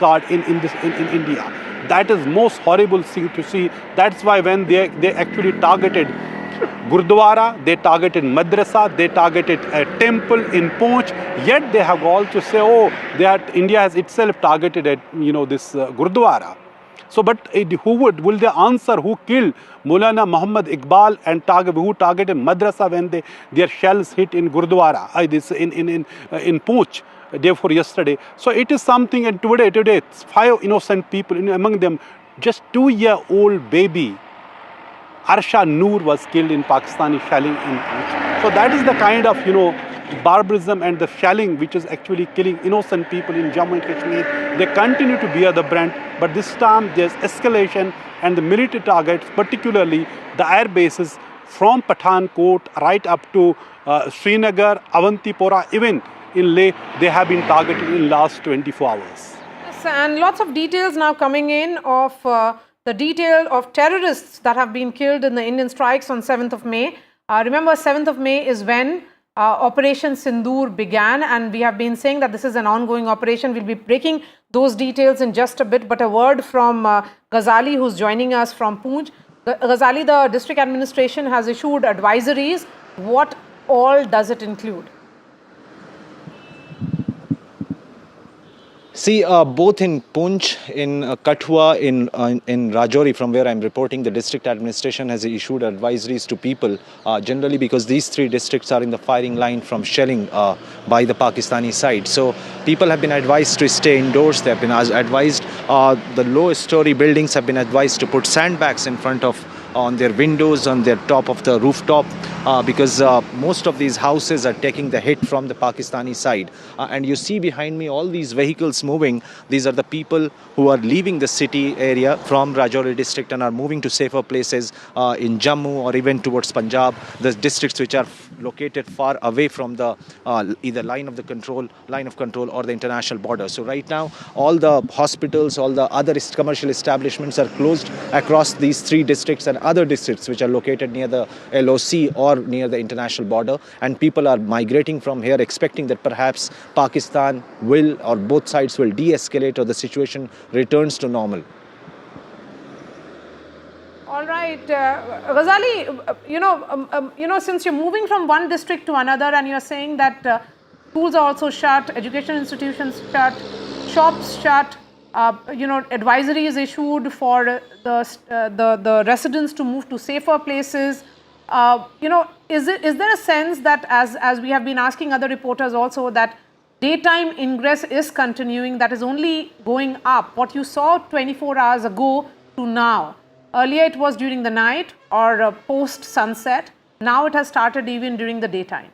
card in India. That is most horrible thing to see. That's why when they actually targeted Gurdwara, they targeted Madrasa, they targeted a temple in Poonch, yet they have also say, oh, India has itself targeted this Gurdwara. So, but will they answer who killed Maulana Muhammad Iqbal and who targeted Madrasa when their shells hit in Gurdwara, in Poonch, day before yesterday. So it is something, and today, 5 innocent people, among them, just 2-year-old baby, Arsha Noor, was killed in Pakistani shelling in Poonch. So that is the kind of, barbarism and the shelling which is actually killing innocent people in Jammu and Kashmir. They continue to bear the brunt, but this time there's escalation, and the military targets, particularly the air bases from Pathankot right up to Srinagar, Avantipora, even in Leh, they have been targeted in last 24 hours. Yes, and lots of details now coming in of the detail of terrorists that have been killed in the Indian strikes on 7th of May. Remember, 7th of May is when Operation Sindoor began, and we have been saying that this is an ongoing operation. We'll be breaking those details in just a bit, but a word from Ghazali, who's joining us from Poonch. Ghazali, the district administration has issued advisories. What all does it include? See, both in Poonch, in Kathua, in Rajouri, from where I'm reporting, the district administration has issued advisories to people, generally because these 3 districts are in the firing line from shelling by the Pakistani side. So people have been advised to stay indoors. They have been advised, the lowest story buildings have been advised to put sandbags in front of on their windows, on their top of the rooftop, because most of these houses are taking the hit from the Pakistani side. And you see behind me all these vehicles moving. These are the people who are leaving the city area from Rajouri district and are moving to safer places in Jammu or even towards Punjab, the districts which are located far away from the either line of control or the international border. So right now, all the hospitals, all the other commercial establishments are closed across these 3 districts and other districts which are located near the LOC or near the international border, and people are migrating from here expecting that perhaps Pakistan will, or both sides will de-escalate, or the situation returns to normal. All right, Ghazali, since you're moving from one district to another and you're saying that schools are also shut, education institutions shut, shops shut, advisory is issued for the residents to move to safer places. Is there a sense that, as we have been asking other reporters also, that daytime ingress is continuing, that is only going up? What you saw 24 hours ago to now, earlier it was during the night or post sunset. Now it has started even during the daytime.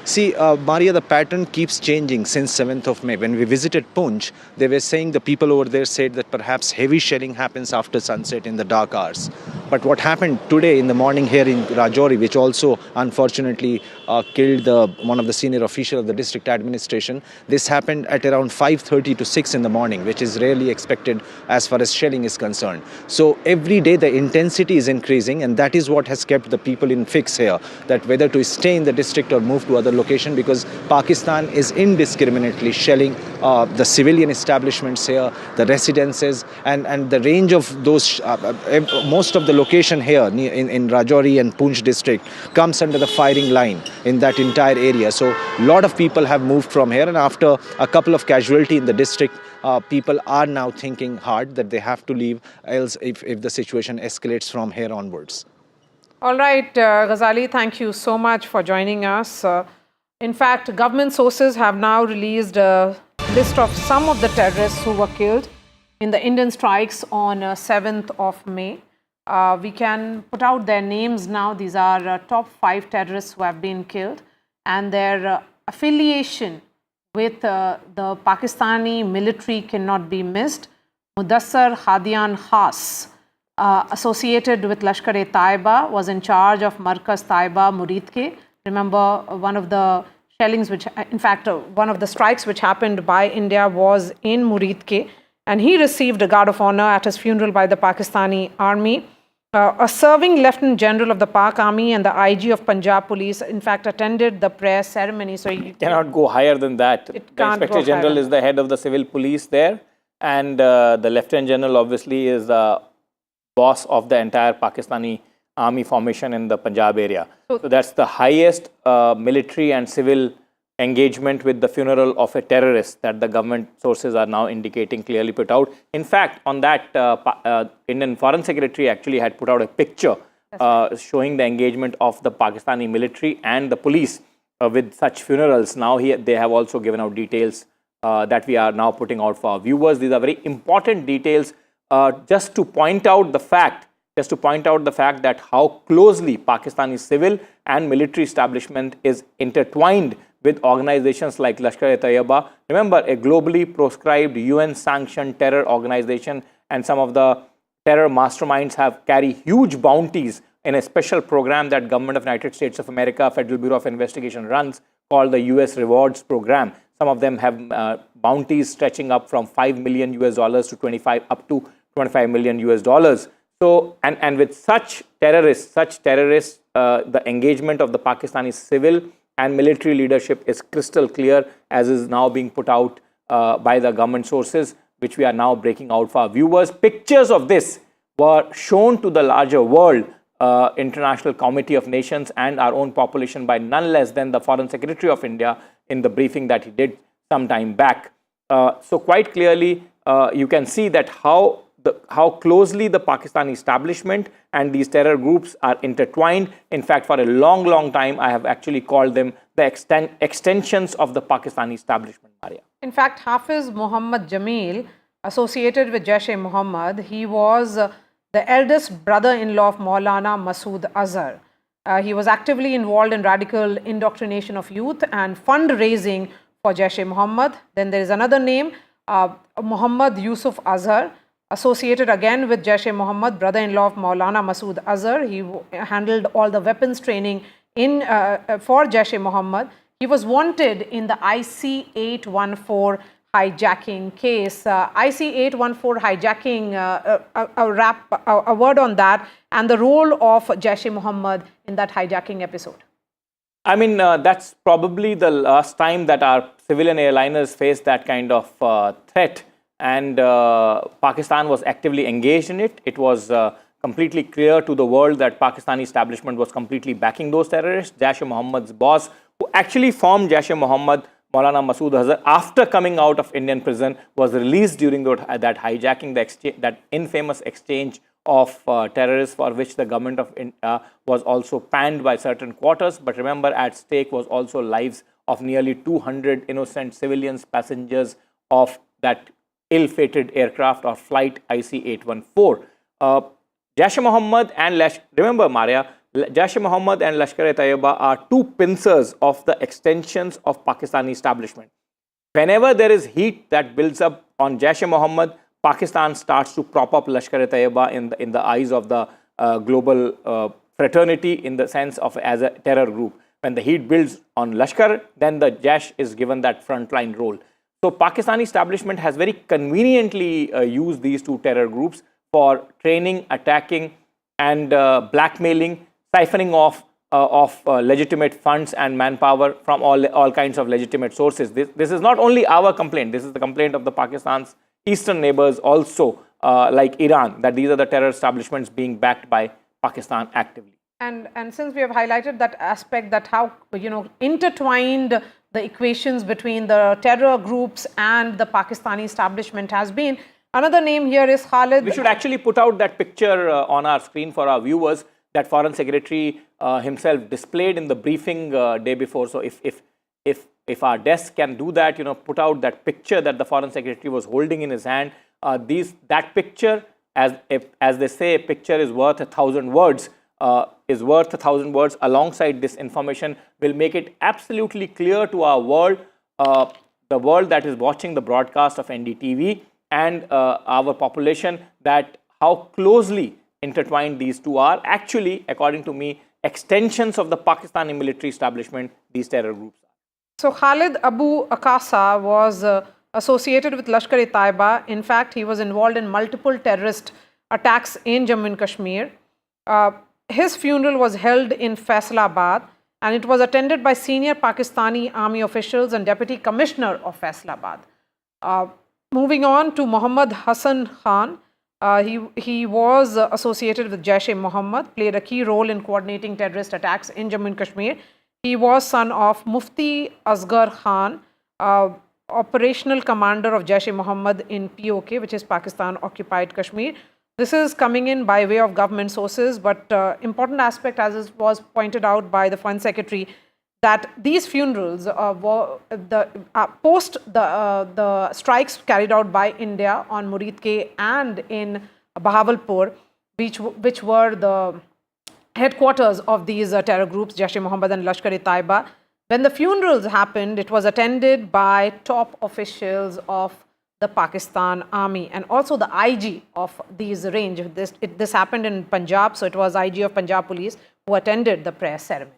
See, Maria, the pattern keeps changing since 7th of May. When we visited Poonch, they were saying, the people over there said that perhaps heavy shelling happens after sunset in the dark hours. But what happened today in the morning here in Rajouri, which also unfortunately killed one of the senior officials of the district administration, this happened at around 5:30 to 6 in the morning, which is rarely expected as far as shelling is concerned. So every day the intensity is increasing, and that is what has kept the people in fix here, that whether to stay in the district or move to other location, because Pakistan is indiscriminately shelling the civilian establishments here, the residences, and the range of those, most of the location here in Rajouri and Poonch district comes under the firing line in that entire area. So a lot of people have moved from here, and after a couple of casualties in the district, people are now thinking hard that they have to leave, else if the situation escalates from here onwards. All right, Ghazali, thank you so much for joining us. In fact, government sources have now released a list of some of the terrorists who were killed in the Indian strikes on 7th of May. We can put out their names now. These are top 5 terrorists who have been killed, and their affiliation with the Pakistani military cannot be missed. Mudassar Hadian Khas, associated with Lashkar-e-Taiba, was in charge of Markaz Taiba Muridke. Remember, one of the shellings which, in fact, one of the strikes which happened by India was in Muridke, and he received a guard of honor at his funeral by the Pakistani army. A serving Lieutenant General of the Pak Army and the IG of Punjab Police, in fact, attended the prayer ceremony. So you cannot go higher than that. The Inspector General is the head of the civil police there, and the Lieutenant General obviously is the boss of the entire Pakistani army formation in the Punjab area. So that's the highest military and civil engagement with the funeral of a terrorist that the government sources are now indicating, clearly put out. In fact, on that, Indian Foreign Secretary actually had put out a picture showing the engagement of the Pakistani military and the police with such funerals. Now they have also given out details that we are now putting out for our viewers. These are very important details just to point out the fact that how closely Pakistani civil and military establishment is intertwined with organizations like Lashkar-e-Taiba. Remember, a globally proscribed UN-sanctioned terror organization, and some of the terror masterminds carry huge bounties in a special program that Government of United States of America, Federal Bureau of Investigation runs, called the US Rewards Program. Some of them have bounties stretching up from $5 million to up to $25 million. So, and with such terrorists, the engagement of the Pakistani civil and military leadership is crystal clear, as is now being put out by the government sources, which we are now breaking out for our viewers. Pictures of this were shown to the larger world, International Committee of Nations, and our own population by none less than the Foreign Secretary of India in the briefing that he did some time back. So quite clearly, you can see that how closely the Pakistani establishment and these terror groups are intertwined. In fact, for a long, long time, I have actually called them the extensions of the Pakistani establishment, Maria. In fact, Hafiz Muhammad Jamil, associated with Jaish-e-Mohammed, he was the eldest brother-in-law of Maulana Masood Azhar. He was actively involved in radical indoctrination of youth and fundraising for Jaish-e-Mohammed. Then there is another name, Muhammad Yusuf Azhar, associated again with Jaish-e-Mohammed, brother-in-law of Maulana Masood Azhar. He handled all the weapons training for Jaish-e-Mohammed. He was wanted in the IC-814 hijacking case. IC-814 hijacking, a word on that, and the role of Jaish-e-Mohammed in that hijacking episode. I mean, that's probably the last time that our civilian airliners faced that kind of threat. And Pakistan was actively engaged in it. It was completely clear to the world that Pakistani establishment was completely backing those terrorists. Jaish-e-Mohammed's boss, who actually formed Jaish-e-Mohammed, Maulana Masood Azhar, after coming out of Indian prison, was released during that hijacking, that infamous exchange of terrorists, for which the government of India was also panned by certain quarters. But remember, at stake was also lives of nearly 200 innocent civilians, passengers of that ill-fated aircraft or flight IC-814. Jaish-e-Mohammed and remember, Maria, Jaish-e-Mohammed and Lashkar-e-Taiba are two pincers of the extensions of Pakistani establishment. Whenever there is heat that builds up on Jaish-e-Mohammed, Pakistan starts to prop up Lashkar-e-Taiba in the eyes of the global fraternity, in the sense of as a terror group. When the heat builds on Lashkar, then the Jaish is given that frontline role. So Pakistani establishment has very conveniently used these two terror groups for training, attacking, and blackmailing, siphoning off of legitimate funds and manpower from all kinds of legitimate sources. This is not only our complaint. This is the complaint of the Pakistan's eastern neighbors also, like Iran, that these are the terror establishments being backed by Pakistan actively. And since we have highlighted that aspect, that how intertwined the equations between the terror groups and the Pakistani establishment has been, another name here is Khalid. We should actually put out that picture on our screen for our viewers that Foreign Secretary himself displayed in the briefing day before. So if our desk can do that, put out that picture that the Foreign Secretary was holding in his hand. That picture, as they say, a picture is worth 1,000 words. Alongside this information will make it absolutely clear to our world, the world that is watching the broadcast of NDTV, and our population, that how closely intertwined these two are. Actually, according to me, extensions of the Pakistani military establishment, these terror groups are. So Khalid Abu Akasa was associated with Lashkar-e-Taiba. In fact, he was involved in multiple terrorist attacks in Jammu and Kashmir. His funeral was held in Faisalabad, and it was attended by senior Pakistani army officials and Deputy Commissioner of Faisalabad. Moving on to Muhammad Hassan Khan, he was associated with Jaish-e-Mohammed, played a key role in coordinating terrorist attacks in Jammu and Kashmir. He was son of Mufti Asghar Khan, operational commander of Jaish-e-Mohammed in POK, which is Pakistan Occupied Kashmir. This is coming in by way of government sources, but important aspect, as was pointed out by the Foreign Secretary, that these funerals were post the strikes carried out by India on Murid Ke and in Bahawalpur, which were the headquarters of these terror groups, Jaish-e-Mohammed and Lashkar-e-Taiba. When the funerals happened, it was attended by top officials of the Pakistan Army and also the IG of these range. This happened in Punjab, so it was IG of Punjab Police who attended the prayer ceremony.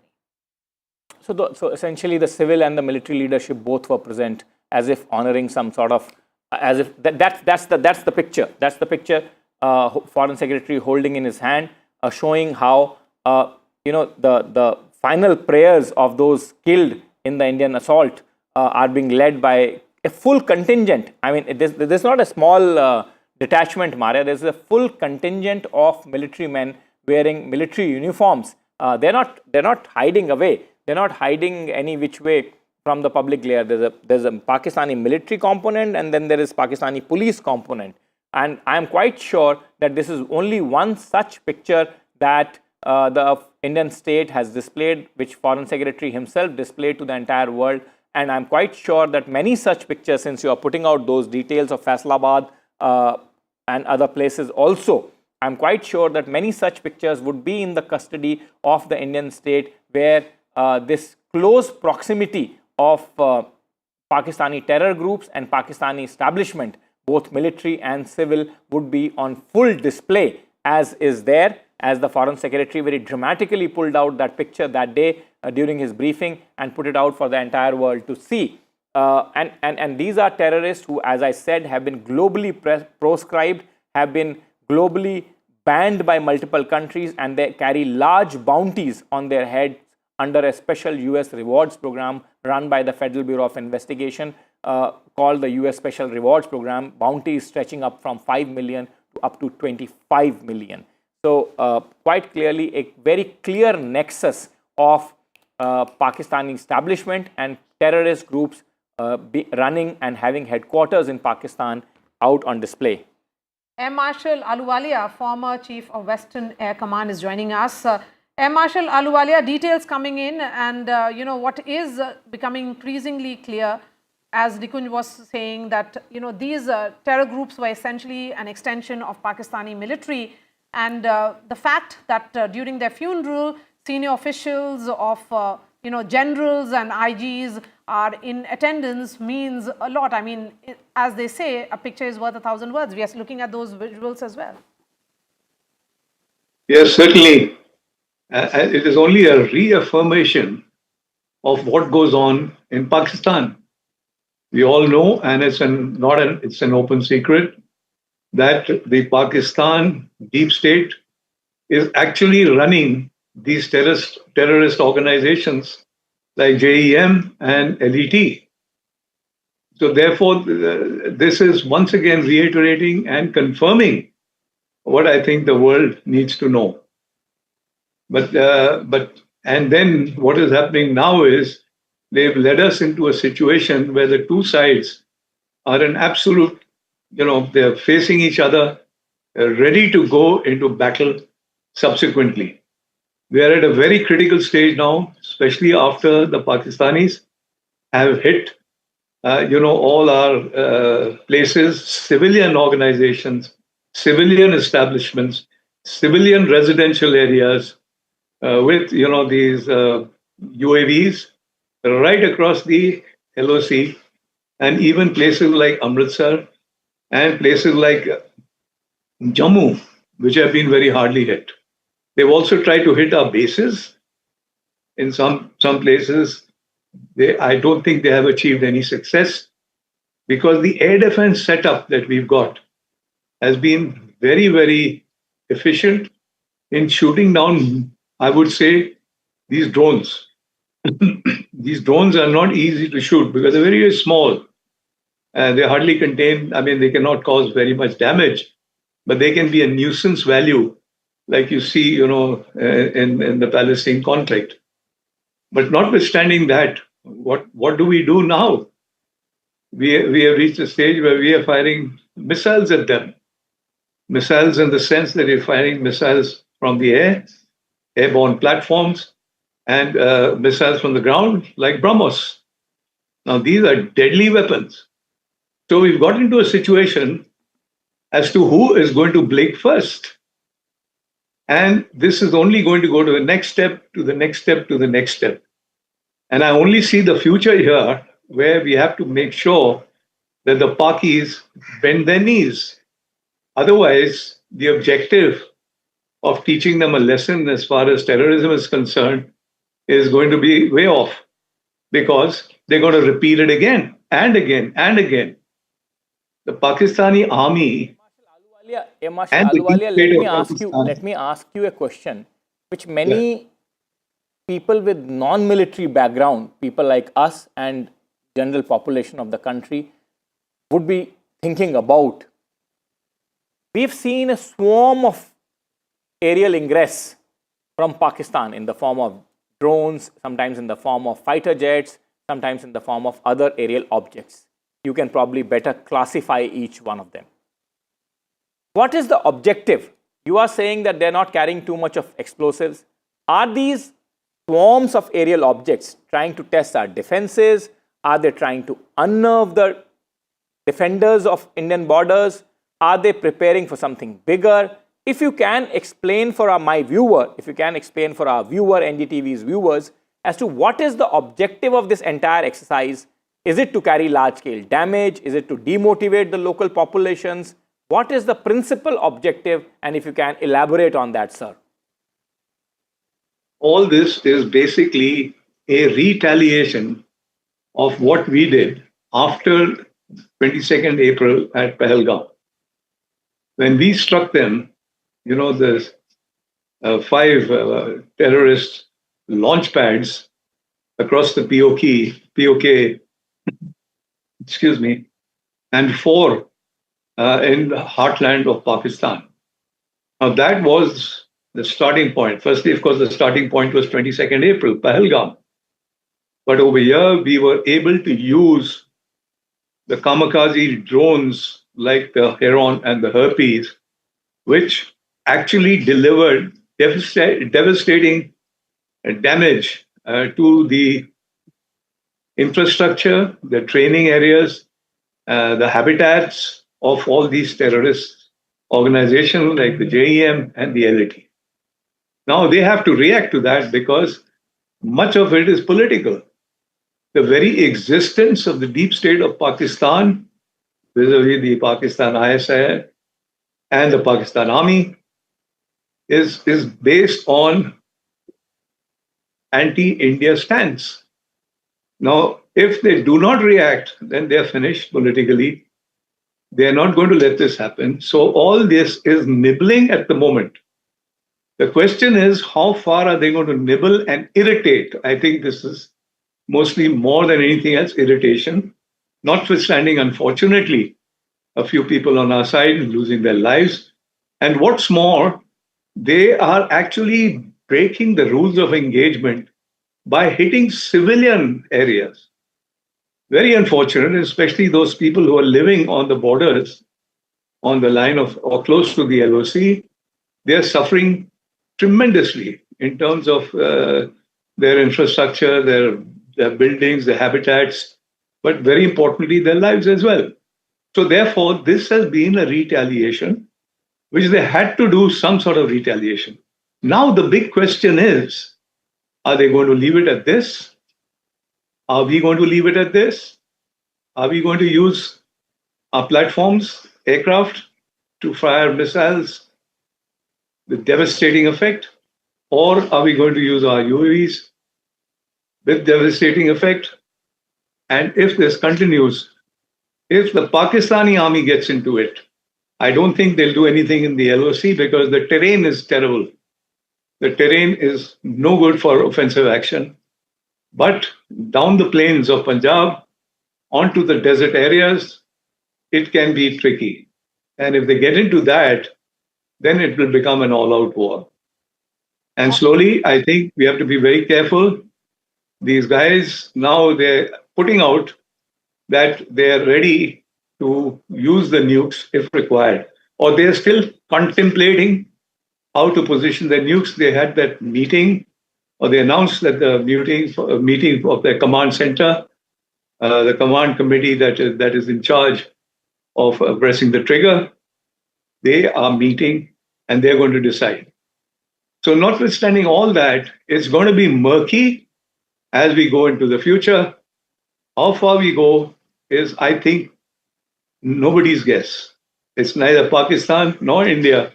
So essentially the civil and the military leadership both were present, as if honoring some sort of, as if that's the picture. That's the picture Foreign Secretary holding in his hand, showing how the final prayers of those killed in the Indian assault are being led by a full contingent. I mean, there's not a small detachment, Maria. There's a full contingent of military men wearing military uniforms. They're not hiding away. They're not hiding any which way from the public glare. There's a Pakistani military component, and then there is Pakistani police component. And I'm quite sure that this is only one such picture that the Indian state has displayed, which Foreign Secretary himself displayed to the entire world. And I'm quite sure that many such pictures, since you are putting out those details of Faisalabad and other places also, I'm quite sure that many such pictures would be in the custody of the Indian state, where this close proximity of Pakistani terror groups and Pakistani establishment, both military and civil, would be on full display, as is there, as the Foreign Secretary very dramatically pulled out that picture that day during his briefing and put it out for the entire world to see. And these are terrorists who, as I said, have been globally proscribed, have been globally banned by multiple countries, and they carry large bounties on their heads under a special US rewards program run by the Federal Bureau of Investigation called the US Special Rewards Program. Bounties stretching up from 5 million to up to 25 million. So quite clearly a very clear nexus of Pakistani establishment and terrorist groups running and having headquarters in Pakistan out on display. Air Marshal Ahluwalia, former Chief of Western Air Command, is joining us. Air Marshal Ahluwalia, details coming in, and what is becoming increasingly clear, as Nikunj was saying, that these terror groups were essentially an extension of Pakistani military, and the fact that during their funeral, senior officials of generals and IGs are in attendance means a lot. I mean, as they say, a picture is worth 1,000 words. We are looking at those visuals as well. Yes, certainly. It is only a reaffirmation of what goes on in Pakistan. We all know, and it's an open secret, that the Pakistan deep state is actually running these terrorist organizations like JEM and LET. So therefore, this is once again reiterating and confirming what I think the world needs to know. And then what is happening now is they've led us into a situation where the two sides are in absolute, they're facing each other, ready to go into battle subsequently. We are at a very critical stage now, especially after the Pakistanis have hit, all our places, civilian organizations, civilian establishments, civilian residential areas, with these UAVs right across the LOC, and even places like Amritsar and places like Jammu, which have been very hardly hit. They've also tried to hit our bases. In some places, I don't think they have achieved any success, because the air defense setup that we've got has been very, very efficient in shooting down, I would say, these drones. These drones are not easy to shoot because they're very, very small. They hardly contain, I mean, they cannot cause very much damage, but they can be a nuisance value, like you see, in the Palestine conflict. But notwithstanding that, what do we do now? We have reached a stage where we are firing missiles at them. Missiles in the sense that we're firing missiles from the air, airborne platforms, and missiles from the ground, like BrahMos. Now, these are deadly weapons. So we've got into a situation as to who is going to blink first. And this is only going to go to the next step, to the next step, to the next step. And I only see the future here where we have to make sure that the Pakis bend their knees. Otherwise, the objective of teaching them a lesson as far as terrorism is concerned is going to be way off, because they're going to repeat it again and again and again. The Pakistani army Marshal and the deep Ahluwalia, state of Pakistan. let me ask you a question, which many people with non-military background, people like us and general population of the country, would be thinking about. We've seen a swarm of aerial ingress from Pakistan in the form of drones, sometimes in the form of fighter jets, sometimes in the form of other aerial objects. You can probably better classify each one of them. What is the objective? You are saying that they're not carrying too much of explosives. Are these swarms of aerial objects trying to test our defenses? Are they trying to unnerve the defenders of Indian borders? Are they preparing for something bigger? If you can explain for my viewer, if you can explain for our viewer, NDTV's viewers, as to what is the objective of this entire exercise. Is it to carry large-scale damage? Is it to demotivate the local populations? What is the principal objective? And if you can elaborate on that, sir. All this is basically a retaliation of what we did after 22nd April at Pahalgam. When we struck them, there's 5 terrorist launch pads across the POK, and 4 in the heartland of Pakistan. Now that was the starting point. Firstly, of course, the starting point was 22nd April, Pahalgam. But over here, we were able to use the kamikaze drones like the Heron and the Herpes, which actually delivered devastating damage to the infrastructure, the training areas, the habitats of all these terrorist organizations like the JEM and the LAT. Now they have to react to that because much of it is political. The very existence of the deep state of Pakistan vis-a-vis the Pakistan ISPR and the Pakistan army is based on anti-India stance. Now, if they do not react, then they're finished politically. They're not going to let this happen. So all this is nibbling at the moment. The question is, how far are they going to nibble and irritate? I think this is mostly, more than anything else, irritation. Notwithstanding, unfortunately, a few people on our side losing their lives. And what's more, they are actually breaking the rules of engagement by hitting civilian areas. Very unfortunate, especially those people who are living on the borders, on the line of or close to the LOC. They are suffering tremendously in terms of their infrastructure, their buildings, their habitats, but very importantly, their lives as well. So therefore, this has been a retaliation, which they had to do some sort of retaliation. Now the big question is, are they going to leave it at this? Are we going to leave it at this? Are we going to use our platforms, aircraft, to fire missiles with devastating effect? Or are we going to use our UAVs with devastating effect? And if this continues, if the Pakistani army gets into it, I don't think they'll do anything in the LOC because the terrain is terrible. the terrain is no good for offensive action. But down the plains of Punjab, onto the desert areas, it can be tricky. And if they get into that, then it will become an all-out war. And slowly, I think we have to be very careful. These guys, now they're putting out that they're ready to use the nukes if required, or they're still contemplating how to position the nukes. They had that meeting, or they announced that the meeting of their command center, the command committee that is in charge of pressing the trigger, they are meeting and they're going to decide. So notwithstanding all that, it's going to be murky as we go into the future. How far we go is, I think, nobody's guess. It's neither Pakistan nor India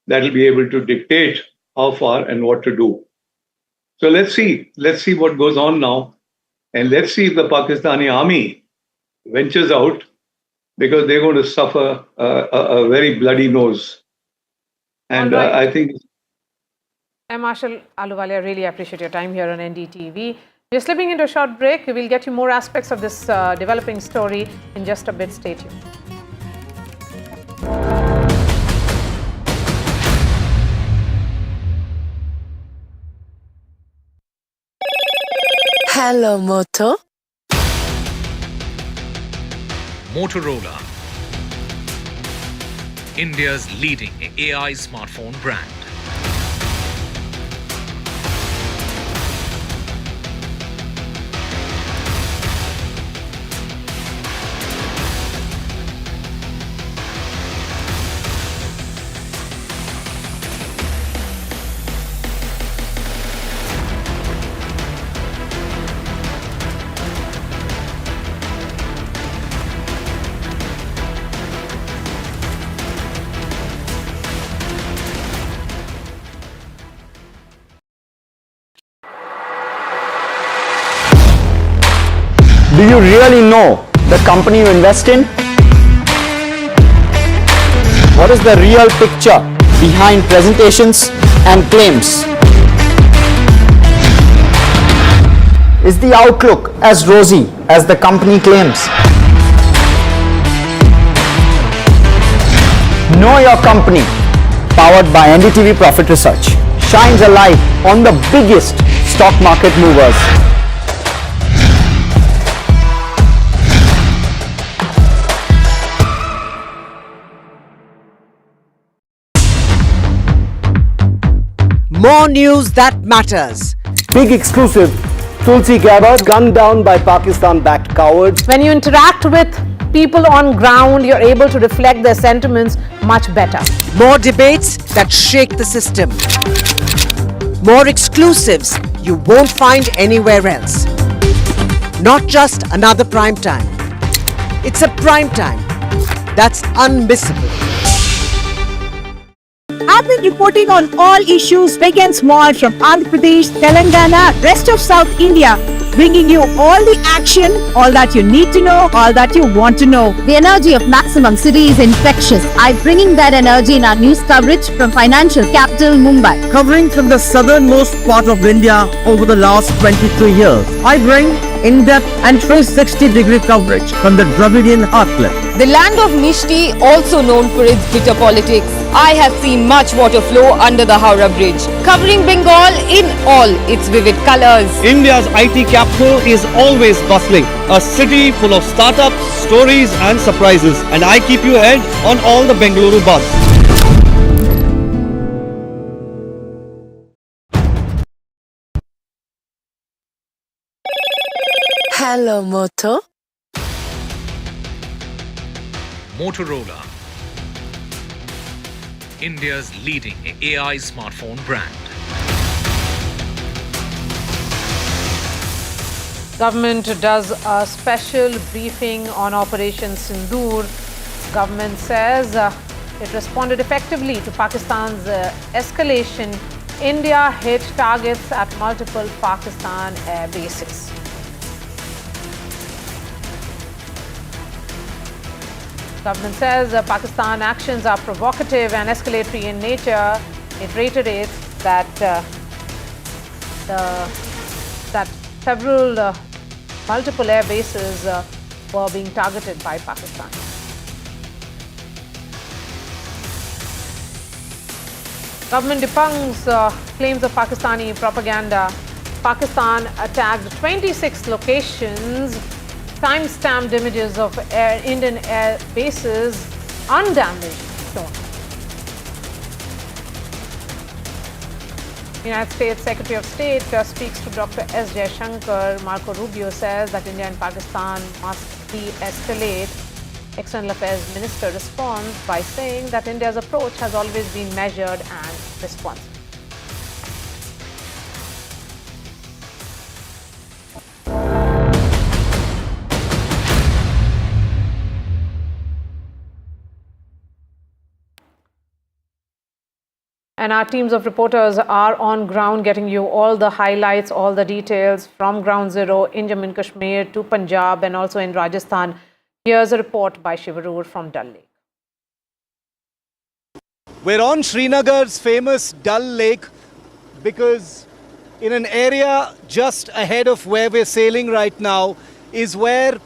that will be able to dictate how far and what to do. So let's see what goes on now. And let's see if the Pakistani army ventures out, because they're going to suffer a very bloody nose. And I think... Air Marshal Ahluwalia, I really appreciate your time here on NDTV. We're slipping into a short break. We will get you more aspects of this developing story in just a bit. Stay tuned. Hello, Moto. Motorola, India's leading AI smartphone brand. Do you really know the company you invest in? What is the real picture behind presentations and claims? Is the outlook as rosy as the company claims? Know Your Company, powered by NDTV Profit Research, shines a light on the biggest stock market movers. More news that matters. Big exclusive, Tulsi Gabbard gunned down by Pakistan-backed cowards. When you interact with people on ground, you're able to reflect their sentiments much better. More debates that shake the system. More exclusives you won't find anywhere else. Not just another prime time. It's a prime time that's unmissable. I've been reporting on all issues big and small from Andhra Pradesh, Telangana, rest of South India, bringing you all the action, all that you need to know, all that you want to know. The energy of maximum city is infectious. I'm bringing that energy in our news coverage from financial capital Mumbai. Covering from the southernmost part of India over the last 23 years. I bring in-depth and 360-degree coverage from the Dravidian heartland. The land of Mishti, also known for its bitter politics. I have seen much water flow under the Howrah Bridge, covering Bengal in all its vivid colors. India's IT capital is always bustling, a city full of startups, stories and surprises. And I keep you ahead on all the Bengaluru buzz. Hello, Moto. Motorola, India's leading AI smartphone brand. Government does a special briefing on Operation Sindoor. Government says it responded effectively to Pakistan's escalation. India hit targets at multiple Pakistan air bases. Government says Pakistan actions are provocative and escalatory in nature. It reiterates that that several multiple air bases were being targeted by Pakistan. Government debunks claims of Pakistani propaganda. Pakistan attacked 26 locations. Time-stamped images of Indian air bases undamaged shown. United States Secretary of State speaks to Dr. S. Jaishankar. Marco Rubio says that India and Pakistan must de-escalate. External Affairs Minister responds by saying that India's approach has always been measured and responsible. And our teams of reporters are on ground getting you all the highlights, all the details from ground zero in Jammu and Kashmir to Punjab and also in Rajasthan. Here's a report by Shivarur from Dal Lake. We're on Srinagar's famous Dal Lake because in an area just ahead of where we're sailing right now is where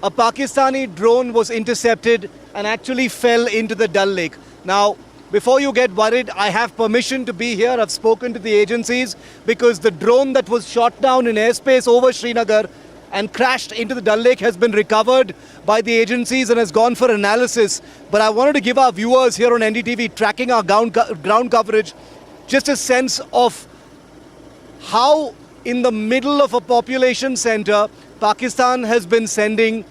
a Pakistani drone was intercepted and actually fell into the Dal Lake. Now, before you get worried, I have permission to be here. I've spoken to the agencies because the drone that was shot down in airspace over Srinagar and crashed into the Dal Lake has been recovered by the agencies and has gone for analysis. But I wanted to give our viewers here on NDTV tracking our ground coverage just a sense of how in the middle of a population center, Pakistan has been sending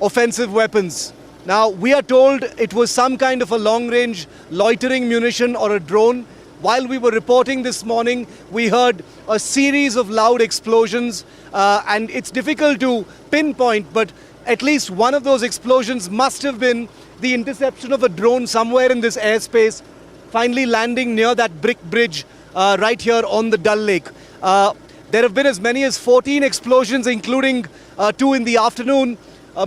offensive weapons. Now, we are told it was some kind of a long-range loitering munition or a drone. While we were reporting this morning, we heard a series of loud explosions, and it's difficult to pinpoint, but at least one of those explosions must have been the interception of a drone somewhere in this airspace, finally landing near that brick bridge right here on the Dal Lake. There have been as many as 14 explosions, including 2 in the afternoon.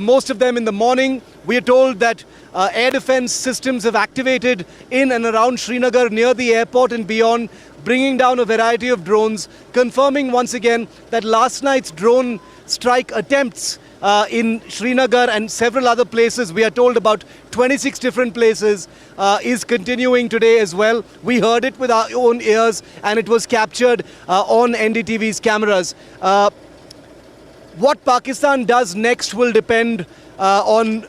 Most of them in the morning. We are told that air defense systems have activated in and around Srinagar near the airport and beyond, bringing down a variety of drones, confirming once again that last night's drone strike attempts in Srinagar and several other places, we are told about 26 different places, is continuing today as well. We heard it with our own ears and it was captured on NDTV's cameras. What Pakistan does next will depend on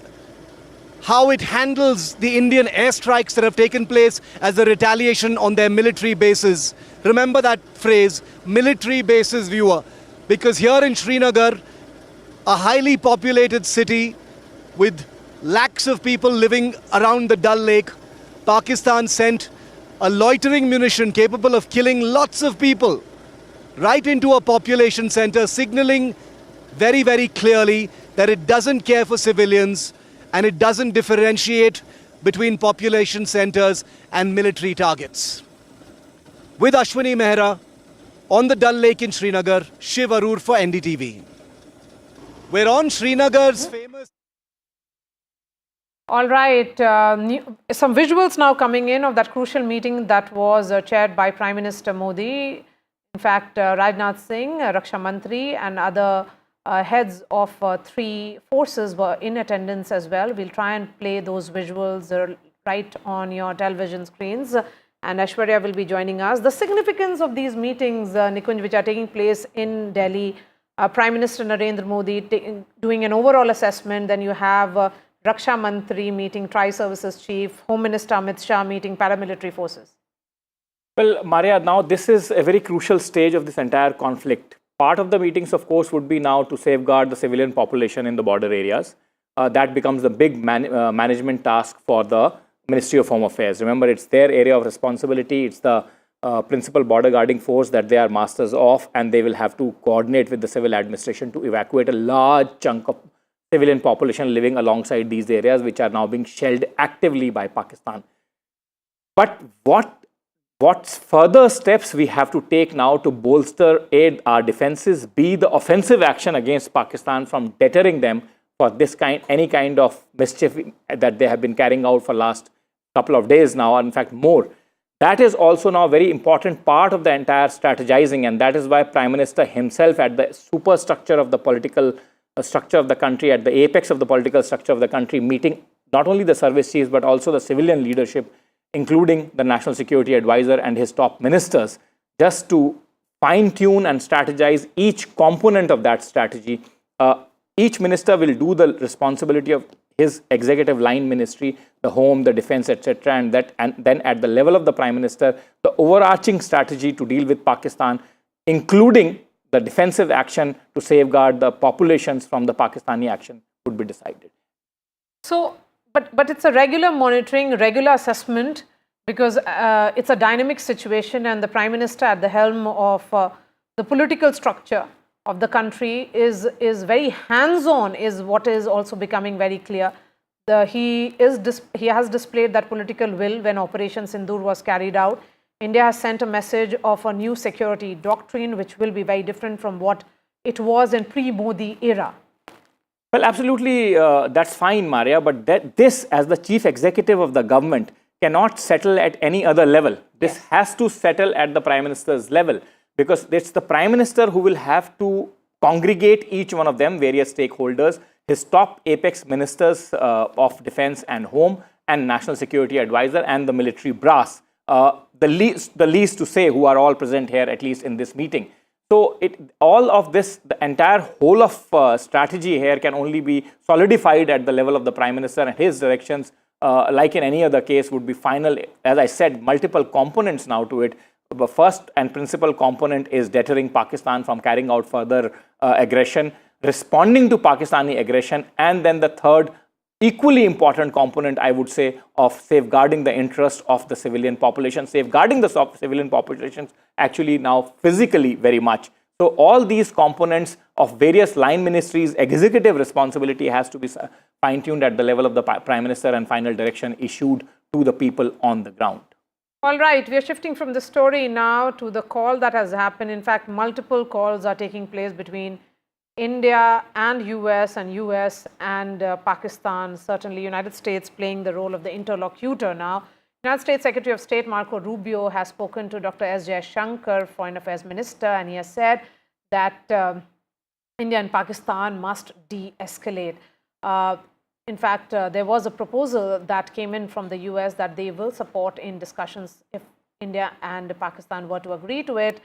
how it handles the Indian airstrikes that have taken place as a retaliation on their military bases. Remember that phrase, military bases, viewer, because here in Srinagar, a highly populated city with lakhs of people living around the Dal Lake, Pakistan sent a loitering munition capable of killing lots of people right into a population center, signaling very, very clearly that it doesn't care for civilians and it doesn't differentiate between population centers and military targets. With Ashwini Mehra on the Dal Lake in Srinagar, Shiv Arur for NDTV. We're on Srinagar's famous... All right, some visuals now coming in of that crucial meeting that was chaired by Prime Minister Modi. In fact, Rajnath Singh, Raksha Mantri and other heads of 3 forces were in attendance as well. We'll try and play those visuals right on your television screens. And Aishwarya will be joining us. The significance of these meetings, Nikunj, which are taking place in Delhi, Prime Minister Narendra Modi doing an overall assessment. Then you have Raksha Mantri meeting Tri-Services Chief, Home Minister Amit Shah meeting paramilitary forces. Well, Maria, now this is a very crucial stage of this entire conflict. Part of the meetings, of course, would be now to safeguard the civilian population in the border areas. That becomes the big management task for the Ministry of Home Affairs. Remember, it's their area of responsibility. It's the principal border guarding force that they are masters of, and they will have to coordinate with the civil administration to evacuate a large chunk of civilian population living alongside these areas, which are now being shelled actively by Pakistan. But what further steps we have to take now to bolster our defenses, be the offensive action against Pakistan from deterring them for any kind of mischief that they have been carrying out for last couple of days now, or in fact more. That is also now a very important part of the entire strategizing, and that is why Prime Minister himself at the superstructure of the political structure of the country, at the apex of the political structure of the country, meeting not only the service chiefs but also the civilian leadership, including the National Security Advisor and his top ministers, just to fine-tune and strategize each component of that strategy. Each minister will do the responsibility of his executive line ministry, the home, the defense, etc. And then at the level of the Prime Minister, the overarching strategy to deal with Pakistan, including the defensive action to safeguard the populations from the Pakistani action, would be decided. So, but it's a regular monitoring, regular assessment, because it's a dynamic situation, and the Prime Minister at the helm of the political structure of the country is very hands-on, is what is also becoming very clear. He has displayed that political will when Operation Sindoor was carried out. India has sent a message of a new security doctrine, which will be very different from what it was in pre-Modi era. Well, absolutely, that's fine, Maria, but this, as the chief executive of the government, cannot settle at any other level. This has to settle at the Prime Minister's level, because it's the Prime Minister who will have to congregate each one of them, various stakeholders, his top apex ministers of defense and home, and National Security Advisor, and the military brass. The least to say, who are all present here, at least in this meeting. So all of this, the entire whole of strategy here can only be solidified at the level of the Prime Minister, and his directions, like in any other case, would be final. As I said, multiple components now to it. The first and principal component is deterring Pakistan from carrying out further aggression, responding to Pakistani aggression, and then the third, equally important component, I would say, of safeguarding the interest of the civilian population, safeguarding the civilian populations actually now physically very much. So all these components of various line ministries' executive responsibility has to be fine-tuned at the level of the Prime Minister, and final direction issued to the people on the ground. All right, we are shifting from the story now to the call that has happened. In fact, multiple calls are taking place between India and US and Pakistan, certainly United States playing the role of the interlocutor now. United States Secretary of State Marco Rubio has spoken to Dr. S. Jaishankar, Foreign Affairs Minister, and he has said that India and Pakistan must de-escalate. In fact, there was a proposal that came in from the US that they will support in discussions if India and Pakistan were to agree to it.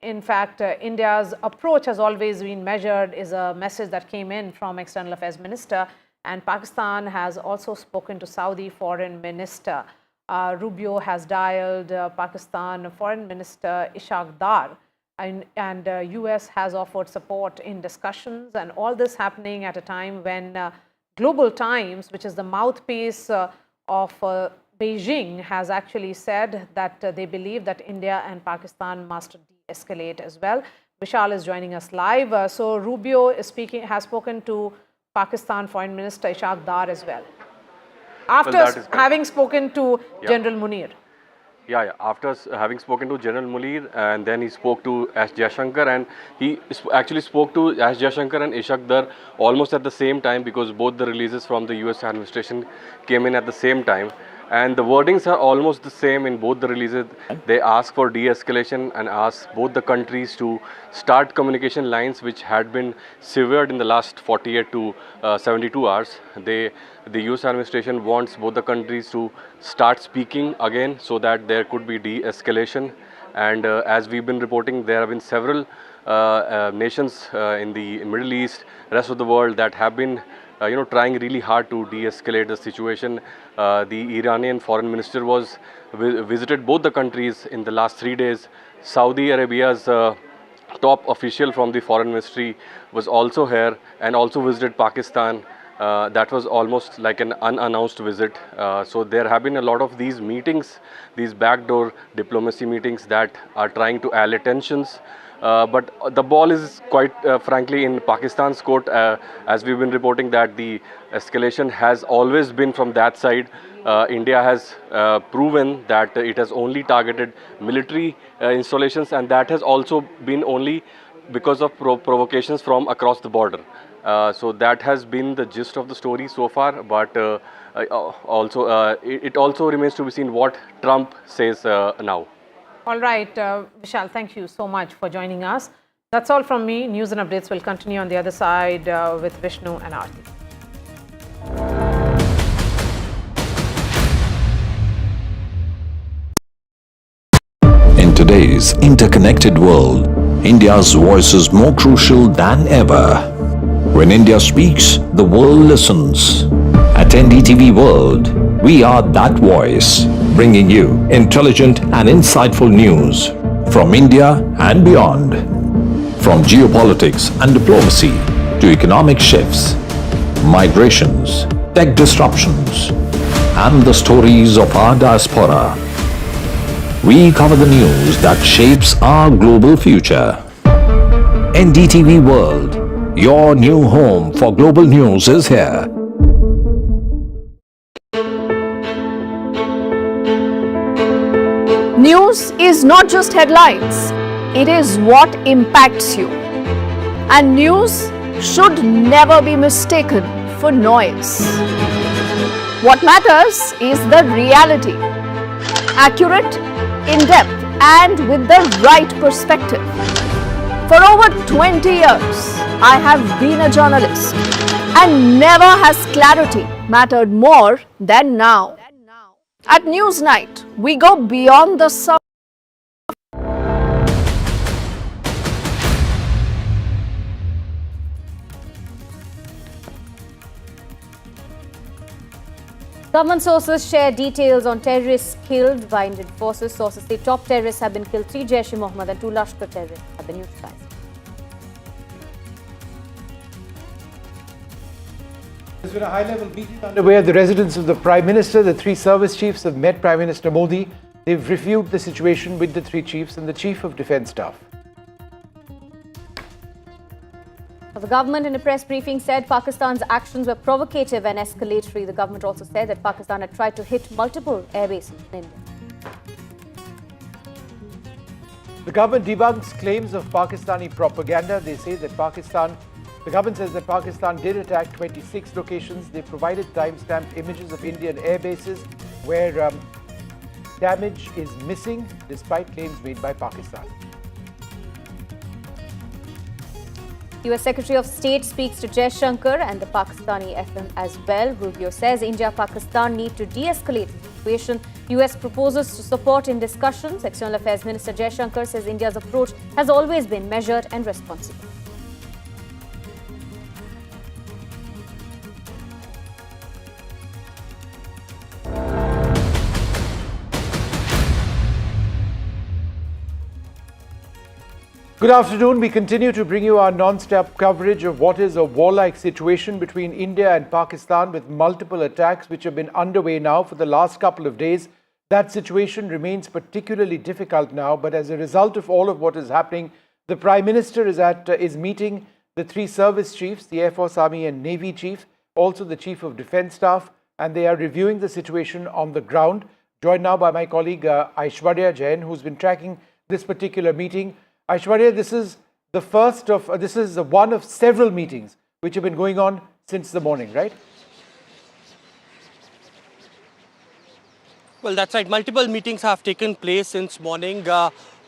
In fact, India's approach has always been measured, is a message that came in from External Affairs Minister, and Pakistan has also spoken to Saudi Foreign Minister. Rubio has dialed Pakistan Foreign Minister Ishaq Dar, and US has offered support in discussions, and all this happening at a time when Global Times, which is the mouthpiece of Beijing, has actually said that they believe that India and Pakistan must de-escalate as well. Vishal is joining us live. So Rubio has spoken to Pakistan Foreign Minister Ishaq Dar as well, after having spoken to General Munir. Yeah, after having spoken to General Munir, and then he spoke to S. Jaishankar, and he actually spoke to S. Jaishankar and Ishaq Dar almost at the same time, because both the releases from the US administration came in at the same time. And the wordings are almost the same in both the releases. They ask for de-escalation and ask both the countries to start communication lines which had been severed in the last 48 to 72 hours. The US administration wants both the countries to start speaking again so that there could be de-escalation. And as we've been reporting, there have been several nations in the Middle East, rest of the world, that have been trying really hard to de-escalate the situation. The Iranian foreign minister was visited both the countries in the last 3 days. Saudi Arabia's top official from the foreign ministry was also here and also visited Pakistan. That was almost like an unannounced visit. So there have been a lot of these meetings, these backdoor diplomacy meetings that are trying to allay tensions. But the ball is quite frankly in Pakistan's court, as we've been reporting that the escalation has always been from that side. India has proven that it has only targeted military installations, and that has also been only because of provocations from across the border. So that has been the gist of the story so far, but it also remains to be seen what Trump says now. All right, Vishal, thank you so much for joining us. That's all from me. News and updates will continue on the other side with Vishnu and Aarti. In today's interconnected world, India's voice is more crucial than ever. When India speaks, the world listens. At NDTV World, we are that voice, bringing you intelligent and insightful news from India and beyond. From geopolitics and diplomacy to economic shifts, migrations, tech disruptions, and the stories of our diaspora. We cover the news that shapes our global future. NDTV World, your new home for global news is here. News is not just headlines, it is what impacts you. And news should never be mistaken for noise. What matters is the reality. Accurate, in-depth, and with the right perspective. For over 20 years, I have been a journalist, and never has clarity mattered more than now. At Newsnight, we go beyond the surface. Government sources share details on terrorists killed by Indian forces. Sources say top terrorists have been killed, 3 Jaish-e-Mohammed and 2 Lashkar terrorists have been neutralized. There's been a high-level meeting underway at the residence of the Prime Minister. The 3 service chiefs have met Prime Minister Modi. They've reviewed the situation with the 3 chiefs and the Chief of Defence Staff. The government in a press briefing said Pakistan's actions were provocative and escalatory. The government also said that Pakistan had tried to hit multiple air bases in India. The government debunks claims of Pakistani propaganda. They say that the government says that Pakistan did attack 26 locations. They provided time-stamped images of Indian air bases where damage is missing despite claims made by Pakistan. US Secretary of State speaks to Jaishankar and the Pakistani FM as well. Rubio says India-Pakistan need to de-escalate the situation. US proposes to support in discussions. External Affairs Minister Jaishankar says India's approach has always been measured and responsible. Good afternoon. We continue to bring you our non-stop coverage of what is a warlike situation between India and Pakistan with multiple attacks which have been underway now for the last couple of days. That situation remains particularly difficult now, but as a result of all of what is happening, the Prime Minister is meeting the 3 service chiefs, the Air Force, Army and Navy chief, also the Chief of Defence Staff, and they are reviewing the situation on the ground. Joined now by my colleague Aishwarya Jain, who's been tracking this particular meeting. Aishwarya, this is one of several meetings which have been going on since the morning, right? Well, that's right. Multiple meetings have taken place since morning.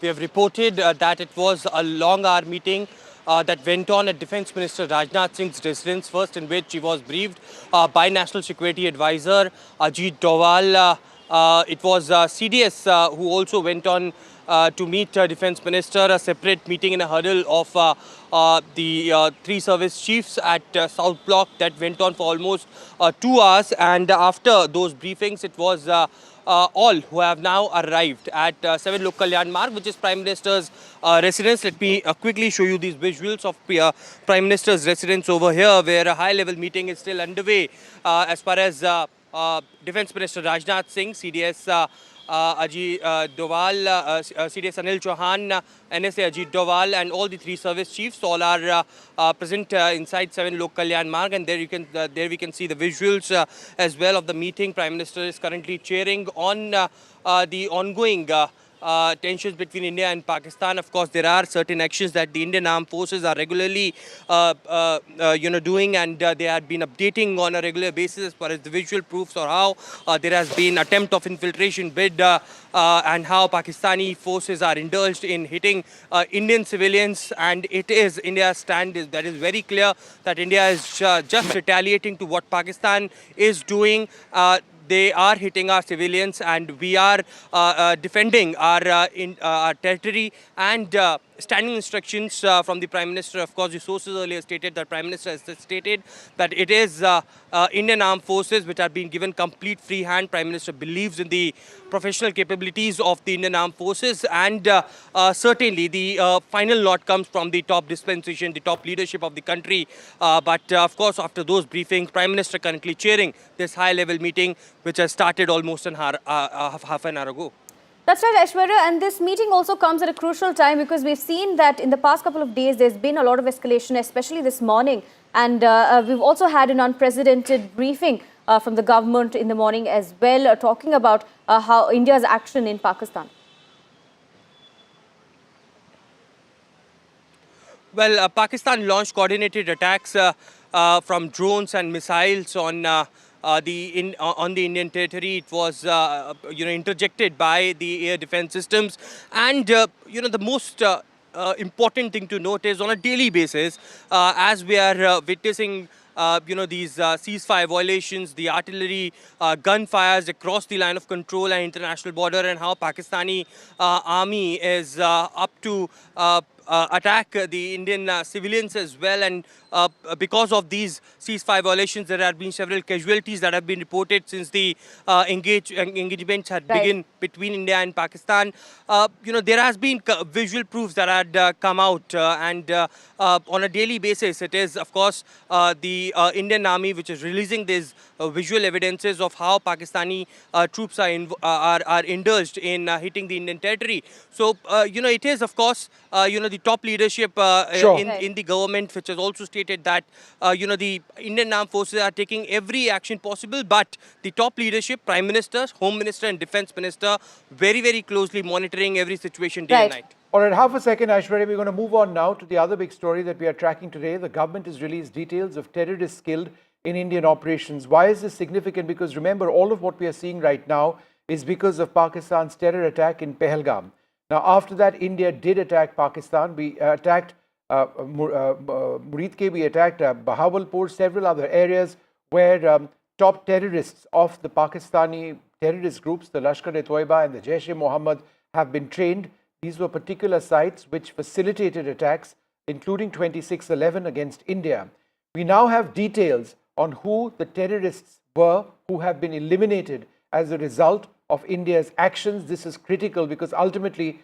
We have reported that it was a long-hour meeting that went on at Defence Minister Rajnath Singh's residence, first in which he was briefed by National Security Advisor Ajit Doval. It was CDS who also went on to meet Defence Minister, a separate meeting in a huddle of the 3 service chiefs at South Block that went on for almost 2 hours. And after those briefings, it was all who have now arrived at 7 Lok Kalyan Marg, which is Prime Minister's residence. Let me quickly show you these visuals of Prime Minister's residence over here, where a high-level meeting is still underway as far as Defence Minister Rajnath Singh, CDS Ajit Doval, CDS Anil Chauhan, NSA Ajit Doval, and all the 3 service chiefs all are present inside 7 Lok Kalyan Marg, and there we can see the visuals as well of the meeting. Prime Minister is currently chairing on the ongoing tensions between India and Pakistan. Of course, there are certain actions that the Indian armed forces are regularly, doing, and they had been updating on a regular basis as far as the visual proofs or how there has been attempt of infiltration bid and how Pakistani forces are indulged in hitting Indian civilians. And it is India's stand that is very clear that India is just retaliating to what Pakistan is doing. They are hitting our civilians, and we are defending our territory and standing instructions from the Prime Minister. Of course, the sources earlier stated that Prime Minister has stated that it is Indian armed forces which are being given complete free hand. Prime Minister believes in the professional capabilities of the Indian armed forces, and certainly the final lot comes from the top dispensation, the top leadership of the country. But of course, after those briefings, Prime Minister currently chairing this high-level meeting, which has started almost half an hour ago. That's right, Aishwarya, and this meeting also comes at a crucial time because we've seen that in the past couple of days there's been a lot of escalation, especially this morning, and we've also had an unprecedented briefing from the government in the morning as well, talking about how India's action in Pakistan. Well, Pakistan launched coordinated attacks from drones and missiles on the Indian territory. It was interjected by the air defense systems, and the most important thing to note is on a daily basis, as we are witnessing these ceasefire violations, the artillery gunfires across the line of control and international border, and how Pakistani army is up to attack the Indian civilians as well. And because of these ceasefire violations, there have been several casualties that have been reported since the engagements had begun between India and Pakistan. There has been visual proofs that had come out, and on a daily basis, it is, of course, the Indian army which is releasing these visual evidences of how Pakistani troops are indulged in hitting the Indian territory. So, it is, of course, the top leadership in the government which has also stated that, the Indian armed forces are taking every action possible, but the top leadership, Prime Minister, Home Minister and Defense Minister, very, very closely monitoring every situation day and night. All right, half a second, Aishwarya. We're going to move on now to the other big story that we are tracking today. The government has released details of terrorists killed in Indian operations. Why is this significant? Because remember, all of what we are seeing right now is because of Pakistan's terror attack in Pahalgam. Now, after that, India did attack Pakistan. We attacked Murid, we attacked Bahawalpur, several other areas where top terrorists of the Pakistani terrorist groups, the Lashkar-e-Toiba and the Jaish-e-Mohammed, have been trained. These were particular sites which facilitated attacks, including 26/11 against India. We now have details on who the terrorists were who have been eliminated as a result of India's actions. This is critical because ultimately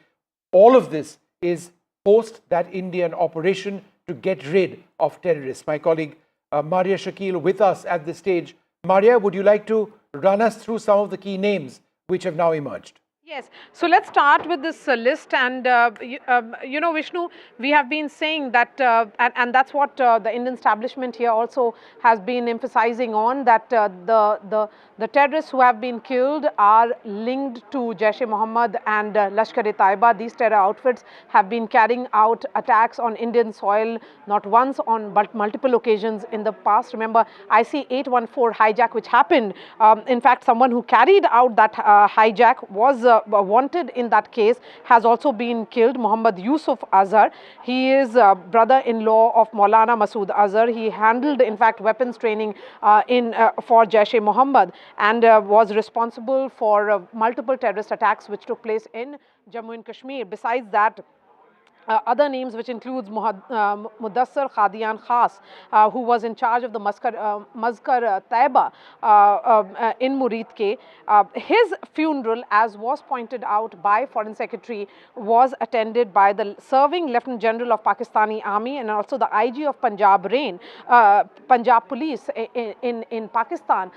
all of this is post that Indian operation to get rid of terrorists. My colleague Maria Shakil with us at this stage. Maria, would you like to run us through some of the key names which have now emerged? Yes. So let's start with this list, and Vishnu, we have been saying that, and that's what the Indian establishment here also has been emphasizing on, that the terrorists who have been killed are linked to Jaish-e-Mohammed and Lashkar-e-Taiba. These terror outfits have been carrying out attacks on Indian soil not once but multiple occasions in the past. Remember, IC-814 hijack which happened. In fact, someone who carried out that hijack was wanted in that case, has also been killed, Muhammad Yusuf Azhar. He is brother-in-law of Maulana Masood Azhar. He handled, in fact, weapons training for Jaish-e-Mohammed and was responsible for multiple terrorist attacks which took place in Jammu and Kashmir. Besides that, other names which includes Mudassar Khadian Khas, who was in charge of the Mazkar Taiba in Murid Ke. His funeral, as was pointed out by Foreign Secretary, was attended by the serving Lieutenant General of Pakistani Army and also the IG of Punjab Police in Pakistan.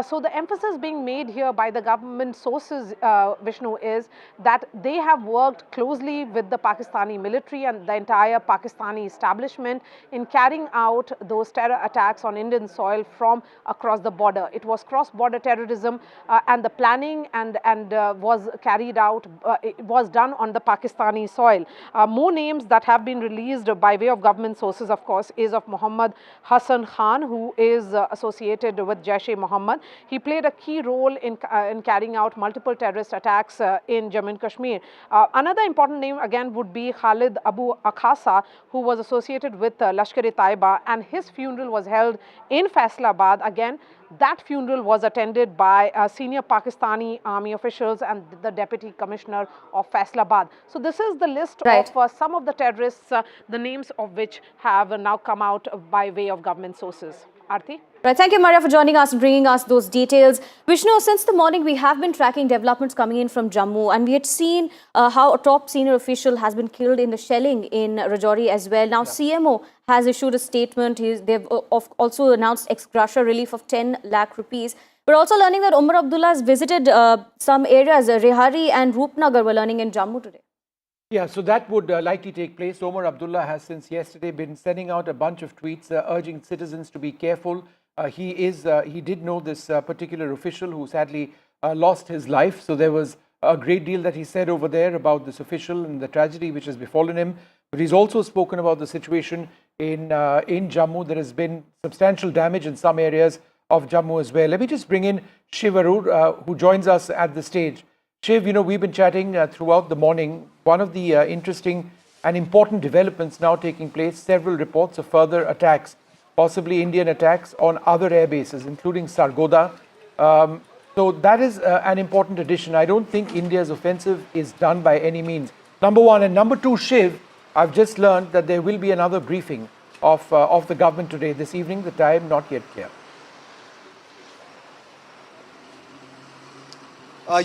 So the emphasis being made here by the government sources, Vishnu, is that they have worked closely with the Pakistani military military and the entire Pakistani establishment in carrying out those terror attacks on Indian soil from across the border. It was cross-border terrorism and the planning and was carried out, it was done on the Pakistani soil. More names that have been released by way of government sources, of course, is of Muhammad Hassan Khan, who is associated with Jaish-e-Mohammed. He played a key role in carrying out multiple terrorist attacks in Jammu and Kashmir. Another important name again would be Khalid Abu Akhasa, who was associated with Lashkar-e-Taiba, and his funeral was held in Faisalabad. Again, that funeral was attended by senior Pakistani army officials and the deputy commissioner of Faisalabad. So this is the list of some of the terrorists, the names of which have now come out by way of government sources. Aarti? Right, thank you, Maria, for joining us and bringing us those details. Vishnu, since the morning, we have been tracking developments coming in from Jammu, and we had seen how a top senior official has been killed in the shelling in Rajouri as well. Now, CMO has issued a statement. They've also announced ex-gratia relief of 10 lakh rupees. We're also learning that Umar Abdullah has visited some areas. Rehari and Roopnagar were learning in Jammu today. Yeah, so that would likely take place. Omar Abdullah has since yesterday been sending out a bunch of tweets urging citizens to be careful. He did know this particular official who sadly lost his life. So there was a great deal that he said over there about this official and the tragedy which has befallen him. But he's also spoken about the situation in Jammu. There has been substantial damage in some areas of Jammu as well. Let me just bring in Shiv Arur, who joins us at the stage. Shiv, you know, we've been chatting throughout the morning. One of the interesting and important developments now taking place, several reports of further attacks, possibly Indian attacks on other air bases, including Sargodha. So that is an important addition. I don't think India's offensive is done by any means. Number one. And number two, Shiv, I've just learned that there will be another briefing of the government today, this evening, the time not yet clear.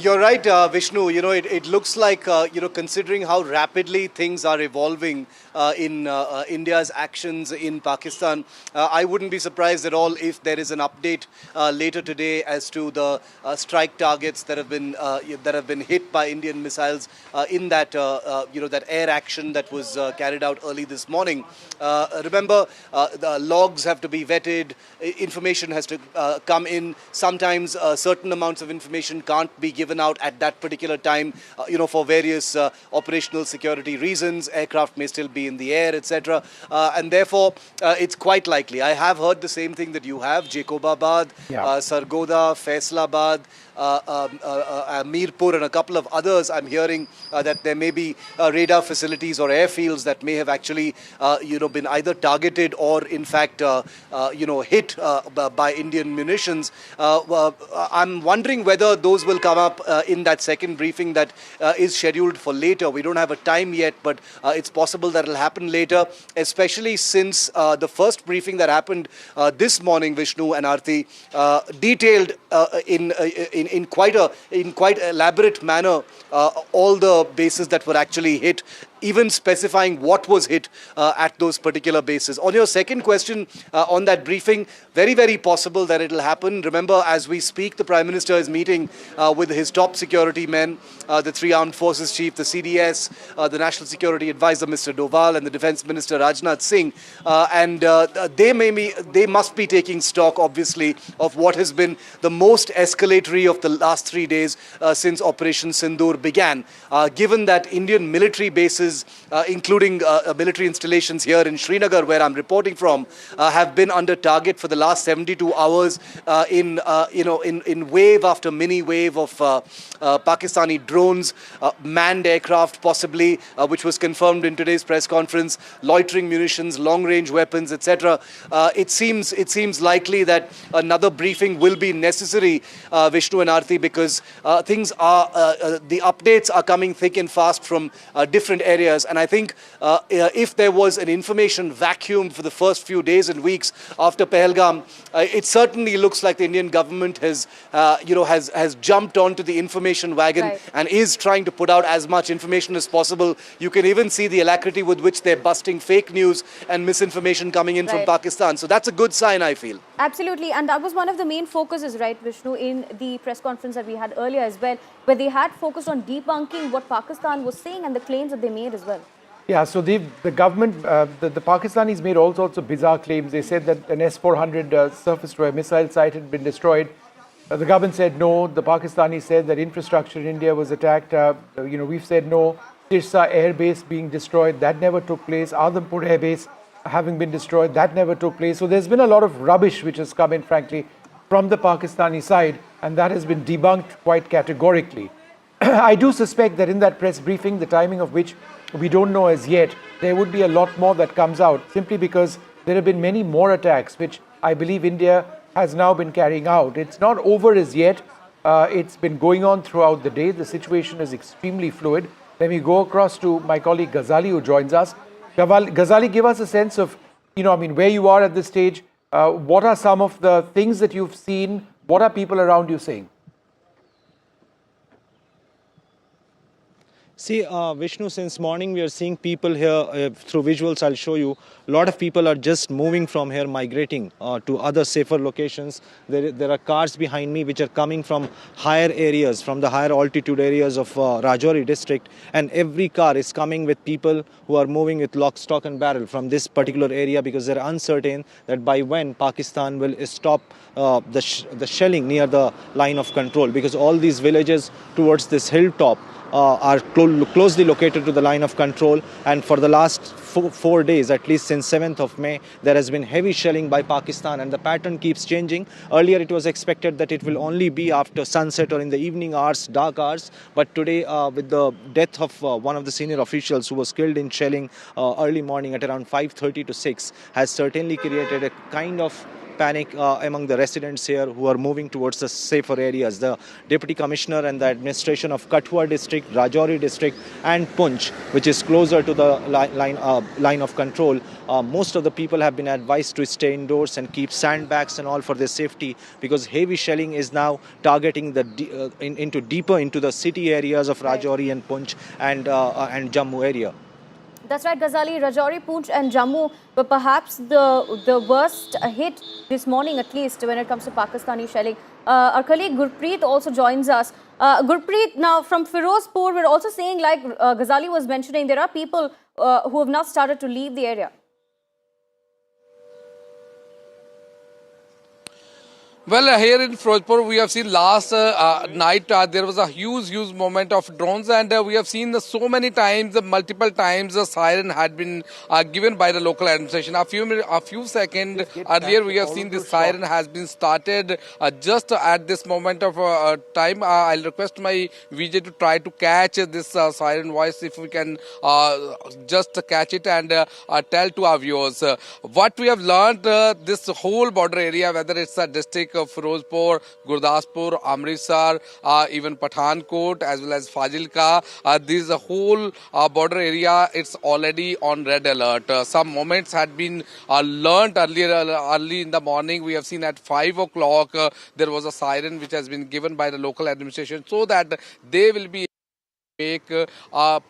You're right, Vishnu. You know, it looks like, considering how rapidly things are evolving in India's actions in Pakistan, I wouldn't be surprised at all if there is an update later today as to the strike targets that have been hit by Indian missiles in that, that air action that was carried out early this morning. Remember, the logs have to be vetted, information has to come in. Sometimes certain amounts of information can't be given out at that particular time, for various operational security reasons. Aircraft may still be in the air, etc. And therefore, it's quite likely. I have heard the same thing that you have. Jacobabad, Sargodha, Faisalabad, Mirpur and a couple of others. I'm hearing that there may be radar facilities or airfields that may have actually, been either targeted or in fact, hit by Indian munitions. I'm wondering whether those will come up in that second briefing that is scheduled for later. We don't have a time yet, but it's possible that it'll happen later, especially since the first briefing that happened this morning, Vishnu and Aarti, detailed in quite elaborate manner all the bases that were actually hit, even specifying what was hit at those particular bases. On your second question on that briefing, very, very possible that it will happen. Remember, as we speak, the Prime Minister is meeting with his top security men, the three armed forces chief, the CDS, the National Security Advisor, Mr. Doval, and the Defence Minister, Rajnath Singh. And they must be taking stock, obviously, of what has been the most escalatory of the last 3 days since Operation Sindoor began. Given that Indian military bases, including military installations here in Srinagar, where I'm reporting from, have been under target for the last 72 hours in wave after mini wave of Pakistani drones, manned aircraft possibly, which was confirmed in today's press conference, loitering munitions, long-range weapons, etc. It seems likely that another briefing will be necessary, Vishnu and Aarti, because things are the updates are coming thick and fast from different areas. And I think if there was an information vacuum for the first few days and weeks after Pahalgam, it certainly looks like the Indian government has jumped onto the information wagon and is trying to put out as much information as possible. You can even see the alacrity with which they're busting fake news and misinformation coming in from Pakistan. So that's a good sign, I feel. Absolutely. And that was one of the main focuses, right, Vishnu, in the press conference that we had earlier as well, where they had focused on debunking what Pakistan was saying and the claims that they made as well. Yeah, so the government, the Pakistanis made all sorts of bizarre claims. They said that an S-400 surface-to-air missile site had been destroyed. The government said no. The Pakistanis said that infrastructure in India was attacked. We've said no. Sirsa air base being destroyed, that never took place. Adhampur air base having been destroyed, that never took place. So there's been a lot of rubbish which has come in, frankly, from the Pakistani side, and that has been debunked quite categorically. I do suspect that in that press briefing, the timing of which we don't know as yet, there would be a lot more that comes out, simply because there have been many more attacks, which I believe India has now been carrying out. It's not over as yet. It's been going on throughout the day. The situation is extremely fluid. Let me go across to my colleague Ghazali, who joins us. Ghazali, give us a sense of, where you are at this stage. What are some of the things that you've seen? What are people around you saying? See, Vishnu, since morning we are seeing people here through visuals. I'll show you. A lot of people are just moving from here, migrating to other safer locations. There are cars behind me which are coming from higher areas, from the higher altitude areas of Rajouri district. And every car is coming with people who are moving with lock, stock and barrel from this particular area, because they're uncertain that by when Pakistan will stop the shelling near the line of control, because all these villages towards this hilltop are closely located to the line of control, and for the last 4 days, at least since 7th of May, there has been heavy shelling by Pakistan, and the pattern keeps changing. Earlier it was expected that it will only be after sunset or in the evening hours, dark hours, but today with the death of one of the senior officials who was killed in shelling early morning at around 5:30 to 6 has certainly created a kind of panic among the residents here who are moving towards the safer areas. The Deputy Commissioner and the administration of Kathua district, Rajouri district and Punch, which is closer to the line of control, most of the people have been advised to stay indoors and keep sandbags and all for their safety, because heavy shelling is now targeting deeper into the city areas of Rajouri and Punch and Jammu area. That's right, Ghazali. Rajouri, Poonch and Jammu were perhaps the worst hit this morning, at least when it comes to Pakistani shelling. Our colleague Gurpreet also joins us. Gurpreet, now from Firozpur, we're also saying, like Ghazali was mentioning, there are people who have now started to leave the area. Well, here in Firozpur, we have seen last night there was a huge movement of drones, and we have seen so many times, multiple times, the siren had been given by the local administration. A few seconds earlier, we have seen this siren has been started just at this moment of time. I'll request my VJ to try to catch this siren voice, if we can just catch it and tell to our viewers. What we have learned, this whole border area, whether it's a district of Firozpur, Gurdaspur, Amritsar, even Pathankot as well as Fazilka. This whole border area, it's already on red alert. Some moments had been learnt early in the morning. We have seen at 5 o'clock there was a siren which has been given by the local administration so that they will be make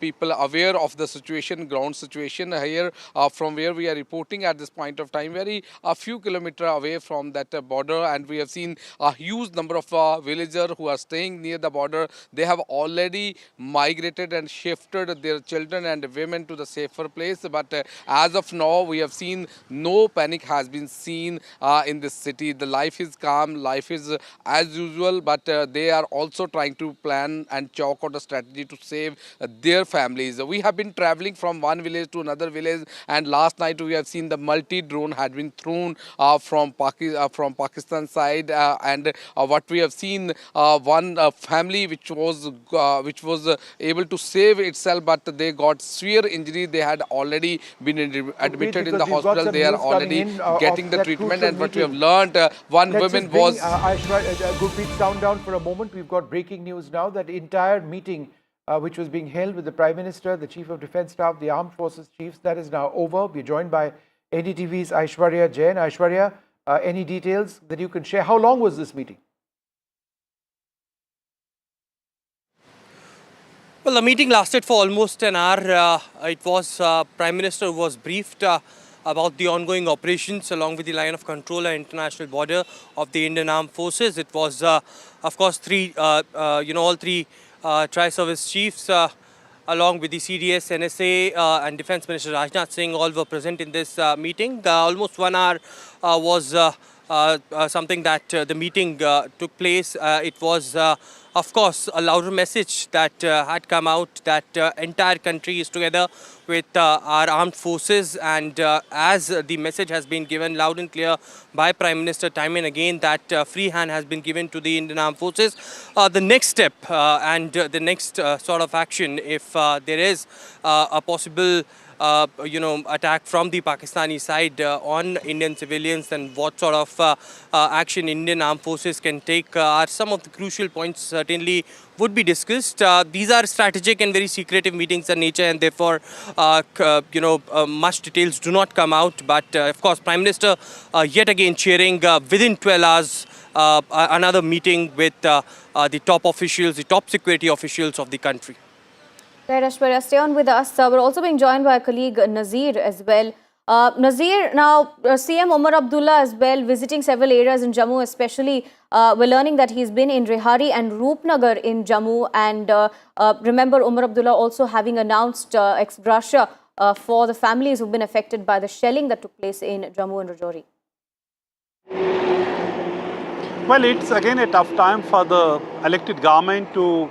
people aware of the situation, ground situation here from where we are reporting at this point of time, a few kilometers away from that border, and we have seen a huge number of villagers who are staying near the border. They have already migrated and shifted their children and women to the safer place, but as of now we have seen no panic has been seen in this city. The life is calm, life is as usual, but they are also trying to plan and chalk out a strategy to save their families. We have been traveling from one village to another village, and last night we have seen the multi-drone had been thrown from Pakistan side, and what we have seen, one family which was able to save itself, but they got severe injury. They had already been admitted in the hospital. They are already getting the treatment, and what we have learned, one woman was... Gurpreet, sound down for a moment. We've got breaking news now. That entire meeting which was being held with the Prime Minister, the Chief of Defence Staff, the Armed Forces Chiefs, that is now over. We're joined by NDTV's Aishwarya Jain. Aishwarya, any details that you can share? How long was this meeting? Well, the meeting lasted for almost an hour. It was Prime Minister who was briefed about the ongoing operations along with the line of control and international border of the Indian Armed Forces. It was, of course, all three tri-service chiefs along with the CDS, NSA and Defence Minister Rajnath Singh, all were present in this meeting. Almost 1 hour was something that the meeting took place. It was, of course, a louder message that had come out that entire country is together with our armed forces, and as the message has been given loud and clear by Prime Minister time and again that free hand has been given to the Indian Armed Forces. The next step and the next sort of action, if there is a possible attack from the Pakistani side on Indian civilians, and what sort of action Indian armed forces can take are some of the crucial points certainly would be discussed. These are strategic and very secretive meetings in nature, and therefore, much details do not come out. But of course, Prime Minister yet again chairing within 12 hours another meeting with the top officials, the top security officials of the country. Right, Ashwarya, stay on with us. We're also being joined by our colleague Nazir as well. Nazir, now CM Omar Abdullah as well visiting several areas in Jammu, especially we're learning that he's been in Rehari and Roopnagar in Jammu, and remember Omar Abdullah also having announced ex gratia for the families who've been affected by the shelling that took place in Jammu and Rajouri. Well, it's again a tough time for the elected government to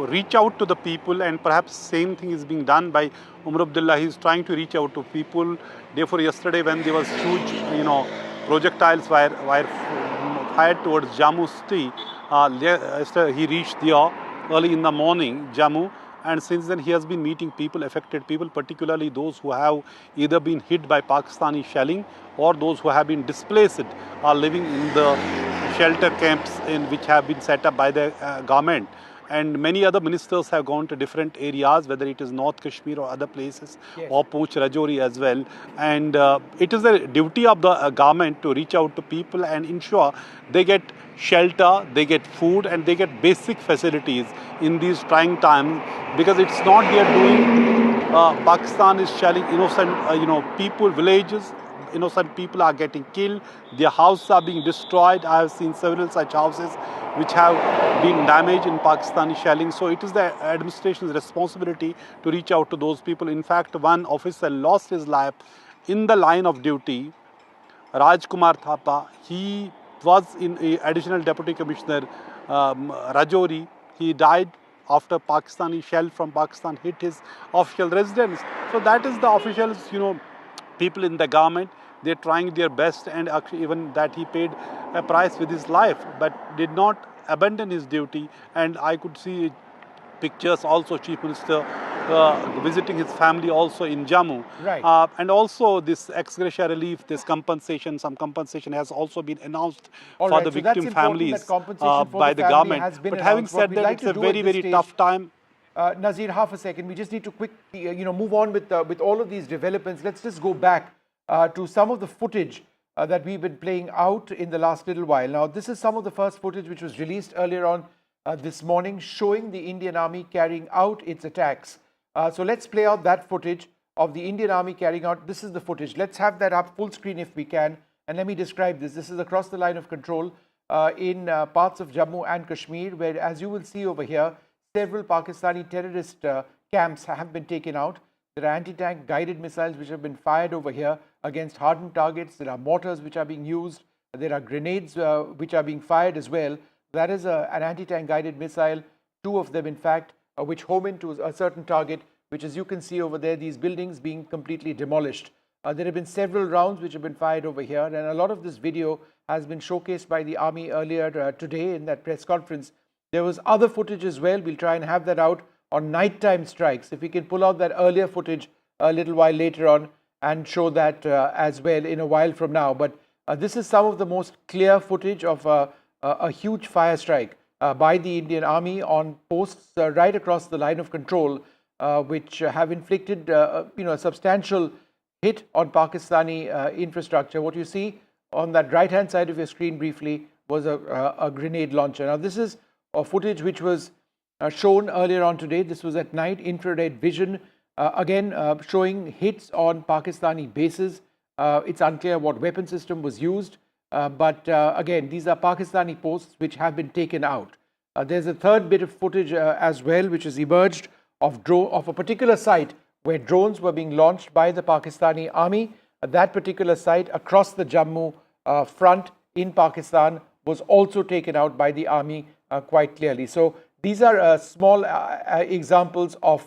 reach out to the people, and perhaps same thing is being done by Omar Abdullah. He's trying to reach out to people. Therefore, yesterday when there was huge, projectiles were fired towards Jammu city, he reached there early in the morning, Jammu, and since then he has been meeting people, affected people, particularly those who have either been hit by Pakistani shelling or those who have been displaced are living in the shelter camps which have been set up by the government. And many other ministers have gone to different areas, whether it is North Kashmir or other places, or Poonch, Rajouri as well. And it is the duty of the government to reach out to people and ensure they get shelter, they get food, and they get basic facilities in these trying times. Because it's not they're doing, Pakistan is shelling innocent, people, villages. Innocent people are getting killed, their houses are being destroyed. I have seen several such houses which have been damaged in Pakistani shelling. So it is the administration's responsibility to reach out to those people. In fact, one officer lost his life in the line of duty, Rajkumar Thapa. He was in additional deputy commissioner, Rajouri. He died after Pakistani shell from Pakistan hit his official residence. So that is the officials, people in the government. They're trying their best, and actually even that he paid a price with his life, but did not abandon his duty. And I could see pictures also, Chief Minister visiting his family also in Jammu. Right. And also this ex gratia relief, this compensation, some compensation has also been announced for the victim families by the government. But having said that, it's a very, very tough time. Nazir, half a second. We just need to quickly, move on with all of these developments. Let's just go back to some of the footage that we've been playing out in the last little while. Now, this is some of the first footage which was released earlier on this morning, showing the Indian Army carrying out its attacks. So let's play out that footage of the Indian Army carrying out. This is the footage. Let's have that up full screen if we can. And let me describe this. This is across the line of control in parts of Jammu and Kashmir, where, as you will see over here, several Pakistani terrorist camps have been taken out. There are anti-tank guided missiles which have been fired over here against hardened targets. There are mortars which are being used. There are grenades which are being fired as well. That is an anti-tank guided missile, 2 of them in fact, which home into a certain target, which, as you can see over there, these buildings being completely demolished. There have been several rounds which have been fired over here, and a lot of this video has been showcased by the Army earlier today in that press conference. There was other footage as well. We'll try and have that out on nighttime strikes. If we can pull out that earlier footage a little while later on and show that as well in a while from now. But this is some of the most clear footage of a huge fire strike by the Indian Army on posts right across the line of control, which have inflicted a substantial hit on Pakistani infrastructure. What you see on that right-hand side of your screen briefly was a grenade launcher. Now, this is footage which was shown earlier on today. This was at night, infrared vision, again showing hits on Pakistani bases. It's unclear what weapon system was used, but again, these are Pakistani posts which have been taken out. There's a third bit of footage as well which has emerged of a particular site where drones were being launched by the Pakistani army. That particular site across the Jammu front in Pakistan was also taken out by the army quite clearly. So these are small examples of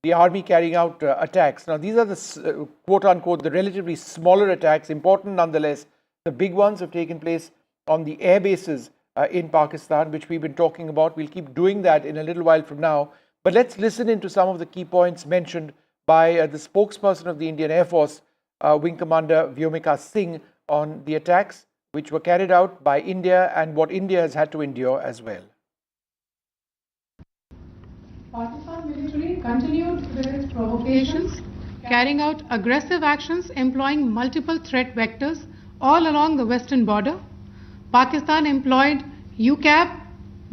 the army carrying out attacks. Now these are the quote-unquote the relatively smaller attacks, important nonetheless. The big ones have taken place on the air bases in Pakistan, which we've been talking about. We'll keep doing that in a little while from now. But let's listen into some of the key points mentioned by the spokesperson of the Indian Air Force, Wing Commander Vyomika Singh, on the attacks which were carried out by India and what India has had to endure as well. Pakistan military continued with its provocations, carrying out aggressive actions employing multiple threat vectors all along the western border. Pakistan employed UCAV,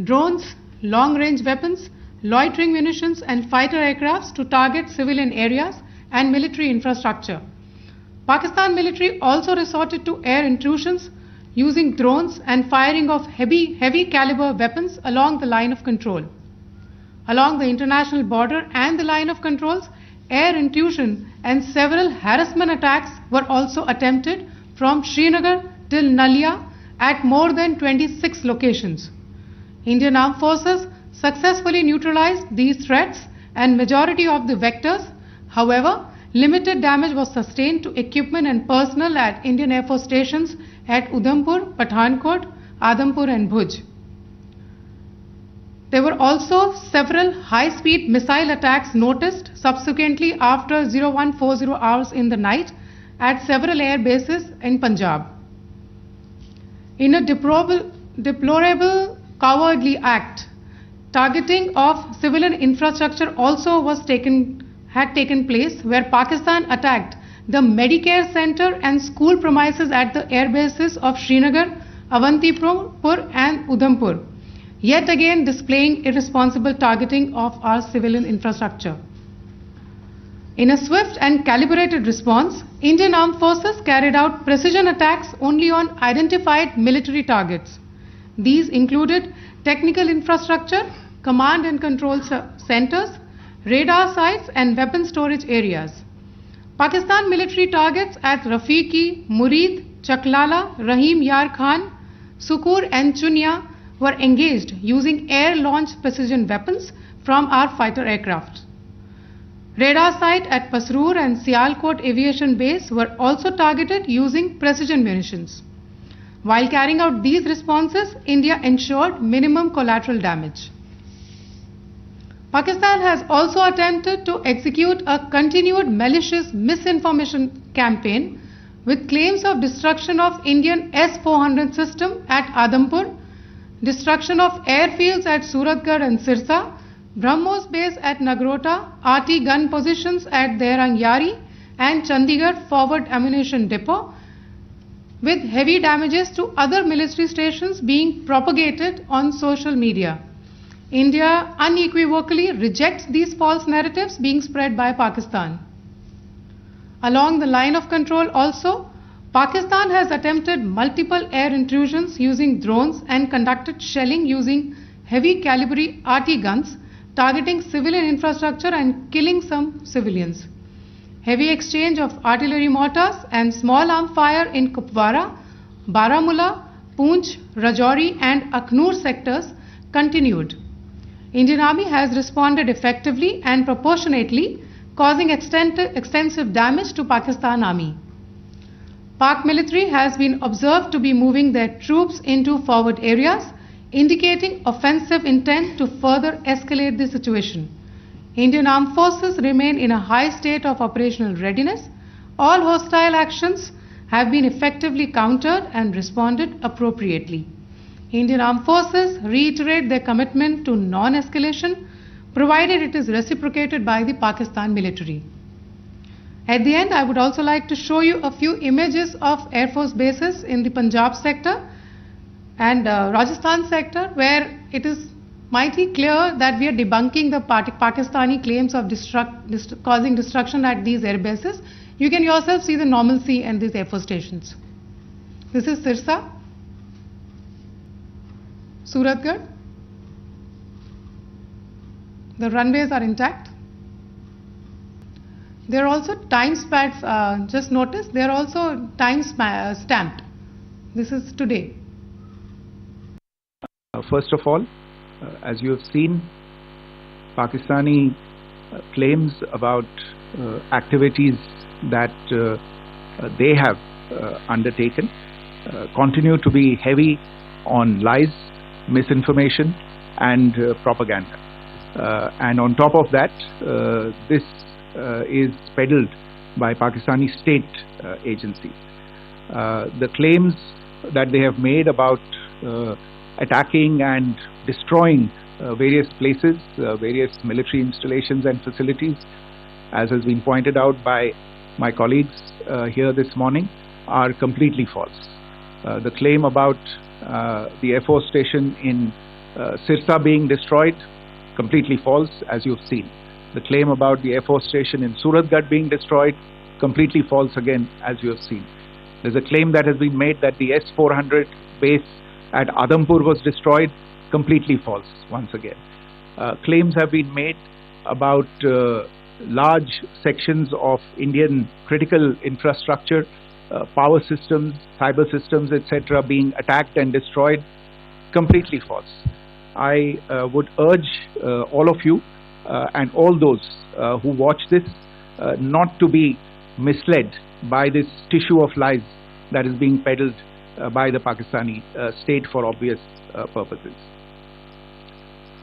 drones, long-range weapons, loitering munitions and fighter aircrafts to target civilian areas and military infrastructure. Pakistan military also resorted to air intrusions using drones and firing of heavy caliber weapons along the line of control. Along the international border and the line of controls, air intrusion and several harassment attacks were also attempted from Srinagar till Nalia at more than 26 locations. Indian Armed Forces successfully neutralized these threats and majority of the vectors. However, limited damage was sustained to equipment and personnel at Indian Air Force stations at Udhampur, Pathankot, Adampur and Bhuj. There were also several high-speed missile attacks noticed subsequently after 0140 hours in the night at several air bases in Punjab. In a deplorable cowardly act, targeting of civilian infrastructure also had taken place, where Pakistan attacked the Medicare center and school premises at the air bases of Srinagar, Avantipur and Udhampur, yet again displaying irresponsible targeting of our civilian infrastructure. In a swift and calibrated response, Indian Armed Forces carried out precision attacks only on identified military targets. These included technical infrastructure, command and control centers, radar sites and weapon storage areas. Pakistan military targets at Rafiqi, Murid, Chaklala, Rahim Yar Khan, Sukur and Chunya were engaged using air-launched precision weapons from our fighter aircraft. Radar site at Pasroor and Sialkot Aviation Base were also targeted using precision munitions. While carrying out these responses, India ensured minimum collateral damage. Pakistan has also attempted to execute a continued malicious misinformation campaign with claims of destruction of Indian S-400 system at Adampur, destruction of airfields at Suratgarh and Sirsa, BrahMos base at Nagrota, RT gun positions at Derang Yari and Chandigarh forward ammunition depot, with heavy damages to other military stations being propagated on social media. India unequivocally rejects these false narratives being spread by Pakistan. Along the line of control also, Pakistan has attempted multiple air intrusions using drones and conducted shelling using heavy caliber RT guns, targeting civilian infrastructure and killing some civilians. Heavy exchange of artillery mortars and small arm fire in Kupwara, Baramulla, Poonch, Rajouri and Akhnur sectors continued. Indian Army has responded effectively and proportionately, causing extensive damage to Pakistan Army. Pak military has been observed to be moving their troops into forward areas, indicating offensive intent to further escalate the situation. Indian Armed Forces remain in a high state of operational readiness. All hostile actions have been effectively countered and responded appropriately. Indian Armed Forces reiterate their commitment to non-escalation, provided it is reciprocated by the Pakistan military. At the end, I would also like to show you a few images of Air Force bases in the Punjab sector and Rajasthan sector, where it is mighty clear that we are debunking the Pakistani claims of causing destruction at these air bases. You can yourself see the normalcy in these Air Force stations. This is Sirsa, Suratgarh, The runways are intact. There are also time stamps, just notice, they are also time stamped. This is today. First of all, as you have seen, Pakistani claims about activities that they have undertaken continue to be heavy on lies, misinformation and propaganda. And on top of that, this is peddled by Pakistani state agencies. The claims that they have made about attacking and destroying various places, various military installations and facilities, as has been pointed out by my colleagues here this morning, are completely false. The claim about the Air Force station in Sirsa being destroyed, completely false, as you've seen. The claim about the Air Force station in Suratgarh being destroyed, completely false again, as you have seen. There's a claim that has been made that the S-400 base at Adampur was destroyed, completely false once again. Claims have been made about large sections of Indian critical infrastructure, power systems, cyber systems, etc. being attacked and destroyed, completely false. I would urge all of you and all those who watch this not to be misled by this tissue of lies that is being peddled by the Pakistani state for obvious purposes.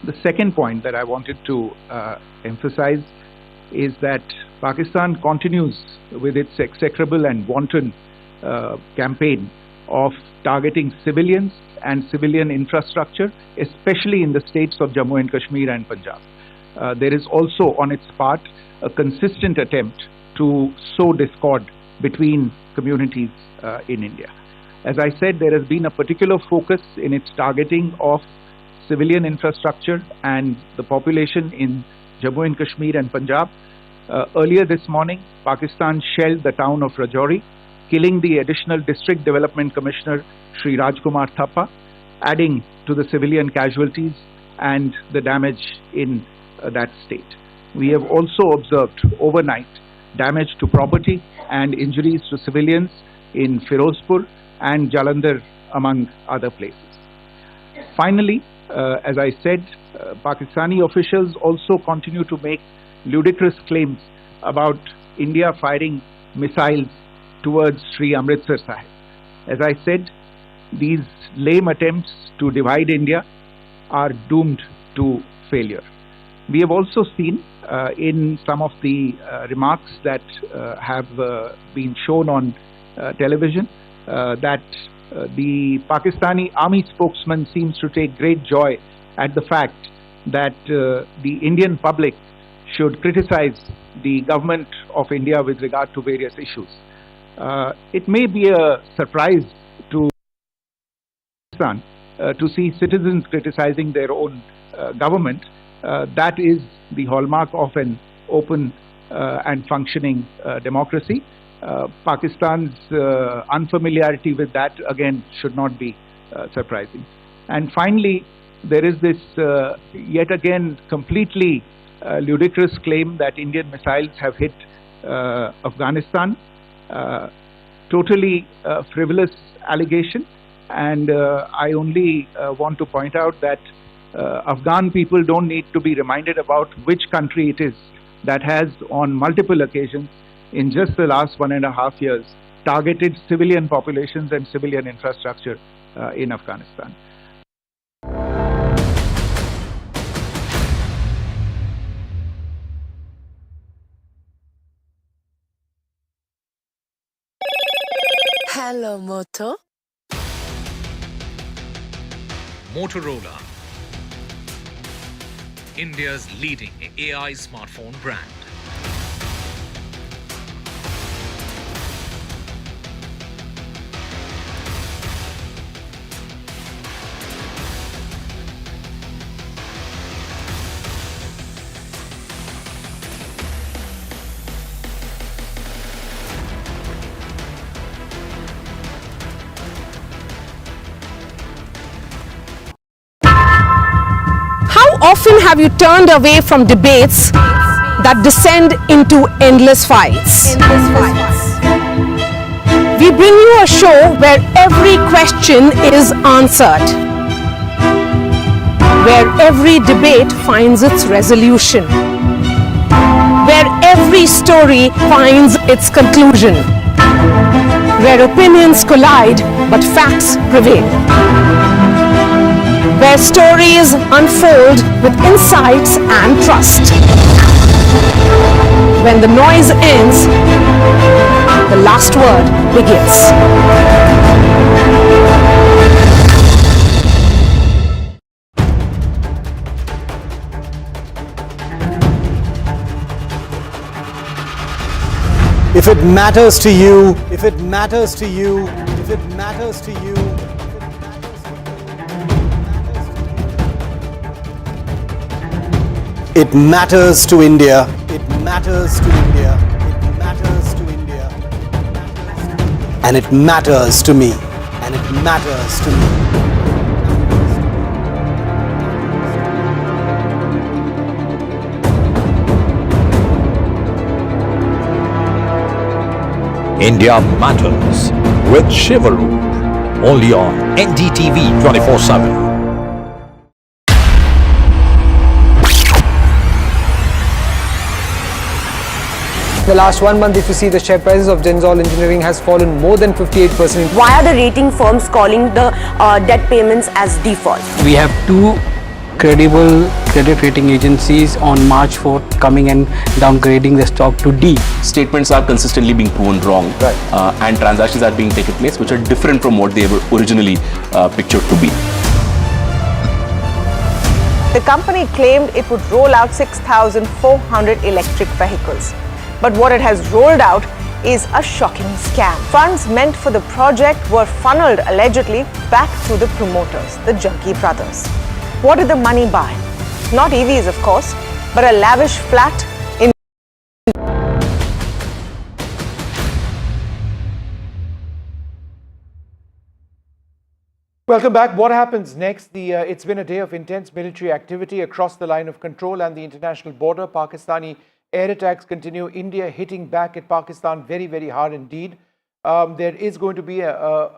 The second point that I wanted to emphasize is that Pakistan continues with its execrable and wanton campaign of targeting civilians and civilian infrastructure, especially in the states of Jammu and Kashmir and Punjab. There is also on its part a consistent attempt to sow discord between communities in India. As I said, there has been a particular focus in its targeting of civilian infrastructure and the population in Jammu and Kashmir and Punjab. Earlier this morning, Pakistan shelled the town of Rajouri, killing the additional District Development Commissioner Shri Rajkumar Thappa, adding to the civilian casualties and the damage in that state. We have also observed overnight damage to property and injuries to civilians in Firozpur and Jalandhar, among other places. Finally, as I said, Pakistani officials also continue to make ludicrous claims about India firing missiles towards Sri Amritsar Sahib. As I said, these lame attempts to divide India are doomed to failure. We have also seen in some of the remarks that have been shown on television that the Pakistani army spokesman seems to take great joy at the fact that the Indian public should criticize the government of India with regard to various issues. It may be a surprise to Pakistan to see citizens criticizing their own government. That is the hallmark of an open and functioning democracy. Pakistan's unfamiliarity with that, again, should not be surprising. And finally, there is this yet again completely ludicrous claim that Indian missiles have hit Afghanistan. Totally frivolous allegation, and I only want to point out that Afghan people don't need to be reminded about which country it is that has on multiple occasions in just the last 1.5 years targeted civilian populations and civilian infrastructure in Afghanistan. Hello, Moto. Motorola, India's leading AI smartphone brand. often have you turned away from debates that descend into endless fights? We bring you a show where every question is answered, where every debate finds its resolution, where every story finds its conclusion, where opinions collide but facts prevail, where stories unfold with insights and trust. When the noise ends, the last word begins. If it matters to you, if it matters to you, if it matters to you, it matters to India. It matters to India. It matters to India. And it matters to me. And it matters to me. India Matters with Shivaru, only on NDTV 24/7. The last 1 month, if you see, the share prices of Genzol Engineering has fallen more than 58%. Why are the rating firms calling the debt payments as default? We have two credible credit rating agencies on March 4th coming and downgrading the stock to D. Statements are consistently being proven wrong, and transactions are being taken place which are different from what they were originally pictured to be. The company claimed it would roll out 6,400 electric vehicles. But what it has rolled out is a shocking scam. Funds meant for the project were funneled allegedly back to the promoters, the Junkie brothers. What did the money buy? Not EVs, of course, but a lavish flat in. Welcome back. What happens next? It's been a day of intense military activity across the line of control and the international border. Pakistani air attacks continue. India hitting back at Pakistan very, very hard indeed. There is going to be a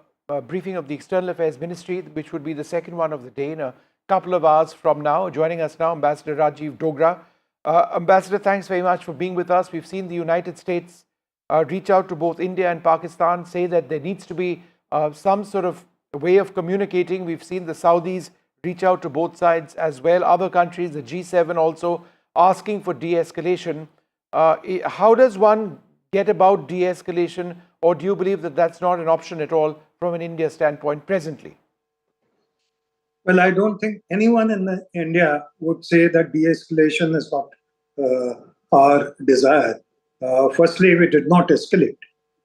briefing of the External Affairs Ministry, which would be the second one of the day in a couple of hours from now. Joining us now, Ambassador Rajiv Dogra. Ambassador, thanks very much for being with us. We've seen the United States reach out to both India and Pakistan, say that there needs to be some sort of way of communicating. We've seen the Saudis reach out to both sides as well. Other countries, the G7 also, asking for de-escalation. How does one get about de-escalation, or do you believe that that's not an option at all from an India standpoint presently? Well, I don't think anyone in India would say that de-escalation is not our desire. Firstly, we did not escalate.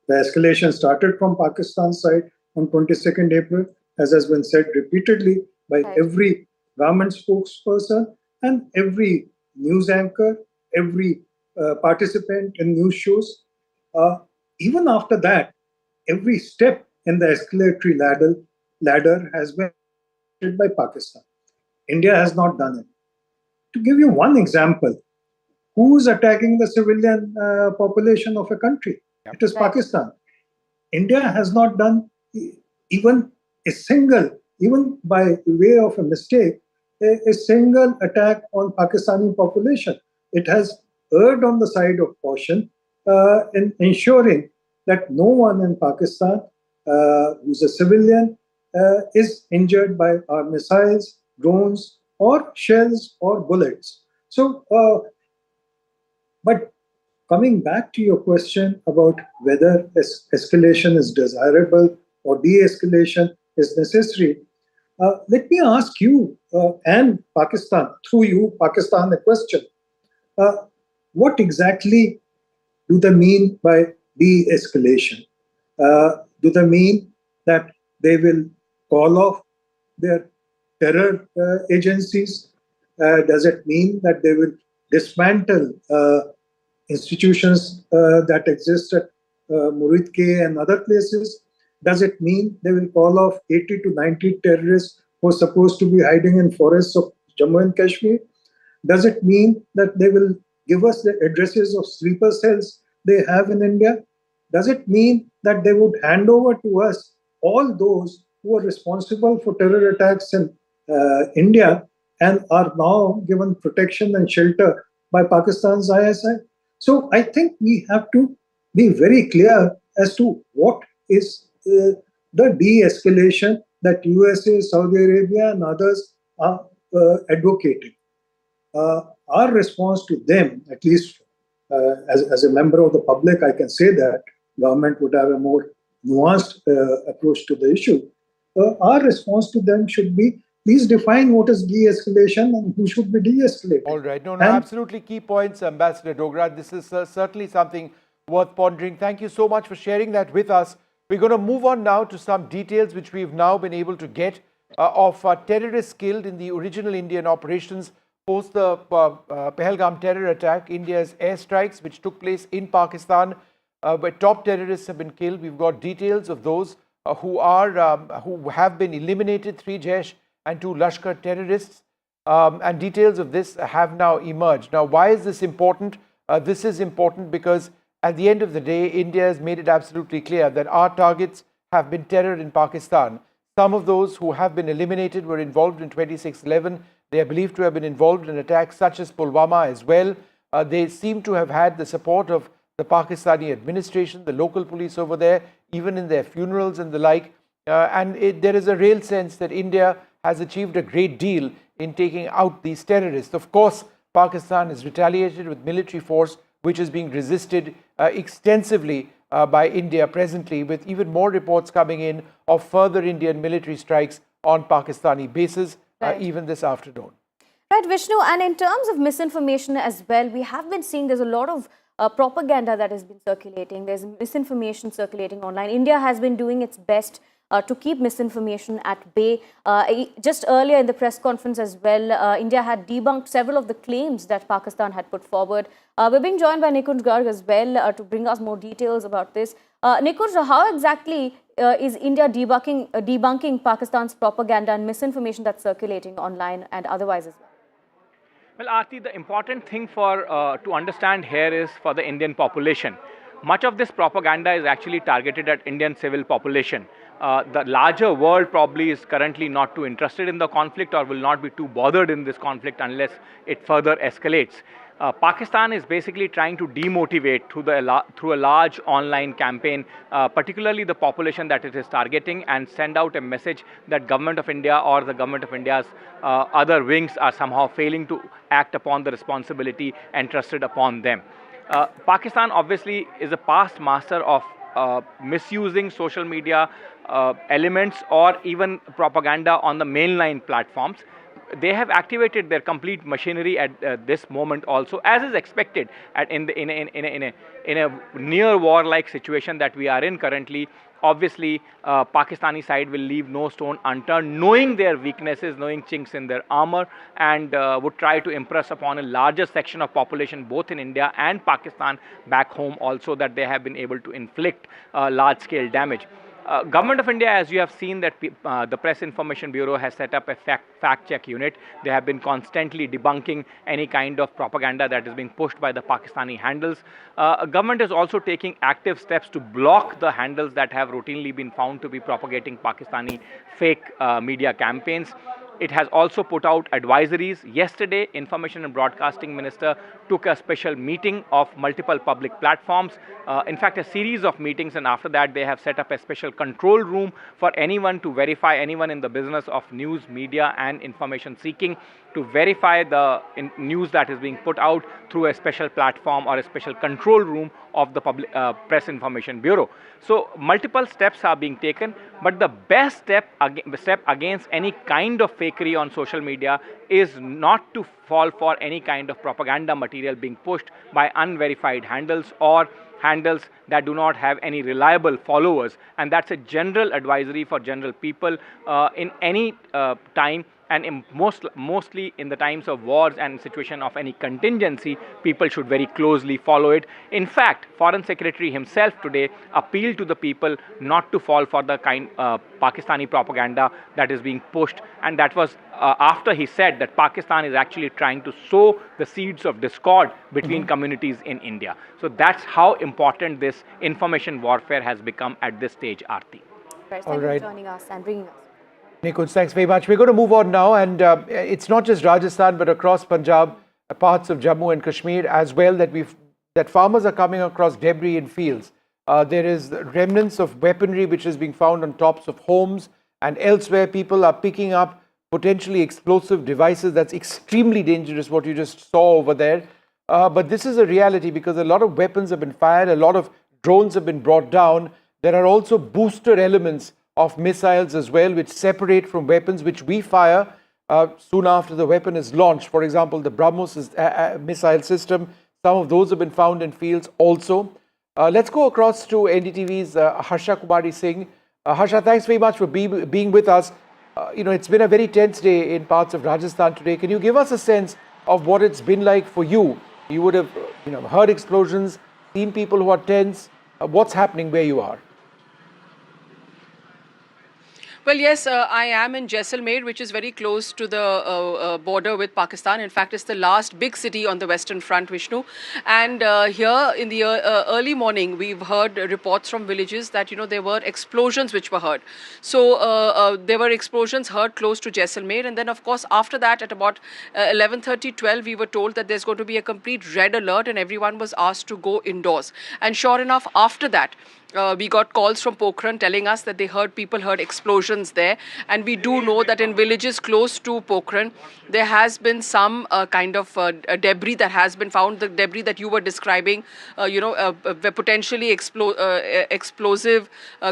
The escalation started from Pakistan's side on 22nd April, as has been said repeatedly by every government spokesperson and every news anchor, every participant in news shows. Even after that, every step in the escalatory ladder has been by Pakistan. India has not done it. To give you one example, who's attacking the civilian population of a country? It is Pakistan. India has not done even a single, even by way of a mistake, a single attack on Pakistani population. It has erred on the side of caution in ensuring that no one in Pakistan who's a civilian is injured by our missiles, drones, or shells or bullets. So, but coming back to your question about whether escalation is desirable or de-escalation is necessary, let me ask you and Pakistan, through you, Pakistan, a question. What exactly do they mean by de-escalation? Do they mean that they will call off their terror agencies? Does it mean that they will dismantle institutions that exist at Muridke and other places? Does it mean they will call off 80 to 90 terrorists who are supposed to be hiding in forests of Jammu and Kashmir? Does it mean that they will give us the addresses of sleeper cells they have in India? Does it mean that they would hand over to us all those who are responsible for terror attacks in India and are now given protection and shelter by Pakistan's ISI? So I think we have to be very clear as to what is the de-escalation that USA, Saudi Arabia and others are advocating. Our response to them, at least as a member of the public, I can say that government would have a more nuanced approach to the issue. Our response to them should be, please define what is de-escalation and who should be de-escalated. All right. No, absolutely key points, Ambassador Dogra. This is certainly something worth pondering. Thank you so much for sharing that with us. We're going to move on now to some details which we've now been able to get of terrorists killed in the original Indian operations post the Pahalgam terror attack, India's airstrikes which took place in Pakistan, where top terrorists have been killed. We've got details of those who have been eliminated, 3 Jaish and 2 Lashkar terrorists, and details of this have now emerged. Now, why is this important? This is important because at the end of the day, India has made it absolutely clear that our targets have been terror in Pakistan. Some of those who have been eliminated were involved in 26/11. They are believed to have been involved in attacks such as Pulwama as well. They seem to have had the support of the Pakistani administration, the local police over there, even in their funerals and the like. There is a real sense that India has achieved a great deal in taking out these terrorists. Of course, Pakistan has retaliated with military force, which is being resisted extensively by India presently, with even more reports coming in of further Indian military strikes on Pakistani bases, even this afternoon. Right, Vishnu, and in terms of misinformation as well, we have been seeing there's a lot of propaganda that has been circulating. There's misinformation circulating online. India has been doing its best to keep misinformation at bay. Just earlier in the press conference as well, India had debunked several of the claims that Pakistan had put forward. We're being joined by Nikunj Garg as well to bring us more details about this. Nikunj, how exactly is India debunking Pakistan's propaganda and misinformation that's circulating online and otherwise as well? Well, Aarti, the important thing to understand here is for the Indian population. Much of this propaganda is actually targeted at Indian civil population. The larger world probably is currently not too interested in the conflict or will not be too bothered in this conflict unless it further escalates. Pakistan is basically trying to demotivate through a large online campaign, particularly the population that it is targeting, and send out a message that Government of India or the Government of India's other wings are somehow failing to act upon the responsibility entrusted upon them. Pakistan obviously is a past master of misusing social media elements or even propaganda on the mainline platforms. They have activated their complete machinery at this moment also, as is expected in a near war-like situation that we are in currently. Obviously, Pakistani side will leave no stone unturned, knowing their weaknesses, knowing chinks in their armor, and would try to impress upon a larger section of population, both in India and Pakistan back home also, that they have been able to inflict large-scale damage. Government of India, as you have seen, that the Press Information Bureau has set up a fact-check unit. They have been constantly debunking any kind of propaganda that is being pushed by the Pakistani handles. Government is also taking active steps to block the handles that have routinely been found to be propagating Pakistani fake media campaigns. It has also put out advisories. Yesterday, Information and Broadcasting Minister took a special meeting of multiple public platforms. In fact, a series of meetings, and after that, they have set up a special control room for anyone to verify, anyone in the business of news, media, and information seeking, to verify the news that is being put out through a special platform or a special control room of the Press Information Bureau. So multiple steps are being taken, but the best step against any kind of fakery on social media is not to fall for any kind of propaganda material being pushed by unverified handles or handles that do not have any reliable followers. And that's a general advisory for general people in any time. and mostly in the times of wars and situation of any contingency, people should very closely follow it. In fact, Foreign Secretary himself today appealed to the people not to fall for the Pakistani propaganda that is being pushed, and that was after he said that Pakistan is actually trying to sow the seeds of discord between communities in India. So that's how important this information warfare has become at this stage, Aarti. Thank you for joining us and bringing us. Nikunj, thanks very much. We're going to move on now, and it's not just Rajasthan, but across Punjab, parts of Jammu and Kashmir as well, that farmers are coming across debris in fields. There is remnants of weaponry which is being found on tops of homes, and elsewhere people are picking up potentially explosive devices. That's extremely dangerous, what you just saw over there. But this is a reality because a lot of weapons have been fired, a lot of drones have been brought down. There are also booster elements of missiles as well, which separate from weapons which we fire soon after the weapon is launched. For example, the BrahMos missile system, some of those have been found in fields also. Let's go across to NDTV's Harsha Kumari Singh. Harsha, thanks very much for being with us. It's been a very tense day in parts of Rajasthan today. Can you give us a sense of what it's been like for you? You would have heard explosions, seen people who are tense. What's happening where you are? Well, yes, I am in Jaisalmer, which is very close to the border with Pakistan. In fact, it's the last big city on the Western Front, Vishnu. And here in the early morning, we've heard reports from villages that, there were explosions which were heard. So there were explosions heard close to Jaisalmer. And then, of course, after that, at about 11:30, 12, we were told that there's going to be a complete red alert and everyone was asked to go indoors. And sure enough, after that, we got calls from Pokhran telling us that people heard explosions there, and we do know that in villages close to Pokhran there has been some kind of debris that has been found. The debris that you were describing, potentially explosive,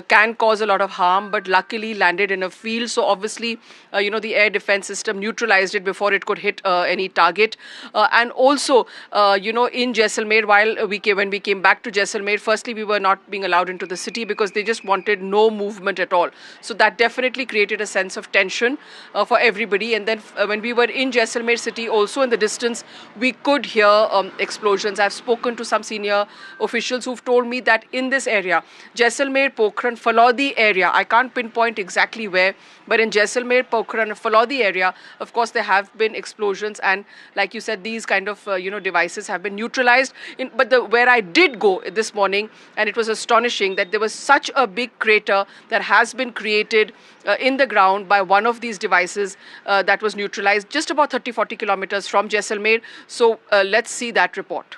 can cause a lot of harm, but luckily landed in a field. So obviously, the air defense system neutralized it before it could hit any target. And also, in Jaisalmer, when we came back to Jaisalmer, firstly we were not being allowed into the city because they just wanted no movement at all. So that definitely created a sense of tension for everybody. And then when we were in Jaisalmer city, also in the distance, we could hear explosions. I've spoken to some senior officials who've told me that in this area, Jaisalmer, Pokhran, Falodi area, I can't pinpoint exactly where, but in Jaisalmer, Pokhran, Falodi area, of course, there have been explosions. And like you said, these kind of devices have been neutralized. But where I did go this morning, and it was astonishing that there was such a big crater that has been created in the ground by one of these devices that was neutralized just about 30-40 kilometers from Jaisalmer. So let's see that report.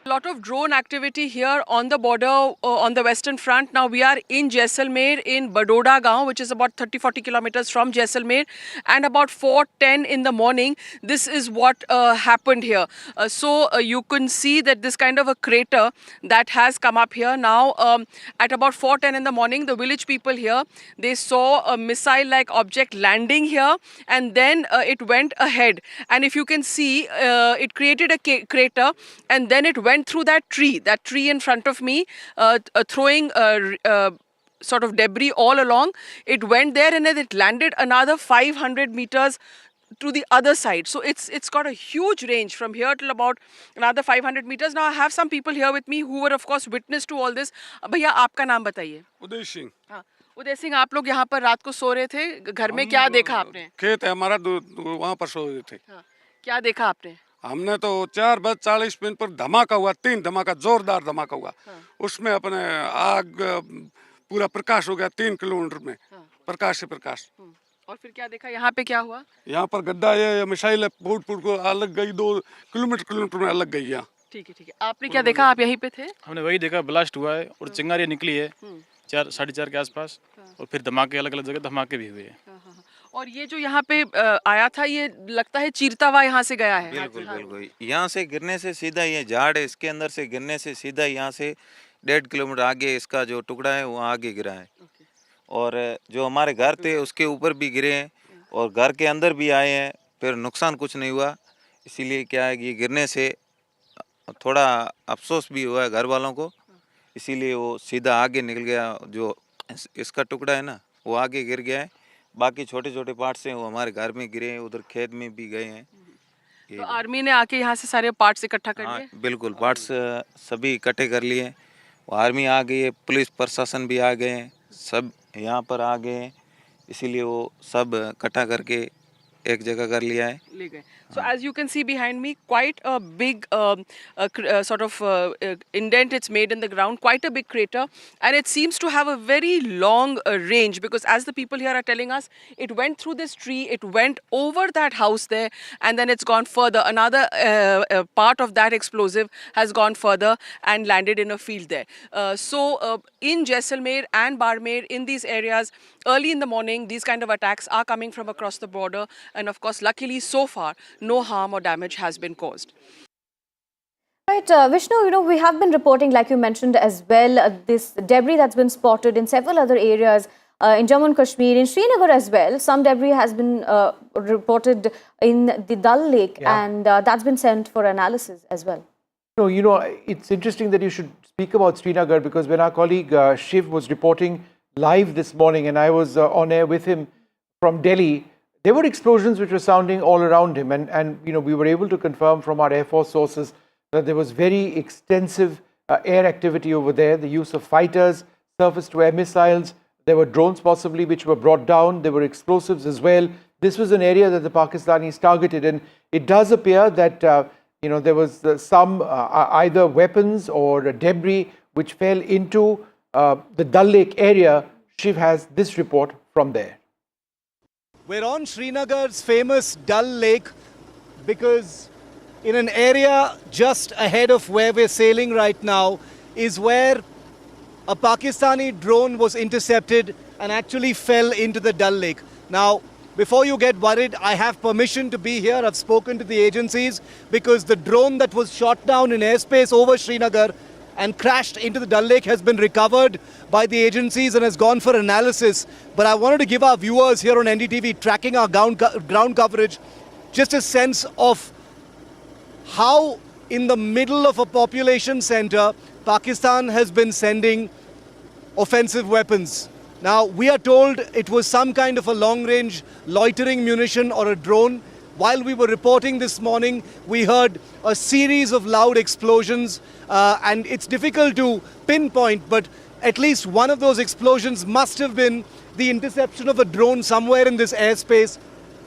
A lot of drone activity here on the border on the Western Front. Now we are in Jaisalmer in Badoda Gaon, which is about 30-40 kilometers from Jaisalmer, and about 4:10 in the morning, this is what happened here. So you can see that this kind of a crater that has come up here. Now at about 4:10 in the morning, the village people here, they saw a missile-like object landing here, and then it went ahead. And if you can see, it created a crater, and then it went through that tree in front of me, throwing sort of debris all along. It went there and then it landed another 500 meters to the other side. So it's got a huge range from here till about another 500 meters. Now I have some people here with me who were of course witness to all this. भैया आपका नाम बताइए. उदय सिंह. हाँ, उदय सिंह, आप लोग यहाँ पर रात को सो रहे थे, घर में क्या देखा आपने? खेत है हमारा, वहाँ पर सो रहे थे. क्या देखा आपने? हमने तो 4:40 पर धमाका हुआ, 3 धमाका, जोरदार धमाका हुआ. उसमें अपने आग पूरा प्रकाश हो गया 3 किलोमीटर में, प्रकाश से प्रकाश. और फिर क्या देखा, यहाँ पे क्या हुआ? यहाँ पर गड्ढा, ये मिसाइल फूट को अलग गई, 2 किलोमीटर में अलग गई यहाँ. ठीक है. आपने क्या देखा, आप यहीं पे थे? हमने वही देखा, ब्लास्ट हुआ है और चिंगारी निकली है 4-4:30 के आसपास, और फिर धमाके अलग अलग जगह धमाके भी हुए हैं. और ये जो यहाँ पे आया था, ये लगता है चीरता हुआ यहाँ से गया है. बिल्कुल. यहाँ से गिरने से सीधा, ये झाड़ है इसके अंदर से गिरने से सीधा यहाँ से 1.5 किलोमीटर आगे इसका जो टुकड़ा है वो आगे गिरा है. और जो हमारे घर थे उसके ऊपर भी गिरे हैं और घर के अंदर भी आए हैं, फिर नुकसान कुछ नहीं हुआ. इसीलिए क्या है कि गिरने से थोड़ा अफसोस भी हुआ है घर वालों को, इसीलिए वो सीधा आगे निकल गया. जो इसका टुकड़ा है ना, वो आगे गिर गया है बाकी छोटे छोटे पार्ट्स हैं वो हमारे घर में गिरे हैं, उधर खेत में भी गए हैं। तो आर्मी ने आके यहाँ से सारे पार्ट्स इकट्ठा कर लिए? बिल्कुल, पार्ट्स सभी इकट्ठे कर लिए। आर्मी आ गई है, पुलिस प्रशासन भी आ गए हैं, सब यहाँ पर आ गए हैं, इसीलिए वो सब इकट्ठा करके एक जगह कर लिया है। ले गए. So as you can see behind me, quite a big sort of indent it's made in the ground, quite a big crater, and it seems to have a very long range, because as the people here are telling us, it went through this tree, it went over that house there, and then it's gone further. Another part of that explosive has gone further and landed in a field there. So in Jaisalmer and Barmer, in these areas, early in the morning, these kind of attacks are coming from across the border, and of course, luckily so far, no harm or damage has been caused. Right, Vishnu, we have been reporting, like you mentioned as well, this debris that's been spotted in several other areas in Jammu and Kashmir, in Srinagar as well. Some debris has been reported in the Dal Lake, and that's been sent for analysis as well. No, it's interesting that you should speak about Srinagar, because when our colleague Shiv was reporting live this morning and I was on air with him from Delhi, there were explosions which were sounding all around him, and we were able to confirm from our Air Force sources that there was very extensive air activity over there, the use of fighters, surface-to-air missiles, there were drones possibly which were brought down, there were explosives as well. This was an area that the Pakistanis targeted, and it does appear that there was some either weapons or debris which fell into the Dal Lake area. Shiv has this report from there. We're on Srinagar's famous Dal Lake because in an area just ahead of where we're sailing right now is where a Pakistani drone was intercepted and actually fell into the Dal Lake. Now, before you get worried, I have permission to be here. I've spoken to the agencies because the drone that was shot down in airspace over Srinagar and crashed into the Dal Lake has been recovered by the agencies and has gone for analysis. But I wanted to give our viewers here on NDTV tracking our ground coverage just a sense of how in the middle of a population center, Pakistan has been sending offensive weapons. Now, we are told it was some kind of a long-range loitering munition or a drone. While we were reporting this morning, we heard a series of loud explosions, and it's difficult to pinpoint, but at least one of those explosions must have been the interception of a drone somewhere in this airspace,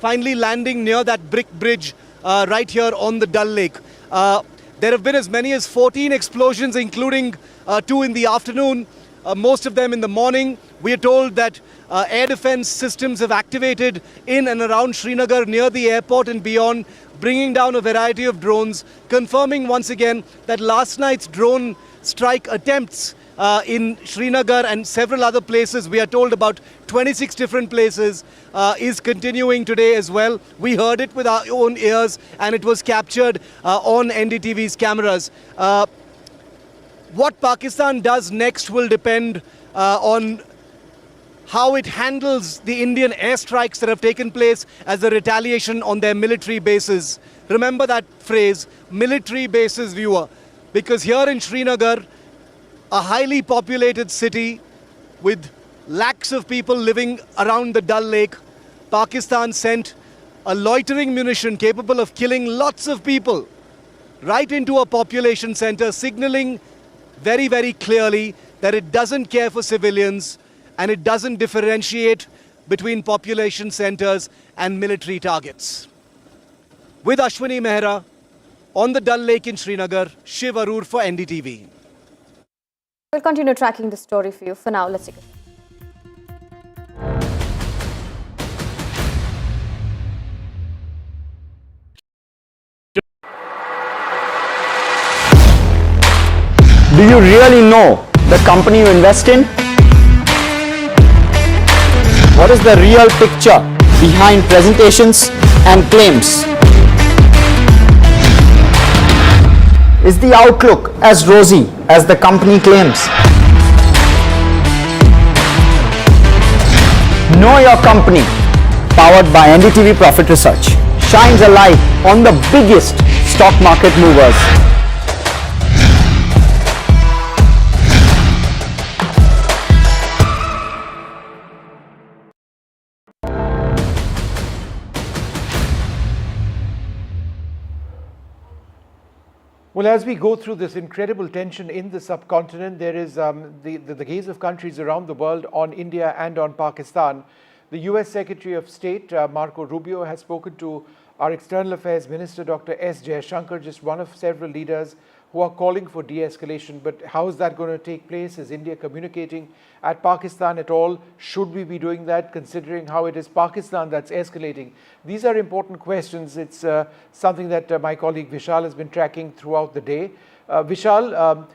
finally landing near that brick bridge right here on the Dal Lake. There have been as many as 14 explosions, including 2 in the afternoon, most of them in the morning. We are told that air defense systems have activated in and around Srinagar near the airport and beyond, bringing down a variety of drones, confirming once again that last night's drone strike attempts in Srinagar and several other places, we are told about 26 different places, is continuing today as well. We heard it with our own ears and it was captured on NDTV's cameras. What Pakistan does next will depend on how it handles the Indian airstrikes that have taken place as a retaliation on their military bases. Remember that phrase, military bases, viewer, because here in Srinagar, a highly populated city with lakhs of people living around the Dal Lake, Pakistan sent a loitering munition capable of killing lots of people right into a population center, signaling very, very clearly that it doesn't care for civilians and it doesn't differentiate between population centers and military targets. With Ashwini Mehra on the Dal Lake in Srinagar, Shiv Arur for NDTV. We'll continue tracking the story for you. For now, let's take it. Do you really know the company you invest in? What is the real picture behind presentations and claims? Is the outlook as rosy as the company claims? Know Your Company, powered by NDTV Profit Research, shines a light on the biggest stock market movers. Well, as we go through this incredible tension in the subcontinent, there is the gaze of countries around the world on India and on Pakistan. The US Secretary of State, Marco Rubio, has spoken to our External Affairs Minister, Dr. S. Jayashankar, just one of several leaders who are calling for de-escalation. But how is that going to take place? Is India communicating at Pakistan at all? Should we be doing that, considering how it is Pakistan that's escalating? These are important questions. It's something that my colleague Vishal has been tracking throughout the day. Vishal,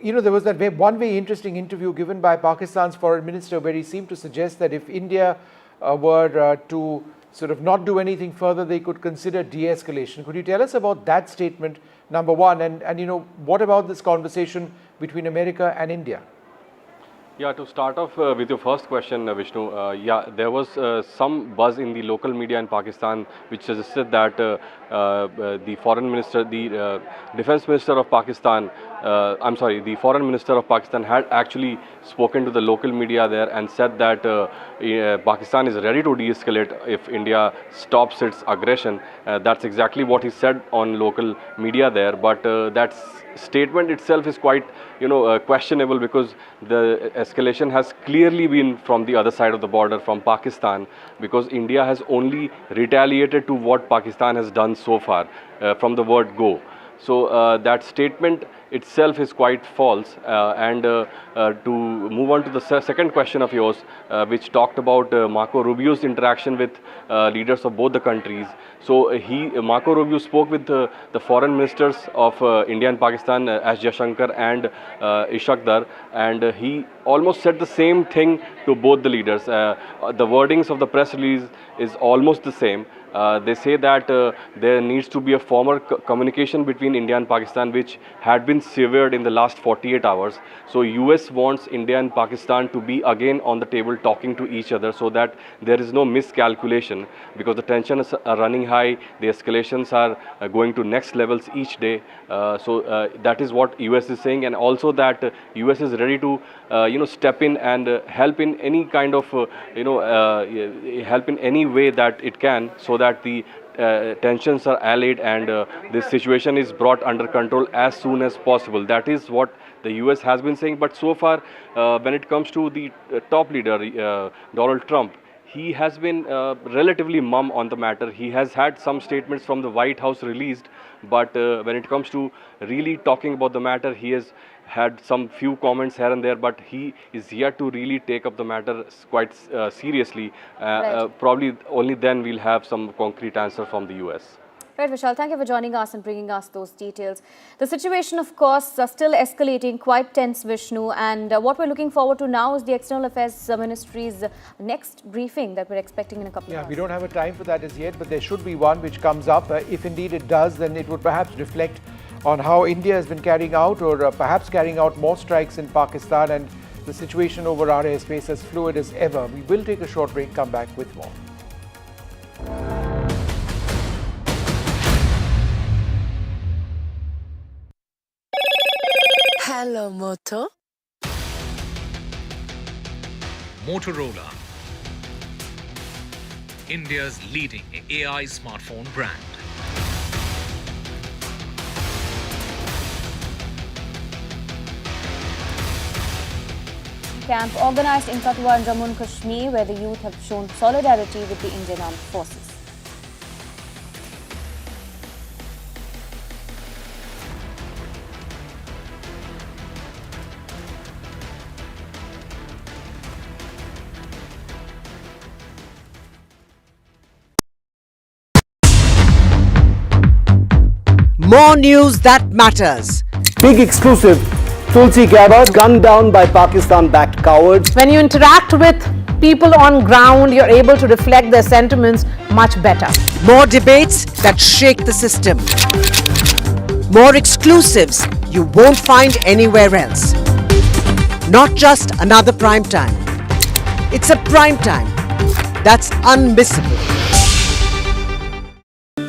there was that one very interesting interview given by Pakistan's foreign minister where he seemed to suggest that if India were to sort of not do anything further, they could consider de-escalation. Could you tell us about that statement, number one, and what about this conversation between America and India? Yeah, to start off with your first question, Vishnu, there was some buzz in the local media in Pakistan which suggested that the foreign minister, the defense minister of Pakistan, the foreign minister of Pakistan had actually spoken to the local media there and said that Pakistan is ready to de-escalate if India stops its aggression. That's exactly what he said on local media there, but that statement itself is quite questionable, because the escalation has clearly been from the other side of the border, from Pakistan, because India has only retaliated to what Pakistan has done so far from the word go. So that statement itself is quite false. And to move on to the second question of yours, which talked about Marco Rubio's interaction with leaders of both the countries. So Marco Rubio spoke with the foreign ministers of India and Pakistan, S. Jayashankar and Ishaq Dar, and he almost said the same thing to both the leaders. The wordings of the press release is almost the same. They say that there needs to be a formal communication between India and Pakistan, which had been severed in the last 48 hours. So US wants India and Pakistan to be again on the table talking to each other, so that there is no miscalculation, because the tensions are running high, the escalations are going to next levels each day. So that is what US is saying, and also that US is ready to step in and help in any kind of help in any way that it can, so that the tensions are allayed and this situation is brought under control as soon as possible. That is what the US has been saying. But so far, when it comes to the top leader, Donald Trump, he has been relatively mum on the matter. He has had some statements from the White House released, but when it comes to really talking about the matter, he has had some few comments here and there, but he is yet to really take up the matter quite seriously. Right. Probably only then we'll have some concrete answer from the US. Right, Vishal, thank you for joining us and bringing us those details. The situation, of course, is still escalating, quite tense, Vishnu, and what we're looking forward to now is the External Affairs Ministry's next briefing that we're expecting in a couple of hours. We don't have a time for that as yet, but there should be one which comes up. If indeed it does, then it would perhaps reflect on how India has been carrying out, or perhaps carrying out more strikes in Pakistan, and the situation over our airspace as fluid as ever. We will take a short break, come back with more. Hello, Moto. Motorola, India's leading AI smartphone brand. Camp organized in Katwa and Jammu and Kashmir, where the youth have shown solidarity with the Indian Armed Forces. More news that matters. Big exclusive. Tulsi Gabbard gunned down by Pakistan-backed cowards. When you interact with people on ground, you're able to reflect their sentiments much better. More debates that shake the system. More exclusives you won't find anywhere else. Not just another prime time. It's a prime time that's unmissable.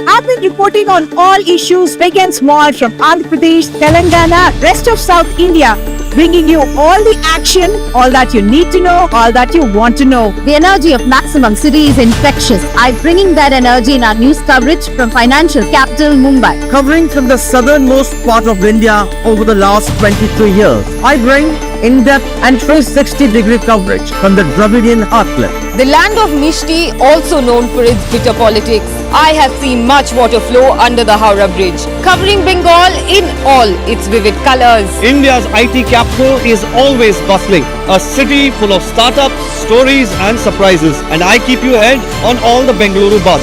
I've been reporting on all issues big and small from Andhra Pradesh, Telangana, rest of South India. bringing you all the action, all that you need to know, all that you want to know. The energy of maximum city is infectious. I'm bringing that energy in our news coverage from financial capital Mumbai. Covering from the southernmost part of India over the last 23 years, I bring in-depth and 360-degree coverage from the Dravidian heartland. The land of Mishti, also known for its bitter politics. I have seen much water flow under the Howrah Bridge, covering Bengal in all its vivid colors. India's IT capital is always bustling, a city full of startups, stories and surprises. And I keep you ahead on all the Bengaluru buzz.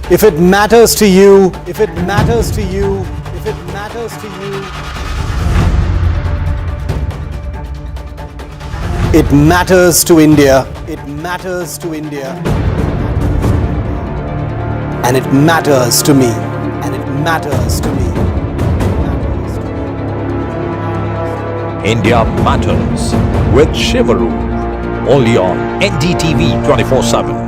If it matters to you, if it matters to you, if it matters to you, it matters to India. It matters to India. And it matters to me. And it matters to me. India Matters with Shivaru. Only on NDTV 24/7.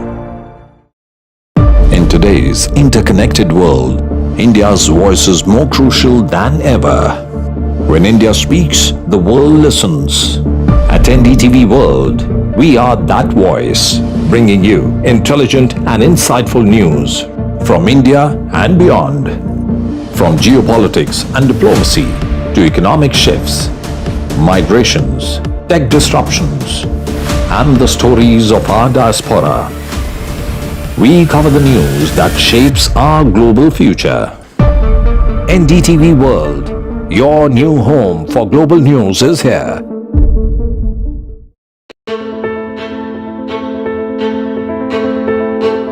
In today's interconnected world, India's voice is more crucial than ever. When India speaks, the world listens. At NDTV World, we are that voice, bringing you intelligent and insightful news from India and beyond. From geopolitics and diplomacy to economic shifts, migrations, tech disruptions, and the stories of our diaspora. We cover the news that shapes our global future. NDTV World, your new home for global news is here.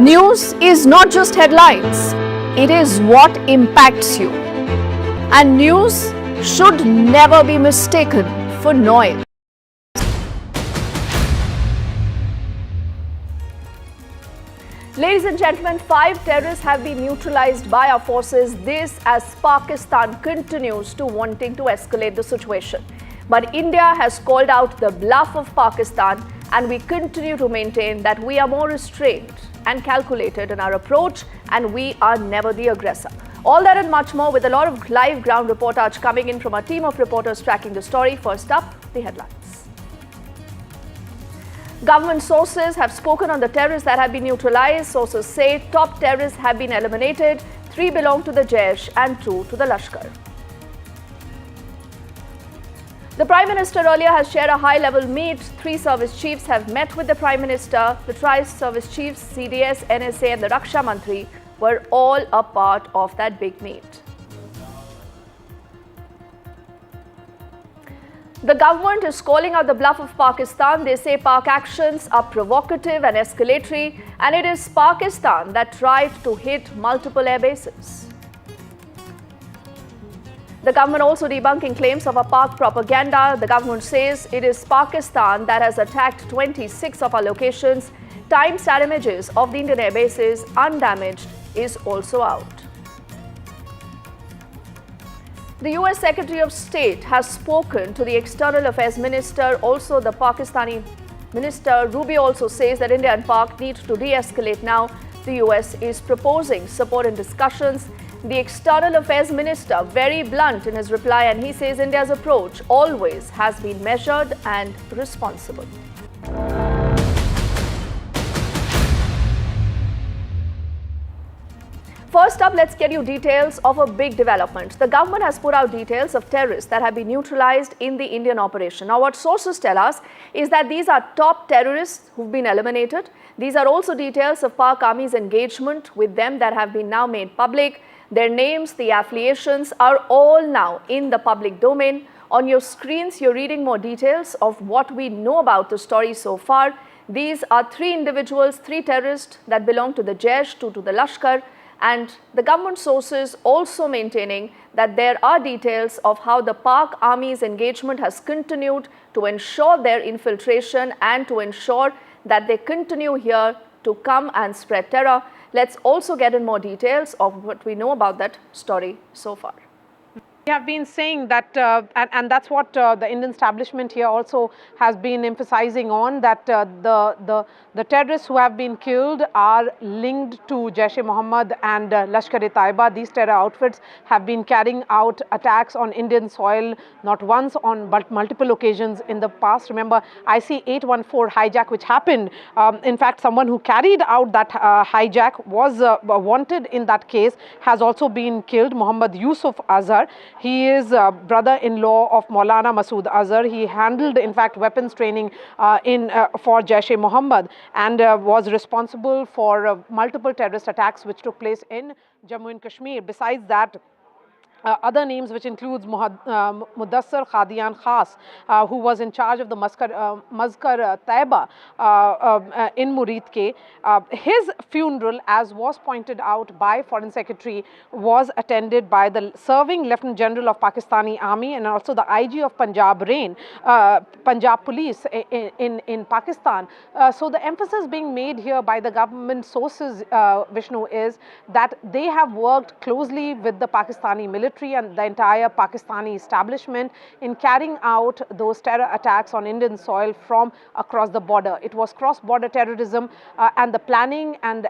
News is not just headlines, it is what impacts you. And news should never be mistaken for noise. Ladies and gentlemen, 5 terrorists have been neutralized by our forces. This as Pakistan continues to wanting to escalate the situation. But India has called out the bluff of Pakistan, and we continue to maintain that we are more restrained and calculated in our approach, and we are never the aggressor. All that and much more with a lot of live ground reportage coming in from our team of reporters tracking the story. First up, the headlines. Government sources have spoken on the terrorists that have been neutralized. Sources say top terrorists have been eliminated. 3 belong to the Jaish and 2 to the Lashkar. The Prime Minister earlier has shared a high-level meet. 3 service chiefs have met with the Prime Minister. The tri-service chiefs, CDS, NSA and the Raksha Mantri were all a part of that big meet. The government is calling out the bluff of Pakistan. They say Pak actions are provocative and escalatory, and it is Pakistan that tried to hit multiple air bases. The government also debunking claims of a Pak propaganda. The government says it is Pakistan that has attacked 26 of our locations. Timestamp images of the Indian air bases undamaged is also out. The US Secretary of State has spoken to the External Affairs Minister. Also, the Pakistani Minister Rubio also says that India and Pak need to de-escalate now. The US is proposing support in discussions. The External Affairs Minister very blunt in his reply, and he says India's approach always has been measured and responsible. First up, let's get you details of a big development. The government has put out details of terrorists that have been neutralized in the Indian operation. Now, what sources tell us is that these are top terrorists who've been eliminated. These are also details of Pak Army's engagement with them that have been now made public. Their names, the affiliations are all now in the public domain. On your screens, you're reading more details of what we know about the story so far. These are 3 individuals, 3 terrorists that belong to the Jaish, 2 to the Lashkar. And the government sources also maintaining that there are details of how the Pak Army's engagement has continued to ensure their infiltration and to ensure that they continue here to come and spread terror. Let's also get in more details of what we know about that story so far. We have been saying that, and that's what the Indian establishment here also has been emphasizing on, that the terrorists who have been killed are linked to Jaish-e-Mohammed and Lashkar-e-Taiba. These terror outfits have been carrying out attacks on Indian soil not once but multiple occasions in the past. Remember, IC-814 hijack which happened. In fact, someone who carried out that hijack was wanted in that case, has also been killed, Muhammad Yusuf Azhar. He is brother-in-law of Maulana Masood Azhar. He handled, in fact, weapons training for Jaish-e-Mohammed and was responsible for multiple terrorist attacks which took place in Jammu and Kashmir. Besides that, other names, which includes Mudassar Khadian Khas, who was in charge of the Mazkar Taiba in Muridke. His funeral, as was pointed out by Foreign Secretary, was attended by the serving Lieutenant General of Pakistani Army and also the IG of Punjab Punjab Police in Pakistan. So the emphasis being made here by the government sources, Vishnu, is that they have worked closely with the Pakistani military and the entire Pakistani establishment in carrying out those terror attacks on Indian soil from across the border. It was cross-border terrorism and the planning and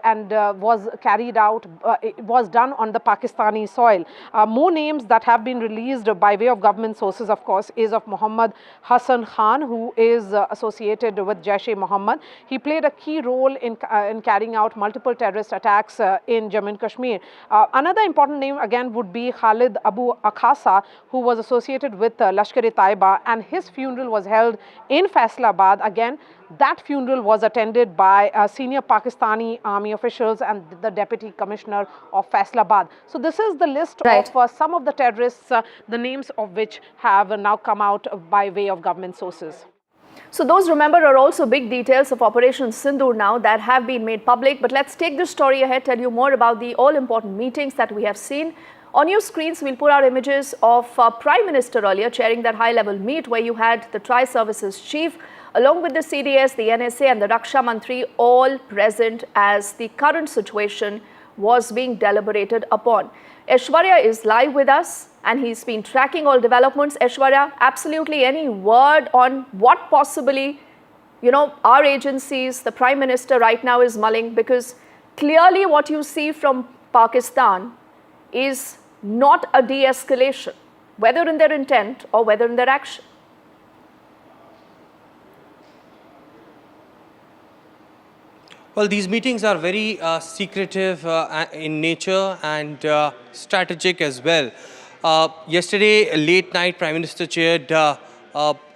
was carried out, it was done on the Pakistani soil. More names that have been released by way of government sources, of course, is of Muhammad Hassan Khan, who is associated with Jaish-e-Mohammed. He played a key role in carrying out multiple terrorist attacks in Jammu and Kashmir. Another important name again would be Khalid Abu Akhasa, who was associated with Lashkar-e-Taiba, and his funeral was held in Faisalabad. Again, that funeral was attended by senior Pakistani army officials and the Deputy Commissioner of Faisalabad. So this is the list of some of the terrorists, the names of which have now come out by way of government sources. So those, remember, are also big details of Operation Sindoor now that have been made public. But let's take this story ahead, tell you more about the all-important meetings that we have seen. On your screens, we'll put our images of Prime Minister earlier chairing that high-level meet where you had the Tri-Services Chief along with the CDS, the NSA and the Raksha Mantri all present as the current situation was being deliberated upon. Aishwarya is live with us and he's been tracking all developments. Aishwarya, absolutely any word on what possibly, our agencies, the Prime Minister right now is mulling, because clearly what you see from Pakistan is not a de-escalation, whether in their intent or whether in their action. Well, these meetings are very secretive in nature and strategic as well. Yesterday, late night, Prime Minister chaired a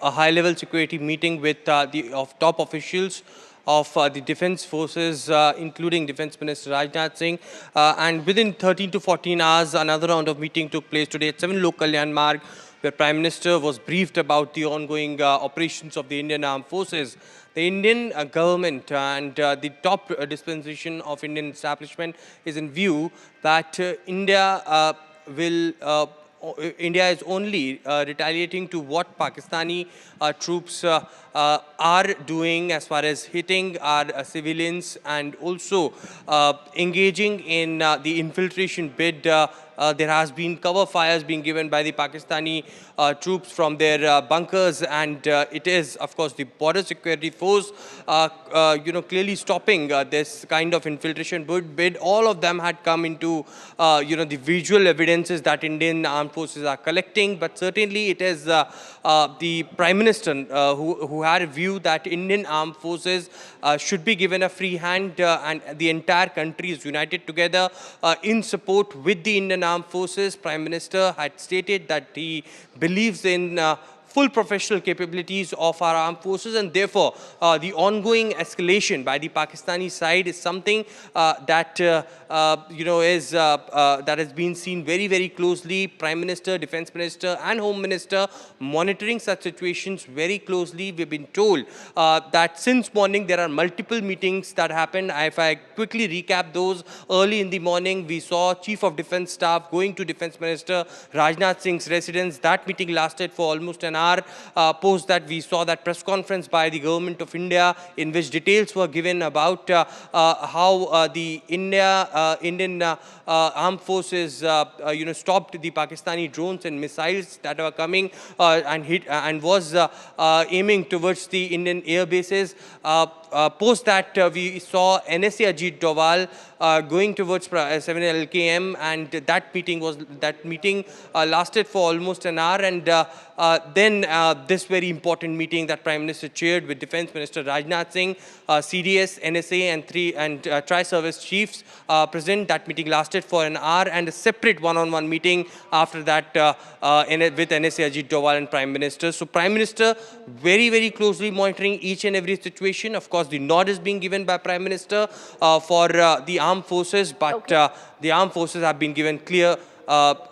high-level security meeting with the top officials of the defense forces, including Defense Minister Rajnath Singh. And within 13 to 14 hours, another round of meeting took place today at 7 Lok Kalyan Marg, where Prime Minister was briefed about the ongoing operations of the Indian Armed Forces. The Indian government and the top dispensation of Indian establishment is in view that India is only retaliating to what Pakistani troops are doing as far as hitting our civilians and also engaging in the infiltration bid. There has been cover fires being given by the Pakistani troops from their bunkers, and it is, of course, the border security force, clearly stopping this kind of infiltration bid. All of them had come into, the visual evidences that Indian armed forces are collecting, but certainly it is the Prime Minister who had a view that Indian armed forces should be given a free hand and the entire country is united together in support with the Indian armed forces. Prime Minister had stated that he believes in full professional capabilities of our armed forces, and therefore the ongoing escalation by the Pakistani side is something that that has been seen very, very closely. Prime Minister, Defense Minister and Home Minister monitoring such situations very closely. We've been told that since morning there are multiple meetings that happened. If I quickly recap those, early in the morning we saw Chief of Defense Staff going to Defense Minister Rajnath Singh's residence. That meeting lasted for almost an hour. hour post that we saw that press conference by the Government of India in which details were given about how the Indian armed forces stopped the Pakistani drones and missiles that were coming and hit and was aiming towards the Indian air bases. Post that we saw NSA Ajit Doval going towards 7 LKM, and that meeting lasted for almost an hour, and then this very important meeting that Prime Minister chaired with Defence Minister Rajnath Singh, CDS, NSA and tri-service chiefs present. That meeting lasted for an hour, and a separate one-on-one meeting after that with NSA Ajit Doval and Prime Minister. So Prime Minister very, very closely monitoring each and every situation. Of course, the nod is being given by Prime Minister for the armed forces, but the armed forces have been given clear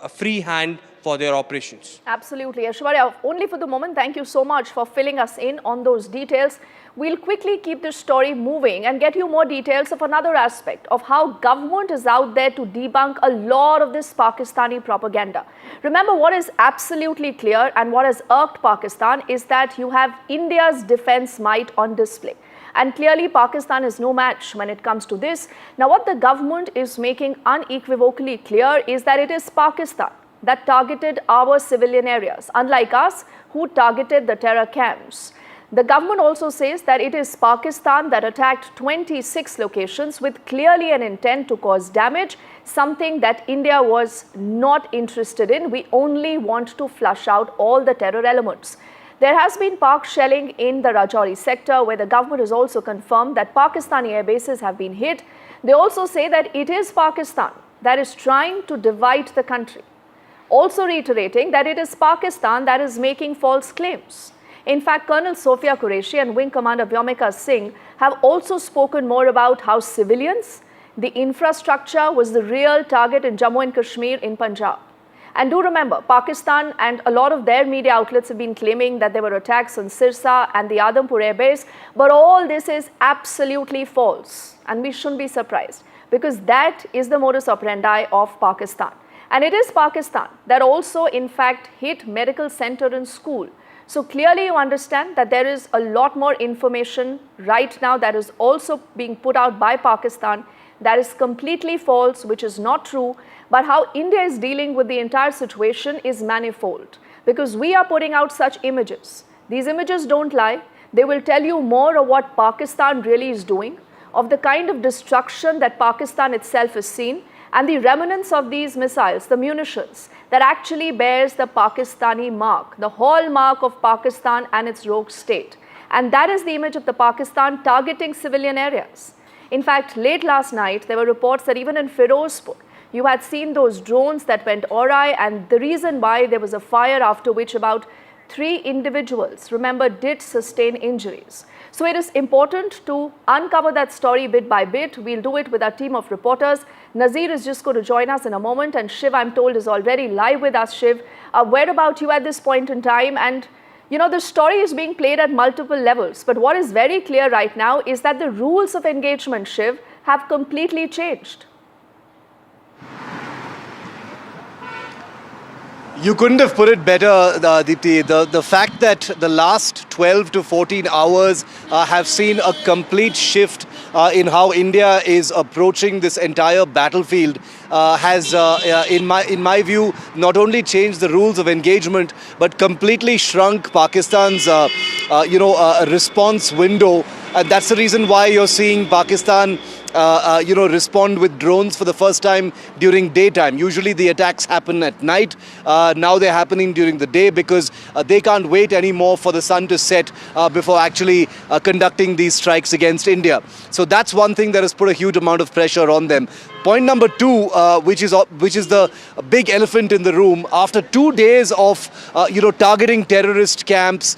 free hand for their operations. Absolutely. Aishwarya, only for the moment, thank you so much for filling us in on those details. We'll quickly keep this story moving and get you more details of another aspect of how government is out there to debunk a lot of this Pakistani propaganda. Remember, what is absolutely clear and what has irked Pakistan is that you have India's defense might on display. And clearly, Pakistan is no match when it comes to this. Now, what the government is making unequivocally clear is that it is Pakistan that targeted our civilian areas, unlike us, who targeted the terror camps. The government also says that it is Pakistan that attacked 26 locations with clearly an intent to cause damage, something that India was not interested in. We only want to flush out all the terror elements. There has been Pak shelling in the Rajouri sector, where the government has also confirmed that Pakistani air bases have been hit. They also say that it is Pakistan that is trying to divide the country, also reiterating that it is Pakistan that is making false claims. In fact, Colonel Sophia Qureshi and Wing Commander Vyomika Singh have also spoken more about how civilians, the infrastructure was the real target in Jammu and Kashmir in Punjab. And do remember, Pakistan and a lot of their media outlets have been claiming that there were attacks on Sirsa and the Adhampur air base, but all this is absolutely false, and we shouldn't be surprised because that is the modus operandi of Pakistan. And it is Pakistan that also in fact hit medical center and school. So clearly you understand that there is a lot more information right now that is also being put out by Pakistan that is completely false, which is not true. But how India is dealing with the entire situation is manifold, because we are putting out such images. These images don't lie. They will tell you more of what Pakistan really is doing, of the kind of destruction that Pakistan itself has seen, and the remnants of these missiles, the munitions, that actually bears the Pakistani mark, the hallmark of Pakistan and its rogue state. And that is the image of the Pakistan targeting civilian areas. In fact, late last night, there were reports that even in Firozpur, you had seen those drones that went awry, and the reason why there was a fire after which about 3 individuals, remember, did sustain injuries. So it is important to uncover that story bit by bit. We'll do it with our team of reporters. Nazir is just going to join us in a moment, and Shiv, I'm told, is already live with us. Shiv, where about you at this point in time? And you know, the story is being played at multiple levels, but what is very clear right now is that the rules of engagement, Shiv, have completely changed. You couldn't have put it better, Deepti. The fact that the last 12 to 14 hours have seen a complete shift in how India is approaching this entire battlefield has, in my view, not only changed the rules of engagement, but completely shrunk Pakistan's, response window. And that's the reason why you're seeing Pakistan respond with drones for the first time during daytime. Usually the attacks happen at night. Now they're happening during the day because they can't wait anymore for the sun to set before actually conducting these strikes against India. So that's one thing that has put a huge amount of pressure on them. Point number 2, which is the big elephant in the room, after 2 days of targeting terrorist camps,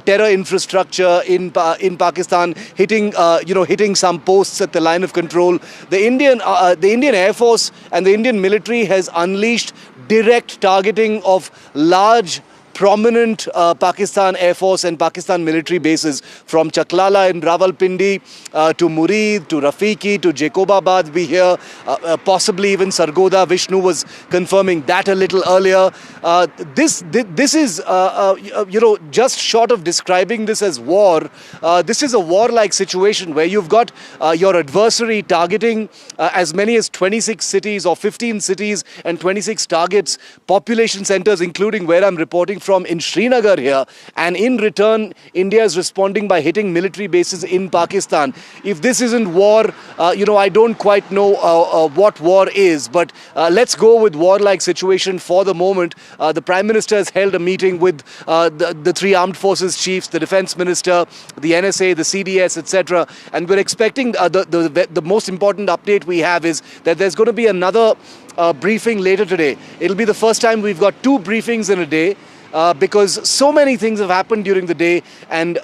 terror infrastructure in Pakistan, hitting some posts at the line of control, the Indian Air Force and the Indian military has unleashed direct targeting of large prominent Pakistan Air Force and Pakistan military bases, from Chaklala in Rawalpindi to Murid, to Rafiki, to Jacobabad we hear, possibly even Sargodha. Vishnu was confirming that a little earlier. This is, just short of describing this as war, this is a war-like situation where you've got your adversary targeting as many as 26 cities or 15 cities and 26 targets, population centers, including where I'm reporting from in Srinagar here. And in return, India is responding by hitting military bases in Pakistan. If this isn't war, I don't quite know what war is. But let's go with war-like situation for the moment. The Prime Minister has held a meeting with the three armed forces chiefs, the Defence Minister, the NSA, the CDS, etc. And we're expecting the most important update we have is that there's going to be another briefing later today. It'll be the first time we've got two briefings in a day. Because so many things have happened during the day, and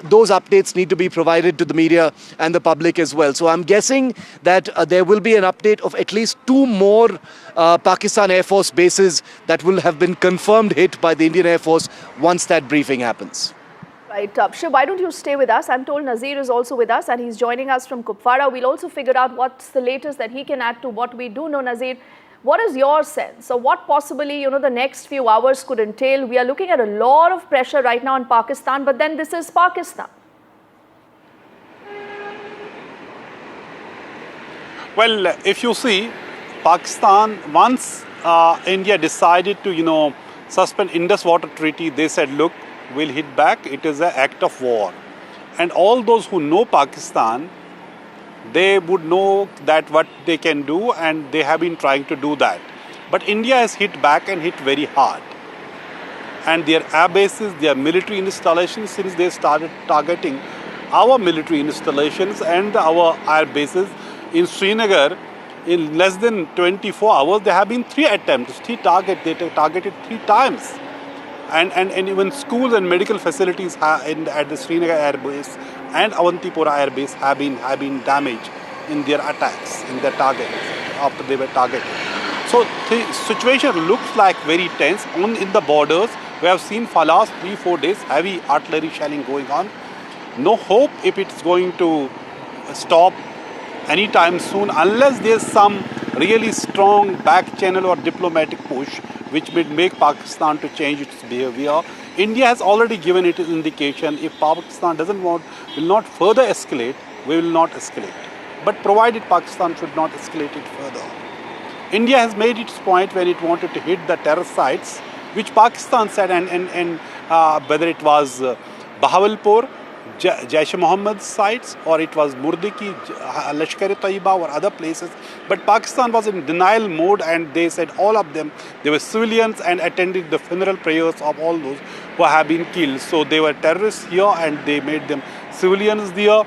those updates need to be provided to the media and the public as well. So I'm guessing that there will be an update of at least two more Pakistan Air Force bases that will have been confirmed hit by the Indian Air Force once that briefing happens. Right, Shiv, why don't you stay with us? I'm told Nazir is also with us and he's joining us from Kupwara. We'll also figure out what's the latest that he can add to what we do know, Nazir. What is your sense? So what possibly, the next few hours could entail? We are looking at a lot of pressure right now in Pakistan, but then this is Pakistan. Well, if you see, Pakistan, once India decided to, suspend Indus Water Treaty, they said, look, we'll hit back. It is an act of war. And all those who know Pakistan, they would know that what they can do, and they have been trying to do that. But India has hit back and hit very hard. And their air bases, their military installations, since they started targeting our military installations and our air bases in Srinagar, in less than 24 hours, there have been 3 attempts, 3 targets. They targeted 3 times. And even schools and medical facilities at the Srinagar Air Base and Awantipura Air Base have been damaged in their attacks, in their targets, after they were targeted. So the situation looks like very tense. In the borders, we have seen for last 3-4 days heavy artillery shelling going on. No hope if it's going to stop anytime soon, unless there's some really strong back channel or diplomatic push which will make Pakistan to change its behavior. India has already given it an indication. If Pakistan will not further escalate, we will not escalate. But provided Pakistan should not escalate it further. India has made its point when it wanted to hit the terror sites, which Pakistan said, and whether it was Bahawalpur, Jaish-e-Mohammed sites, or it was Murdiki, Lashkar-e-Taiba or other places. But Pakistan was in denial mode, and they said all of them, they were civilians and attended the funeral prayers of all those who have been killed. So they were terrorists here and they made them civilians there.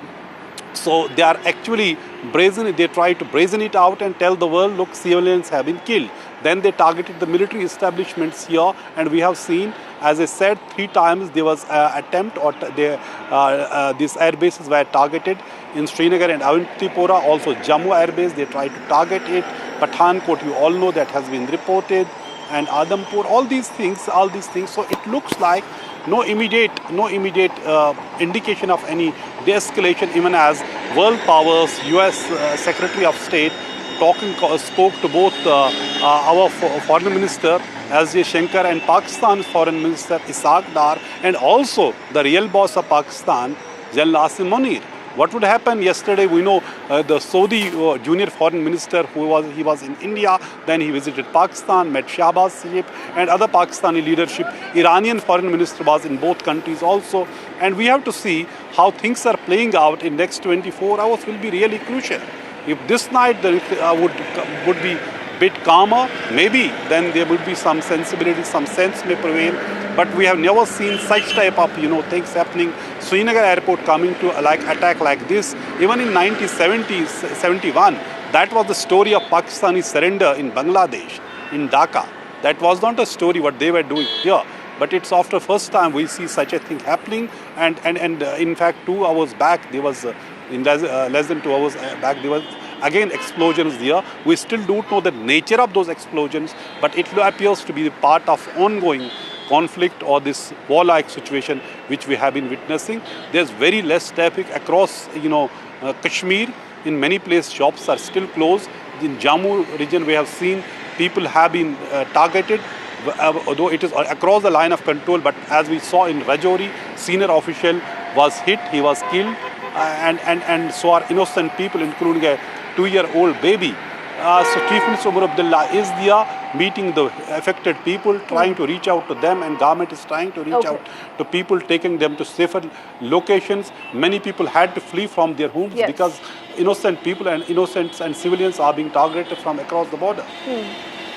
So they are actually brazen, they try to brazen it out and tell the world, look, civilians have been killed. Then they targeted the military establishments here, and we have seen, as I said, 3 times there was an attempt, or these air bases were targeted in Srinagar and Awantipura, also Jammu Air Base, they tried to target it. Pathankot, you all know that has been reported, and Adampur, all these things. So it looks like no immediate indication of any de-escalation, even as world powers, US Secretary of State, spoke to both our Foreign Minister S.J. Shankar and Pakistan's Foreign Minister Ishaq Dar, and also the real boss of Pakistan, General Asim Munir. What would happen yesterday? We know the Saudi junior foreign minister, he was in India, then he visited Pakistan, met Shahbaz Sharif and other Pakistani leadership. Iranian foreign minister was in both countries also. And we have to see how things are playing out in next 24 hours will be really crucial. If this night would be a bit calmer, maybe then there would be some sensibility, some sense may prevail. But we have never seen such type of things happening. Srinagar airport coming to attack like this. Even in 1971, that was the story of Pakistani surrender in Bangladesh, in Dhaka. That was not a story what they were doing here. But it's after first time we see such a thing happening. And in fact, 2 hours back, there was, in less than 2 hours back, there was again explosions there. We still don't know the nature of those explosions, but it appears to be part of ongoing conflict or this war-like situation which we have been witnessing. There's very less traffic across, Kashmir. In many places, shops are still closed. In Jammu region, we have seen people have been targeted, although it is across the line of control. But as we saw in Rajouri, senior official was hit, he was killed, and so are innocent people, including a 2-year-old baby. So Chief Minister Umar Abdullah is there meeting the affected people, trying to reach out to them, and government is trying to reach out to people, taking them to safer locations. Many people had to flee from their homes because innocent people and innocents and civilians are being targeted from across the border.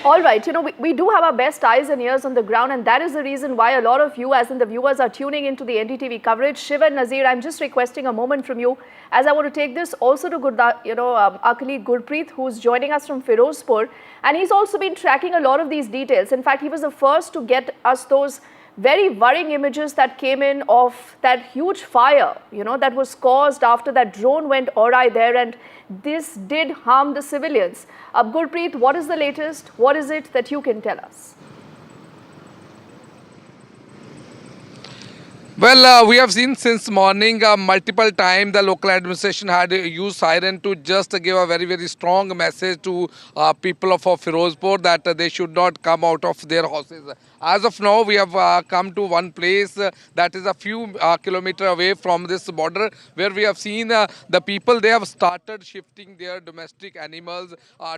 All right, we do have our best eyes and ears on the ground, and that is the reason why a lot of you, as in the viewers, are tuning into the NDTV coverage. Shiv and Nazir, I'm just requesting a moment from you, as I want to take this also to our colleague Gurpreet, who's joining us from Firozpur, and he's also been tracking a lot of these details. In fact, he was the first to get us those very worrying images that came in of that huge fire, that was caused after that drone went awry there, and this did harm the civilians. Gurpreet, what is the latest? What is it that you can tell us? Well, we have seen since morning multiple times the local administration had used siren to just give a very, very strong message to people of Firozpur that they should not come out of their houses. As of now, we have come to one place that is a few kilometers away from this border, where we have seen the people, they have started shifting their domestic animals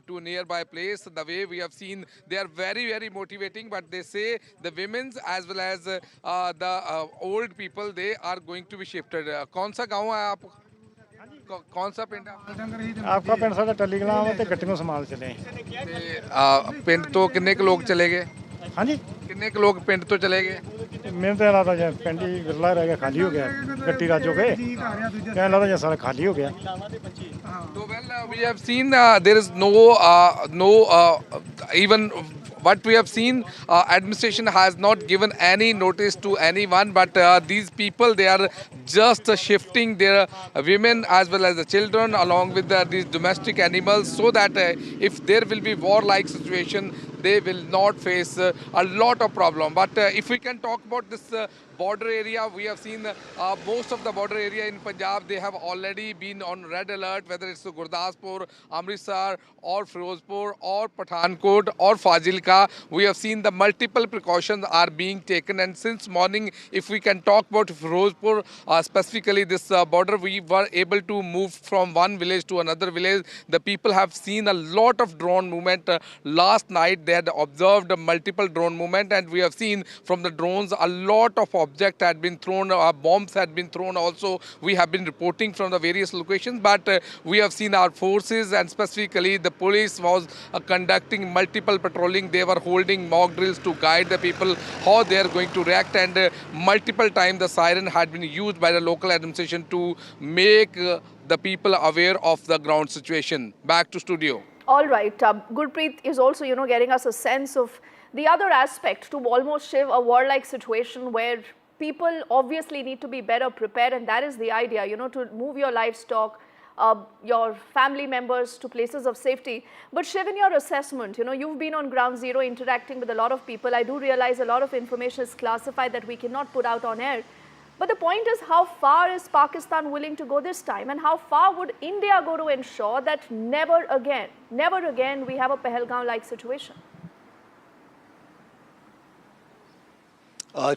to a nearby place. The way we have seen, they are very, very motivating, but they say the women's as well as the old people, they are going to be shifted. कौन सा गाँव है आप? कौन सा पिंड है आपका? पिंड साਡਾ ਟੱਲੀ ਕਲਾਂ ਤੇ ਗੱਟੀਆਂ ਸੰਭਾਲ ਚਲੇ ਤੇ ਪਿੰਡ ਤੋਂ ਕਿੰਨੇ ਕੁ ਲੋਕ ਚਲੇ ਗਏ? ਹਾਂਜੀ, ਕਿੰਨੇ ਕੁ ਲੋਕ ਪਿੰਡ ਤੋਂ ਚਲੇ ਗਏ? ਮੈਨੂੰ ਤਾਂ ਲੱਗਦਾ ਜੇ ਪਿੰਡ ਹੀ ਵਿਰਲਾ ਰਹਿ ਗਿਆ, ਖਾਲੀ ਹੋ ਗਿਆ, ਗੱਟੀ ਰਾਜੋ ਕੇ ਕਹਿਣ ਲੱਗਦਾ ਜੇ ਸਾਰਾ ਖਾਲੀ ਹੋ ਗਿਆ। So well, we have seen there is even what we have seen, administration has not given any notice to anyone, but these people, they are just shifting their women as well as the children along with these domestic animals, so that if there will be war-like situation, they will not face a lot of problem. But if we can talk about this border area, we have seen most of the border area in Punjab, they have already been on red alert, whether it's Gurdaspur, Amritsar or Firozpur or Pathankot or Fazilka. We have seen the multiple precautions are being taken, and since morning, if we can talk about Firozpur, specifically this border, we were able to move from one village to another village. The people have seen a lot of drone movement. Last night they had observed multiple drone movement, and we have seen from the drones a lot of objects had been thrown, bombs had been thrown also. We have been reporting from the various locations, but we have seen our forces, and specifically the police was conducting multiple patrolling. They were holding mock drills to guide the people how they are going to react, and multiple times the siren had been used by the local administration to make the people aware of the ground situation. Back to studio. All right, Gurpreet is also, getting us a sense of the other aspect to almost shiv a war-like situation where people obviously need to be better prepared, and that is the idea, to move your livestock, your family members to places of safety. But Shiv, in your assessment, you've been on ground zero interacting with a lot of people. I do realize a lot of information is classified that we cannot put out on air. But the point is, how far is Pakistan willing to go this time, and how far would India go to ensure that never again we have a Pahalgam-like situation?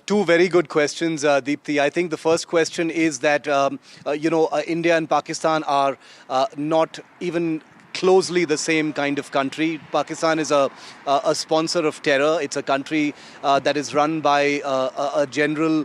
Two very good questions, Deepthi. I think the first question is that, India and Pakistan are not even closely the same kind of country. Pakistan is a sponsor of terror. It's a country that is run by a general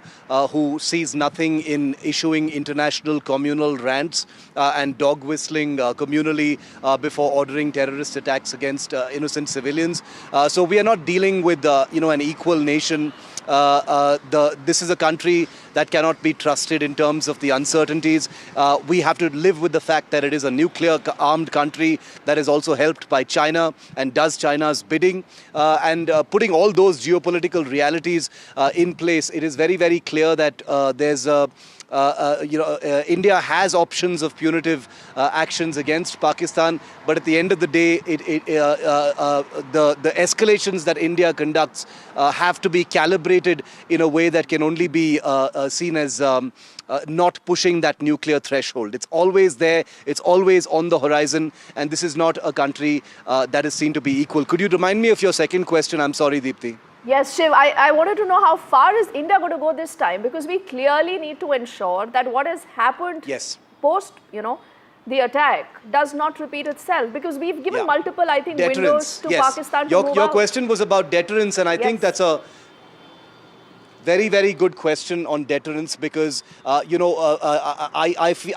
who sees nothing in issuing international communal rants and dog whistling communally before ordering terrorist attacks against innocent civilians. So we are not dealing with an equal nation. This is a country that cannot be trusted in terms of the uncertainties. We have to live with the fact that it is a nuclear armed country that is also helped by China and does China's bidding. And putting all those geopolitical realities in place, it is very, very clear that there's India has options of punitive actions against Pakistan, but at the end of the day, the escalations that India conducts have to be calibrated in a way that can only be seen as not pushing that nuclear threshold. It's always there, it's always on the horizon, and this is not a country that is seen to be equal. Could you remind me of your second question? I'm sorry, Deepthi. Yes, Shiv, I wanted to know how far is India going to go this time, because we clearly need to ensure that what has happened post, the attack does not repeat itself, because we've given multiple, I think, windows to Pakistan to move Your out. question was about deterrence, and I think that's a very, very good question on deterrence, because, I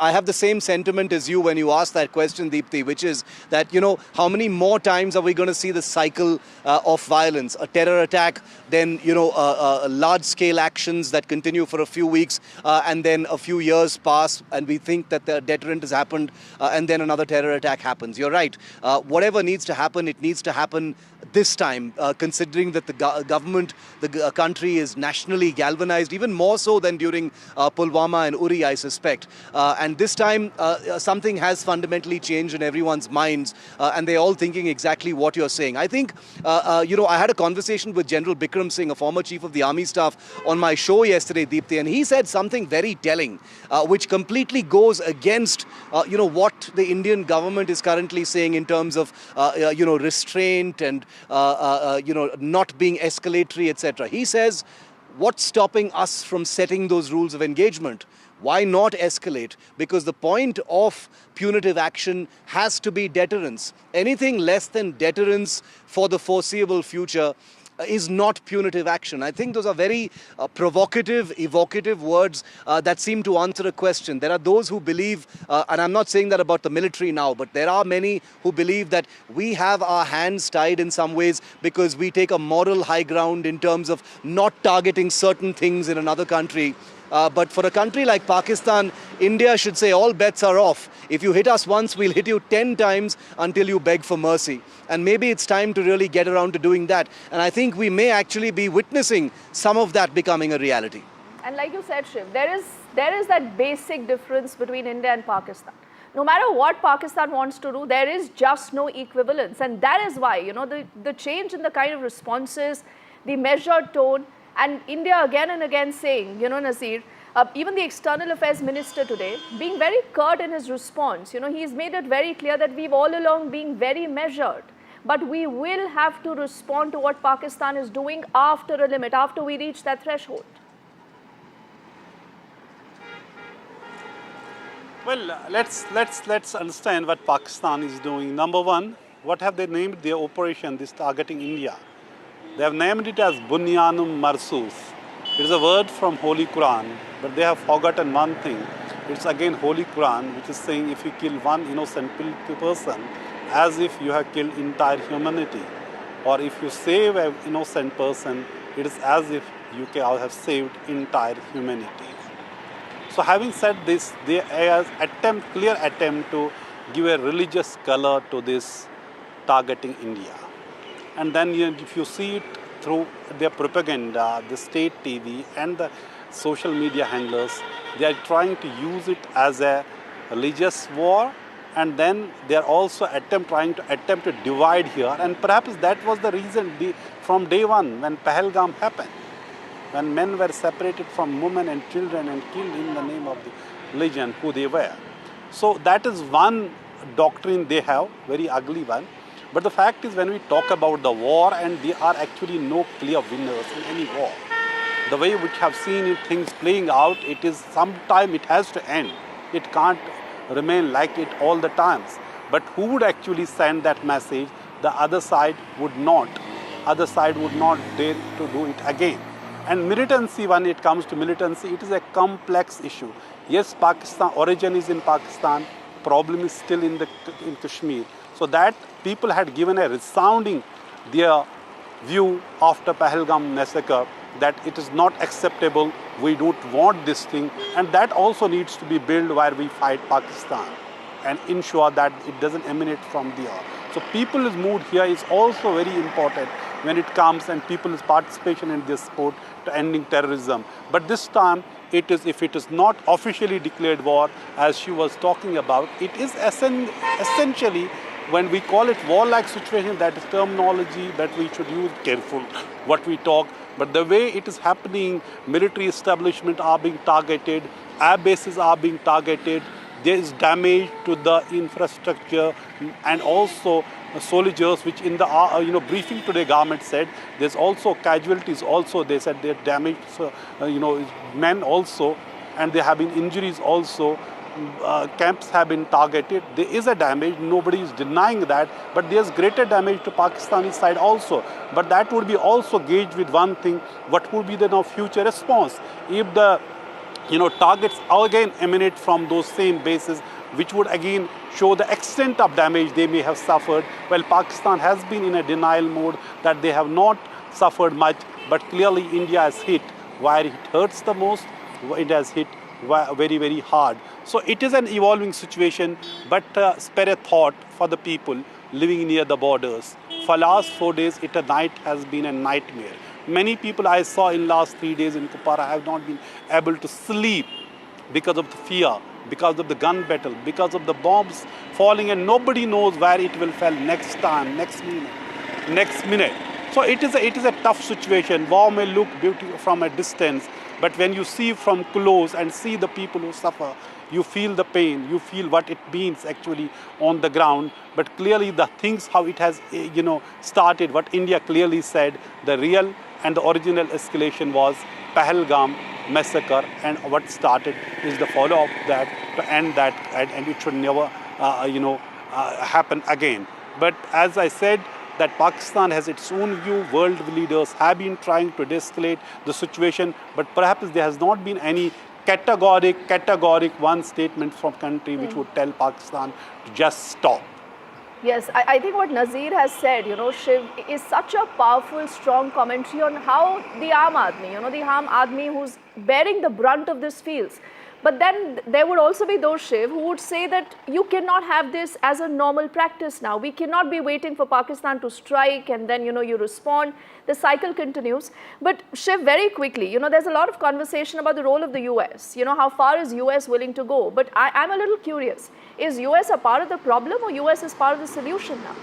have the same sentiment as you when you ask that question, Deepthi, which is that, how many more times are we going to see the cycle of violence? A terror attack, then, large-scale actions that continue for a few weeks, and then a few years pass, and we think that the deterrent has happened, and then another terror attack happens. You're right. Whatever needs to happen, it needs to happen this time, considering that the government, the country is nationally galvanized, even more so than during Pulwama and Uri, I suspect. And this time, something has fundamentally changed in everyone's minds, and they're all thinking exactly what you're saying. I think, I had a conversation with General Bikram Singh, a former chief of the army staff, on my show yesterday, Deepthi, and he said something very telling, which completely goes against, what the Indian government is currently saying in terms of, restraint and, not being escalatory, etc. He says, what's stopping us from setting those rules of engagement? Why not escalate? Because the point of punitive action has to be deterrence. Anything less than deterrence for the foreseeable future is not punitive action. I think those are very provocative, evocative words that seem to answer a question. There are those who believe, and I'm not saying that about the military now, but there are many who believe that we have our hands tied in some ways because we take a moral high ground in terms of not targeting certain things in another country. But for a country like Pakistan, India should say all bets are off. If you hit us once, we'll hit you 10 times until you beg for mercy. And maybe it's time to really get around to doing that. And I think we may actually be witnessing some of that becoming a reality. And like you said, Shiv, there is that basic difference between India and Pakistan. No matter what Pakistan wants to do, there is just no equivalence. And that is why, the change in the kind of responses, the measured tone, and India again and again saying, Nazir, even the External Affairs Minister today, being very curt in his response, he's made it very clear that we've all along been very measured. But we will have to respond to what Pakistan is doing after a limit, after we reach that threshold. Well, let's understand what Pakistan is doing. Number one, what have they named their operation, this targeting India? They have named it as Bunyanum Marsus. It is a word from Holy Quran, but they have forgotten one thing. It's again Holy Quran, which is saying if you kill one innocent person, as if you have killed entire humanity. Or if you save an innocent person, it is as if you have saved entire humanity. So having said this, there is clear attempt to give a religious color to this targeting India. And then if you see it through their propaganda, the state TV and the social media handlers, they are trying to use it as a religious war, and then they are also trying to divide here. And perhaps that was the reason from day one when Pahalgam happened, when men were separated from women and children and killed in the name of the religion who they were. So that is one doctrine they have, very ugly one. But the fact is, when we talk about the war, and there are actually no clear winners in any war. The way which have seen things playing out, it is sometime it has to end. It can't remain like it all the times. But who would actually send that message? The other side would not. Other side would not dare to do it again. And militancy, when it comes to militancy, it is a complex issue. Yes, Pakistan, origin is in Pakistan, problem is still in Kashmir. So that people had given a resounding their view after Pahalgam massacre that it is not acceptable, we don't want this thing, and that also needs to be built where we fight Pakistan and ensure that it doesn't emanate from there. So people's mood here is also very important when it comes and people's participation in this sport to ending terrorism. But this time if it is not officially declared war, as she was talking about, it is essentially, when we call it war-like situation, that is terminology that we should use careful what we talk. But the way it is happening, military establishments are being targeted, air bases are being targeted, there is damage to the infrastructure, and also soldiers, which in the briefing today government said there's also casualties also. They said they're damaged, men also, and there have been injuries also. Camps have been targeted. There is a damage, nobody is denying that, but there's greater damage to Pakistani side also. But that would be also gauged with one thing: what would be the now future response if the targets again emanate from those same bases, which would again show the extent of damage they may have suffered. Well, Pakistan has been in a denial mode that they have not suffered much, but clearly India has hit where it hurts the most. It has hit very, very hard. So it is an evolving situation, but spare a thought for the people living near the borders. For last 4 days, a night has been a nightmare. Many people I saw in last 3 days in Kupara have not been able to sleep because of the fear, because of the gun battle, because of the bombs falling, and nobody knows where it will fall next time, next minute. So it is a tough situation. War may look beautiful from a distance, but when you see from close and see the people who suffer, you feel the pain, you feel what it means actually on the ground. But clearly the things, how it has started, what India clearly said, the real and the original escalation was Pahalgam massacre, and what started is the follow-up that to end that, and it should never happen again. But as I said, that Pakistan has its own view. World leaders have been trying to de-escalate the situation, but perhaps there has not been any categoric one statement from country which would tell Pakistan to just stop. Yes, I think what Nazir has said, Shiv, is such a powerful, strong commentary on how the Aam Aadmi who's bearing the brunt of this feels. But then there would also be those, Shiv, who would say that you cannot have this as a normal practice now. We cannot be waiting for Pakistan to strike and then, you respond. The cycle continues. But Shiv, very quickly, there's a lot of conversation about the role of the US. How far is US willing to go? But I'm a little curious. Is US a part of the problem or US is part of the solution now?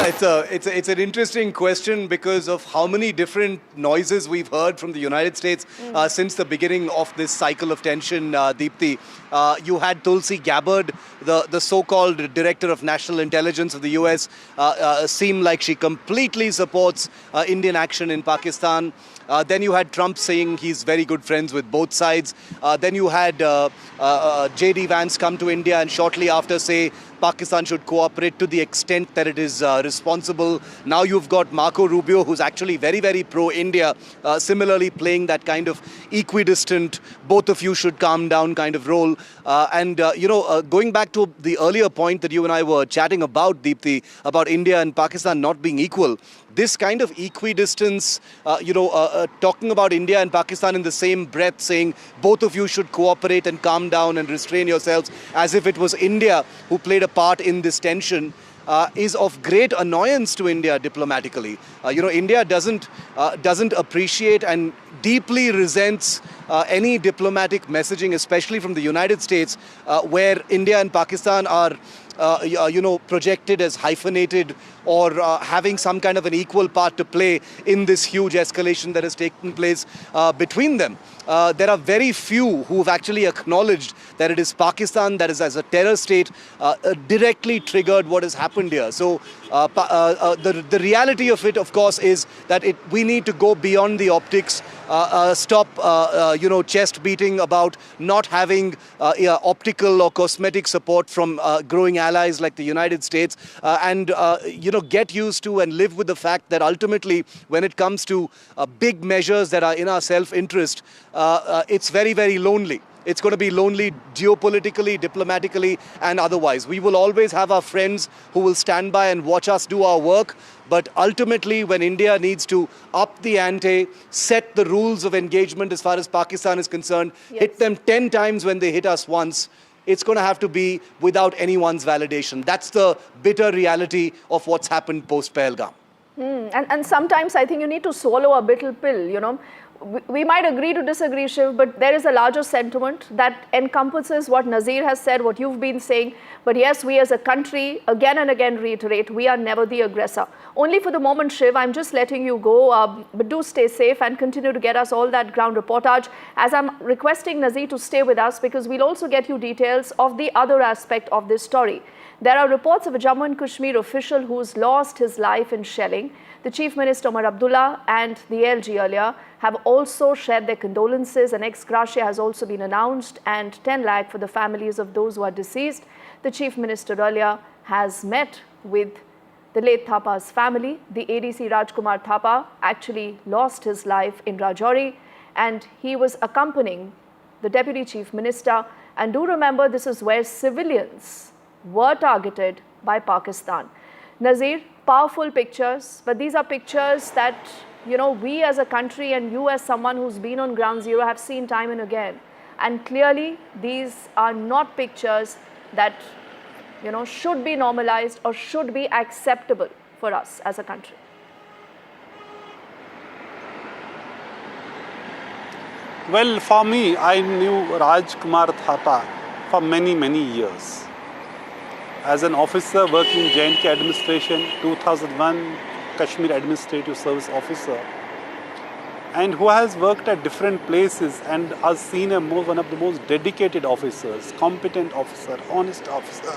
It's an interesting question because of how many different noises we've heard from the United States since the beginning of this cycle of tension, Deepthi. You had Tulsi Gabbard, the so-called Director of National Intelligence of the US, seem like she completely supports Indian action in Pakistan. Then you had Trump saying he's very good friends with both sides. Then you had J.D. Vance come to India and shortly after say Pakistan should cooperate to the extent that it is responsible. Now you've got Marco Rubio, who's actually very, very pro-India, similarly playing that kind of equidistant, both of you should calm down kind of role. Going back to the earlier point that you and I were chatting about, Deepthi, about India and Pakistan not being equal, this kind of equidistance, talking about India and Pakistan in the same breath, saying both of you should cooperate and calm down and restrain yourselves, as if it was India who played a part in this tension, is of great annoyance to India diplomatically. India doesn't appreciate and deeply resents any diplomatic messaging, especially from the United States, where India and Pakistan are projected as hyphenated or having some kind of an equal part to play in this huge escalation that has taken place between them. There are very few who have actually acknowledged that it is Pakistan that is, as a terror state, directly triggered what has happened here. So the reality of it, of course, is that we need to go beyond the optics, stop chest beating about not having optical or cosmetic support from growing allies like the United States, and get used to and live with the fact that ultimately when it comes to big measures that are in our self-interest, it's very, very lonely. It's going to be lonely geopolitically, diplomatically, and otherwise. We will always have our friends who will stand by and watch us do our work. But ultimately, when India needs to up the ante, set the rules of engagement as far as Pakistan is concerned, hit them 10 times when they hit us once, it's going to have to be without anyone's validation. That's the bitter reality of what's happened post-Pahalgam. And sometimes I think you need to swallow a bitter pill, you know. We might agree to disagree, Shiv, but there is a larger sentiment that encompasses what Nazir has said, what you've been saying. But yes, we as a country, again and again reiterate, we are never the aggressor. Only for the moment, Shiv, I'm just letting you go, but do stay safe and continue to get us all that ground reportage. As I'm requesting Nazir to stay with us, because we'll also get you details of the other aspect of this story. There are reports of a Jammu and Kashmir official who's lost his life in shelling. The Chief Minister Omar Abdullah and the LG earlier have also shared their condolences. An ex gratia has also been announced and 10 lakh for the families of those who are deceased. The Chief Minister earlier has met with the late Thapa's family. The ADC Rajkumar Thapa actually lost his life in Rajouri and he was accompanying the Deputy Chief Minister. And do remember, this is where civilians were targeted by Pakistan. Nazir, powerful pictures, but these are pictures that, you know, we as a country and you as someone who's been on ground zero have seen time and again. And clearly, these are not pictures that, you know, should be normalized or should be acceptable for us as a country. Well, for me, I knew Rajkumar Thapa for many, many years. As an officer working in J&K administration, 2001 Kashmir Administrative Service officer, and who has worked at different places and has seen one of the most dedicated officers, competent officer, honest officer.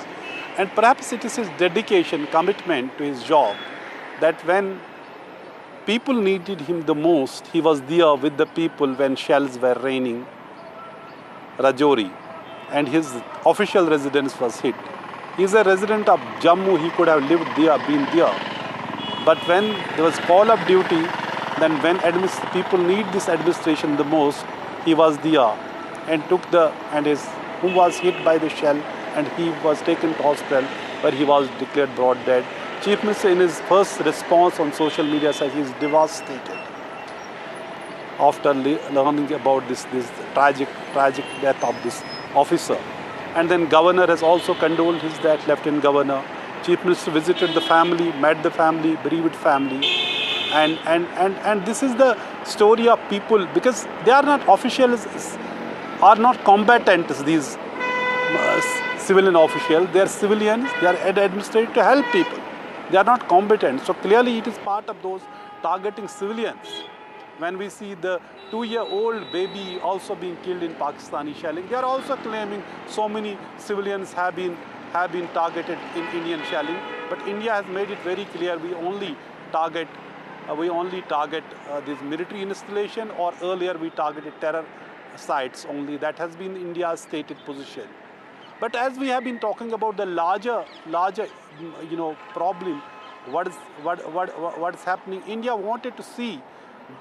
And perhaps it is his dedication, commitment to his job that when people needed him the most, he was there with the people when shells were raining, Rajouri, and his official residence was hit. He is a resident of Jammu, he could have lived there, been there. But when there was call of duty, then when people need this administration the most, he was there and who was hit by the shell and he was taken to hospital where he was declared broad dead. Chief Minister in his first response on social media said he is devastated after learning about this tragic death of this officer. And then Governor has also condoled his death, Lieutenant Governor. Chief Minister visited the family, met the family, bereaved family. And this is the story of people, because they are not officials, are not combatants, these civilian officials. They are civilians, they are administrated to help people. They are not combatant. So clearly it is part of those targeting civilians. When we see the 2-year-old baby also being killed in Pakistani shelling, they are also claiming so many civilians have been targeted in Indian shelling. But India has made it very clear we only target this military installation, or earlier we targeted terror sites only. That has been India's stated position. But as we have been talking about the larger problem, what is happening? India wanted to see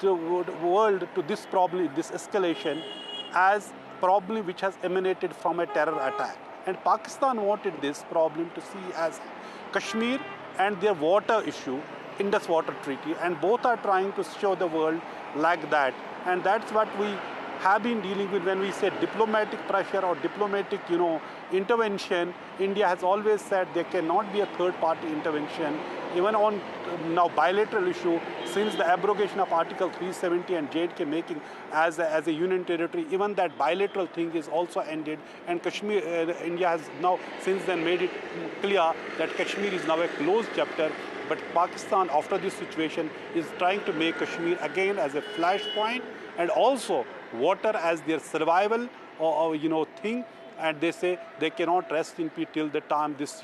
the world to this problem, this escalation, as problem which has emanated from a terror attack. And Pakistan wanted this problem to see as Kashmir and their water issue, Indus Water Treaty, and both are trying to show the world like that. And that's what we have been dealing with when we say diplomatic pressure or diplomatic, intervention. India has always said there cannot be a third-party intervention, even on now bilateral issue, since the abrogation of Article 370 and J&K making as a union territory. Even that bilateral thing is also ended, and Kashmir, India has now since then made it clear that Kashmir is now a closed chapter. But Pakistan, after this situation, is trying to make Kashmir again as a flashpoint, and also water as their survival thing. And they say they cannot rest in peace till the time this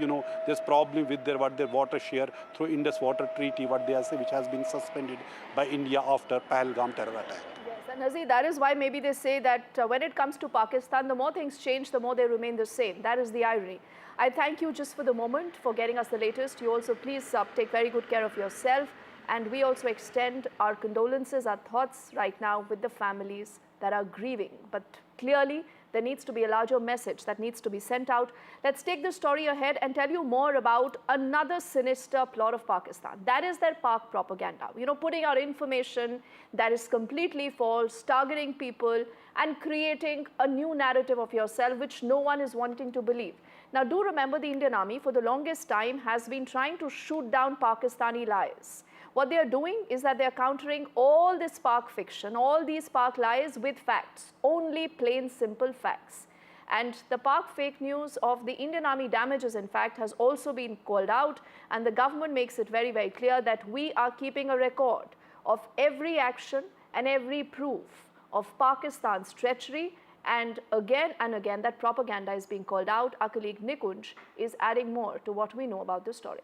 problem with their water share through Indus Water Treaty, what they say, which has been suspended by India after Pahalgam terror attack. Yes, and Nazir, that is why maybe they say that when it comes to Pakistan, the more things change, the more they remain the same. That is the irony. I thank you just for the moment for getting us the latest. You also please take very good care of yourself. And we also extend our condolences, our thoughts right now with the families that are grieving. But clearly, there needs to be a larger message that needs to be sent out. Let's take the story ahead and tell you more about another sinister plot of Pakistan. That is their Pak propaganda. Putting out information that is completely false, targeting people, and creating a new narrative of yourself, which no one is wanting to believe. Now, do remember the Indian Army, for the longest time, has been trying to shoot down Pakistani lies. What they are doing is that they are countering all this Pak fiction, all these Pak lies with facts, only plain simple facts. And the Pak fake news of the Indian Army damages, in fact, has also been called out, and the government makes it very, very clear that we are keeping a record of every action and every proof of Pakistan's treachery. And again that propaganda is being called out. Our colleague Nikunj is adding more to what we know about this story.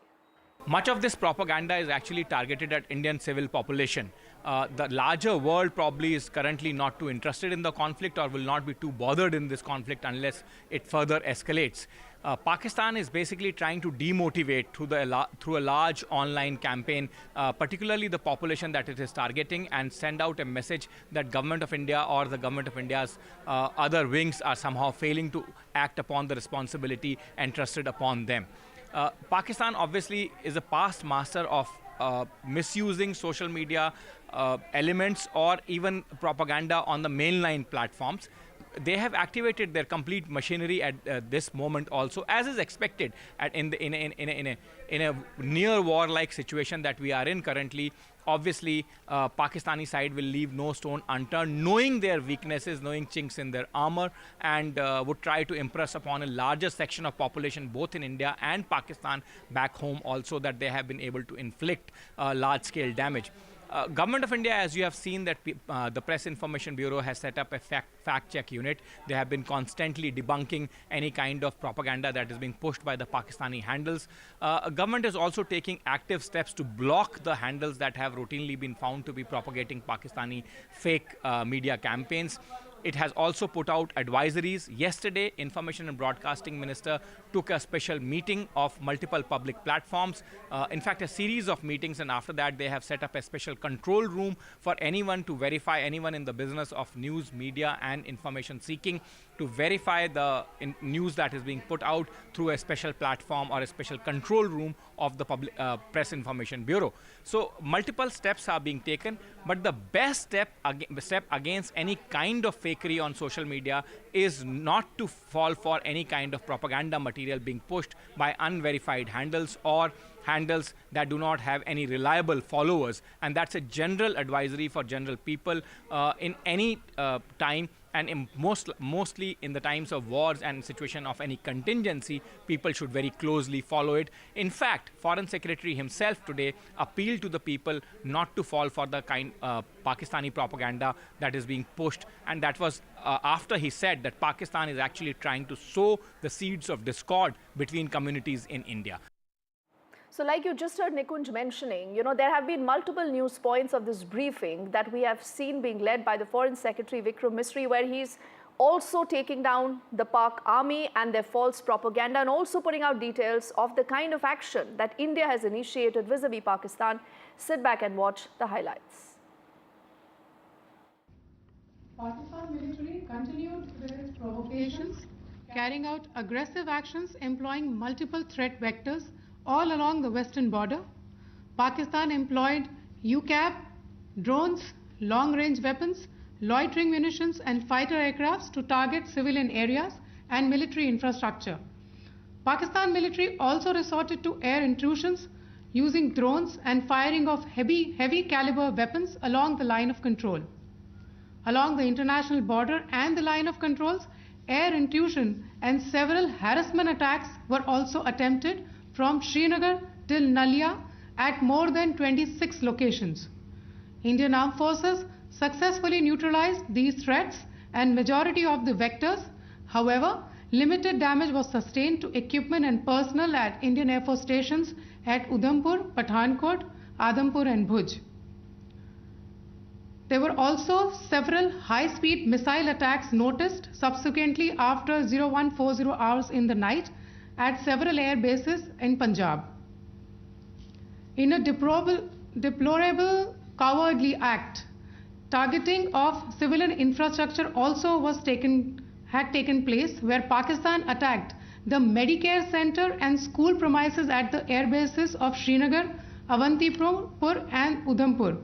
Much of this propaganda is actually targeted at Indian civil population. The larger world probably is currently not too interested in the conflict or will not be too bothered in this conflict unless it further escalates. Pakistan is basically trying to demotivate through a large online campaign, particularly the population that it is targeting, and send out a message that Government of India or the Government of India's other wings are somehow failing to act upon the responsibility entrusted upon them. Pakistan obviously is a past master of misusing social media elements or even propaganda on the mainline platforms. They have activated their complete machinery at this moment also, as is expected in a near war-like situation that we are in currently. Obviously, Pakistani side will leave no stone unturned, knowing their weaknesses, knowing chinks in their armor, and would try to impress upon a larger section of population, both in India and Pakistan back home also, that they have been able to inflict large-scale damage. Government of India, as you have seen, that the Press Information Bureau has set up a fact-check unit. They have been constantly debunking any kind of propaganda that is being pushed by the Pakistani handles. Government is also taking active steps to block the handles that have routinely been found to be propagating Pakistani fake media campaigns. It has also put out advisories. Yesterday, Information and Broadcasting Minister took a special meeting of multiple public platforms. In fact, a series of meetings, and after that, they have set up a special control room for anyone to verify, anyone in the business of news, media, and information seeking, to verify the news that is being put out through a special platform or a special control room of the Press Information Bureau. So multiple steps are being taken, but the best step against any kind of fakery on social media is not to fall for any kind of propaganda material being pushed by unverified handles or handles that do not have any reliable followers. And that's a general advisory for general people in any time. And mostly in the times of wars and situation of any contingency, people should very closely follow it. In fact, Foreign Secretary himself today appealed to the people not to fall for the kind Pakistani propaganda that is being pushed. And that was after he said that Pakistan is actually trying to sow the seeds of discord between communities in India. So like you just heard Nikunj mentioning, there have been multiple news points of this briefing that we have seen being led by the Foreign Secretary Vikram Misri, where he's also taking down the Pak army and their false propaganda, and also putting out details of the kind of action that India has initiated vis-a-vis Pakistan. Sit back and watch the highlights. Pakistan military continued with its provocations, carrying out aggressive actions employing multiple threat vectors all along the western border. Pakistan employed UCAV, drones, long-range weapons, loitering munitions and fighter aircrafts to target civilian areas and military infrastructure. Pakistan military also resorted to air intrusions using drones and firing of heavy caliber weapons along the line of control. Along the international border and the line of controls, air intrusion and several harassment attacks were also attempted from Srinagar till Nalia at more than 26 locations. Indian Armed Forces successfully neutralized these threats and majority of the vectors. However, limited damage was sustained to equipment and personnel at Indian Air Force stations at Udhampur, Pathankot, Adhampur and Bhuj. There were also several high-speed missile attacks noticed subsequently after 0140 hours in the night at several air bases in Punjab. In a deplorable cowardly act, targeting of civilian infrastructure also had taken place, where Pakistan attacked the Medicare center and school premises at the air bases of Srinagar, Avantipur and Udhampur,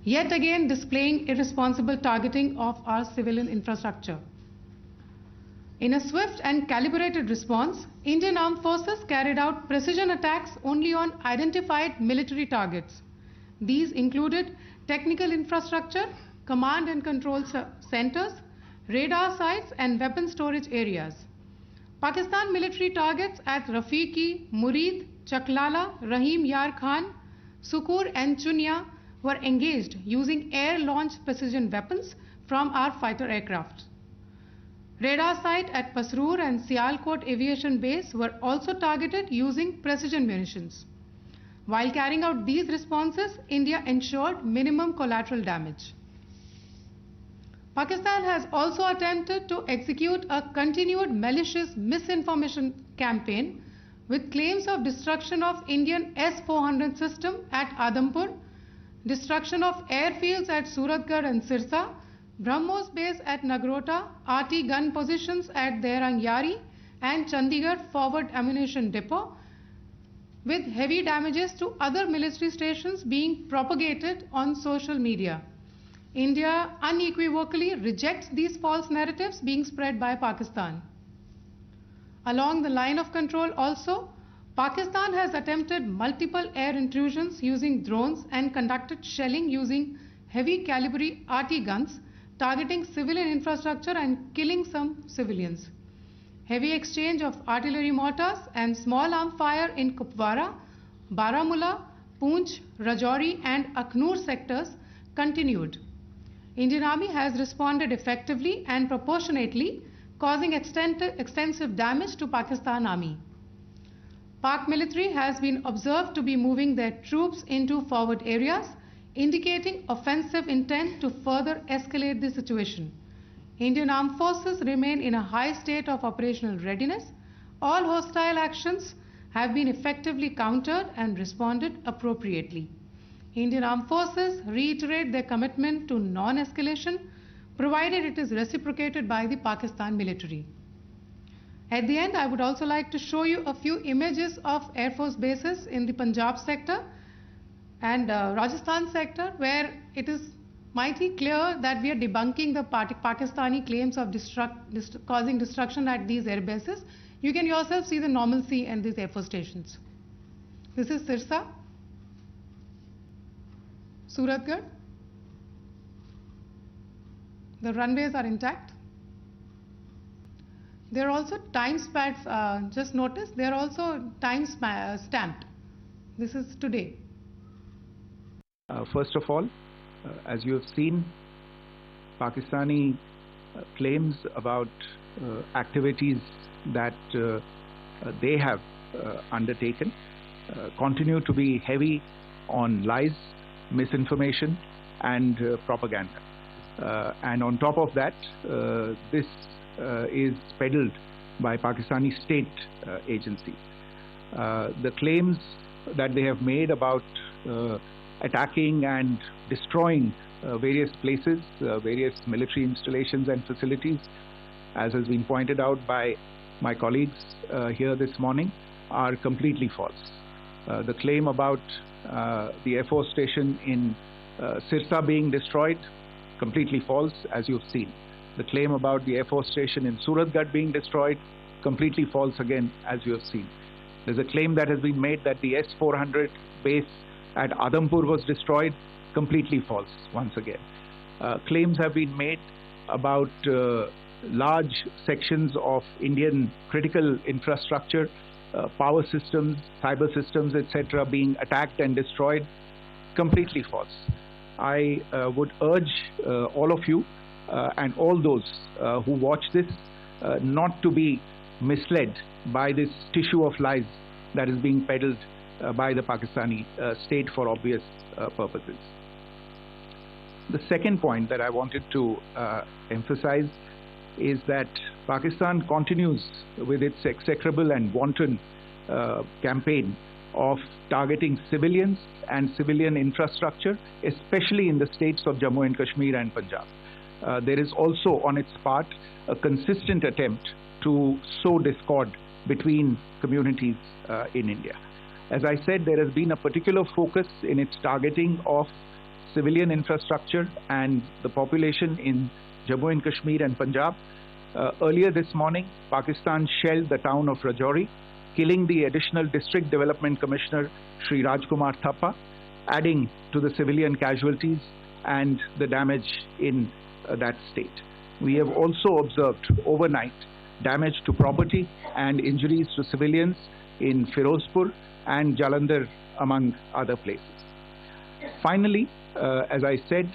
yet again displaying irresponsible targeting of our civilian infrastructure. In a swift and calibrated response, Indian Armed Forces carried out precision attacks only on identified military targets. These included technical infrastructure, command and control centers, radar sites and weapon storage areas. Pakistan military targets at Rafiqi, Murid, Chaklala, Rahim Yar Khan, Sukur and Chunya were engaged using air-launched precision weapons from our fighter aircraft. Radar site at Pasroor and Sialkot Aviation Base were also targeted using precision munitions. While carrying out these responses, India ensured minimum collateral damage. Pakistan has also attempted to execute a continued malicious misinformation campaign with claims of destruction of Indian S-400 system at Adampur, destruction of airfields at Suratgarh and Sirsa, BrahMos base at Nagrota, RT gun positions at Derang Yari and Chandigarh forward ammunition depot, with heavy damages to other military stations being propagated on social media. India unequivocally rejects these false narratives being spread by Pakistan. Along the line of control also, Pakistan has attempted multiple air intrusions using drones and conducted shelling using heavy caliber RT guns, targeting civilian infrastructure and killing some civilians. Heavy exchange of artillery mortars and small arm fire in Kupwara, Baramulla, Poonch, Rajouri and Akhnur sectors continued. Indian Army has responded effectively and proportionately, causing extensive damage to Pakistan Army. Pak military has been observed to be moving their troops into forward areas, indicating offensive intent to further escalate the situation. Indian Armed Forces remain in a high state of operational readiness. All hostile actions have been effectively countered and responded appropriately. Indian Armed Forces reiterate their commitment to non-escalation, provided it is reciprocated by the Pakistan military. At the end, I would also like to show you a few images of Air Force bases in the Punjab sector and Rajasthan sector, where it is mighty clear that we are debunking the Pakistani claims of causing destruction at these air bases. You can yourself see the normalcy in these Air Force stations. This is Sirsa, Suratgarh. The runways are intact. There are also time stamped. Just notice they are also time stamped. This is today. First of all, as you have seen, Pakistani claims about activities that they have undertaken continue to be heavy on lies, misinformation and propaganda. And on top of that, this is peddled by Pakistani state agencies. The claims that they have made about attacking and destroying various places, various military installations and facilities, as has been pointed out by my colleagues here this morning, are completely false. The claim about the Air Force station in Sirsa being destroyed, completely false, as you've seen. The claim about the Air Force station in Suratgarh being destroyed, completely false again, as you have seen. There's a claim that has been made that the S-400 base at Adampur was destroyed, completely false once again. Claims have been made about large sections of Indian critical infrastructure, power systems, cyber systems, etc. being attacked and destroyed, completely false. I would urge all of you and all those who watch this not to be misled by this tissue of lies that is being peddled by the Pakistani state for obvious purposes. The second point that I wanted to emphasize is that Pakistan continues with its execrable and wanton campaign of targeting civilians and civilian infrastructure, especially in the states of Jammu and Kashmir and Punjab. There is also on its part a consistent attempt to sow discord between communities in India. As I said, there has been a particular focus in its targeting of civilian infrastructure and the population in Jammu and Kashmir and Punjab. Earlier this morning, Pakistan shelled the town of Rajouri, killing the additional District Development Commissioner Shri Rajkumar Thappa, adding to the civilian casualties and the damage in that state. We have also observed overnight damage to property and injuries to civilians in Firozpur and Jalandhar, among other places. Finally, as I said,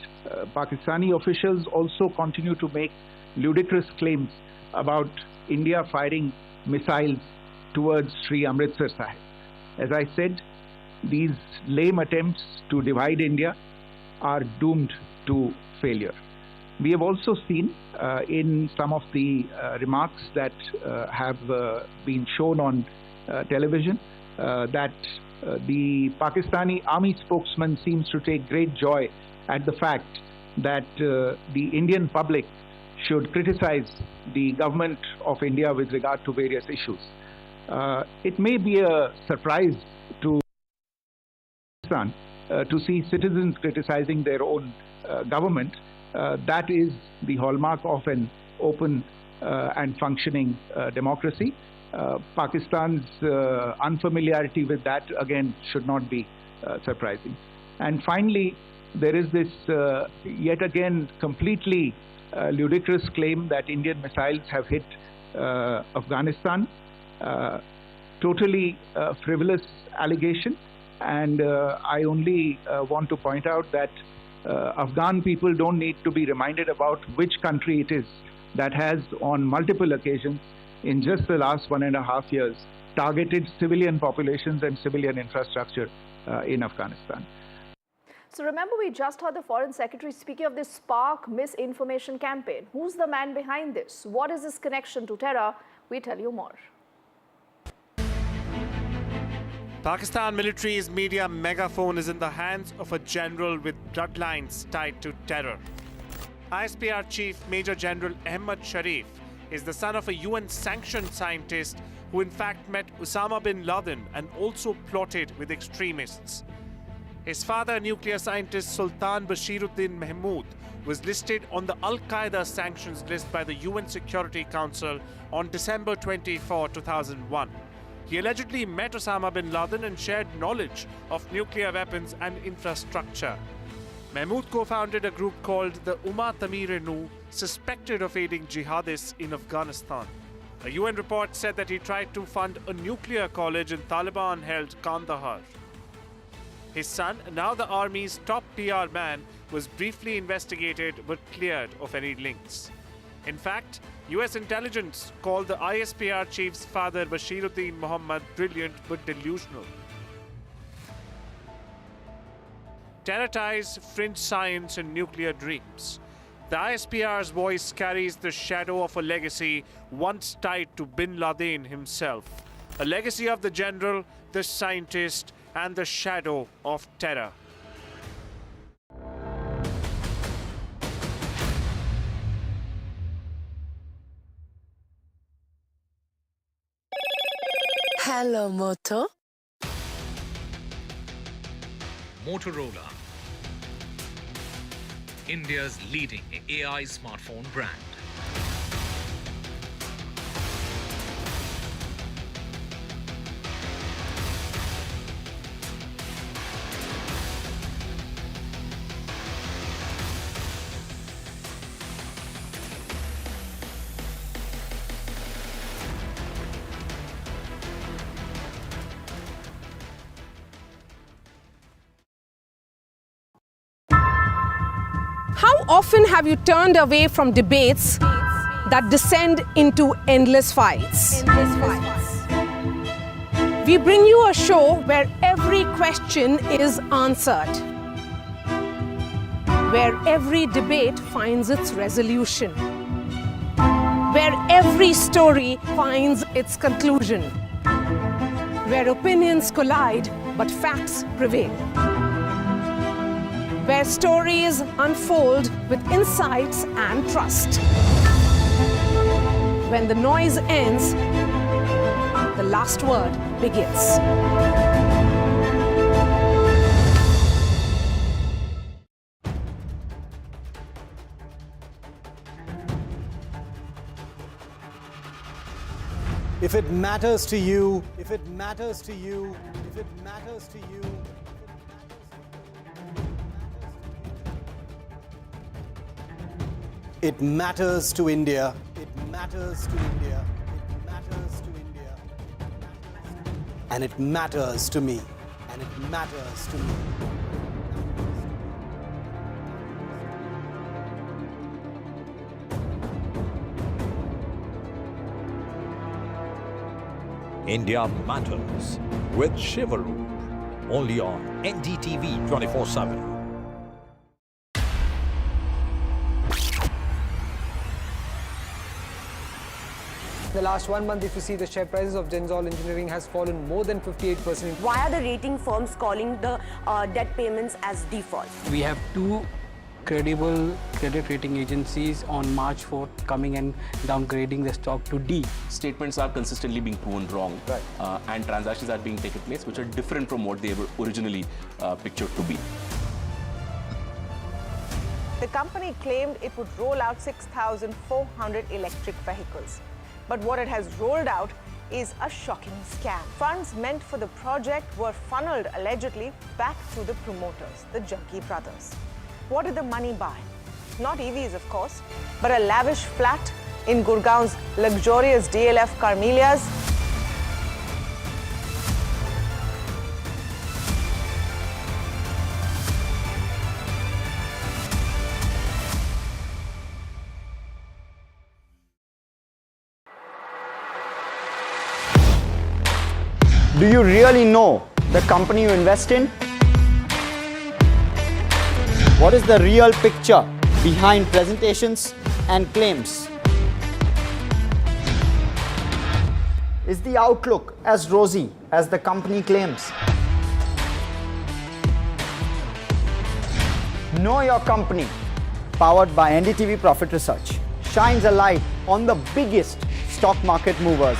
Pakistani officials also continue to make ludicrous claims about India firing missiles towards Sri Amritsar Sahib. As I said, these lame attempts to divide India are doomed to failure. We have also seen in some of the remarks that have been shown on television that the Pakistani army spokesman seems to take great joy at the fact that the Indian public should criticize the government of India with regard to various issues. It may be a surprise to Pakistan to see citizens criticizing their own government. That is the hallmark of an open and functioning democracy. Pakistan's unfamiliarity with that, again, should not be surprising. And finally, there is this yet again completely ludicrous claim that Indian missiles have hit Afghanistan. Totally frivolous allegation. And I only want to point out that Afghan people don't need to be reminded about which country it is that has, on multiple occasions, in just the last 1.5 years, targeted civilian populations and civilian infrastructure in Afghanistan. So remember, we just heard the Foreign Secretary speaking of this Spark misinformation campaign. Who's the man behind this? What is his connection to terror? We tell you more. Pakistan military's media megaphone is in the hands of a general with bloodlines tied to terror. ISPR Chief Major General Ahmad Sharif is the son of a UN-sanctioned scientist who in fact met Osama bin Laden and also plotted with extremists. His father, nuclear scientist Sultan Bashiruddin Mahmood, was listed on the Al-Qaeda sanctions list by the UN Security Council on December 24, 2001. He allegedly met Osama bin Laden and shared knowledge of nuclear weapons and infrastructure. Mahmood co-founded a group called the Umma Tamir-e-Nu, suspected of aiding jihadists in Afghanistan. A UN report said that he tried to fund a nuclear college in Taliban-held Kandahar. His son, now the army's top PR man, was briefly investigated but cleared of any links. In fact, US intelligence called the ISPR chief's father Bashiruddin Muhammad brilliant but delusional. Terror ties, fringe science and nuclear dreams. The ISPR's voice carries the shadow of a legacy once tied to bin Laden himself. A legacy of the general, the scientist, and the shadow of terror. Hello, Moto. Motorola, India's leading AI smartphone brand. How often have you turned away from debates that descend into endless fights? We bring you a show where every question is answered, where every debate finds its resolution, where every story finds its conclusion, where opinions collide but facts prevail, where stories unfold with insights and trust. When the noise ends, the last word begins. If it matters to you, if it matters to you, if it matters to you, It matters to India. It matters to India. It matters to India. And it matters to me. And it matters to me. India Matters with Shivaru, only on NDTV 24/7. The last 1 month, if you see, the share prices of Genzol Engineering has fallen more than 58%. Why are the rating firms calling the debt payments as default? We have two credible credit rating agencies on March 4th coming and downgrading the stock to D. Statements are consistently being proven wrong, and transactions are being taken place which are different from what they were originally pictured to be. The company claimed it would roll out 6,400 electric vehicles. But what it has rolled out is a shocking scam. Funds meant for the project were funneled allegedly back to the promoters, the Junkie brothers. What did the money buy? Not EVs, of course, but a lavish flat in Gurgaon's luxurious DLF Carmelias. Do you really know the company you invest in? What is the real picture behind presentations and claims? Is the outlook as rosy as the company claims? Know Your Company, powered by NDTV Profit Research, shines a light on the biggest stock market movers.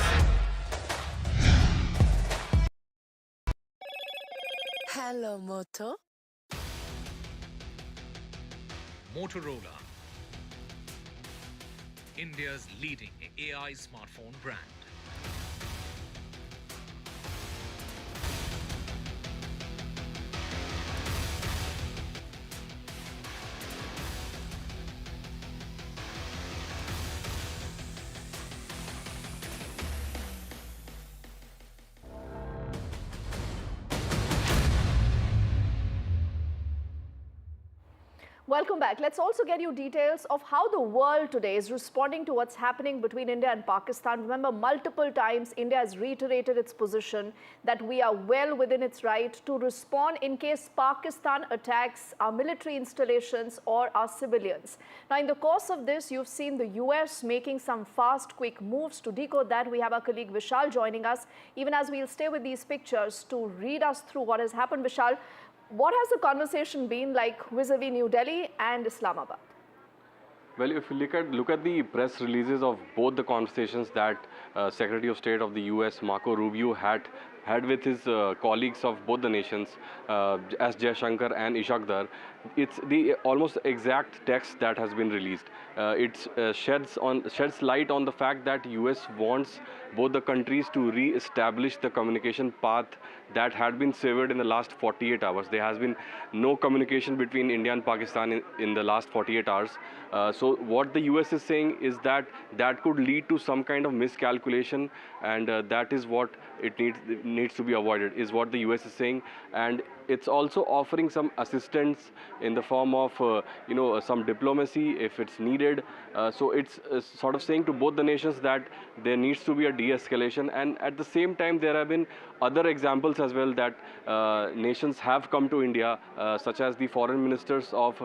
Hello, Moto. Motorola, India's leading AI smartphone brand. Welcome back. Let's also get you details of how the world today is responding to what's happening between India and Pakistan. Remember, multiple times India has reiterated its position that we are well within its right to respond in case Pakistan attacks our military installations or our civilians. Now, in the course of this, you've seen the US making some fast, quick moves. To decode that, we have our colleague Vishal joining us, even as we'll stay with these pictures to read us through what has happened. Vishal, what has the conversation been like vis-a-vis New Delhi and Islamabad? Well, if you look at the press releases of both the conversations that Secretary of State of the US, Marco Rubio, had with his colleagues of both the nations, S. Jaishankar and Ishaqdar, it's the almost exact text that has been released. It sheds light on the fact that US wants both the countries to re-establish the communication path that had been severed in the last 48 hours. There has been no communication between India and Pakistan in the last 48 hours. So what the US is saying is that could lead to some kind of miscalculation, and that is what it needs to be avoided, is what the US is saying. And it's also offering some assistance in the form of some diplomacy if it's needed. So it's sort of saying to both the nations that there needs to be a de-escalation, and at the same time there have been other examples as well that nations have come to India, such as the foreign ministers of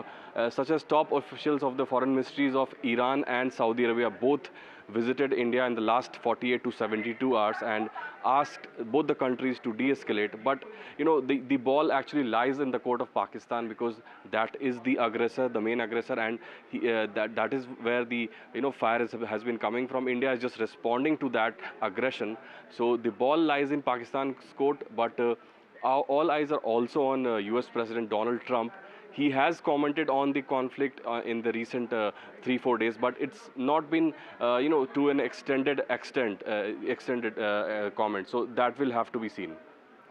such as top officials of the foreign ministries of Iran and Saudi Arabia both visited India in the last 48 to 72 hours and asked both the countries to de-escalate. But the ball actually lies in the court of Pakistan, because that is the aggressor, the main aggressor, and that is where the fire has been coming from. India is just responding to that aggression. So the ball lies in Pakistan's court, but all eyes are also on US President Donald Trump. He has commented on the conflict in the recent 3-4 days, but it's not been, to an extended comment. So that will have to be seen.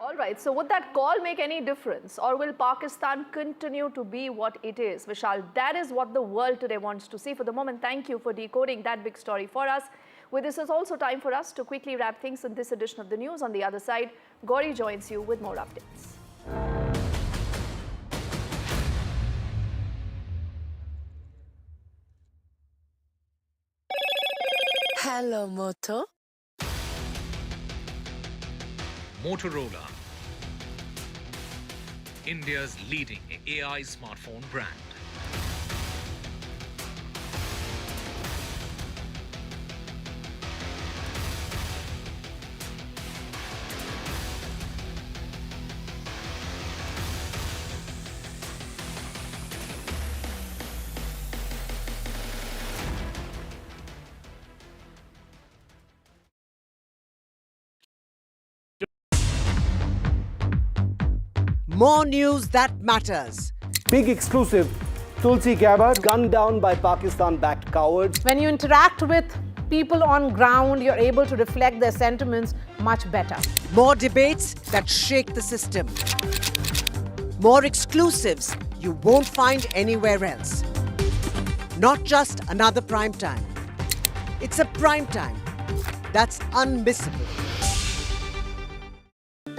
All right, so would that call make any difference, or will Pakistan continue to be what it is? Vishal, that is what the world today wants to see. For the moment, thank you for decoding that big story for us. With this is also time for us to quickly wrap things in this edition of the news. On the other side, Gauri joins you with more updates. Hello, Moto. Motorola, India's leading AI smartphone brand. More news that matters. Big exclusive. Tulsi Gabbard gunned down by Pakistan-backed cowards. When you interact with people on ground, you're able to reflect their sentiments much better. More debates that shake the system. More exclusives you won't find anywhere else. Not just another prime time. It's a prime time that's unmissable.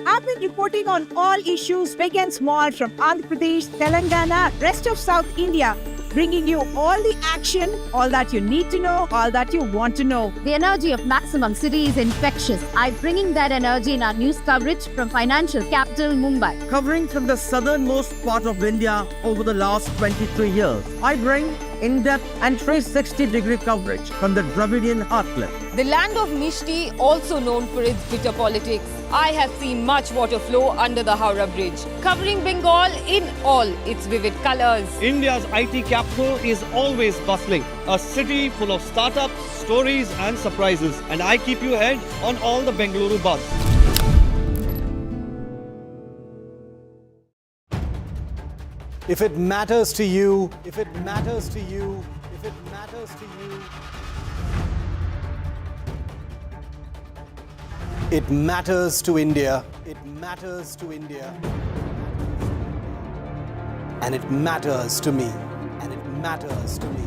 I've been reporting on all issues, big and small, from Andhra Pradesh, Telangana, rest of South India, bringing you all the action, all that you need to know, all that you want to know. The energy of Maximum City is infectious. I'm bringing that energy in our news coverage from financial capital Mumbai. Covering from the southernmost part of India over the last 23 years, I bring in-depth and 360-degree coverage from the Dravidian heartland. The land of Mishti, also known for its bitter politics. I have seen much water flow under the Howrah Bridge, covering Bengal in all its vivid colors. India's IT capital is always bustling, a city full of startups, stories and surprises. And I keep you ahead on all the Bengaluru buzz. If it matters to you, if it matters to you, if it matters to you, it matters to India. It matters to India. And it matters to me. And it matters to me.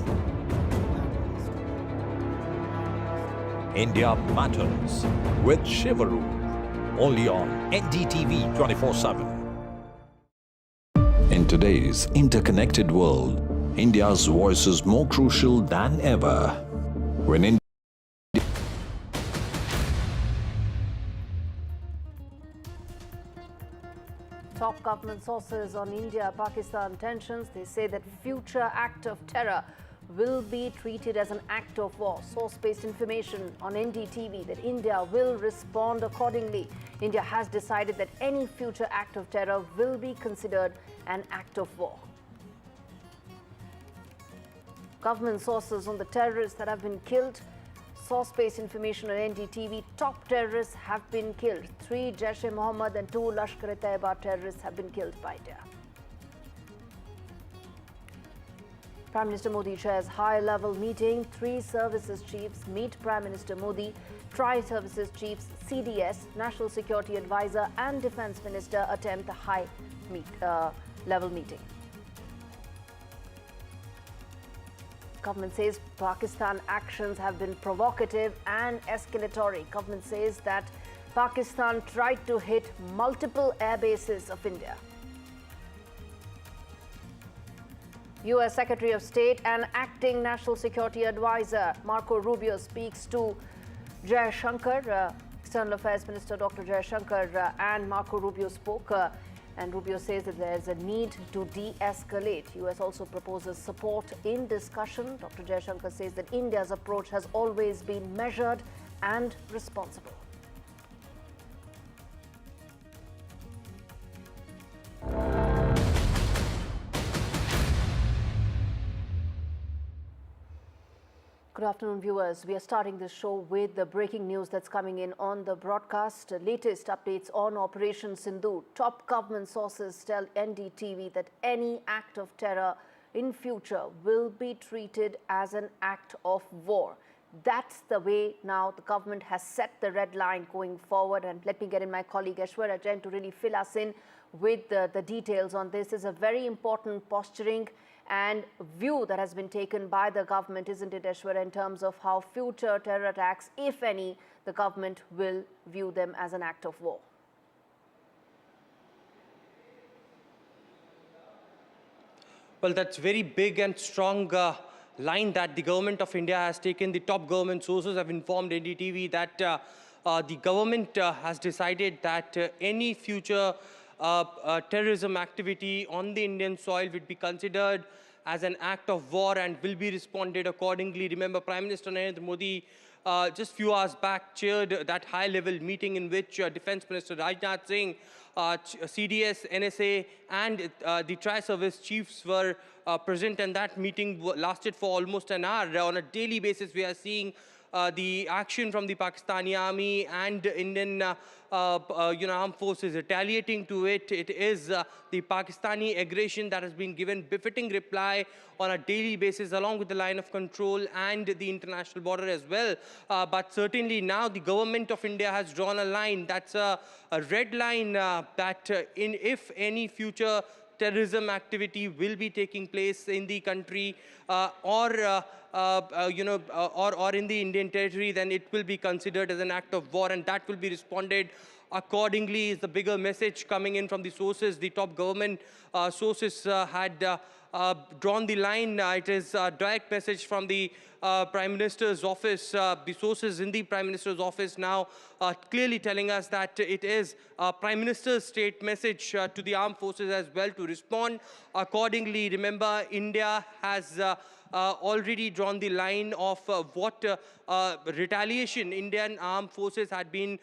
India Matters with Shivaru. Only on NDTV 24/7. In today's interconnected world, India's voice is more crucial than ever. When India Top government sources on India-Pakistan tensions, they say that future act of terror will be treated as an act of war. Source-based information on NDTV that India will respond accordingly. India has decided that any future act of terror will be considered an act of war. Government sources on the terrorists that have been killed. Source-based information on NDTV, top terrorists have been killed. 3 Jaish-e-Mohammed and 2 Lashkar-e-Taiba terrorists have been killed by India. Prime Minister Modi chairs high-level meeting. 3 services chiefs meet Prime Minister Modi. Tri-services chiefs, CDS, National Security Advisor and Defence Minister attempt the high-level meeting. Government says Pakistan actions have been provocative and escalatory. Government says that Pakistan tried to hit multiple air bases of India. US Secretary of State and Acting National Security Advisor Marco Rubio speaks to Jaishankar. External Affairs Minister Dr. Jaishankar and Marco Rubio spoke. And Rubio says that there is a need to de-escalate. US also proposes support in discussion. Dr. Jaishankar says that India's approach has always been measured and responsible. Good afternoon, viewers. We are starting this show with the breaking news that's coming in on the broadcast. Latest updates on Operation Sindoor. Top government sources tell NDTV that any act of terror in future will be treated as an act of war. That's the way now the government has set the red line going forward. And let me get in my colleague Aishwarya Jain to really fill us in with the details on this. Is a very important posturing and view that has been taken by the government, isn't it, Aishwarya, in terms of how future terror attacks, if any, the government will view them as an act of war? Well, that's very big and strong line that the government of India has taken. The top government sources have informed NDTV that the government has decided that any future terrorism activity on the Indian soil would be considered as an act of war and will be responded accordingly. Remember, Prime Minister Narendra Modi just few hours back chaired that high-level meeting in which Defence Minister Rajnath Singh, CDS, NSA and the tri-service chiefs were present, and that meeting lasted for almost an hour. On a daily basis, we are seeing the action from the Pakistani army and Indian armed forces retaliating to it. It is the Pakistani aggression that has been given befitting reply on a daily basis along with the line of control and the international border as well. But certainly now the government of India has drawn a line. That's a red line that if any future terrorism activity will be taking place in the country or in the Indian territory, then it will be considered as an act of war, and that will be responded accordingly. Is the bigger message coming in from the sources. The top government sources had drawn the line. It is a direct message from the Prime Minister's office. The sources in the Prime Minister's office now clearly telling us that it is Prime Minister's state message to the armed forces as well to respond accordingly. Remember, India has already drawn the line of what retaliation Indian armed forces had been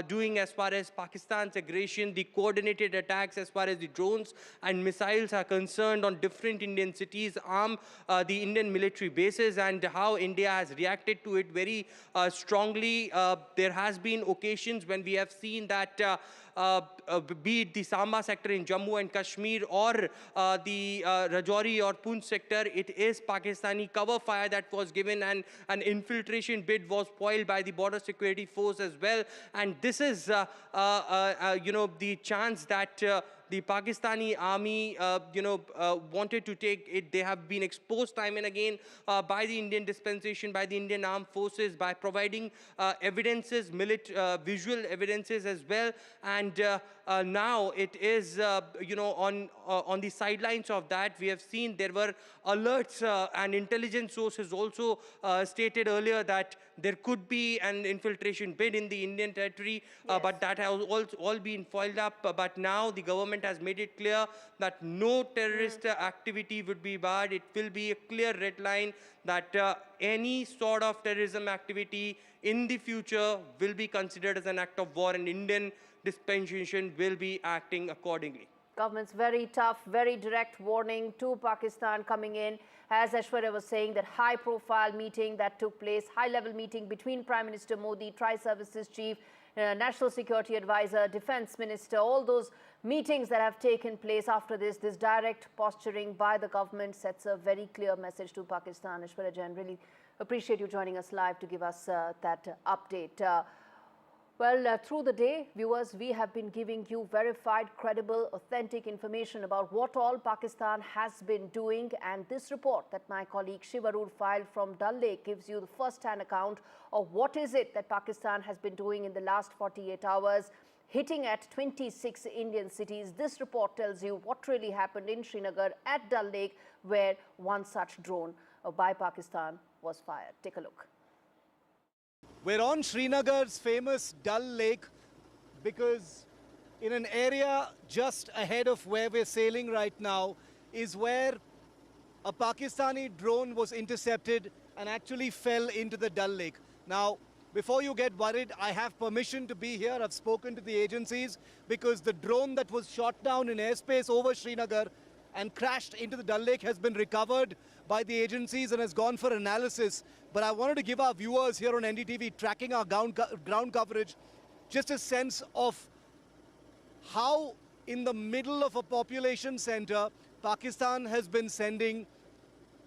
doing as far as Pakistan's aggression, the coordinated attacks as far as the drones and missiles are concerned on different Indian cities, the Indian military bases, and how India has reacted to it very strongly. There has been occasions when we have seen that be it the Samba sector in Jammu and Kashmir or the Rajouri or Poonch sector, it is Pakistani cover fire that was given, and an infiltration bid was foiled by the border security force as well. And this is, the chance that the Pakistani army, wanted to take it. They have been exposed time and again by the Indian dispensation, by the Indian armed forces, by providing evidences, visual evidences as well. And now it is, on the sidelines of that, we have seen there were alerts and intelligence sources also stated earlier that there could be an infiltration bid in the Indian territory, but that has all been foiled up. But now the government has made it clear that no terrorist activity would be barred. It will be a clear red line that any sort of terrorism activity in the future will be considered as an act of war, and Indian dispensation will be acting accordingly. Government's very tough, very direct warning to Pakistan coming in. As Aishwarya was saying, that high-profile meeting that took place, high-level meeting between Prime Minister Modi, Tri-Services Chief, National Security Advisor, Defence Minister, all those meetings that have taken place after this direct posturing by the government sets a very clear message to Pakistan. Aishwarya Jain, really appreciate you joining us live to give us that update. Through the day, viewers, we have been giving you verified, credible, authentic information about what all Pakistan has been doing. And this report that my colleague Shivarur filed from Dal Lake gives you the first-hand account of what is it that Pakistan has been doing in the last 48 hours, hitting at 26 Indian cities. This report tells you what really happened in Srinagar at Dal Lake, where one such drone by Pakistan was fired. Take a look. We're on Srinagar's famous Dal Lake because in an area just ahead of where we're sailing right now is where a Pakistani drone was intercepted and actually fell into the Dal Lake. Now, before you get worried, I have permission to be here. I've spoken to the agencies because the drone that was shot down in airspace over Srinagar and crashed into the Dal Lake has been recovered by the agencies and has gone for analysis. But I wanted to give our viewers here on NDTV tracking our ground coverage just a sense of how in the middle of a population center, Pakistan has been sending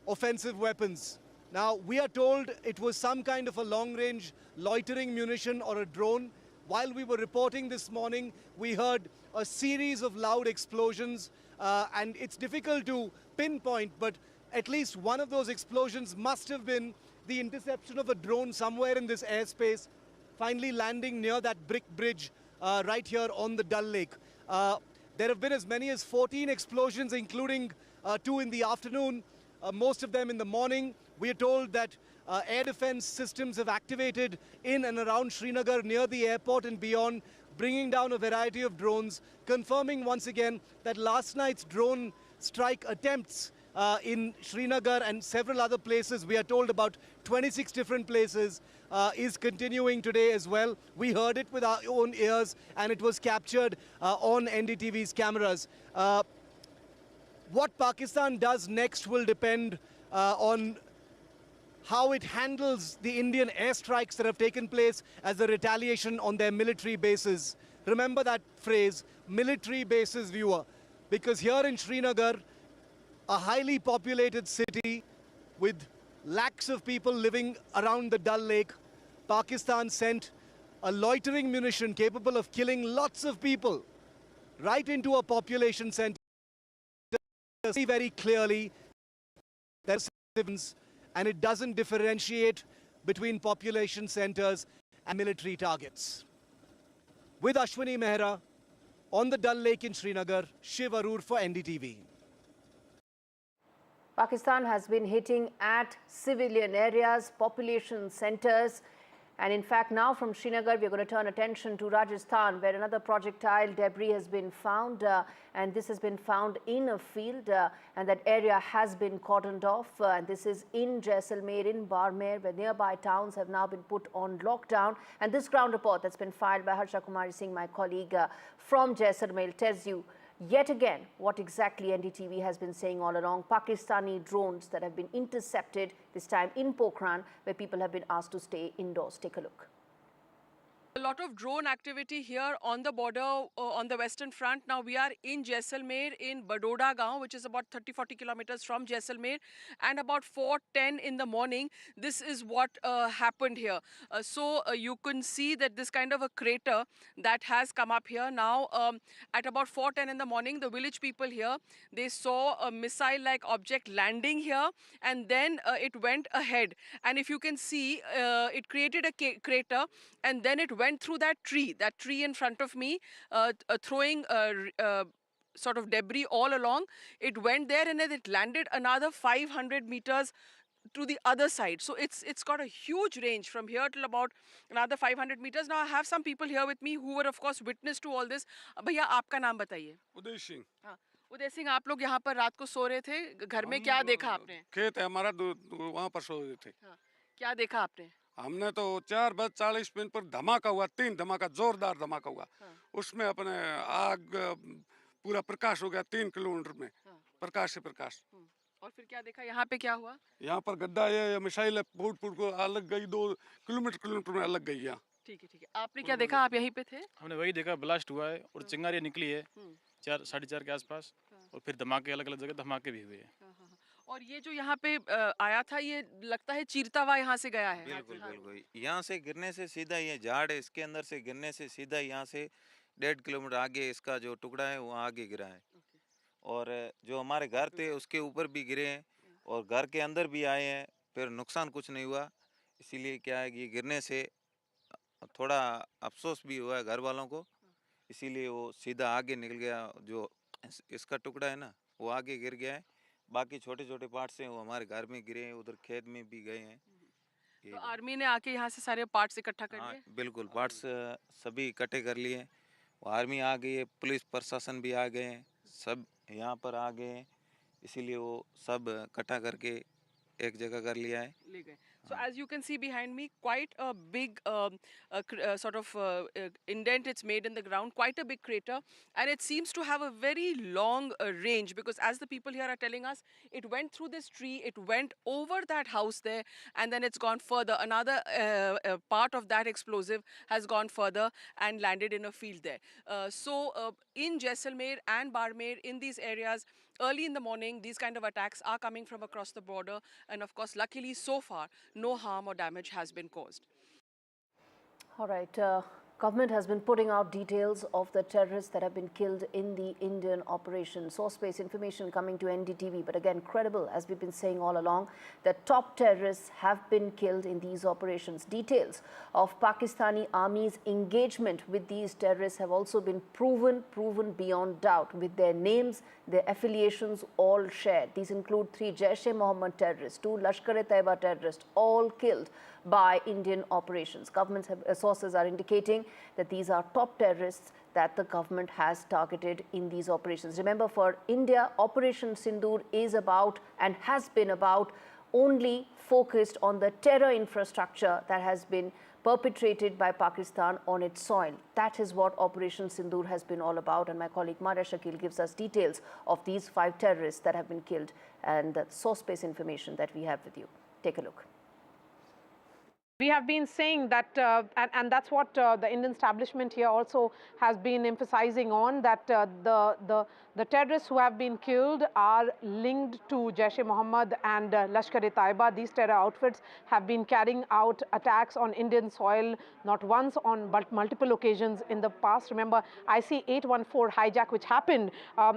offensive weapons. Now, we are told it was some kind of a long-range loitering munition or a drone. While we were reporting this morning, we heard a series of loud explosions, and it's difficult to pinpoint, but at least one of those explosions must have been the interception of a drone somewhere in this airspace, finally landing near that brick bridge right here on the Dal Lake. There have been as many as 14 explosions, including 2 in the afternoon, most of them in the morning. We are told that air defense systems have activated in and around Srinagar near the airport and beyond, bringing down a variety of drones, confirming once again that last night's drone strike attempts in Srinagar and several other places, we are told about 26 different places, is continuing today as well. We heard it with our own ears and it was captured on NDTV's cameras. What Pakistan does next will depend on how it handles the Indian airstrikes that have taken place as a retaliation on their military bases. Remember that phrase, military bases, viewer, because here in Srinagar, a highly populated city with lakhs of people living around the Dal Lake, Pakistan sent a loitering munition capable of killing lots of people right into a population center. See very clearly there's civilians, and it doesn't differentiate between population centers and military targets. With Ashwini Mehra on the Dal Lake in Srinagar, Shiv Arur for NDTV. Pakistan has been hitting at civilian areas, population centers. And in fact, now from Srinagar, we're going to turn attention to Rajasthan, where another projectile debris has been found. And this has been found in a field, and that area has been cordoned off. And this is in Jaisalmer, in Barmer, where nearby towns have now been put on lockdown. And this ground report that's been filed by Harsha Kumari Singh, my colleague from Jaisalmer, tells you yet again what exactly NDTV has been saying all along. Pakistani drones that have been intercepted, this time in Pokhran, where people have been asked to stay indoors. Take a look. A lot of drone activity here on the border, on the western front. Now we are in Jaisalmer, in Badoda Gaon, which is about 30-40 kilometers from Jaisalmer, and about 4:10 in the morning, this is what happened here. So you can see that this kind of a crater that has come up here. Now at about 4:10 in the morning, the village people here, they saw a missile-like object landing here, and then it went ahead. And if you can see, it created a crater, and then it went through that tree in front of me, throwing sort of debris all along. It went there and then it landed another 500 meters to the other side. So it's got a huge range from here till about another 500 meters. Now I have some people here with me who were of course witness to all this. भैया आपका नाम बताइए. उदय सिंह. हाँ, उदय सिंह, आप लोग यहाँ पर रात को सो रहे थे, घर में क्या देखा आपने? खेत है हमारा, वहाँ पर सो रहे थे. क्या देखा आपने? हमने तो 4:40 पर धमाका हुआ, 3 धमाका, जोरदार धमाका हुआ. उसमें अपने आग पूरा प्रकाश हो गया 3 किलोमीटर में, प्रकाश से प्रकाश. और फिर क्या देखा, यहाँ पे क्या हुआ? यहाँ पर गड्ढा, ये मिसाइल फूट को अलग गई, 2 किलोमीटर में अलग गई यहाँ. ठीक है. आपने क्या देखा, आप यहीं पे थे? हमने वही देखा, ब्लास्ट हुआ है और चिंगारियाँ निकली है 4-4:30 के आसपास, और फिर धमाके, अलग अलग जगह धमाके भी हुए हैं. और ये जो यहाँ पे आया था, ये लगता है चीरता हुआ यहाँ से गया है. बिल्कुल. यहाँ से गिरने से सीधा, ये झाड़ है, इसके अंदर से गिरने से सीधा यहाँ से 1.5 किलोमीटर आगे इसका जो टुकड़ा है वो आगे गिरा है. और जो हमारे घर थे उसके ऊपर भी गिरे हैं और घर के अंदर भी आए हैं, फिर नुकसान कुछ नहीं हुआ. इसीलिए क्या है कि गिरने से थोड़ा अफसोस भी हुआ है घर वालों को, इसीलिए वो सीधा आगे निकल गया. जो इसका टुकड़ा है ना, वो आगे गिर गया है. बाकी छोटे छोटे पार्ट्स हैं वो हमारे घर में गिरे हैं, उधर खेत में भी गए हैं. तो आर्मी ने आके यहाँ से सारे पार्ट्स इकट्ठा कर लिए? बिल्कुल, पार्ट्स सभी इकट्ठे कर लिए हैं. आर्मी आ गई है, पुलिस प्रशासन भी आ गए हैं, सब यहाँ पर आ गए हैं, इसीलिए वो सब इकट्ठा करके एक जगह कर लिया है. ले गए. So as you can see behind me, quite a big sort of indent it's made in the ground, quite a big crater, and it seems to have a very long range, because as the people here are telling us, it went through this tree, it went over that house there, and then it's gone further. Another part of that explosive has gone further and landed in a field there. So in Jaisalmer and Barmer, in these areas, early in the morning, these kind of attacks are coming from across the border. And of course, luckily, so far, no harm or damage has been caused. All right. Government has been putting out details of the terrorists that have been killed in the Indian operation. Source-based information coming to NDTV, but again, credible, as we've been saying all along, that top terrorists have been killed in these operations. Details of Pakistani army's engagement with these terrorists have also been proven beyond doubt, with their names, their affiliations all shared. These include 3 Jaish-e-Mohammed terrorists, 2 Lashkar-e-Taiba terrorists, all killed by Indian operations. Government sources are indicating that these are top terrorists that the government has targeted in these operations. Remember, for India, Operation Sindoor is about and has been about only focused on the terror infrastructure that has been perpetrated by Pakistan on its soil. That is what Operation Sindoor has been all about, and my colleague Maria Shakil gives us details of these 5 terrorists that have been killed and the source-based information that we have with you. Take a look. We have been saying that, and that's what the Indian establishment here also has been emphasizing on, that the terrorists who have been killed are linked to Jaish-e-Mohammed and Lashkar-e-Taiba. These terror outfits have been carrying out attacks on Indian soil not once but multiple occasions in the past. Remember, IC-814 hijack which happened.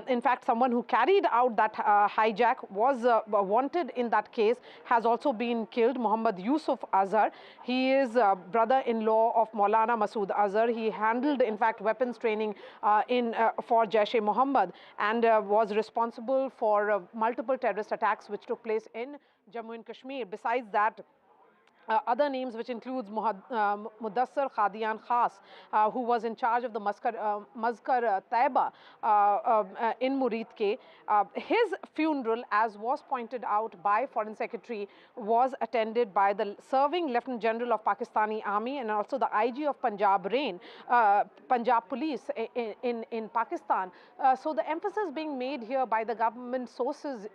In fact, someone who carried out that hijack was wanted in that case, has also been killed, Muhammad Yusuf Azhar. He is brother-in-law of Maulana Masood Azhar. He handled, in fact, weapons training for Jaish-e-Mohammed and was responsible for multiple terrorist attacks which took place in Jammu and Kashmir. Besides that, other names, which includes Mudassar Khadian Khas, who was in charge of the Mazkar Taiba in Murid Ke. His funeral, as was pointed out by Foreign Secretary, was attended by the serving Lieutenant General of Pakistani Army and also the IG of Punjab Punjab Police in Pakistan. So the emphasis being made here by the government sources,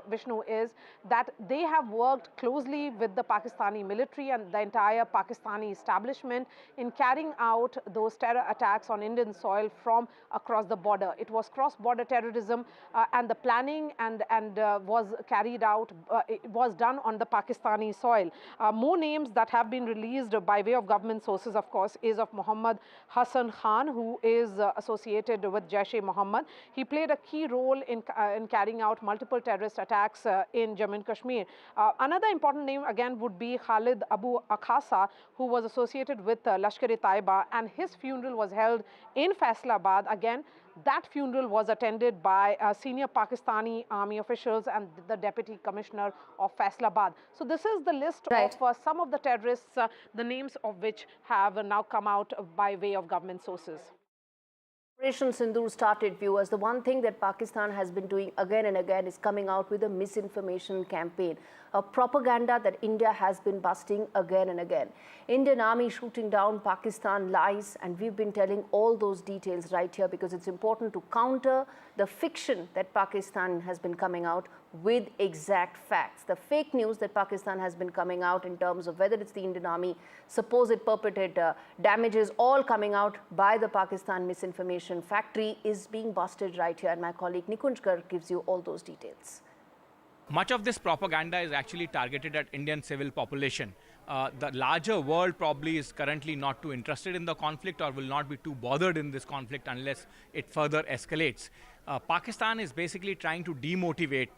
Vishnu, is that they have worked closely with the Pakistani military and the entire Pakistani establishment in carrying out those terror attacks on Indian soil from across the border. It was cross-border terrorism and the planning and was carried out, it was done on the Pakistani soil. More names that have been released by way of government sources, of course, is of Muhammad Hassan Khan, who is associated with Jaish-e-Mohammed. He played a key role in carrying out multiple terrorist attacks in Jammu and Kashmir. Another important name again would be Khalid Abu Akhasa, who was associated with Lashkar-e-Taiba, and his funeral was held in Faisalabad. Again, that funeral was attended by senior Pakistani army officials and the deputy commissioner of Faisalabad. So this is the list of some of the terrorists, the names of which have now come out by way of government sources. Operation Sindoor started, viewers. The one thing that Pakistan has been doing again and again is coming out with a misinformation campaign, a propaganda that India has been busting again and again. Indian army shooting down Pakistan lies, and we've been telling all those details right here because it's important to counter the fiction that Pakistan has been coming out with exact facts. The fake news that Pakistan has been coming out in terms of whether it's the Indian army, supposed perpetrated damages, all coming out by the Pakistan misinformation factory is being busted right here. And my colleague Nikunj Garg gives you all those details. Much of this propaganda is actually targeted at Indian civil population. The larger world probably is currently not too interested in the conflict or will not be too bothered in this conflict unless it further escalates. Pakistan is basically trying to demotivate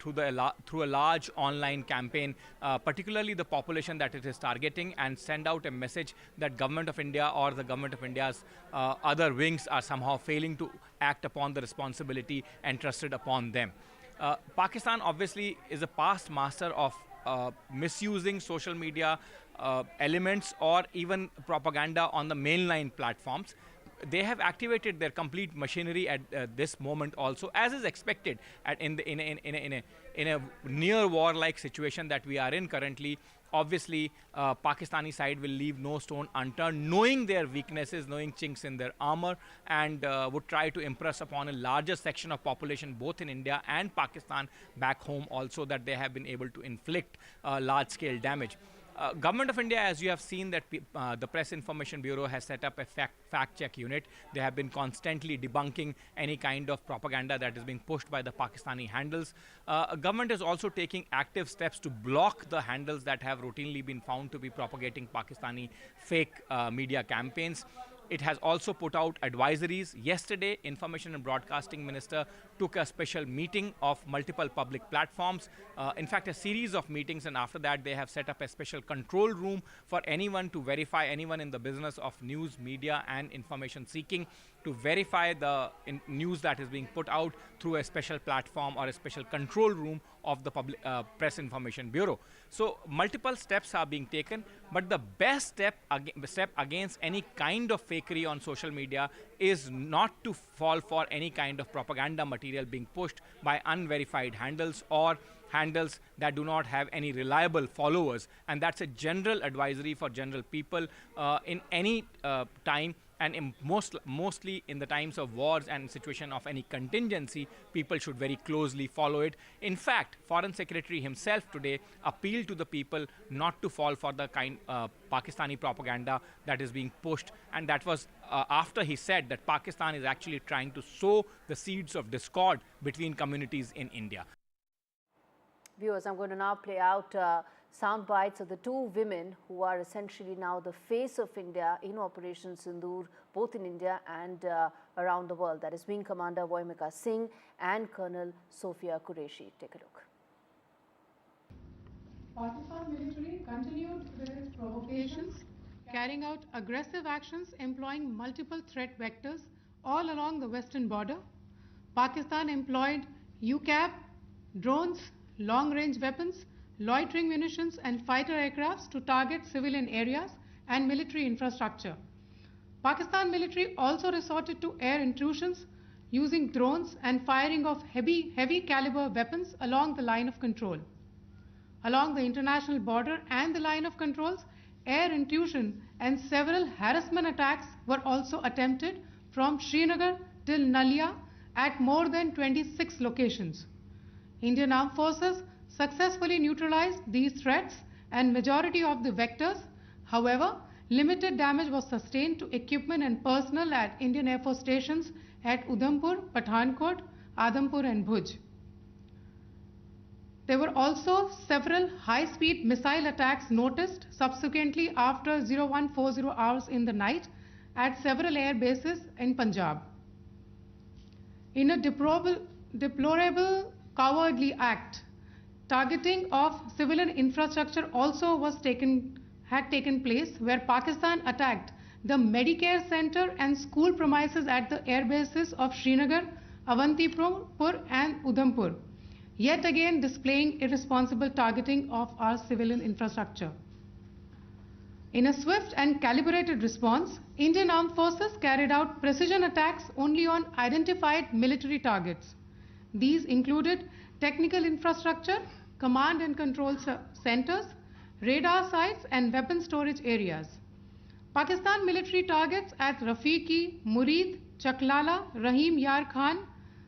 through a large online campaign, particularly the population that it is targeting, and send out a message that Government of India or the Government of India's other wings are somehow failing to act upon the responsibility entrusted upon them. Pakistan obviously is a past master of misusing social media elements or even propaganda on the mainline platforms. They have activated their complete machinery at this moment also, as is expected in a near war-like situation that we are in currently. Obviously, Pakistani side will leave no stone unturned, knowing their weaknesses, knowing chinks in their armor, and would try to impress upon a larger section of population, both in India and Pakistan back home also, that they have been able to inflict large-scale damage. Government of India, as you have seen, that the Press Information Bureau has set up a fact check unit. They have been constantly debunking any kind of propaganda that is being pushed by the Pakistani handles. Government is also taking active steps to block the handles that have routinely been found to be propagating Pakistani fake media campaigns. It has also put out advisories. Yesterday, Information and Broadcasting Minister took a special meeting of multiple public platforms. In fact, a series of meetings, and after that, they have set up a special control room for anyone to verify, anyone in the business of news, media, and information seeking, to verify the news that is being put out through a special platform or a special control room of the Press Information Bureau. So multiple steps are being taken, but the best step against any kind of fakery on social media is not to fall for any kind of propaganda material being pushed by unverified handles or handles that do not have any reliable followers. And that's a general advisory for general people in any time. And mostly in the times of wars and situation of any contingency, people should very closely follow it. In fact, Foreign Secretary himself today appealed to the people not to fall for the kind Pakistani propaganda that is being pushed. And that was after he said that Pakistan is actually trying to sow the seeds of discord between communities in India. Viewers, I'm going to now play out sound bites of the two women who are essentially now the face of India in Operation Sindoor, both in India and around the world. That is Wing Commander Voimika Singh and Colonel Sophia Qureshi. Take a look. Pakistan military continued with its provocations, carrying out aggressive actions employing multiple threat vectors all along the western border. Pakistan employed UCAV, drones, long-range weapons, loitering munitions and fighter aircrafts to target civilian areas and military infrastructure. Pakistan military also resorted to air intrusions using drones and firing of heavy caliber weapons along the line of control. Along the international border and the line of controls, air intrusion and several harassment attacks were also attempted from Srinagar till Nalia at more than 26 locations. Indian Armed Forces successfully neutralized these threats and majority of the vectors. However, limited damage was sustained to equipment and personnel at Indian Air Force stations at Udhampur, Pathankot, Adhampur and Bhuj. There were also several high-speed missile attacks noticed subsequently after 0140 hours in the night at several air bases in Punjab. In a deplorable cowardly act, targeting of civilian infrastructure also had taken place, where Pakistan attacked the Medicare Center and school premises at the air bases of Srinagar, Avantipur and Udhampur, yet again displaying irresponsible targeting of our civilian infrastructure. In a swift and calibrated response, Indian Armed Forces carried out precision attacks only on identified military targets. These included technical infrastructure, command and control centers, radar sites and weapon storage areas. Pakistan military targets at Rafiqi, Murid, Chaklala, Rahim Yar Khan,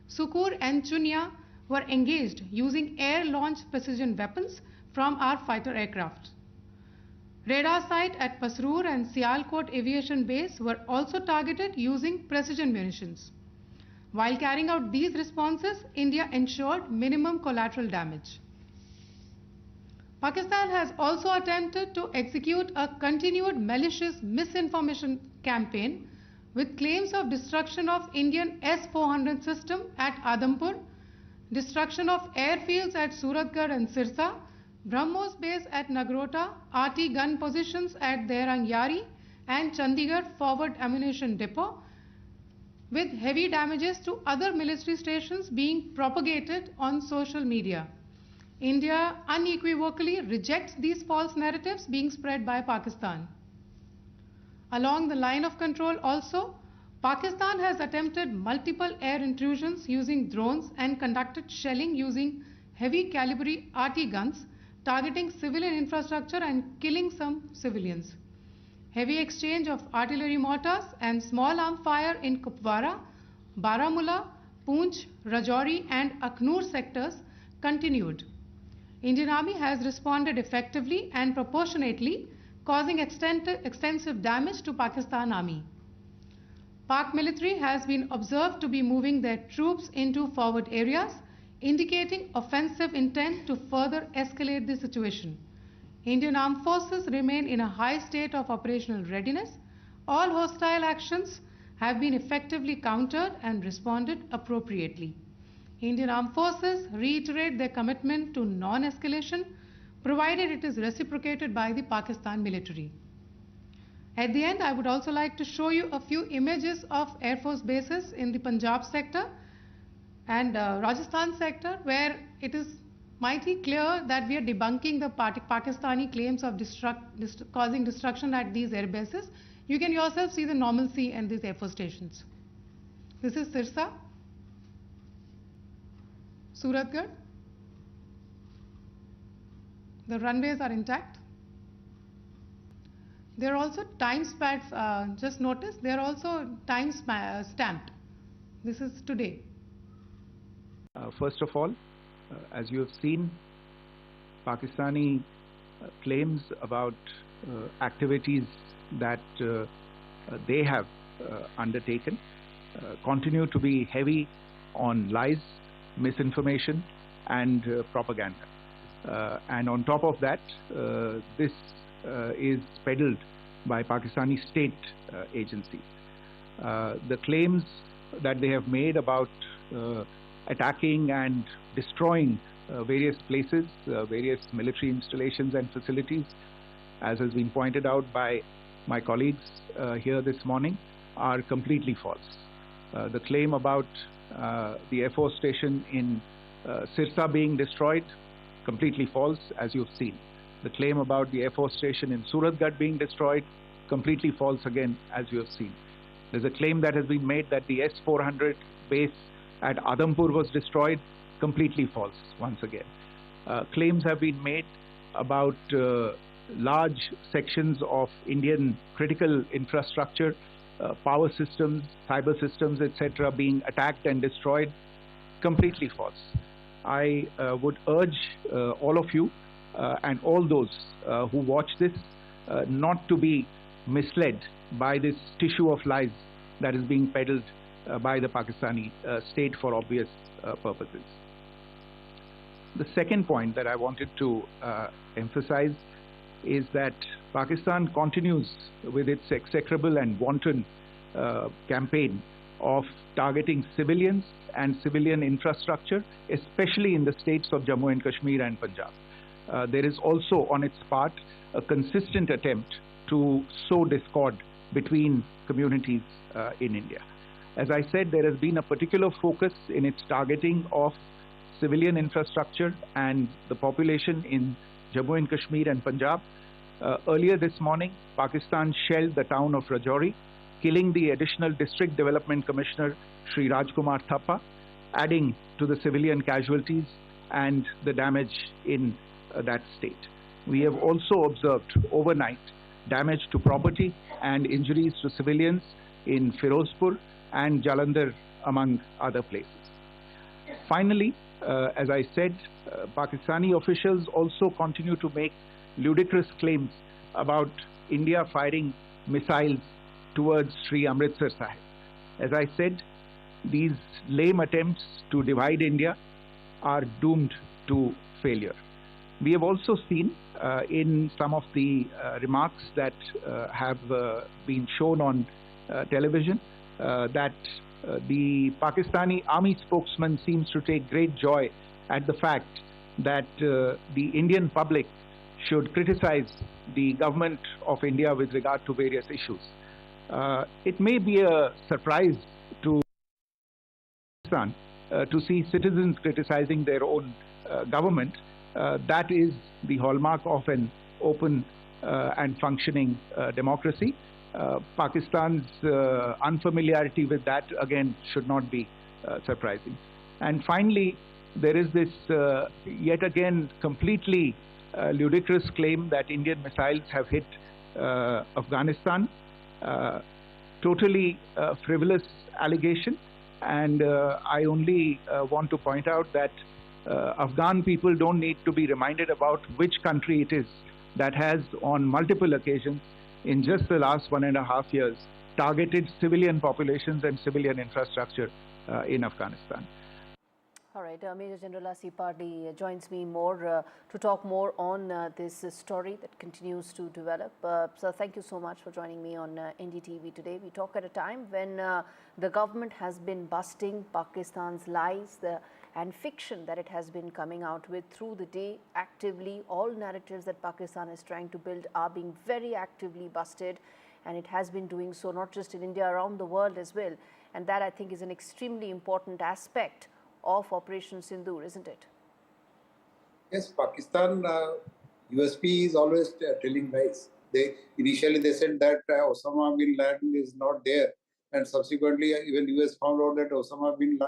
Sukur and Chunya were engaged using air-launched precision weapons from our fighter aircraft. Radar site at Pasroor and Sialkot Aviation Base were also targeted using precision munitions. While carrying out these responses, India ensured minimum collateral damage. Pakistan has also attempted to execute a continued malicious misinformation campaign with claims of destruction of Indian S-400 system at Adhampur, destruction of airfields at Suratgarh and Sirsa, BrahMos base at Nagrota, RT gun positions at Derang Yari and Chandigarh forward ammunition depot, with heavy damages to other military stations being propagated on social media. India unequivocally rejects these false narratives being spread by Pakistan. Along the line of control also, Pakistan has attempted multiple air intrusions using drones and conducted shelling using heavy caliber RT guns, targeting civilian infrastructure and killing some civilians. Heavy exchange of artillery mortars and small arm fire in Kupwara, Baramulla, Poonch, Rajouri and Akhnur sectors continued. Indian Army has responded effectively and proportionately, causing extensive damage to Pakistan Army. Pak military has been observed to be moving their troops into forward areas, indicating offensive intent to further escalate the situation. Indian Armed Forces remain in a high state of operational readiness. All hostile actions have been effectively countered and responded appropriately. Indian Armed Forces reiterate their commitment to non-escalation, provided it is reciprocated by the Pakistan military. At the end, I would also like to show you a few images of Air Force bases in the Punjab sector and Rajasthan sector, where it is mighty clear that we are debunking the Pakistani claims of causing destruction at these air bases. You can yourself see the normalcy in these Air Force stations. This is Sirsa, Suratgarh. The runways are intact. There are also time stamped, just notice, they are also time stamped. This is today. First of all, as you have seen, Pakistani claims about activities that they have undertaken continue to be heavy on lies, misinformation and propaganda. And on top of that, this is peddled by Pakistani state agencies. The claims that they have made about attacking and destroying various places, various military installations and facilities, as has been pointed out by my colleagues here this morning, are completely false. The claim about the Air Force station in Sirsa being destroyed, completely false, as you've seen. The claim about the Air Force station in Suratgarh being destroyed, completely false again, as you have seen. There's a claim that has been made that the S-400 base at Adampur was destroyed, completely false once again. Claims have been made about large sections of Indian critical infrastructure, power systems, cyber systems, etc. being attacked and destroyed, completely false. I would urge all of you and all those who watch this not to be misled by this tissue of lies that is being peddled by the Pakistani state for obvious purposes. The second point that I wanted to emphasize is that Pakistan continues with its execrable and wanton campaign of targeting civilians and civilian infrastructure, especially in the states of Jammu and Kashmir and Punjab. There is also on its part a consistent attempt to sow discord between communities in India. As I said, there has been a particular focus in its targeting of civilian infrastructure and the population in Jammu and Kashmir and Punjab. Earlier this morning, Pakistan shelled the town of Rajouri, killing the additional District Development Commissioner, Sri Rajkumar Thappa, adding to the civilian casualties and the damage in that state. We have also observed overnight damage to property and injuries to civilians in Firozpur and Jalandhar, among other places. Finally, as I said, Pakistani officials also continue to make ludicrous claims about India firing missiles towards Sri Amritsar Sahib. As I said, these lame attempts to divide India are doomed to failure. We have also seen in some of the remarks that have been shown on television that the Pakistani army spokesman seems to take great joy at the fact that the Indian public should criticize the government of India with regard to various issues. It may be a surprise to Pakistan to see citizens criticizing their own government. That is the hallmark of an open and functioning democracy. Pakistan's unfamiliarity with that, again, should not be surprising. And finally, there is this yet again completely ludicrous claim that Indian missiles have hit Afghanistan. Totally frivolous allegation, and I only want to point out that Afghan people don't need to be reminded about which country it is that has, on multiple occasions, in just the last 1.5 years, targeted civilian populations and civilian infrastructure in Afghanistan. All right, Major General Asif Pardi joins me more to talk more on this story that continues to develop. So thank you so much for joining me on NDTV today. We talk at a time when the government has been busting Pakistan's lies and fiction that it has been coming out with through the day actively. All narratives that Pakistan is trying to build are being very actively busted, and it has been doing so not just in India, around the world as well. And that, I think, is an extremely important aspect of Operation Sindoor, isn't it? Yes, Pakistan USP is always telling lies. Initially they said that Osama bin Laden is not there, and subsequently even US found out that Osama bin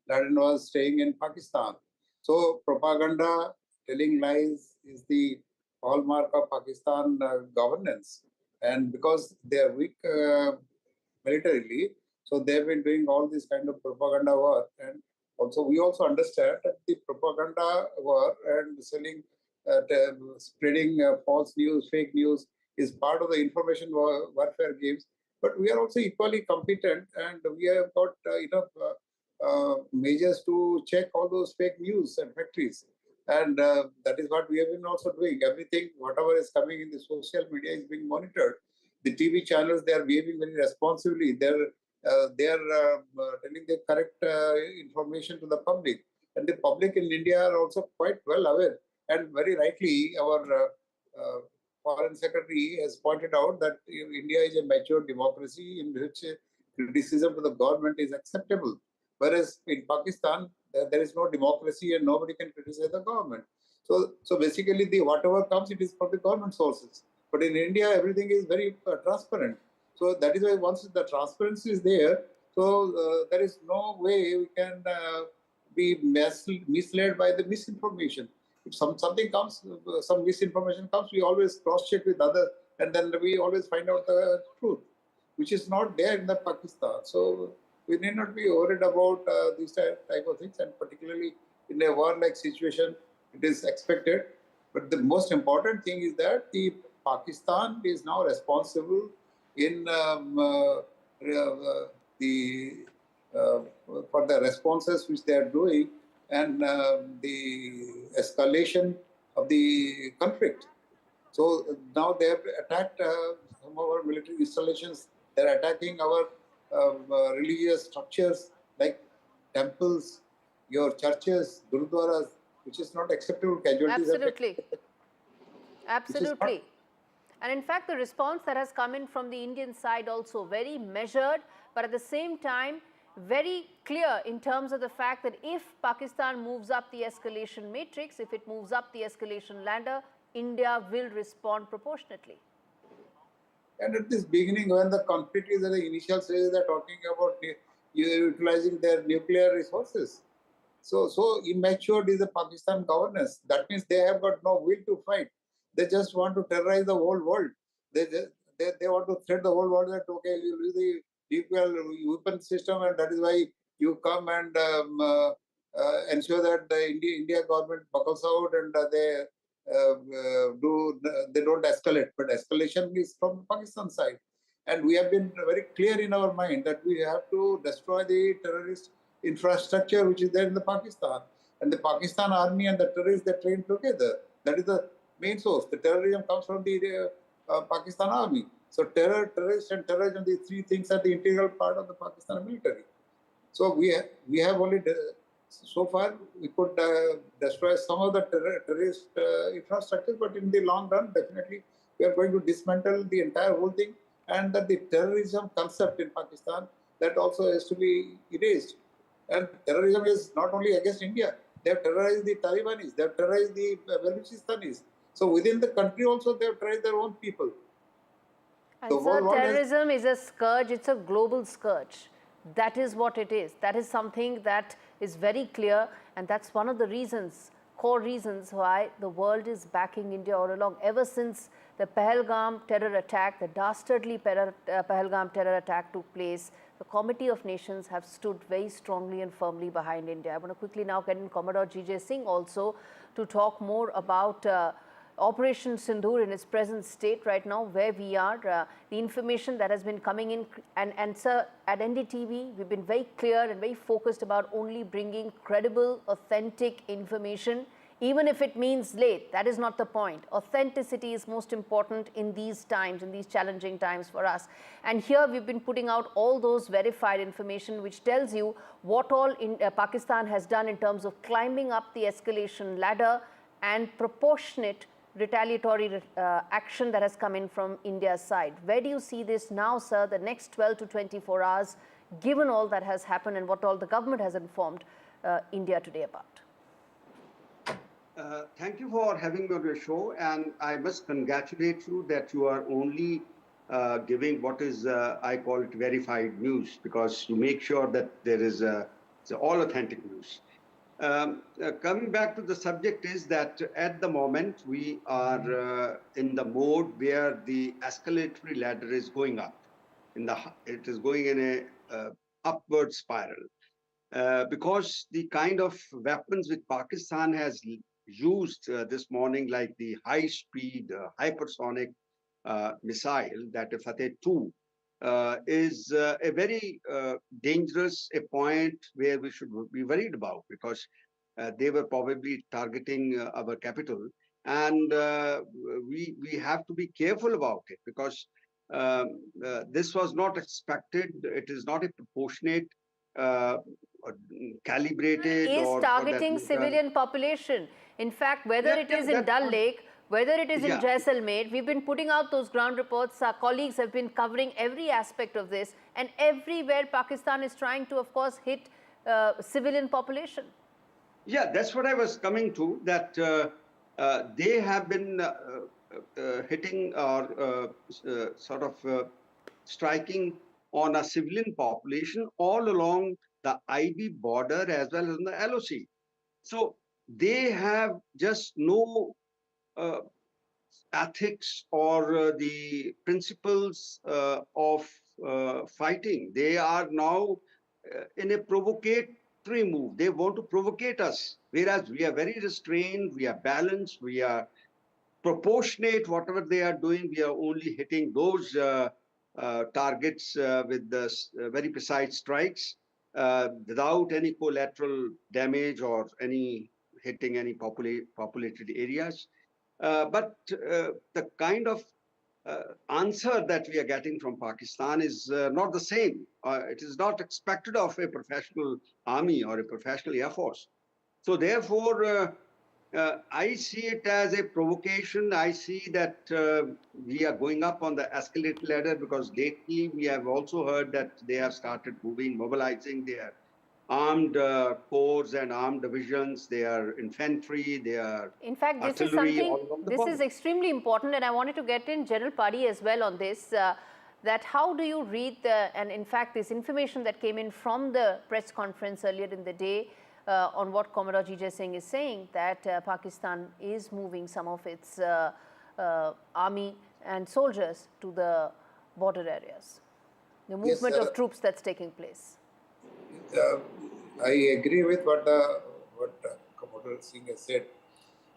Laden was staying in Pakistan. So propaganda, telling lies is the hallmark of Pakistan governance, and because they are weak militarily, so they've been doing all this kind of propaganda work. And also, we also understand that the propaganda war and selling, spreading false news, fake news is part of the information warfare games. But we are also equally competent, and we have got enough measures to check all those fake news and factories. And that is what we have been also doing. Everything, whatever is coming in the social media is being monitored. The TV channels, they are behaving very responsibly. They're telling the correct information to the public. And the public in India are also quite well aware. And very rightly, our Foreign Secretary has pointed out that India is a mature democracy in which criticism to the government is acceptable. Whereas in Pakistan, there is no democracy and nobody can criticize the government. So basically, whatever comes, it is from the government sources. But in India, everything is very transparent. So that is why once the transparency is there, so there is no way we can be misled by the misinformation. If something comes, some misinformation comes, we always cross-check with others, and then we always find out the truth, which is not there in the Pakistan. So we need not be worried about these type of things, and particularly in a war-like situation, it is expected. But the most important thing is that the Pakistan is now responsible in for the responses which they are doing and the escalation of the conflict. So now they have attacked some of our military installations. They're attacking our religious structures like temples, your churches, gurudwaras, which is not acceptable. Casualties. Absolutely. Absolutely. And in fact, the response that has come in from the Indian side also very measured, but at the same time, very clear in terms of the fact that if Pakistan moves up the escalation matrix, if it moves up the escalation ladder, India will respond proportionately. And at this beginning, when the conflict is at the initial stage, they're talking about utilizing their nuclear resources. So immature is the Pakistan governance. That means they have got no will to fight. They just want to terrorize the whole world. They want to threat the whole world that, okay, you use the nuclear weapon system, and that is why you come and ensure that the India government buckles out and they don't escalate. But escalation is from the Pakistan side. And we have been very clear in our mind that we have to destroy the terrorist infrastructure which is there in the Pakistan. And the Pakistan army and the terrorists, they train together. That is the main source. The terrorism comes from the Pakistan army. So terrorists and terrorism, these three things are the integral part of the Pakistan military. So we have only, so far, we could destroy some of the terrorist infrastructure, but in the long run, definitely, we are going to dismantle the entire whole thing, and that the terrorism concept in Pakistan, that also has to be erased. And terrorism is not only against India. They have terrorized the Talibanis, they have terrorized the Baluchistanis. So within the country also, they have terrorized their own people. And so terrorism is a scourge, it's a global scourge. That is what it is. That is something that is very clear, and that's one of the reasons, core reasons why the world is backing India all along. Ever since the Pahalgam terror attack, the dastardly Pahalgam terror attack took place, the Committee of Nations have stood very strongly and firmly behind India. I want to quickly now get in Commodore G.J. Singh also to talk more about Operation Sindoor in its present state right now, where we are, the information that has been coming in. And sir, at NDTV, we've been very clear and very focused about only bringing credible, authentic information, even if it means late. That is not the point. Authenticity is most important in these times, in these challenging times for us. And here we've been putting out all those verified information which tells you what all Pakistan has done in terms of climbing up the escalation ladder and proportionate retaliatory action that has come in from India's side. Where do you see this now, sir, the next 12 to 24 hours, given all that has happened and what all the government has informed India today about? Thank you for having me on your show, and I must congratulate you that you are only giving what is, I call it verified news, because you make sure that there is all authentic news. Coming back to the subject is that at the moment we are in the mode where the escalatory ladder is going up. It is going in a upward spiral because the kind of weapons which Pakistan has used this morning, like the high-speed hypersonic missile, that Fateh 2, is a very dangerous point where we should be worried about, because they were probably targeting our capital, and we have to be careful about it, because this was not expected. It is not a proportionate, calibrated, Is or targeting civilian population. In fact, whether it is in Dal Lake, whether it is in Jaisalmer, we've been putting out those ground reports. Our colleagues have been covering every aspect of this, and everywhere Pakistan is trying to, of course, hit civilian population. Yeah, that's what I was coming to, that they have been hitting or sort of striking on a civilian population all along the IB border as well as on the LOC. So they have just no ethics or the principles of fighting. They are now in a provocatory move. They want to provocate us, whereas we are very restrained, we are balanced, we are proportionate. Whatever they are doing, we are only hitting those targets with the very precise strikes without any collateral damage or any hitting any populated areas. But the kind of answer that we are getting from Pakistan is not the same. It is not expected of a professional army or a professional air force. So therefore, I see it as a provocation. I see that we are going up on the escalator ladder, because lately we have also heard that they have started mobilizing their armed corps and armed divisions, their infantry, their in fact, this is artillery. something, this is extremely important, and I wanted to get in General Padi as well on this, that how do you read and in fact this information that came in from the press conference earlier in the day on what Commodore G.J. Singh is saying, that Pakistan is moving some of its army and soldiers to the border areas, the movement of troops that's taking place. I agree with what Commodore Singh has said,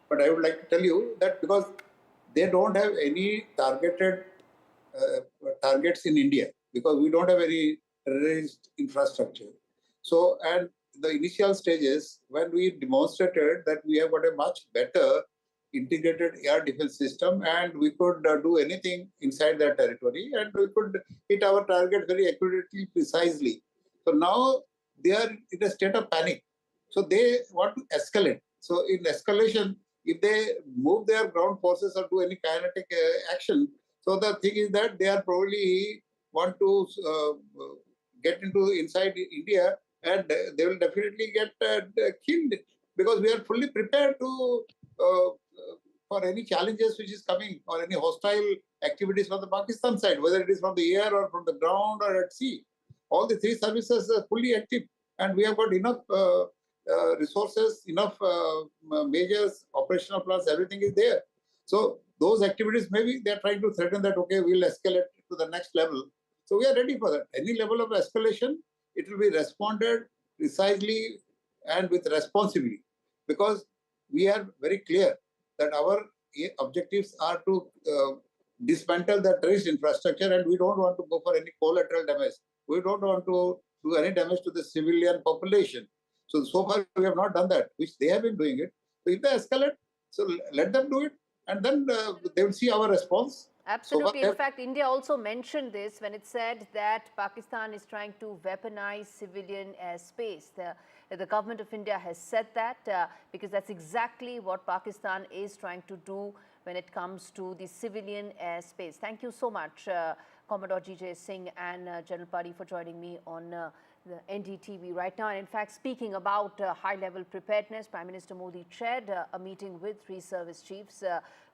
but I would like to tell you that because they don't have any targeted targets in India, because we don't have any terrorist infrastructure. So, and the initial stages, when we demonstrated that we have got a much better integrated air defense system, and we could do anything inside that territory, and we could hit our target very accurately, precisely. So now they are in a state of panic. So they want to escalate. So in escalation, if they move their ground forces or do any kinetic action, so the thing is that they are probably want to get into inside India, and they will definitely get killed, because we are fully prepared to for any challenges which is coming, or any hostile activities from the Pakistan side, whether it is from the air or from the ground or at sea. All the three services are fully active, and we have got enough resources, enough measures, operational plans, everything is there. So those activities, maybe they're trying to threaten that, okay, we'll escalate to the next level. So we are ready for that. Any level of escalation, it will be responded precisely and with responsibly, because we are very clear that our objectives are to dismantle the terrorist infrastructure, and we don't want to go for any collateral damage. We don't want to do any damage to the civilian population. So far we have not done that, which they have been doing it. So if they escalate, so let them do it, and then they will see our response. Absolutely. In fact, India also mentioned this when it said that Pakistan is trying to weaponize civilian airspace. The government of India has said that because that's exactly what Pakistan is trying to do when it comes to the civilian airspace. Thank you so much, Commodore G.J. Singh and General Padi, for joining me on the NDTV right now. And in fact, speaking about high-level preparedness, Prime Minister Modi chaired a meeting with 3 service chiefs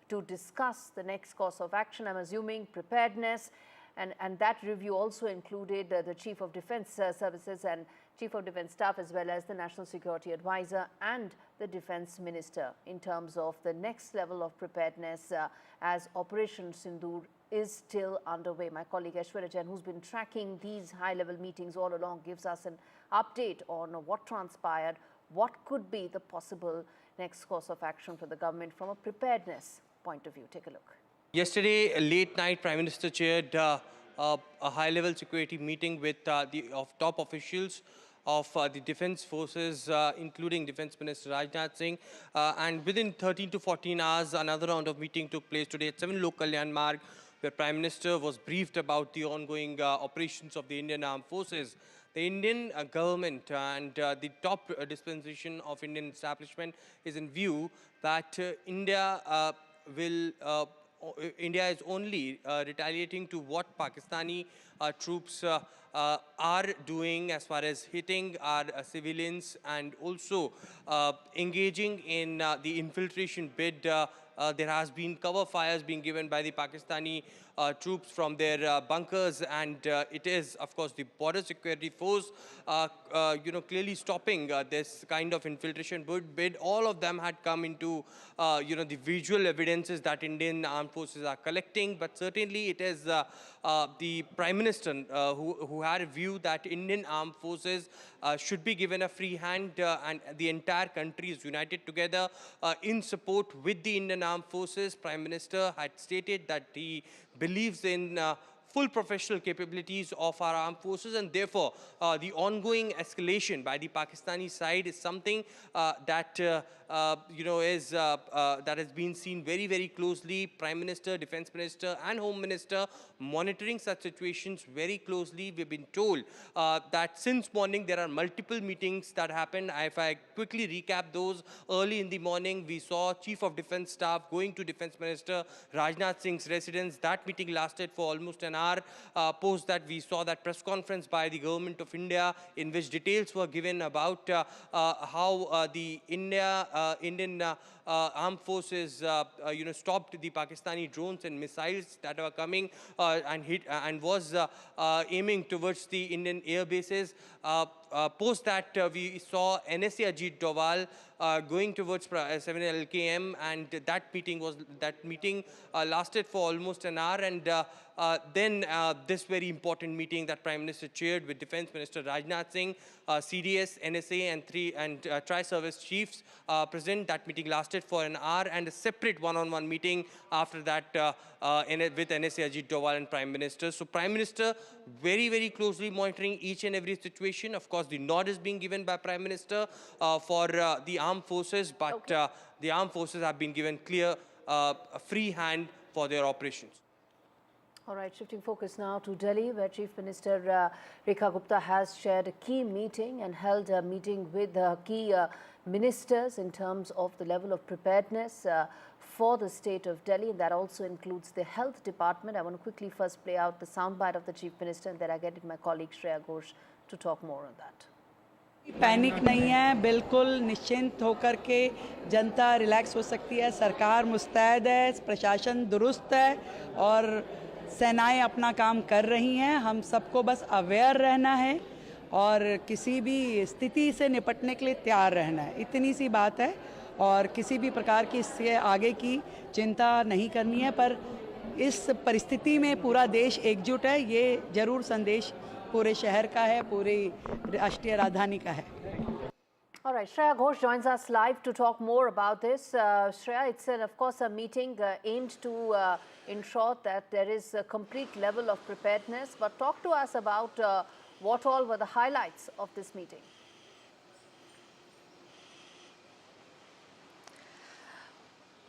to discuss the next course of action. I'm assuming preparedness, and that review also included the Chief of Defence Services and Chief of Defence Staff, as well as the National Security Advisor and the Defence Minister, in terms of the next level of preparedness as Operation Sindoor is still underway. My colleague Aishwarya Jain, who's been tracking these high-level meetings all along, gives us an update on what transpired, what could be the possible next course of action for the government from a preparedness point of view. Take a look. Yesterday, late night, Prime Minister chaired a high-level security meeting with the top officials of the defense forces, including Defense Minister Rajnath Singh. And within 13 to 14 hours, another round of meeting took place today at 7 Lok Kalyan Marg, where Prime Minister was briefed about the ongoing operations of the Indian Armed Forces. The Indian government and the top dispensation of Indian establishment is in view that India is only retaliating to what Pakistani troops are doing as far as hitting our civilians and also engaging in the infiltration bid. There has been cover fires being given by the Pakistani troops from their bunkers, and it is, of course, the border security force, clearly stopping this kind of infiltration bid. All of them had come into, the visual evidences that Indian armed forces are collecting, but certainly it is the Prime Minister who had a view that Indian armed forces should be given a free hand, and the entire country is united together in support with the Indian armed forces. Prime Minister had stated that he believes in full professional capabilities of our armed forces, and therefore the ongoing escalation by the Pakistani side is something that that has been seen very, very closely. Prime Minister, Defense Minister and Home Minister monitoring such situations very closely. We've been told that since morning there are multiple meetings that happened. If I quickly recap those, early in the morning we saw Chief of Defence Staff going to Defence Minister Rajnath Singh's residence. That meeting lasted for almost an hour. Post that, we saw that press conference by the Government of India in which details were given about how the Indian armed forces stopped the Pakistani drones and missiles that were coming and hit and was aiming towards the Indian air bases. Post that, we saw NSA Ajit Doval going towards 7 LKM, and that meeting lasted for almost an hour, and then this very important meeting that Prime Minister chaired with Defence Minister Rajnath Singh, CDS, NSA and tri-service chiefs present. That meeting lasted for an hour, and a separate one-on-one meeting after that with NSA Ajit Doval and Prime Minister. So Prime Minister very, very closely monitoring each and every situation. Of course, the nod is being given by Prime Minister for the armed forces, but the armed forces have been given clear free hand for their operations. All right, shifting focus now to Delhi, where Chief Minister Rekha Gupta has chaired a key meeting and held a meeting with key ministers in terms of the level of preparedness for the state of Delhi, and that also includes the health department. I want to quickly first play out the soundbite of the Chief Minister, and then I get my colleague Shreya Ghosh to talk more on that. Panic नहीं है, बिल्कुल निश्चिंत होकर के जनता relax हो सकती है। सरकार मुस्तैद है, प्रशासन दुरुस्त है और सेनाएं अपना काम कर रही हैं। हम सबको बस अवेयर रहना है और किसी भी स्थिति से निपटने के लिए तैयार रहना है, इतनी सी बात है। और किसी भी प्रकार की इससे आगे की चिंता नहीं करनी है। पर इस परिस्थिति में पूरा देश एकजुट है, ये जरूर संदेश पूरे शहर का है, पूरी राष्ट्रीय राजधानी का है। All right, Shreya Ghosh joins us live to talk more about this. Shreya, it's of course a meeting aimed to ensure that there is a complete level of preparedness. But talk to us about what all were the highlights of this meeting.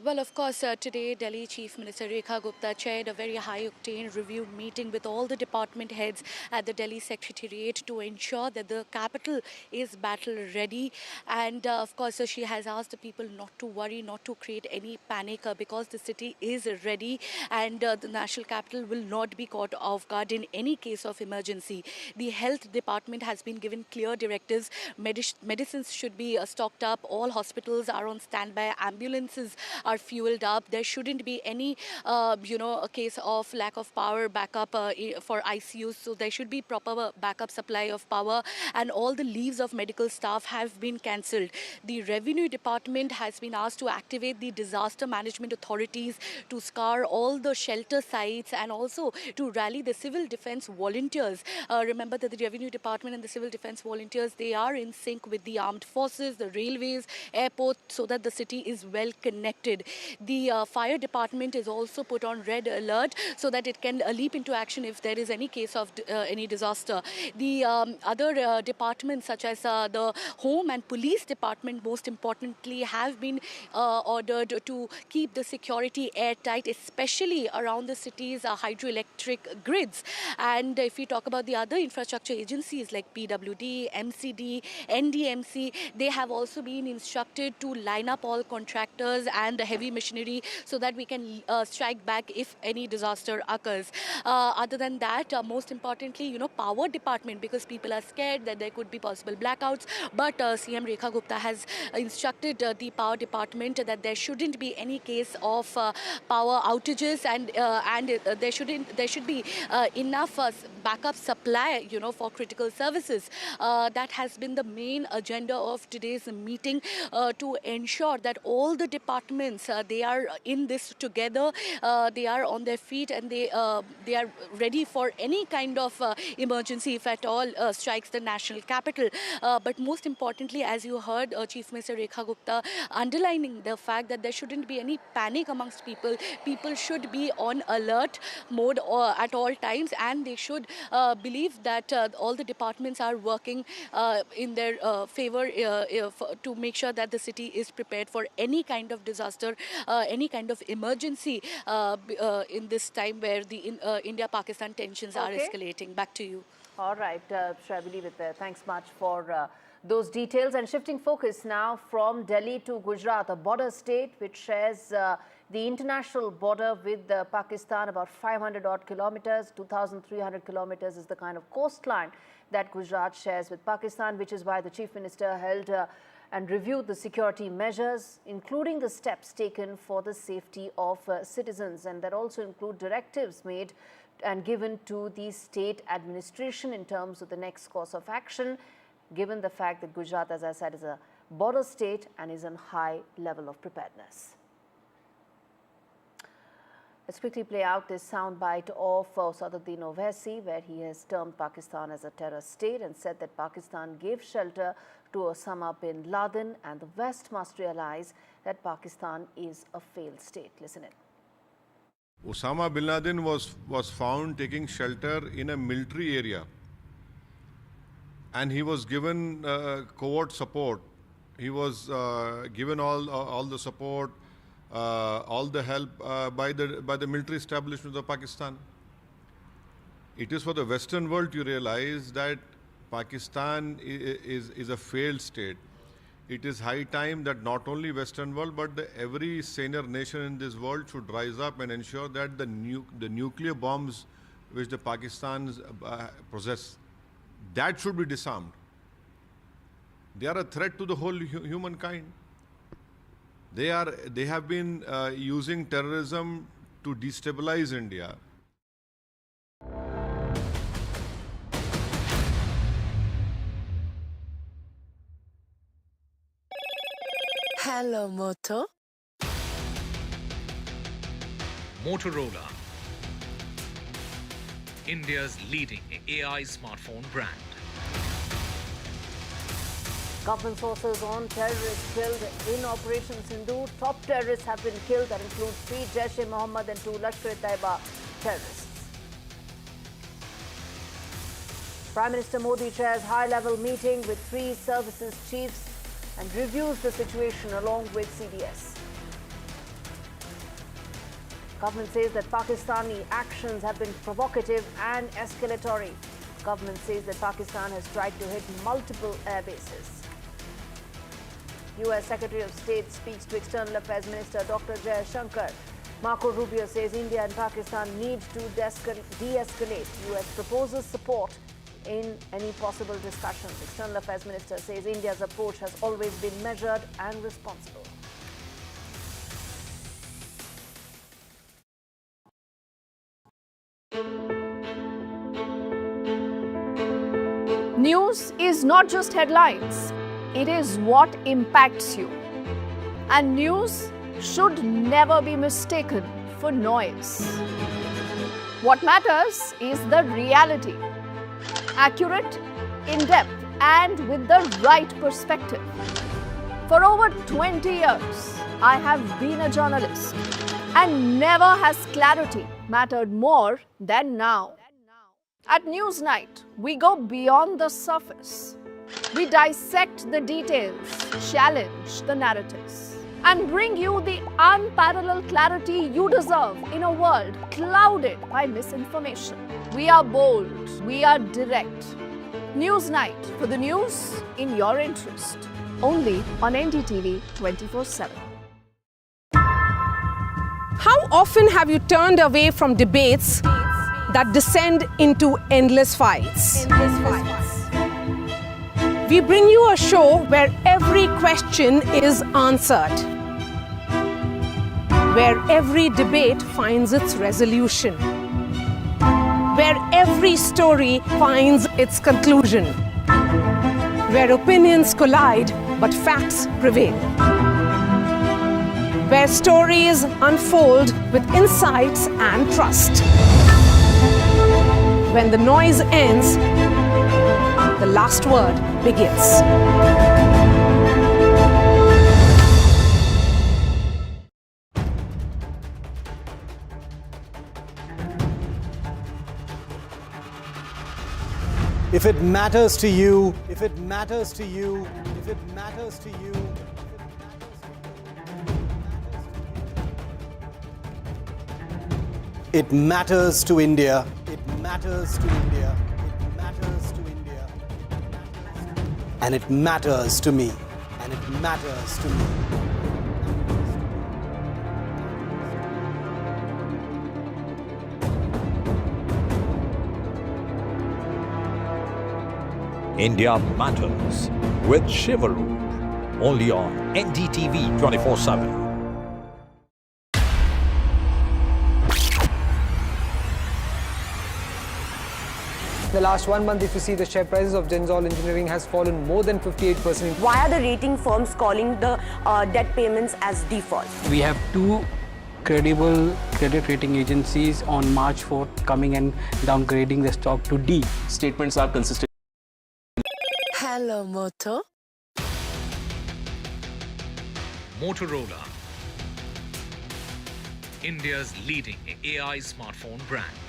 Well, of course, today Delhi Chief Minister Rekha Gupta chaired a very high-octane review meeting with all the department heads at the Delhi Secretariat to ensure that the capital is battle-ready. And, of course, she has asked the people not to worry, not to create any panic because the city is ready and the national capital will not be caught off guard in any case of emergency. The health department has been given clear directives. Medicines should be stocked up. All hospitals are on standby. Ambulances are fueled up. There shouldn't be any, a case of lack of power backup for ICUs. So there should be proper backup supply of power, and all the leaves of medical staff have been cancelled. The revenue department has been asked to activate the disaster management authorities to scour all the shelter sites and also to rally the civil defense volunteers. Remember that the revenue department and the civil defense volunteers, they are in sync with the armed forces, the railways, airports, so that the city is well connected. The fire department is also put on red alert so that it can leap into action if there is any case of any disaster. The other departments such as the home and police department, most importantly, have been ordered to keep the security airtight, especially around the city's hydroelectric grids. And if we talk about the other infrastructure agencies like PWD, MCD, NDMC, they have also been instructed to line up all contractors and heavy machinery so that we can strike back if any disaster occurs. Other than that, most importantly, power department, because people are scared that there could be possible blackouts, but CM Rekha Gupta has instructed the power department that there shouldn't be any case of power outages, and there should be enough backup supply, for critical services. That has been the main agenda of today's meeting, to ensure that all the departments they are in this together, they are on their feet, and they are ready for any kind of emergency if at all strikes the national capital. But most importantly, as you heard Chief Minister Rekha Gupta underlining the fact that there shouldn't be any panic amongst people. People should be on alert mode at all times, and they should believe that all the departments are working in their favor to make sure that the city is prepared for any kind of disaster, any kind of emergency in this time where the India-Pakistan tensions are escalating. Back to you. All right, shall we leave it there? Thanks much for those details. And shifting focus now from Delhi to Gujarat, a border state which shares the international border with Pakistan, about 500 odd kilometers, 2,300 kilometers is the kind of coastline that Gujarat shares with Pakistan, which is why the Chief Minister held and reviewed the security measures, including the steps taken for the safety of citizens, and that also include directives made and given to the state administration in terms of the next course of action, given the fact that Gujarat, as I said, is a border state and is in high level of preparedness. Let's quickly play out this soundbite of Sadruddin Owaisi, where he has termed Pakistan as a terror state and said that Pakistan gave shelter to Osama bin Laden and the West must realize that Pakistan is a failed state. Listen in. Osama bin Laden was found taking shelter in a military area, and he was given covert support. He was given all the support, all the help by the military establishment of Pakistan. It is for the Western world to realize that Pakistan is a failed state. It is high time that not only Western world but every senior nation in this world should rise up and ensure that the nuclear bombs which the Pakistans possess, that should be disarmed. They are a threat to the whole humankind. They have been using terrorism to destabilize India. Hello, Moto. Motorola, India's leading AI smartphone brand. Government sources on terrorists killed in Operation Sindoor. Top terrorists have been killed. That includes 3 Jaish-e-Mohammed and 2 Lashkar-e-Taiba terrorists. Prime Minister Modi chairs high-level meeting with 3 services chiefs and reviews the situation along with CDS. Government says that Pakistani actions have been provocative and escalatory. Government says that Pakistan has tried to hit multiple air bases. U.S. Secretary of State speaks to External Affairs Minister Dr. Jaishankar. Marco Rubio says India and Pakistan need to de-escalate. U.S. proposes support in any possible discussions. External Affairs Minister says India's approach has always been measured and responsible. News is not just headlines, it is what impacts you. And news should never be mistaken for noise. What matters is the reality. Accurate, in-depth, and with the right perspective. For over 20 years, I have been a journalist, and never has clarity mattered more than now. At Newsnight, we go beyond the surface. We dissect the details, challenge the narratives, and bring you the unparalleled clarity you deserve in a world clouded by misinformation. We are bold, we are direct. Newsnight, for the news in your interest. Only on NDTV 24/7. How often have you turned away from debates that descend into endless fights? We bring you a show where every question is answered, where every debate finds its resolution, where every story finds its conclusion, where opinions collide but facts prevail, where stories unfold with insights and trust. When the noise ends, the last word begins. If it matters to you, if it matters to you, if it matters to you, it matters to India. It matters to India. It matters to India. And it matters to me. And it matters to me. India Matters with Shivaru, only on NDTV 24/7. The last 1 month, if you see, the share prices of Genzol Engineering has fallen more than 58%. Why are the rating firms calling the debt payments as default? We have 2 credible credit rating agencies on March 4th coming and downgrading the stock to D. Statements are consistent. Hello, Moto. Motorola, India's leading AI smartphone brand.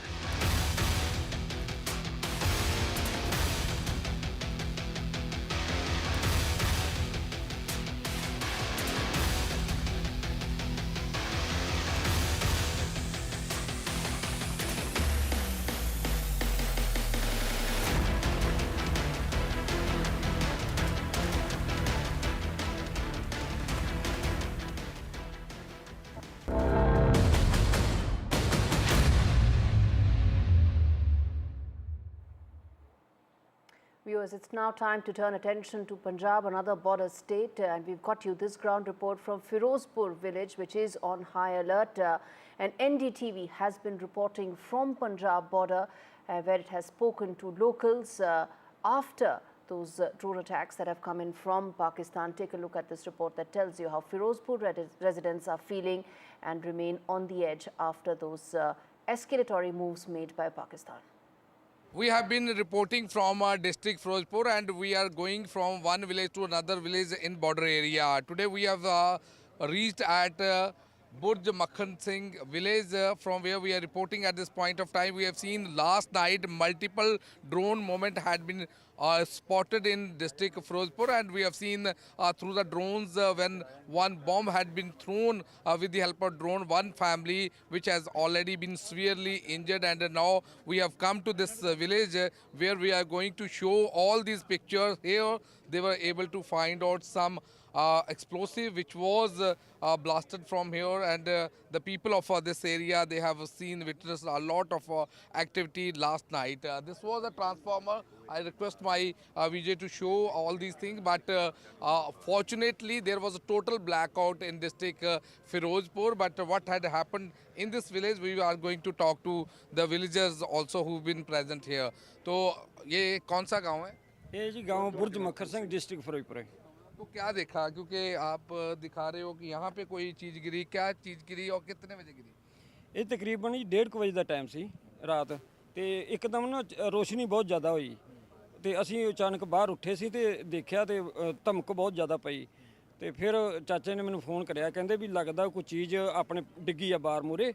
Viewers, it's now time to turn attention to Punjab, another border state, and we've got you this ground report from Firozpur village, which is on high alert. And NDTV has been reporting from Punjab border, where it has spoken to locals after those drone attacks that have come in from Pakistan. Take a look at this report that tells you how Firozpur residents are feeling and remain on the edge after those escalatory moves made by Pakistan. We have been reporting from our district Firozpur, and we are going from one village to another village in border area. Today we have reached at Burj Makhan Singh village, from where we are reporting at this point of time. We have seen last night multiple drone movement had been spotted in district Firozpur, and we have seen through the drones when one bomb had been thrown with the help of drone, one family which has already been severely injured, and now we have come to this village where we are going to show all these pictures. Here they were able to find out some explosive which was blasted from here, and the people of this area, they have witnessed a lot of activity last night. This was a transformer. I request my Vijay to show all these things, but fortunately there was a total blackout in district Firozpur. But what had happened in this village, we are going to talk to the villagers also who've been present here. तो ये कौन सा गांव है? ये जी गांव बुर्ज मक्खर Singh district Firozpur है। तो क्या देखा, क्योंकि आप दिखा रहे हो कि यहाँ पे कोई चीज़ गिरी, क्या चीज़ गिरी और कितने बजे गिरी? ये तकरीबन 1:30 ਵਜੇ ਦਾ ਟਾਈਮ ਸੀ ਰਾਤ, ਤੇ ਇੱਕਦਮ ਨਾ ਰੋਸ਼ਨੀ ਬਹੁਤ ਜ਼ਿਆਦਾ ਹੋਈ ਤੇ ਅਸੀਂ ਅਚਾਨਕ ਬਾਹਰ ਉੱਠੇ ਸੀ ਤੇ ਦੇਖਿਆ ਤੇ ਧਮਕ ਬਹੁਤ ਜ਼ਿਆਦਾ ਪਈ, ਤੇ ਫਿਰ ਚਾਚੇ ਨੇ ਮੈਨੂੰ ਫੋਨ ਕਰਿਆ, ਕਹਿੰਦੇ ਵੀ ਲੱਗਦਾ ਕੋਈ ਚੀਜ਼ ਆਪਣੇ ਡਿੱਗੀ ਆ ਬਾਹਰ ਮੂਰੇ,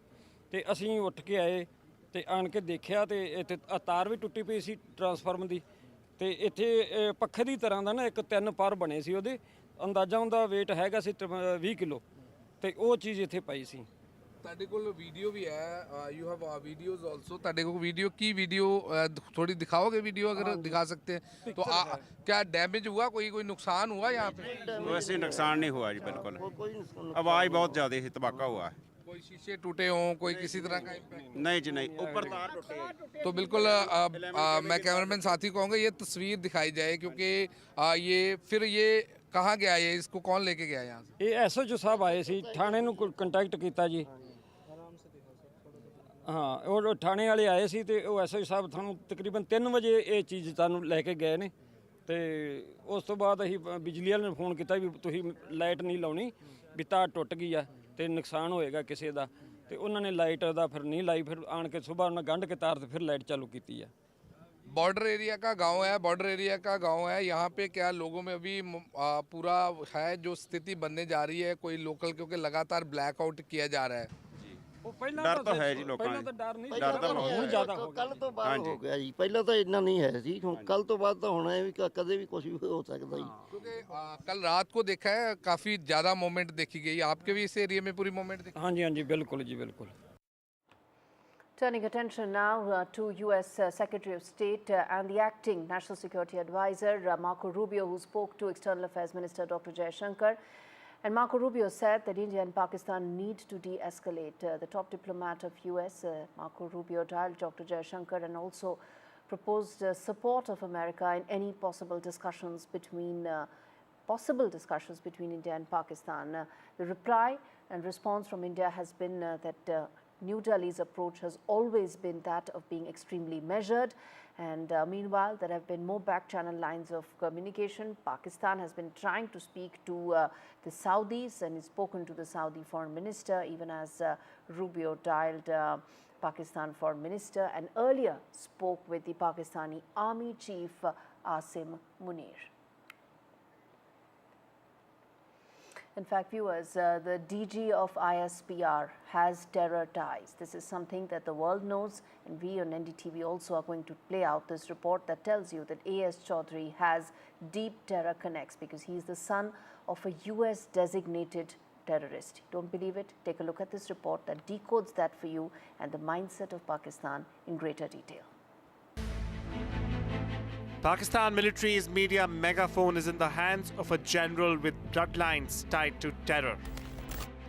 ਤੇ ਅਸੀਂ ਉੱਠ ਕੇ ਆਏ ਤੇ ਆਣ ਕੇ ਦੇਖਿਆ ਤੇ ਇੱਥੇ ਤਾਰ ਵੀ ਟੁੱਟੀ ਪਈ ਸੀ ਟਰਾਂਸਫਾਰਮਰ ਦੀ, ਤੇ ਇੱਥੇ ਪੱਖੇ ਦੀ ਤਰ੍ਹਾਂ ਦਾ ਨਾ ਇੱਕ 3 ਪਰ ਬਣੇ ਸੀ, ਉਹਦੇ ਅੰਦਾਜ਼ਾ ਉਹਦਾ weight ਹੈਗਾ ਸੀ 20 ਕਿਲੋ, ਤੇ ਉਹ ਚੀਜ਼ ਇੱਥੇ ਪਈ ਸੀ। ਤੁਹਾਡੇ ਕੋਲ ਵੀਡੀਓ ਵੀ ਹੈ, ਯੂ ਹੈਵ ਵੀਡੀਓਜ਼ ਆਲਸੋ, ਤੁਹਾਡੇ ਕੋਲ ਵੀਡੀਓ की वीडियो थोड़ी दिखाओगे वीडियो अगर दिखा सकते हैं तो? क्या डैमेज हुआ, कोई नुकसान हुआ यहाँ पे? वैसे नुकसान नहीं हुआ जी, बिल्कुल आवाज़ बहुत ज़्यादा है, तबाका हुआ है। कोई शीशे टूटे हों, कोई किसी तरह का इम्पैक्ट? नहीं जी नहीं, ऊपर तार टूटे। तो बिल्कुल मैं कैमरामैन साथी कहूँगा ये तस्वीर दिखाई जाए, क्योंकि ये कहाँ गया, ये इसको कौन लेके गया यहाँ से? ये SHO साहब आए सी, थाने ਨੂੰ ਕੰਟੈਕਟ ਕੀਤਾ ਜੀ। ਹਾਂ, ਉਹ ਥਾਣੇ ਵਾਲੇ ਆਏ ਸੀ ਤੇ ਉਹ SHO ਸਾਹਿਬ ਤੁਹਾਨੂੰ ਤਕਰੀਬਨ 3 ਵਜੇ ਇਹ ਚੀਜ਼ ਤੁਹਾਨੂੰ ਲੈ ਕੇ ਗਏ ਨੇ, ਤੇ ਉਸ ਤੋਂ ਬਾਅਦ ਅਸੀਂ ਬਿਜਲੀ ਵਾਲੇ ਨੂੰ ਫੋਨ ਕੀਤਾ ਵੀ ਤੁਸੀਂ ਲਾਈਟ ਨਹੀਂ ਲਾਉਣੀ, ਵੀ ਤਾਰ ਟੁੱਟ ਗਈ ਆ ਤੇ ਨੁਕਸਾਨ ਹੋਏਗਾ ਕਿਸੇ ਦਾ, ਤੇ ਉਹਨਾਂ ਨੇ ਲਾਈਟ ਦਾ ਫਿਰ ਨਹੀਂ ਲਾਈ, ਫਿਰ ਆਣ ਕੇ ਸਵੇਰ ਉਹਨਾਂ ਗੰਢ ਕੇ ਤਾਰ ਤੇ ਫਿਰ ਲਾਈਟ ਚਾलू ਕੀਤੀ ਆ। बॉर्डर एरिया का गांव है, बॉर्डर एरिया का गांव है, यहाँ पे क्या लोगों में अभी पूरा है जो स्थिति बनने जा रही है, कोई लोकल, क्योंकि लगातार ब्लैकआउट किया जा रहा है। डर तो है जी लोगों में, डर तो ਹੁਣ ਜ਼ਿਆਦਾ ਹੋ ਗਿਆ। ਕੱਲ ਤੋਂ ਬਾਅਦ ਹੋ ਗਿਆ ਜੀ, ਪਹਿਲਾਂ ਤਾਂ ਇੰਨਾ ਨਹੀਂ ਹੈ ਸੀ, ਹੁਣ ਕੱਲ ਤੋਂ ਬਾਅਦ ਤਾਂ ਹੋਣਾ ਹੈ ਵੀ ਕਦੇ ਵੀ ਕੁਝ ਵੀ ਹੋ ਸਕਦਾ ਜੀ। क्योंकि कल रात को देखा है काफ़ी ज़्यादा मूवमेंट देखी गई, आपके भी इस एरिया में पूरी मूवमेंट देखी? हाँ जी, हाँ जी, बिल्कुल जी, बिल्कुल। Turning attention now to US Secretary of State and the acting National Security Advisor Marco Rubio, who spoke to External Affairs Minister Dr. Jaishankar. And Marco Rubio said that India and Pakistan need to de-escalate. The top diplomat of US, Marco Rubio, dialed Dr. Jaishankar and also proposed support of America in any possible discussions between India and Pakistan. The reply and response from India has been that New Delhi's approach has always been that of being extremely measured, and meanwhile there have been more back-channel lines of communication. Pakistan has been trying to speak to the Saudis and has spoken to the Saudi foreign minister, even as Rubio dialed Pakistan foreign minister and earlier spoke with the Pakistani army chief Asim Munir. In fact, viewers, the DG of ISPR has terror ties. This is something that the world knows, and we on NDTV also are going to play out this report that tells you that A.S. Chaudhry has deep terror connects because he is the son of a US designated terrorist. Don't believe it? Take a look at this report that decodes that for you and the mindset of Pakistan in greater detail. Pakistan military's media megaphone is in the hands of a general with bloodlines tied to terror.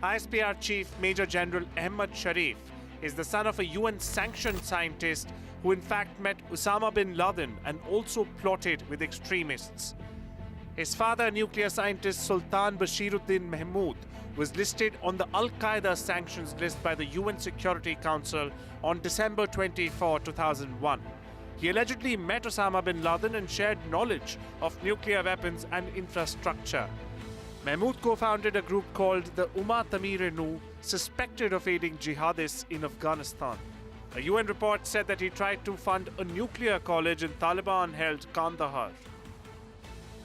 ISPR Chief Major General Ahmad Sharif is the son of a UN-sanctioned scientist who in fact met Osama bin Laden and also plotted with extremists. His father, nuclear scientist Sultan Bashiruddin Mahmood, was listed on the Al-Qaeda sanctions list by the UN Security Council on December 24, 2001. He allegedly met Osama bin Laden and shared knowledge of nuclear weapons and infrastructure. Mahmood co-founded a group called the Umma Tamir-e-Nu, suspected of aiding jihadists in Afghanistan. A UN report said that he tried to fund a nuclear college in Taliban-held Kandahar.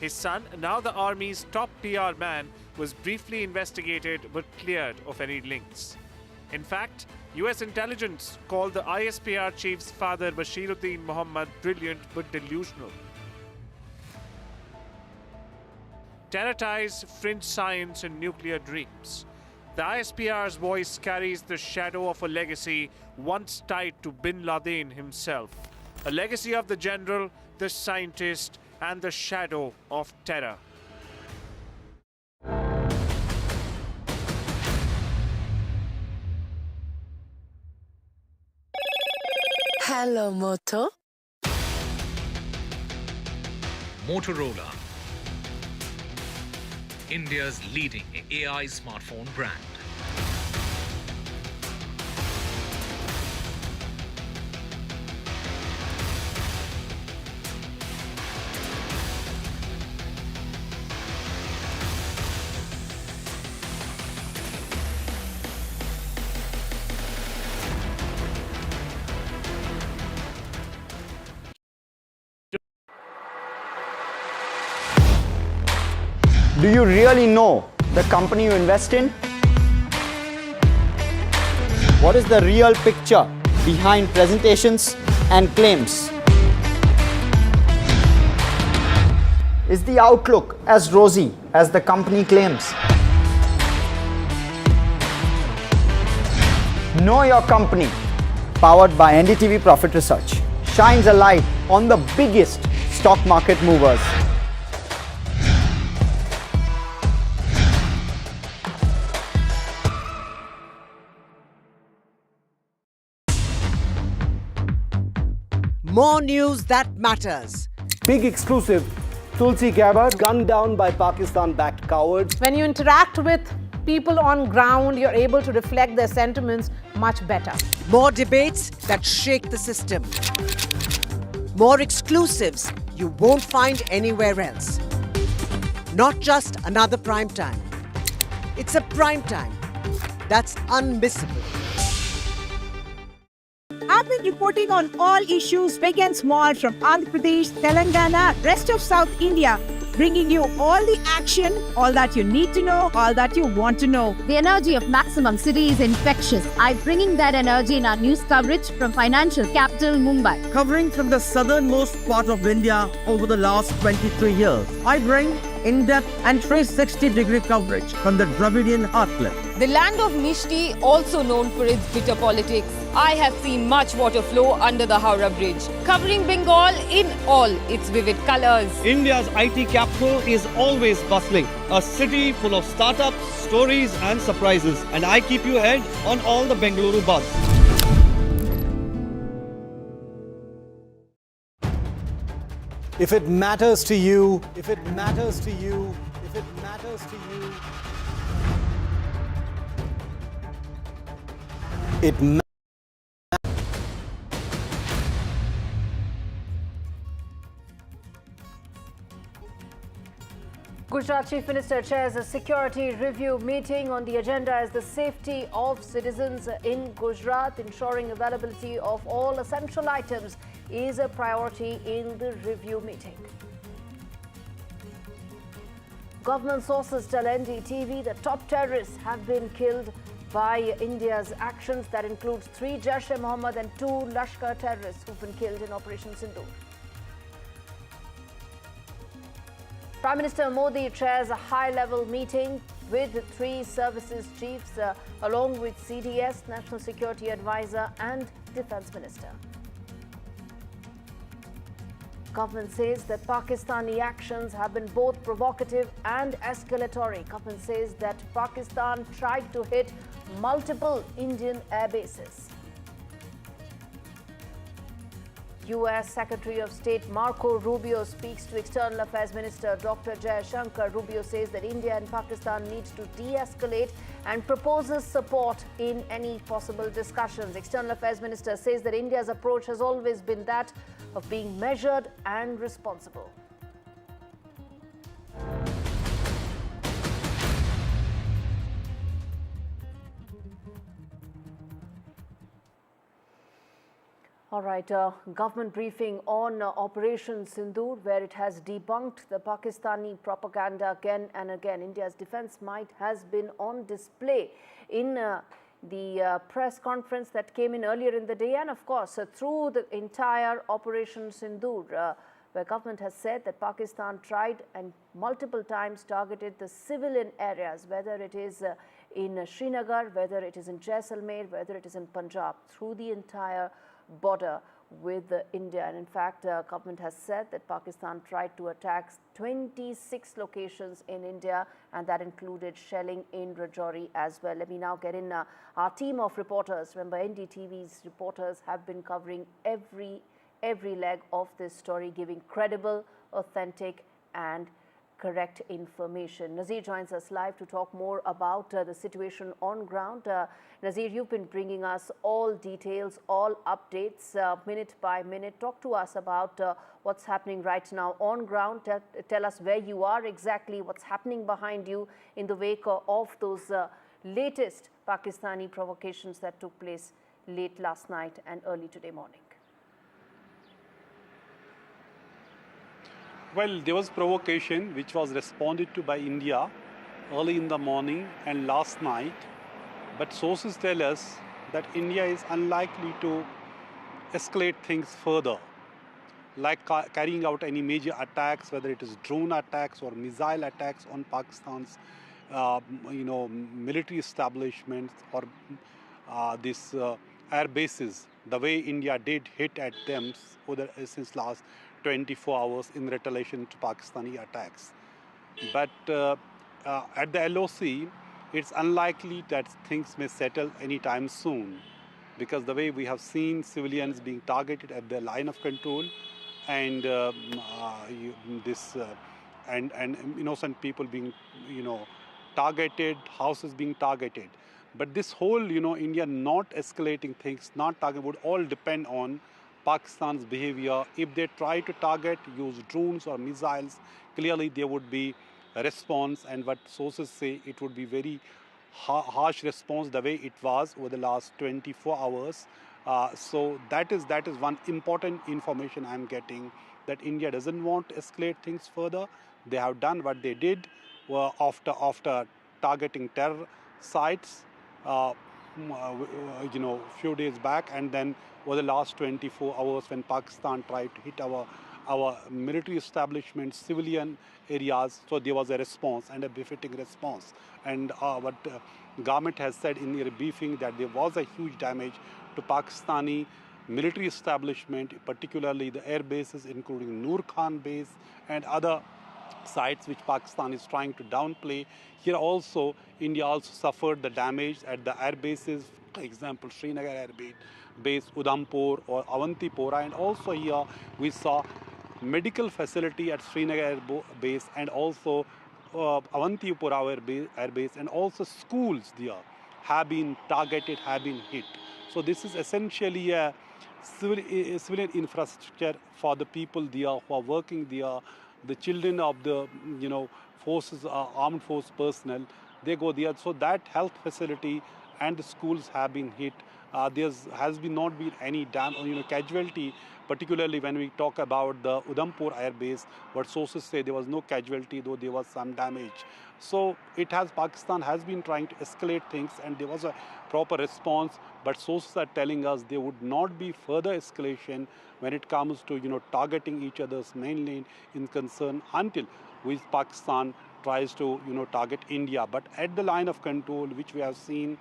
His son, now the army's top PR man, was briefly investigated but cleared of any links. In fact, US intelligence called the ISPR chief's father Bashiruddin Muhammad brilliant but delusional. Terror ties, fringe science and nuclear dreams. The ISPR's voice carries the shadow of a legacy once tied to bin Laden himself. A legacy of the general, the scientist, and the shadow of terror. Hello, Moto. Motorola, India's leading AI smartphone brand. Do you really know the company you invest in? What is the real picture behind presentations and claims? Is the outlook as rosy as the company claims? Know Your Company, powered by NDTV Profit Research, shines a light on the biggest stock market movers. More news that matters. Big exclusive. Tulsi Gabbard gunned down by Pakistan-backed cowards. When you interact with people on ground, you're able to reflect their sentiments much better. More debates that shake the system. More exclusives you won't find anywhere else. Not just another prime time. It's a prime time that's unmissable. I've been reporting on all issues big and small from Andhra Pradesh, Telangana, rest of South India, bringing you all the action, all that you need to know, all that you want to know. The energy of Maximum City is infectious. I'm bringing that energy in our news coverage from financial capital Mumbai. Covering from the southernmost part of India over the last 23 years, I bring in-depth and 360-degree coverage from the Dravidian heartland. The land of Mishti, also known for its bitter politics. I have seen much water flow under the Howrah Bridge, covering Bengal in all its vivid colors. India's IT capital is always bustling, a city full of startups, stories and surprises. And I keep you ahead on all the Bengaluru buzz. If it matters to you, if it matters to you, if it matters to you, it matters. Gujarat Chief Minister chairs a security review meeting. On the agenda is the safety of citizens in Gujarat. Ensuring availability of all essential items is a priority in the review meeting. Government sources tell NDTV that top terrorists have been killed by India's actions. That includes 3 Jaish-e-Mohammed and 2 Lashkar terrorists who've been killed in Operation Sindoor. Prime Minister Modi chairs a high-level meeting with 3 services chiefs along with CDS, National Security Advisor and Defence Minister. Government says that Pakistani actions have been both provocative and escalatory. Government says that Pakistan tried to hit multiple Indian air bases. U.S. Secretary of State Marco Rubio speaks to External Affairs Minister Dr. Jaishankar. Rubio says that India and Pakistan need to de-escalate and proposes support in any possible discussions. External Affairs Minister says that India's approach has always been that of being measured and responsible. All right, government briefing on Operation Sindoor, where it has debunked the Pakistani propaganda again and again. India's defense might has been on display in the press conference that came in earlier in the day, and of course through the entire Operation Sindoor, where government has said that Pakistan tried and multiple times targeted the civilian areas, whether it is in Srinagar, whether it is in Jaisalmer, whether it is in Punjab, through the entire border with India. And in fact, government has said that Pakistan tried to attack 26 locations in India, and that included shelling in Rajouri as well. Let me now get in our team of reporters. Remember, NDTV's reporters have been covering every leg of this story, giving credible, authentic and correct information. Nazir joins us live to talk more about the situation on ground. Nazir, you've been bringing us all details, all updates, minute by minute. Talk to us about what's happening right now on ground. Tell us where you are exactly, what's happening behind you in the wake of those latest Pakistani provocations that took place late last night and early today morning. Well, there was provocation which was responded to by India early in the morning and last night. But sources tell us that India is unlikely to escalate things further, like carrying out any major attacks, whether it is drone attacks or missile attacks on Pakistan's, military establishments or these air bases, the way India did hit at them since last 24 hours in retaliation to Pakistani attacks. But at the LOC, it's unlikely that things may settle anytime soon, because the way we have seen civilians being targeted at the line of control, and and innocent people being targeted, houses being targeted. But this whole India not escalating things, not targeting, would all depend on Pakistan's behavior. If they try to target, use drones or missiles, clearly there would be a response, and what sources say, it would be very harsh response the way it was over the last 24 hours. So that is one important information I'm getting, that India doesn't want to escalate things further. They have done what they did after targeting terror sites few days back, and then over the last 24 hours when Pakistan tried to hit our military establishments, civilian areas, so there was a response, and a befitting response. And what government has said in their briefing, that there was a huge damage to Pakistani military establishment, particularly the air bases, including Noor Khan base and other sites which Pakistan is trying to downplay. Here also, India also suffered the damage at the air bases, for example, Srinagar air base, Udhampur or Avantipora, and also here we saw medical facility at Srinagar air base, and also Avantipura air base, and also schools there have been targeted, have been hit. So this is essentially a civilian infrastructure for the people there who are working there. The children of the forces, armed force personnel, they go there. So that health facility and the schools have been hit. There has not been any casualty, particularly when we talk about the Udhampur air base. What sources say, there was no casualty, though there was some damage. So Pakistan has been trying to escalate things, and there was a proper response. But sources are telling us there would not be further escalation when it comes to targeting each other's mainland in concern, until Pakistan tries to target India. But at the line of control, which we have seen,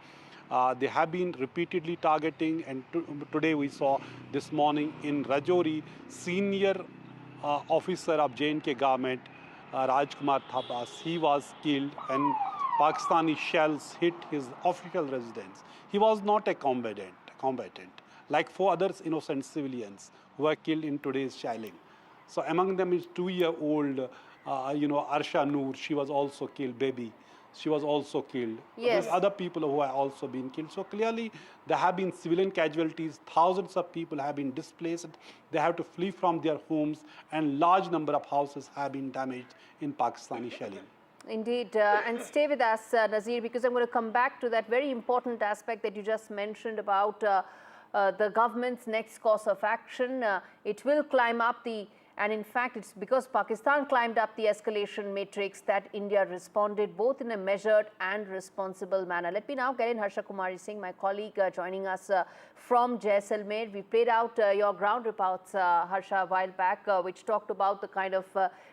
they have been repeatedly targeting, and today we saw this morning in Rajouri, senior officer of J&K government, Rajkumar Thapas, he was killed, and Pakistani shells hit his official residence. He was not a combatant, like 4 other innocent civilians who were killed in today's shelling. So among them is 2-year-old, Arsha Noor, she was also killed, baby. she was also killed. Yes. There are other people who have also been killed. So clearly, there have been civilian casualties. Thousands of people have been displaced. They have to flee from their homes, and large number of houses have been damaged in Pakistani shelling. Indeed, and stay with us, Nazir, because I'm going to come back to that very important aspect that you just mentioned about the government's next course of action. It will climb up the, and in fact, it's because Pakistan climbed up the escalation matrix that India responded both in a measured and responsible manner. Let me now get in Harsha Kumari Singh, my colleague, joining us from Jaisalmer. We played out your ground reports, Harsha, a while back, which talked about the kind of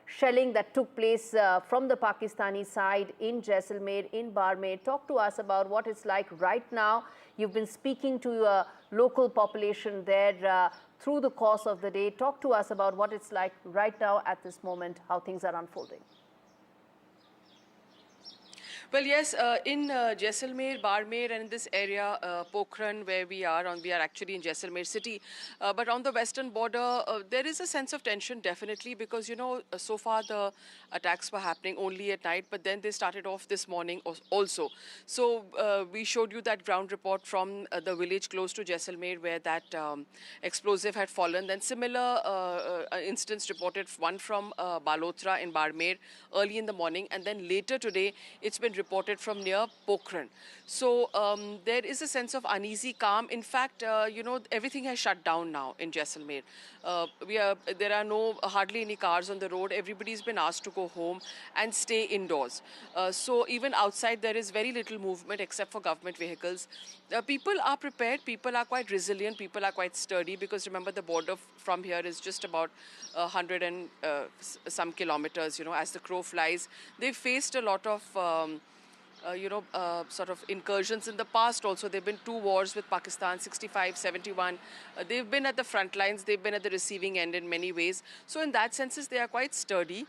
shelling that took place from the Pakistani side in Jaisalmer, in Barmer. Talk to us about what it's like right now. You've been speaking to local population there through the course of the day. Talk to us about what it's like right now at this moment, how things are unfolding. Well, yes, in Jaisalmer, Barmer, and in this area, Pokhran, where we are actually in Jaisalmer city. But on the western border, there is a sense of tension, definitely, because, you know, so far the attacks were happening only at night, but then they started off this morning also. So we showed you that ground report from the village close to Jaisalmer, where that explosive had fallen. Then similar instance reported, one from Balotra in Barmer early in the morning, and then later today, it's been reported from near Pokhran. So there is a sense of uneasy calm. In fact, you know, everything has shut down now in Jaisalmer. There are hardly any cars on the road. Everybody's been asked to go home and stay indoors. So even outside, there is very little movement except for government vehicles. People are prepared. People are quite resilient. People are quite sturdy, because remember, the border from here is just about 100 and some kilometers, you know, as the crow flies. They've faced a lot of sort of incursions in the past also. There have been 2 wars with Pakistan, 65, 71. They've been at the front lines. They've been at the receiving end in many ways. So in that sense, they are quite sturdy,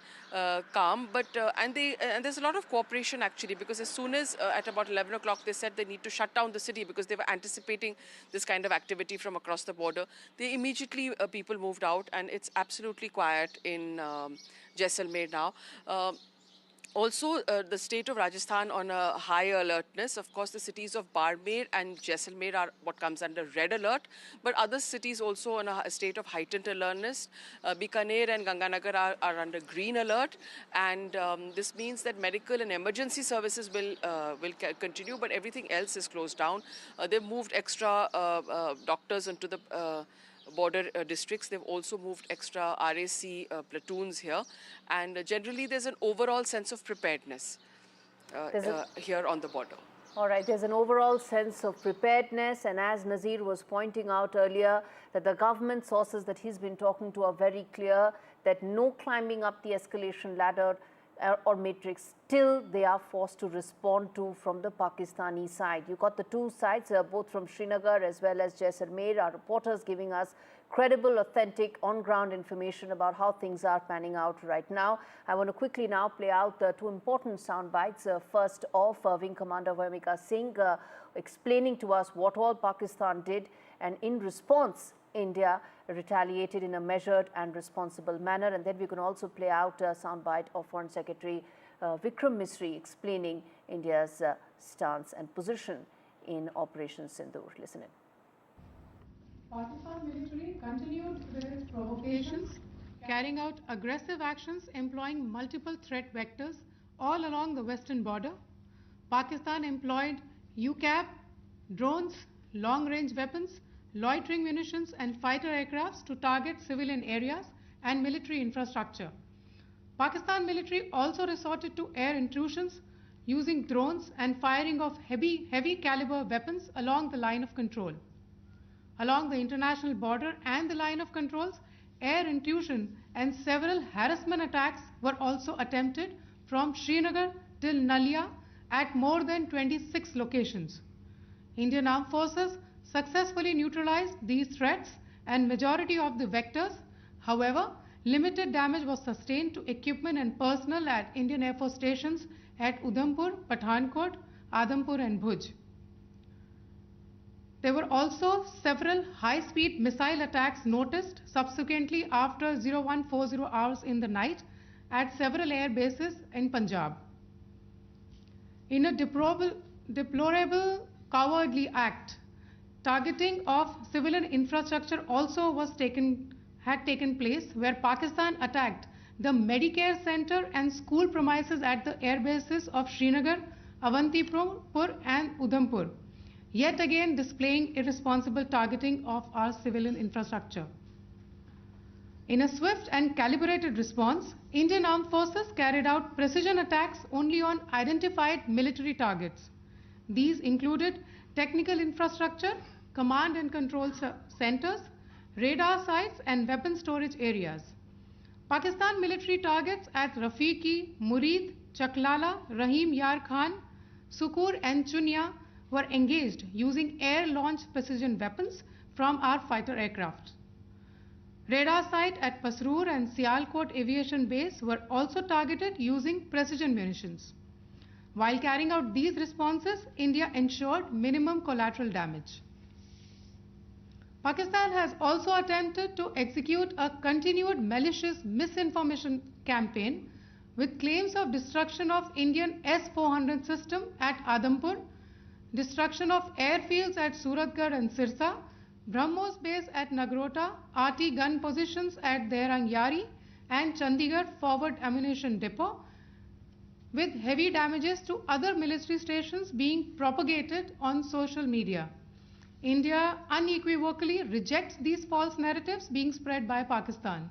calm. But and there's a lot of cooperation, actually, because as soon as at about 11 o'clock, they said they need to shut down the city because they were anticipating this kind of activity from across the border. They immediately, people moved out, and it's absolutely quiet in Jaisalmer now. Also, the state of Rajasthan on a high alertness. Of course, the cities of Barmer and Jaisalmer are what comes under red alert, but other cities also on a state of heightened alertness. Bikaner and Ganganagar are under green alert, and this means that medical and emergency services will continue, but everything else is closed down. They've moved extra doctors into the border districts. They've also moved extra RAC platoons here, and generally there's an overall sense of preparedness here on the border. All right, there's an overall sense of preparedness, and as Nazir was pointing out earlier, that the government sources that he's been talking to are very clear that no climbing up the escalation ladder or matrix till they are forced to respond to from the Pakistani side. You got the 2 sides, both from Srinagar as well as Jaisalmer. Our reporters giving us credible, authentic, on-ground information about how things are panning out right now. I want to quickly now play out 2 important sound bites. First off, Wing Commander Vamika Singh explaining to us what all Pakistan did, and in response, India retaliated in a measured and responsible manner. And then we can also play out a soundbite of Foreign Secretary Vikram Misri explaining India's stance and position in Operation Sindoor. Listen in. Pakistan military continued with its provocations, carrying out aggressive actions employing multiple threat vectors all along the western border. Pakistan employed UCAV, drones, long-range weapons, loitering munitions and fighter aircrafts to target civilian areas and military infrastructure. Pakistan military also resorted to air intrusions using drones and firing of heavy caliber weapons along the line of control. Along the international border and the line of controls, air intrusion and several harassment attacks were also attempted from Srinagar till Nalia at more than 26 locations. Indian Armed Forces successfully neutralized these threats and majority of the vectors. However, limited damage was sustained to equipment and personnel at Indian Air Force stations at Udhampur, Pathankot, Adampur and Bhuj. There were also several high-speed missile attacks noticed subsequently after 0140 hours in the night at several air bases in Punjab. In a deplorable cowardly act, targeting of civilian infrastructure also had taken place, where Pakistan attacked the Medicare center and school premises at the air bases of Srinagar, Avantipur and Udhampur, yet again displaying irresponsible targeting of our civilian infrastructure. In a swift and calibrated response, Indian Armed Forces carried out precision attacks only on identified military targets. These included technical infrastructure, command and control centers, radar sites and weapon storage areas. Pakistan military targets at Rafiqi, Murid, Chaklala, Rahim Yar Khan, Sukur and Chunya were engaged using air-launched precision weapons from our fighter aircraft. Radar site at Pasroor and Sialkot Aviation Base were also targeted using precision munitions. While carrying out these responses, India ensured minimum collateral damage. Pakistan has also attempted to execute a continued malicious misinformation campaign with claims of destruction of Indian S-400 system at Adampur, destruction of airfields at Suratgarh and Sirsa, BrahMos base at Nagrota, RT gun positions at Derang Yari and Chandigarh forward ammunition depot, with heavy damages to other military stations being propagated on social media. India unequivocally rejects these false narratives being spread by Pakistan.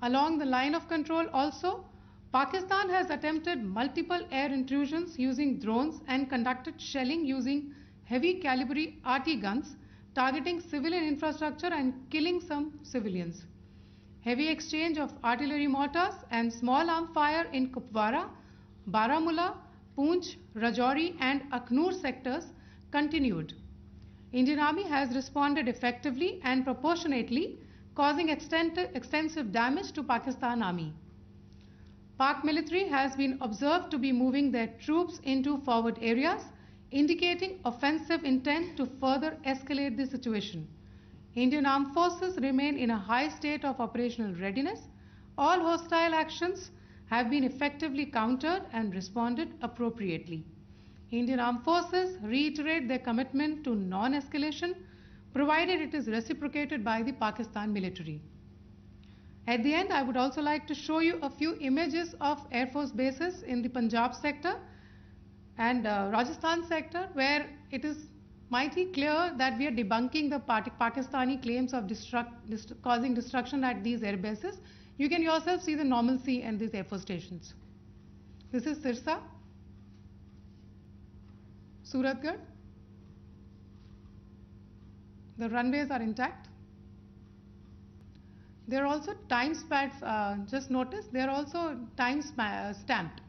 Along the line of control also, Pakistan has attempted multiple air intrusions using drones and conducted shelling using heavy caliber RT guns, targeting civilian infrastructure and killing some civilians. Heavy exchange of artillery mortars and small arm fire in Kupwara, Baramulla, Poonch, Rajouri and Akhnur sectors continued. Indian Army has responded effectively and proportionately, causing extensive damage to Pakistan Army. Pak military has been observed to be moving their troops into forward areas, indicating offensive intent to further escalate the situation. Indian Armed Forces remain in a high state of operational readiness. All hostile actions have been effectively countered and responded appropriately. Indian Armed Forces reiterate their commitment to non-escalation, provided it is reciprocated by the Pakistan military. At the end, I would also like to show you a few images of Air Force bases in the Punjab sector and Rajasthan sector, where it is mighty clear that we are debunking the Pakistani claims of causing destruction at these air bases. You can yourself see the normalcy in these air force stations. This is Sirsa, Suratgarh. The runways are intact. They are also time stamped. Just notice they are also time stamped.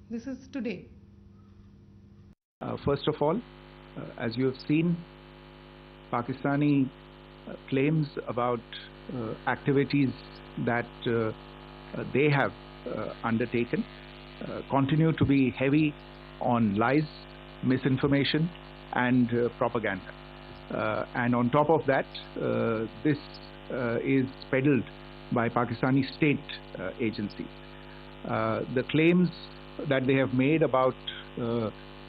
This is today. First of all, as you have seen, Pakistani claims about activities that they have undertaken continue to be heavy on lies, misinformation and propaganda. And on top of that, this is peddled by Pakistani state agencies. The claims that they have made about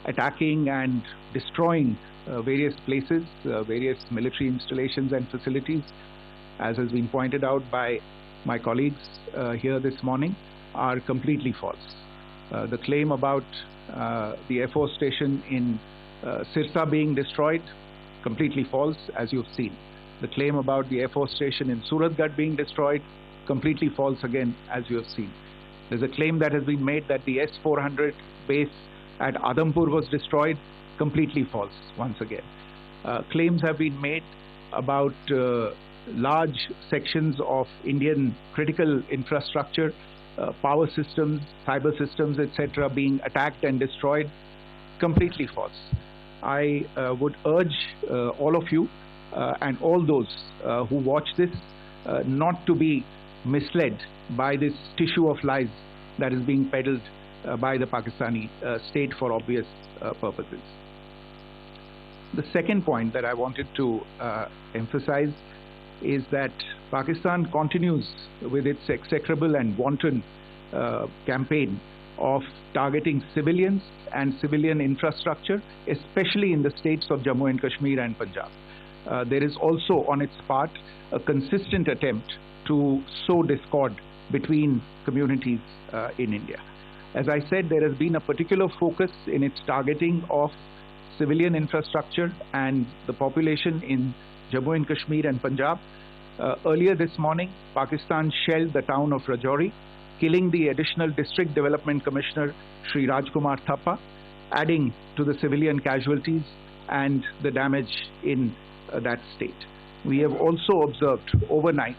attacking and destroying various places, various military installations and facilities, as has been pointed out by my colleagues here this morning, are completely false. The claim about the Air Force station in Sirsa being destroyed, completely false, as you've seen. The claim about the Air Force station in Suratgarh being destroyed, completely false again, as you have seen. There's a claim that has been made that the S-400 base at Adampur was destroyed, completely false once again. Claims have been made about large sections of Indian critical infrastructure, power systems, cyber systems, etc. being attacked and destroyed, completely false. I would urge all of you and all those who watch this not to be misled by this tissue of lies that is being peddled by the Pakistani state for obvious purposes. The second point that I wanted to emphasize is that Pakistan continues with its execrable and wanton campaign of targeting civilians and civilian infrastructure, especially in the states of Jammu and Kashmir and Punjab. There is also on its part a consistent attempt to sow discord between communities in India. As I said, there has been a particular focus in its targeting of civilian infrastructure and the population in Jammu and Kashmir and Punjab. Earlier this morning, Pakistan shelled the town of Rajouri, killing the additional District Development Commissioner Shri Rajkumar Thappa, adding to the civilian casualties and the damage in that state. We have also observed overnight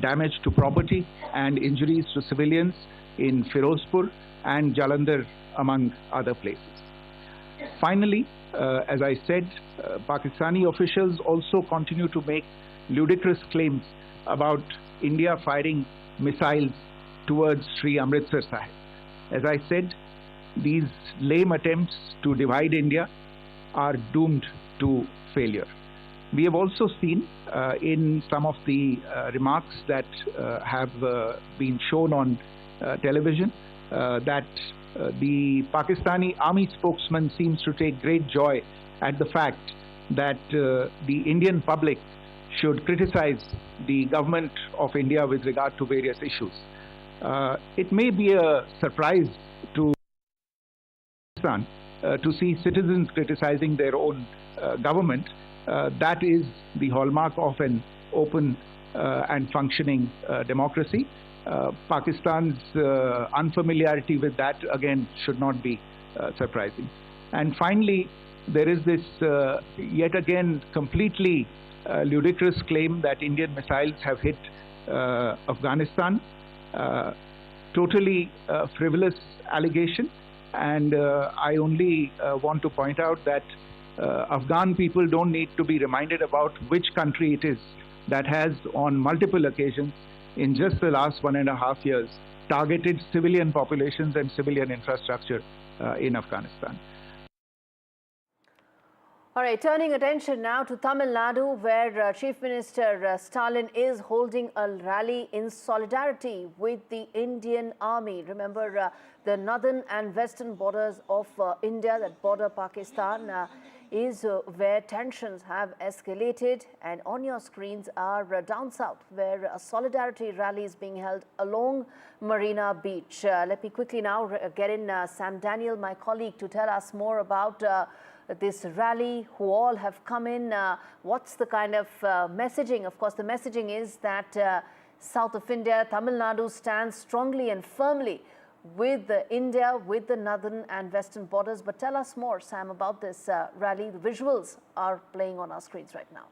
damage to property and injuries to civilians in Firozpur and Jalandhar, among other places. Finally, as I said, Pakistani officials also continue to make ludicrous claims about India firing missiles towards Sri Amritsar Sahib. As I said, these lame attempts to divide India are doomed to failure. We have also seen in some of the remarks that have been shown on television that the Pakistani army spokesman seems to take great joy at the fact that the Indian public should criticize the government of India with regard to various issues. It may be a surprise to Pakistan to see citizens criticizing their own government. That is the hallmark of an open and functioning democracy. Pakistan's unfamiliarity with that, again, should not be surprising. And finally, there is this yet again completely ludicrous claim that Indian missiles have hit Afghanistan. Totally frivolous allegation, and I only want to point out that Afghan people don't need to be reminded about which country it is that has on multiple occasions in just the last 1.5 years targeted civilian populations and civilian infrastructure in Afghanistan. All right, turning attention now to Tamil Nadu, where Chief Minister Stalin is holding a rally in solidarity with the Indian Army. Remember, the northern and western borders of India that border Pakistan is where tensions have escalated, and on your screens are down south, where a solidarity rally is being held along Marina Beach. Let me quickly now get in Sam Daniel, my colleague, to tell us more about this rally, who all have come in, what's the kind of messaging. Of course, the messaging is that south of India, Tamil Nadu stands strongly and firmly with India, with the northern and western borders. But tell us more, Sam, about this rally. The visuals are playing on our screens right now.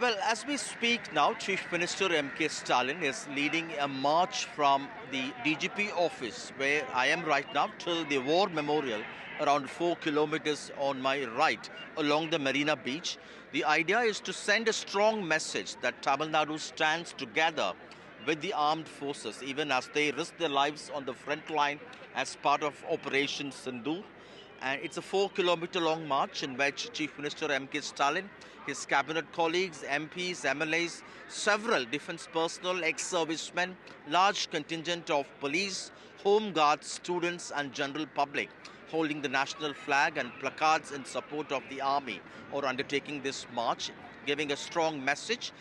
Well, as we speak now, Chief Minister M.K. Stalin is leading a march from the DGP office, where I am right now, till the War Memorial, around 4 kilometers on my right, along the Marina Beach. The idea is to send a strong message that Tamil Nadu stands together with the armed forces, even as they risk their lives on the front line as part of Operation Sindoor. And it's a 4-kilometer long march in which Chief Minister M.K. Stalin, his cabinet colleagues, MPs, MLAs, several defense personnel, ex-servicemen, large contingent of police, home guards, students and general public holding the national flag and placards in support of the army or undertaking this march, giving a strong message.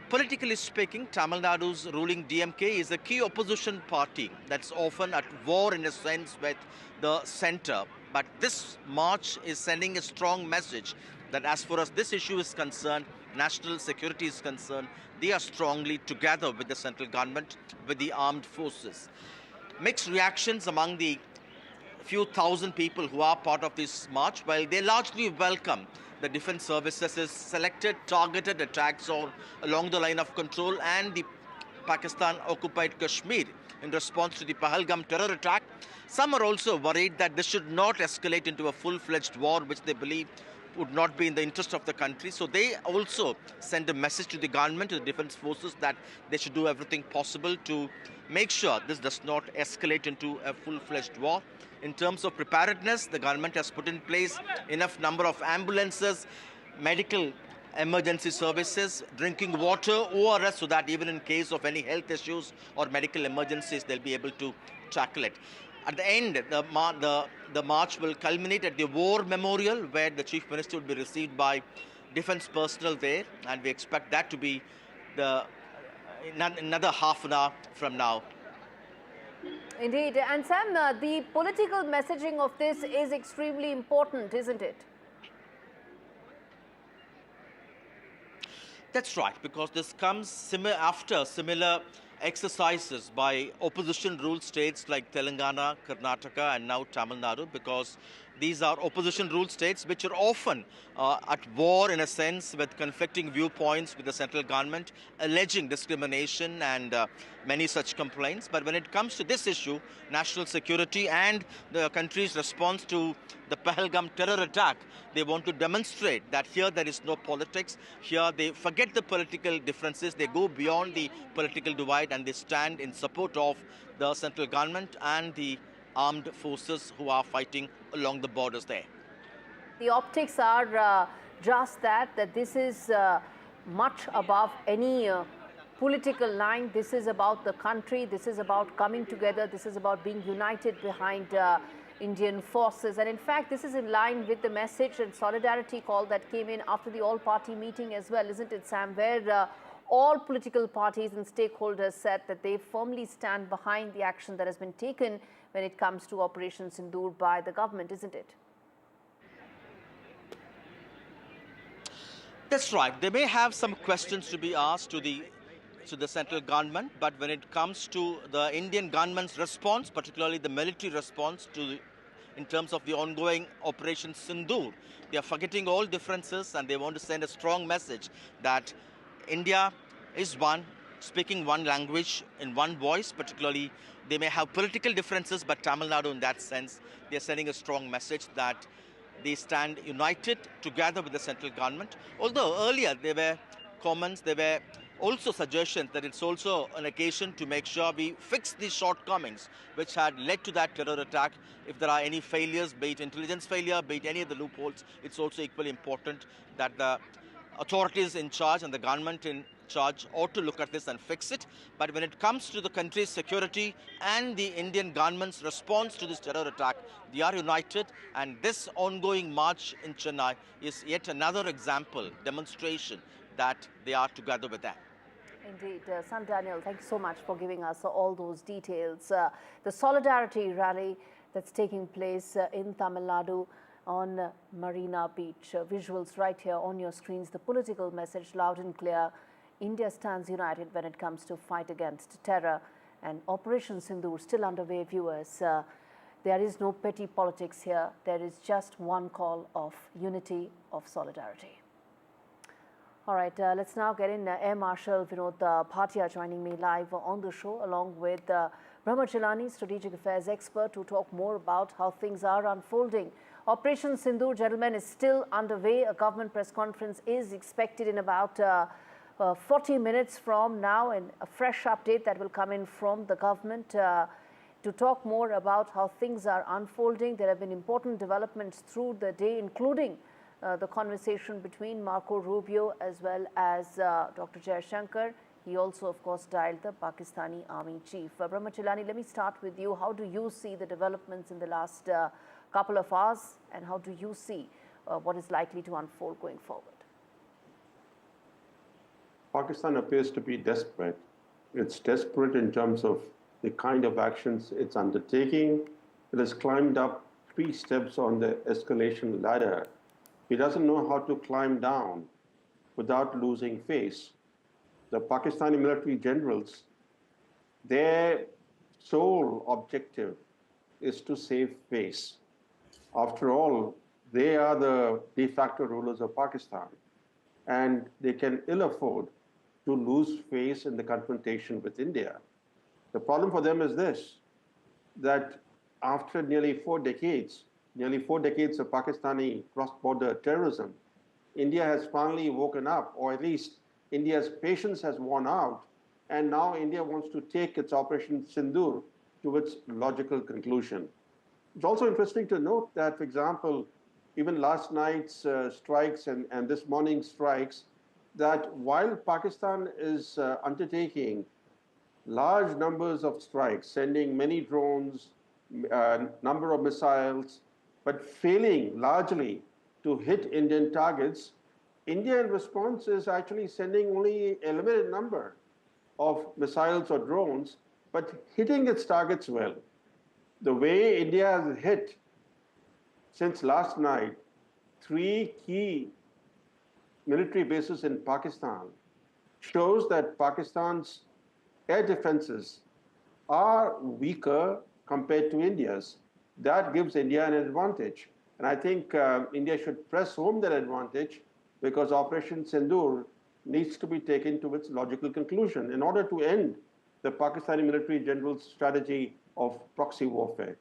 Politically speaking, Tamil Nadu's ruling DMK is a key opposition party that's often at war in a sense with the centre. But this march is sending a strong message that as far as this issue is concerned, national security is concerned, they are strongly together with the central government, with the armed forces. Mixed reactions among the few thousand people who are part of this march, while they largely welcome the defense services' selected targeted attacks along the line of control and the Pakistan-occupied Kashmir in response to the Pahalgam terror attack. Some are also worried that this should not escalate into a full-fledged war, which they believe would not be in the interest of the country. So they also send a message to the government, to the defense forces, that they should do everything possible to make sure this does not escalate into a full-fledged war. In terms of preparedness, the government has put in place enough number of ambulances, medical emergency services, drinking water, ORS, so that even in case of any health issues or medical emergencies, they'll be able to tackle it. At the end, the march will culminate at the War Memorial, where the Chief Minister will be received by defense personnel there, and we expect that to be another half an hour from now. Indeed. And Sam, the political messaging of this is extremely important, isn't it? That's right, because this comes after similar exercises by opposition ruled states like Telangana, Karnataka, and now Tamil Nadu, because these are opposition ruled states which are often at war, in a sense, with conflicting viewpoints with the central government, alleging discrimination and many such complaints. But when it comes to this issue, national security and the country's response to the Pahalgam terror attack, they want to demonstrate that here there is no politics. Here they forget the political differences. They go beyond the political divide and they stand in support of the central government and the armed forces who are fighting along the borders there. The optics are just that this is much above any political line. This is about the country. This is about coming together. This is about being united behind Indian forces. And in fact, this is in line with the message and solidarity call that came in after the all-party meeting as well, isn't it, Sam, where all political parties and stakeholders said that they firmly stand behind the action that has been taken when it comes to Operation Sindoor by the government, isn't it? That's right. They may have some questions to be asked to the central government, but when it comes to the Indian government's response, particularly the military response in terms of the ongoing Operation Sindoor, they are forgetting all differences and they want to send a strong message that India is one, speaking one language in one voice. Particularly, they may have political differences, but Tamil Nadu, in that sense, they are sending a strong message that they stand united together with the central government. Although earlier there were comments, there were also suggestions that it's also an occasion to make sure we fix these shortcomings which had led to that terror attack. If there are any failures, be it intelligence failure, be it any of the loopholes, it's also equally important that the authorities in charge and the government in charge ought to look at this and fix it. But when it comes to the country's security and the Indian government's response to this terror attack, they are united, and this ongoing march in Chennai is yet another example, demonstration that they are together with that. Indeed. Sam Daniel, thank you so much for giving us all those details. The solidarity rally that's taking place in Tamil Nadu on Marina Beach. Visuals right here on your screens. The political message loud and clear. India stands united when it comes to fight against terror. And Operation Sindoor still underway, viewers. There is no petty politics here. There is just one call of unity, of solidarity. All right, let's now get in Air Marshal Vinod Bhatia joining me live on the show, along with Brahmachalani, strategic affairs expert, to talk more about how things are unfolding. Operation Sindoor, gentlemen, is still underway. A government press conference is expected in about 40 minutes from now, and a fresh update that will come in from the government to talk more about how things are unfolding. There have been important developments through the day, including the conversation between Marco Rubio as well as Dr. Jaishankar. He also, of course, dialed the Pakistani army chief. Brahmachalani, let me start with you. How do you see the developments in the last couple of hours, and how do you see what is likely to unfold going forward? Pakistan appears to be desperate. It's desperate in terms of the kind of actions it's undertaking. It has climbed up 3 steps on the escalation ladder. It doesn't know how to climb down without losing face. The Pakistani military generals, their sole objective is to save face. After all, they are the de facto rulers of Pakistan, and they can ill afford to lose face in the confrontation with India. The problem for them is this, that after nearly 4 decades of Pakistani cross-border terrorism, India has finally woken up, or at least India's patience has worn out, and now India wants to take its Operation Sindoor to its logical conclusion. It's also interesting to note that, for example, even last night's strikes and this morning's strikes, that while Pakistan is undertaking large numbers of strikes, sending many drones, number of missiles, but failing largely to hit Indian targets, India in response is actually sending only a limited number of missiles or drones, but hitting its targets well. The way India has hit since last night 3 key military bases in Pakistan shows that Pakistan's air defenses are weaker compared to India's. That gives India an advantage. And I think India should press home that advantage, because Operation Sindoor needs to be taken to its logical conclusion in order to end the Pakistani military general's strategy of proxy warfare.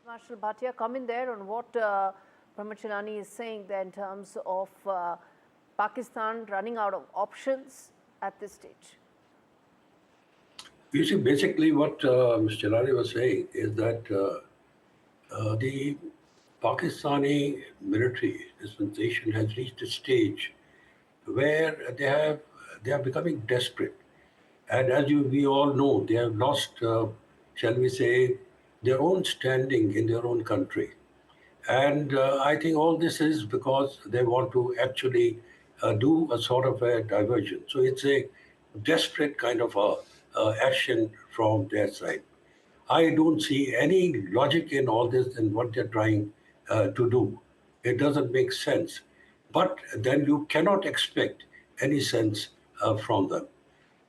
Marshal Bhatia, comment there on what Pramod Chelani is saying there in terms of Pakistan running out of options at this stage. You see, basically what Mr. Chelani was saying is that the Pakistani military dispensation has reached a stage where they are becoming desperate. And as we all know, they have lost, shall we say, their own standing in their own country. And I think all this is because they want to actually do a sort of a diversion. So it's a desperate kind of action from their side. I don't see any logic in all this and what they're trying to do. It doesn't make sense. But then you cannot expect any sense from them.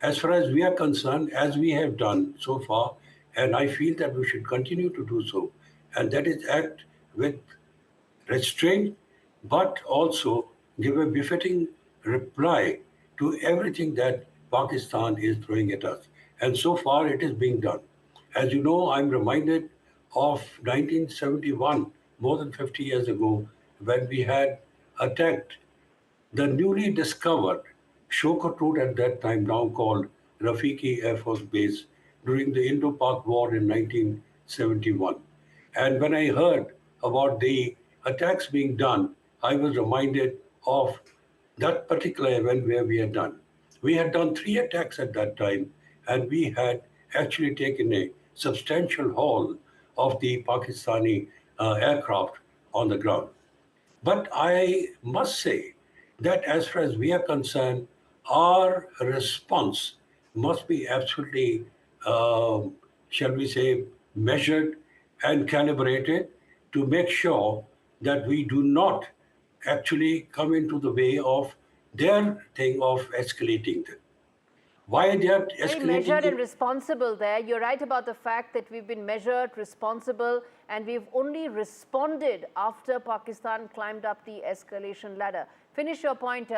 As far as we are concerned, as we have done so far, and I feel that we should continue to do so, and that is act with restraint, but also give a befitting reply to everything that Pakistan is throwing at us. And so far it is being done. As you know, I'm reminded of 1971, more than 50 years ago, when we had attacked the newly discovered Shokot Road at that time, now called Rafiki Air Force Base, during the Indo-Pak War in 1971. And when I heard about the attacks being done, I was reminded of that particular event where we had done. We had done 3 attacks at that time, and we had actually taken a substantial haul of the Pakistani aircraft on the ground. But I must say that as far as we are concerned, our response must be absolutely, shall we say, measured and calibrated to make sure that we do not actually come into the way of their thing of escalating them. Why they are escalating? Very measured and responsible there. You're right about the fact that we've been measured, responsible, and we've only responded after Pakistan climbed up the escalation ladder. Finish your point,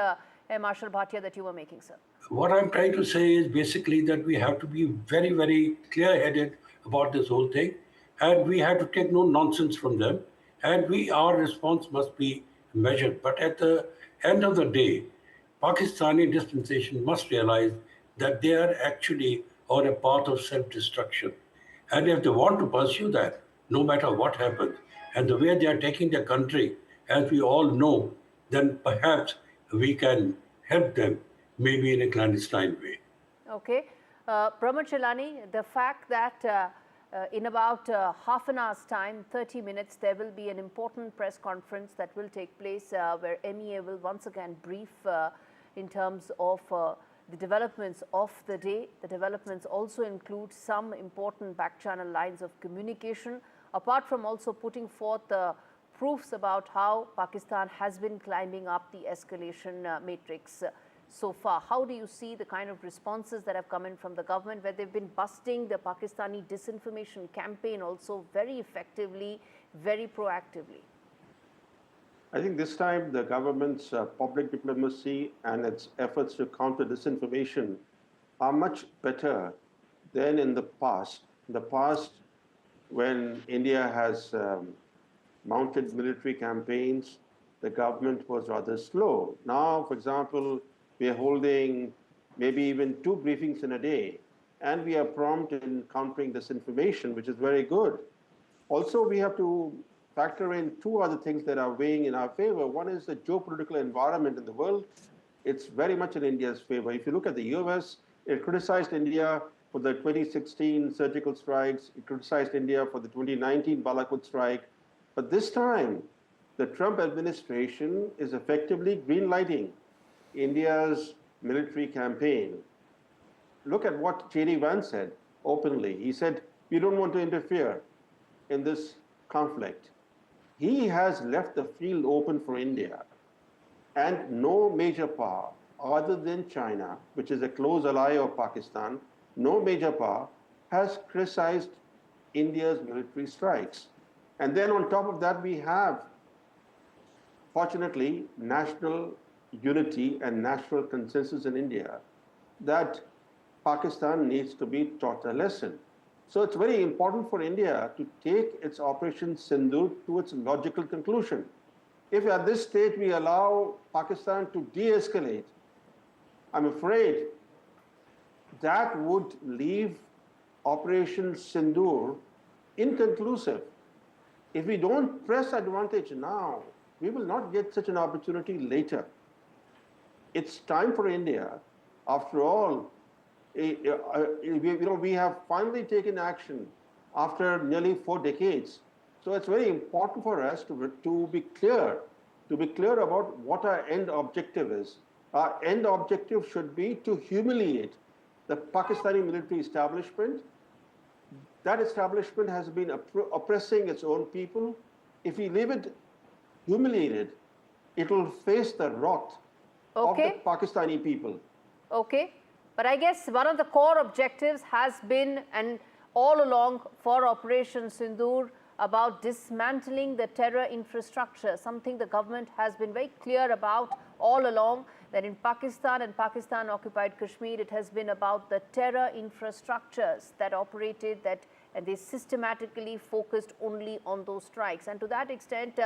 Marshal Bhatia, that you were making, sir. What I'm trying to say is basically that we have to be very, very clear-headed about this whole thing, and we have to take no nonsense from them, and our response must be measured. But at the end of the day, Pakistani dispensation must realize that they are actually on a path of self-destruction. And if they want to pursue that, no matter what happens, and the way they are taking their country, as we all know, then perhaps we can help them, maybe in a clandestine way. Okay. Pramod Chelani, the fact that in about half an hour's time, 30 minutes, there will be an important press conference that will take place where MEA will once again brief in terms of the developments of the day. The developments also include some important back-channel lines of communication, apart from also putting forth proofs about how Pakistan has been climbing up the escalation matrix so far. How do you see the kind of responses that have come in from the government, where they've been busting the Pakistani disinformation campaign also very effectively, very proactively? I think this time the government's public diplomacy and its efforts to counter disinformation are much better than in the past. In the past, when India has mounted military campaigns, the government was rather slow. Now, for example, we are holding maybe even 2 briefings in a day, and we are prompt in countering disinformation, which is very good. Also, we have to factor in two other things that are weighing in our favor. One is the geopolitical environment in the world. It's very much in India's favor. If you look at the US, it criticized India for the 2016 surgical strikes. It criticized India for the 2019 Balakot strike. But this time, the Trump administration is effectively greenlighting India's military campaign. Look at what J.D. Vance said openly. He said, we don't want to interfere in this conflict. He has left the field open for India, and no major power other than China, which is a close ally of Pakistan, no major power has criticized India's military strikes. And then on top of that, we have, fortunately, national unity and national consensus in India that Pakistan needs to be taught a lesson. So it's very important for India to take its Operation Sindoor to its logical conclusion. If at this stage we allow Pakistan to de-escalate, I'm afraid that would leave Operation Sindoor inconclusive. If we don't press advantage now, we will not get such an opportunity later. It's time for India. After all, we have finally taken action after nearly 4 decades. So it's very important for us to be clear about what our end objective is. Our end objective should be to humiliate the Pakistani military establishment. That establishment has been oppressing its own people. If we leave it humiliated, it will face the wrath of the Pakistani people. Okay. But I guess one of the core objectives has been, and all along for Operation Sindoor, about dismantling the terror infrastructure, something the government has been very clear about all along, that in Pakistan and Pakistan-occupied Kashmir, it has been about the terror infrastructures that operated, and they systematically focused only on those strikes. And to that extent,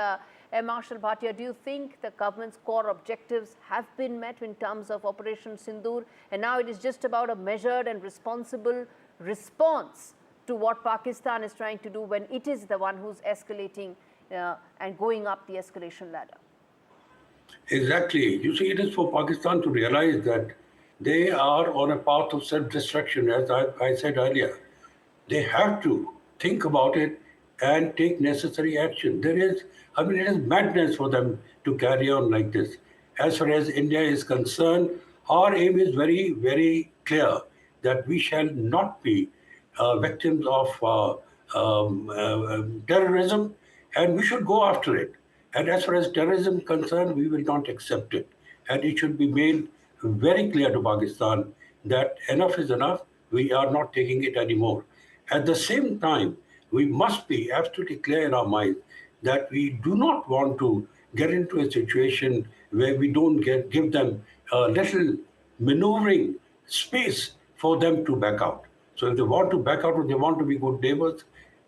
Marshal Bhatia, do you think the government's core objectives have been met in terms of Operation Sindoor, and now it is just about a measured and responsible response to what Pakistan is trying to do when it is the one who's escalating and going up the escalation ladder? Exactly. You see, it is for Pakistan to realize that they are on a path of self-destruction, as I said earlier. They have to think about it and take necessary action. It is madness for them to carry on like this. As far as India is concerned, our aim is very, very clear, that we shall not be victims of terrorism, and we should go after it. And as far as terrorism is concerned, we will not accept it. And it should be made very clear to Pakistan that enough is enough. We are not taking it anymore. At the same time, we must be absolutely clear in our mind that we do not want to get into a situation where we don't give them a little maneuvering space for them to back out. So if they want to back out or they want to be good neighbors,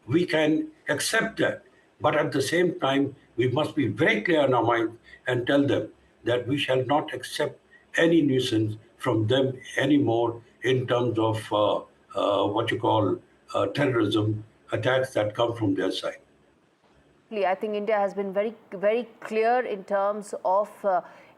we can accept that. But at the same time, we must be very clear in our mind and tell them that we shall not accept any nuisance from them anymore in terms of terrorism attacks that come from their side. I think India has been very, very clear in terms of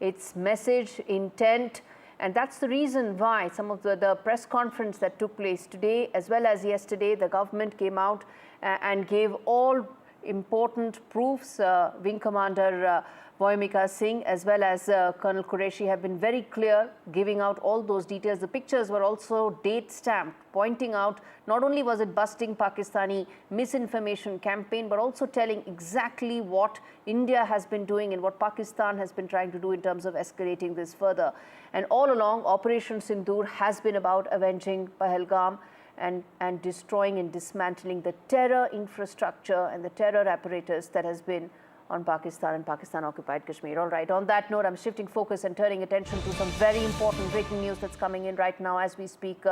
its message, intent, and that's the reason why some of the press conference that took place today as well as yesterday, the government came out and gave all important proofs. Wing Commander Voyamika Singh as well as Colonel Qureshi have been very clear, giving out all those details. The pictures were also date stamped, pointing out not only was it busting Pakistani misinformation campaign, but also telling exactly what India has been doing and what Pakistan has been trying to do in terms of escalating this further. And all along, Operation Sindoor has been about avenging Pahalgam and destroying and dismantling the terror infrastructure and the terror apparatus that has been on Pakistan and Pakistan-occupied Kashmir. All right, on that note, I'm shifting focus and turning attention to some very important breaking news that's coming in right now as we speak.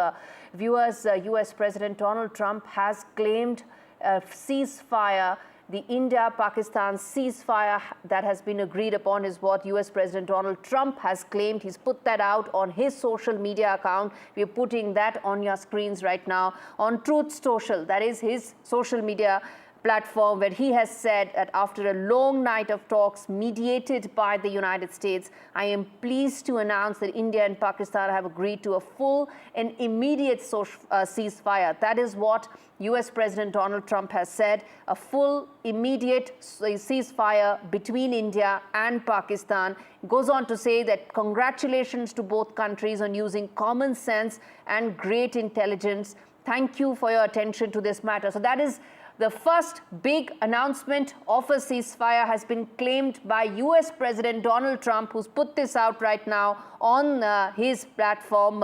Viewers, US President Donald Trump has claimed a ceasefire. The India-Pakistan ceasefire that has been agreed upon is what US President Donald Trump has claimed. He's put that out on his social media account. We're putting that on your screens right now on Truth Social. That is his social media platform where he has said that after a long night of talks mediated by the United States, I am pleased to announce that India and Pakistan have agreed to a full and immediate ceasefire. That is what US President Donald Trump has said, a full, immediate ceasefire between India and Pakistan. Goes on to say that congratulations to both countries on using common sense and great intelligence. Thank you for your attention to this matter. So that is the first big announcement of a ceasefire has been claimed by US President Donald Trump, who's put this out right now on his platform,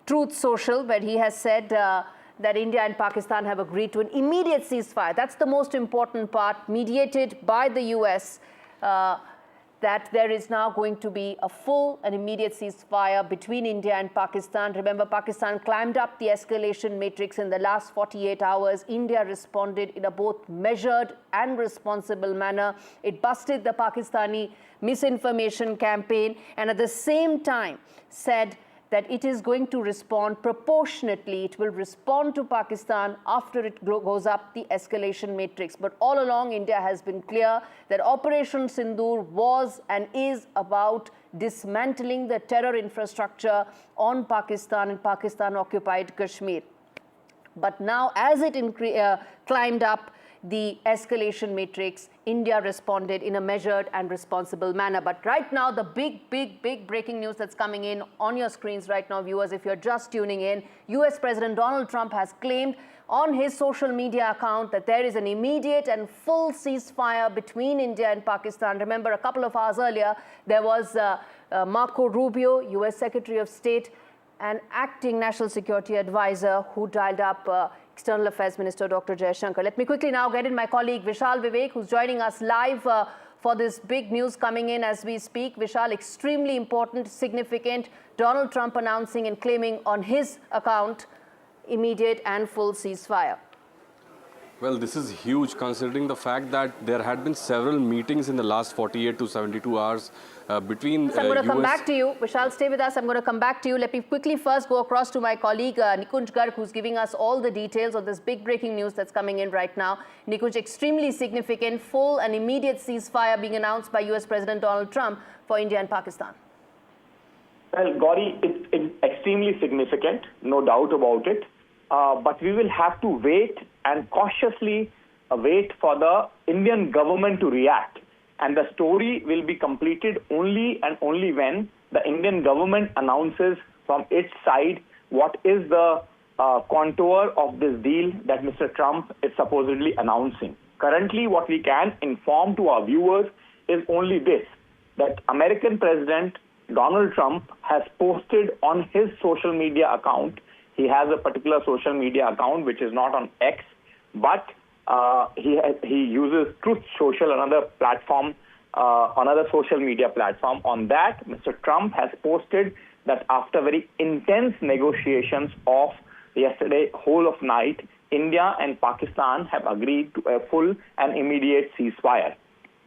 Truth Social, where he has said that India and Pakistan have agreed to an immediate ceasefire. That's the most important part, mediated by the US, that there is now going to be a full and immediate ceasefire between India and Pakistan. Remember, Pakistan climbed up the escalation matrix in the last 48 hours. India responded in a both measured and responsible manner. It busted the Pakistani misinformation campaign and at the same time said that it is going to respond proportionately. It will respond to Pakistan after it goes up the escalation matrix. But all along, India has been clear that Operation Sindoor was and is about dismantling the terror infrastructure on Pakistan and Pakistan-occupied Kashmir. But now, as it climbed up the escalation matrix, India responded in a measured and responsible manner. But right now, the big breaking news that's coming in on your screens right now, viewers, if you're just tuning in, US President Donald Trump has claimed on his social media account that there is an immediate and full ceasefire between India and Pakistan. Remember, a couple of hours earlier, there was Marco Rubio, US Secretary of State, and acting National Security Advisor, who dialed up External Affairs Minister Dr. Jaishankar. Let me quickly now get in my colleague Vishal Vivek, who's joining us live for this big news coming in as we speak. Vishal, extremely important, significant. Donald Trump announcing and claiming on his account immediate and full ceasefire. Well, this is huge considering the fact that there had been several meetings in the last 48 to 72 hours between I'm going to come back to you. Vishal, stay with us. I'm going to come back to you. Let me quickly first go across to my colleague Nikunj Garg, who's giving us all the details of this big breaking news that's coming in right now. Nikunj, extremely significant, full and immediate ceasefire being announced by US President Donald Trump for India and Pakistan. Well, Gauri, it's extremely significant, no doubt about it. But we will have to wait and cautiously wait for the Indian government to react. And the story will be completed only and only when the Indian government announces from its side what is the contour of this deal that Mr. Trump is supposedly announcing. Currently, what we can inform to our viewers is only this, that American President Donald Trump has posted on his social media account. He has a particular social media account which is not on X, but he uses Truth Social, another platform, another social media platform. On that, Mr. Trump has posted that after very intense negotiations of yesterday whole of night, India and Pakistan have agreed to a full and immediate ceasefire.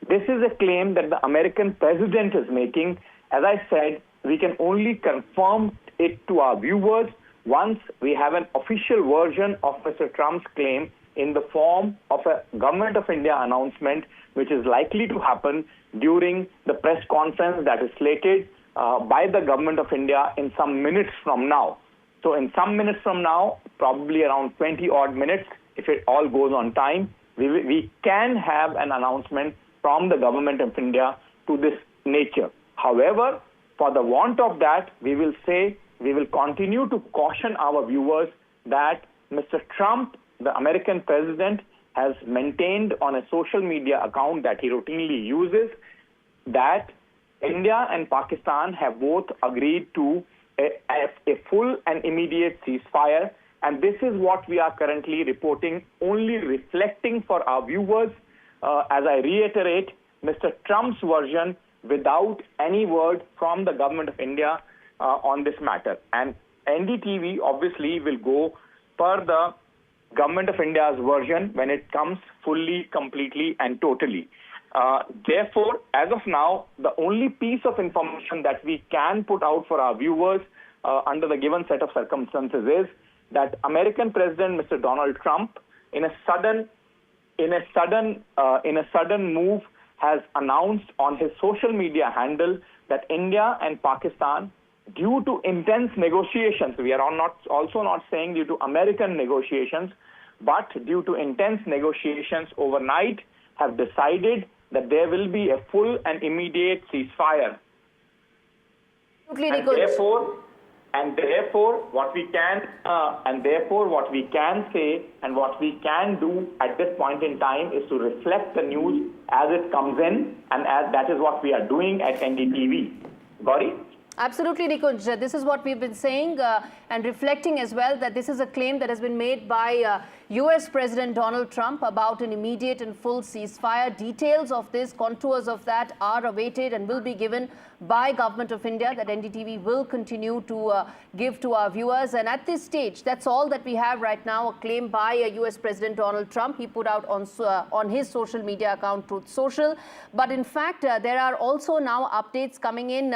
This is a claim that the American president is making. As I said, we can only confirm it to our viewers once we have an official version of Mr. Trump's claim in the form of a Government of India announcement, which is likely to happen during the press conference that is slated by the Government of India in some minutes from now. So in some minutes from now, probably around 20 odd minutes, if it all goes on time, we can have an announcement from the Government of India to this nature. However, for the want of that, we will continue to caution our viewers that Mr. Trump, the American president, has maintained on a social media account that he routinely uses that India and Pakistan have both agreed to a full and immediate ceasefire. And this is what we are currently reporting, only reflecting for our viewers, as I reiterate, Mr. Trump's version without any word from the Government of India on this matter. And NDTV obviously will go per the Government of India's version when it comes fully, completely and totally. Therefore, as of now, the only piece of information that we can put out for our viewers under the given set of circumstances is that American President Mr. Donald Trump, in a sudden in a sudden move, has announced on his social media handle that India and Pakistan, due to intense negotiations, we are also not saying due to American negotiations, but due to intense negotiations overnight, have decided that there will be a full and immediate ceasefire. And therefore, what we can say and what we can do at this point in time is to reflect the news as it comes in, and that is what we are doing at NDTV. Gauri? Absolutely, Nikunj. This is what we've been saying and reflecting as well, that this is a claim that has been made by US President Donald Trump about an immediate and full ceasefire. Details of this, contours of that are awaited and will be given by Government of India, that NDTV will continue to give to our viewers. And at this stage, that's all that we have right now, a claim by US President Donald Trump. He put out on his social media account, Truth Social. But in fact, there are also now updates coming in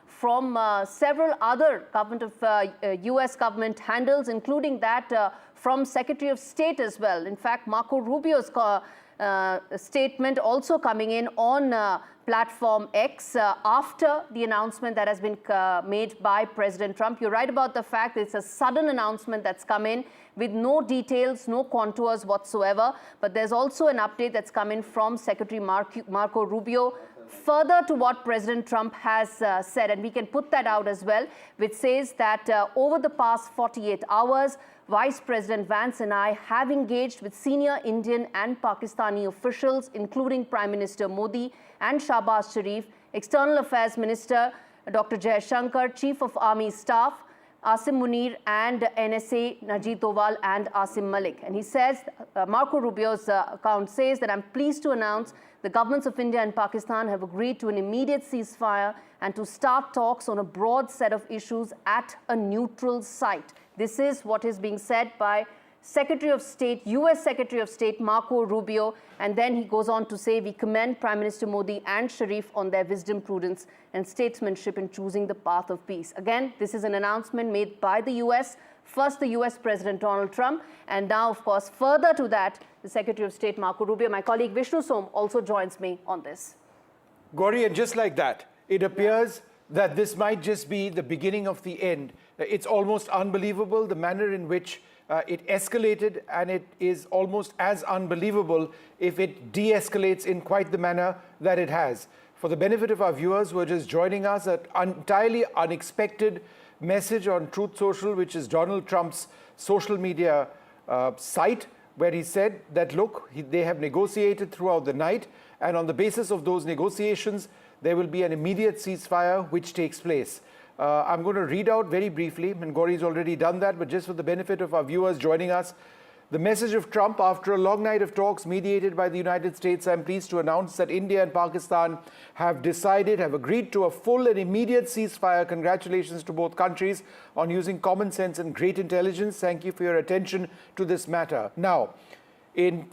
from several other US government handles, including that from Secretary of State as well. In fact, Marco Rubio's statement also coming in on platform X after the announcement that has been made by President Trump. You're right about the fact that it's a sudden announcement that's come in with no details, no contours whatsoever. But there's also an update that's come in from Secretary Marco Rubio, further to what President Trump has said, and we can put that out as well, which says that over the past 48 hours, Vice President Vance and I have engaged with senior Indian and Pakistani officials, including Prime Minister Modi and Shahbaz Sharif, External Affairs Minister Dr. Jaishankar, Chief of Army Staff Asim Munir, and NSA Najib Doval and Asim Malik. And he says, Marco Rubio's account says that I'm pleased to announce the governments of India and Pakistan have agreed to an immediate ceasefire and to start talks on a broad set of issues at a neutral site. This is what is being said by Secretary of State, US Secretary of State Marco Rubio, and then he goes on to say, we commend Prime Minister Modi and Sharif on their wisdom, prudence and statesmanship in choosing the path of peace. Again, this is an announcement made by the US, first the US President Donald Trump, and now, of course, further to that, the Secretary of State Marco Rubio. My colleague Vishnu Som also joins me on this. Gauri, and just like that, it appears that this might just be the beginning of the end. It's almost unbelievable the manner in which it escalated, and it is almost as unbelievable if it de-escalates in quite the manner that it has. For the benefit of our viewers who are just joining us, an entirely unexpected message on Truth Social, which is Donald Trump's social media site, where he said that, look, they have negotiated throughout the night, and on the basis of those negotiations, there will be an immediate ceasefire which takes place. I'm going to read out very briefly, and Gauri's already done that, but just for the benefit of our viewers joining us, the message of Trump: after a long night of talks mediated by the United States, I'm pleased to announce that India and Pakistan have agreed to a full and immediate ceasefire. Congratulations to both countries on using common sense and great intelligence. Thank you for your attention to this matter. Now, in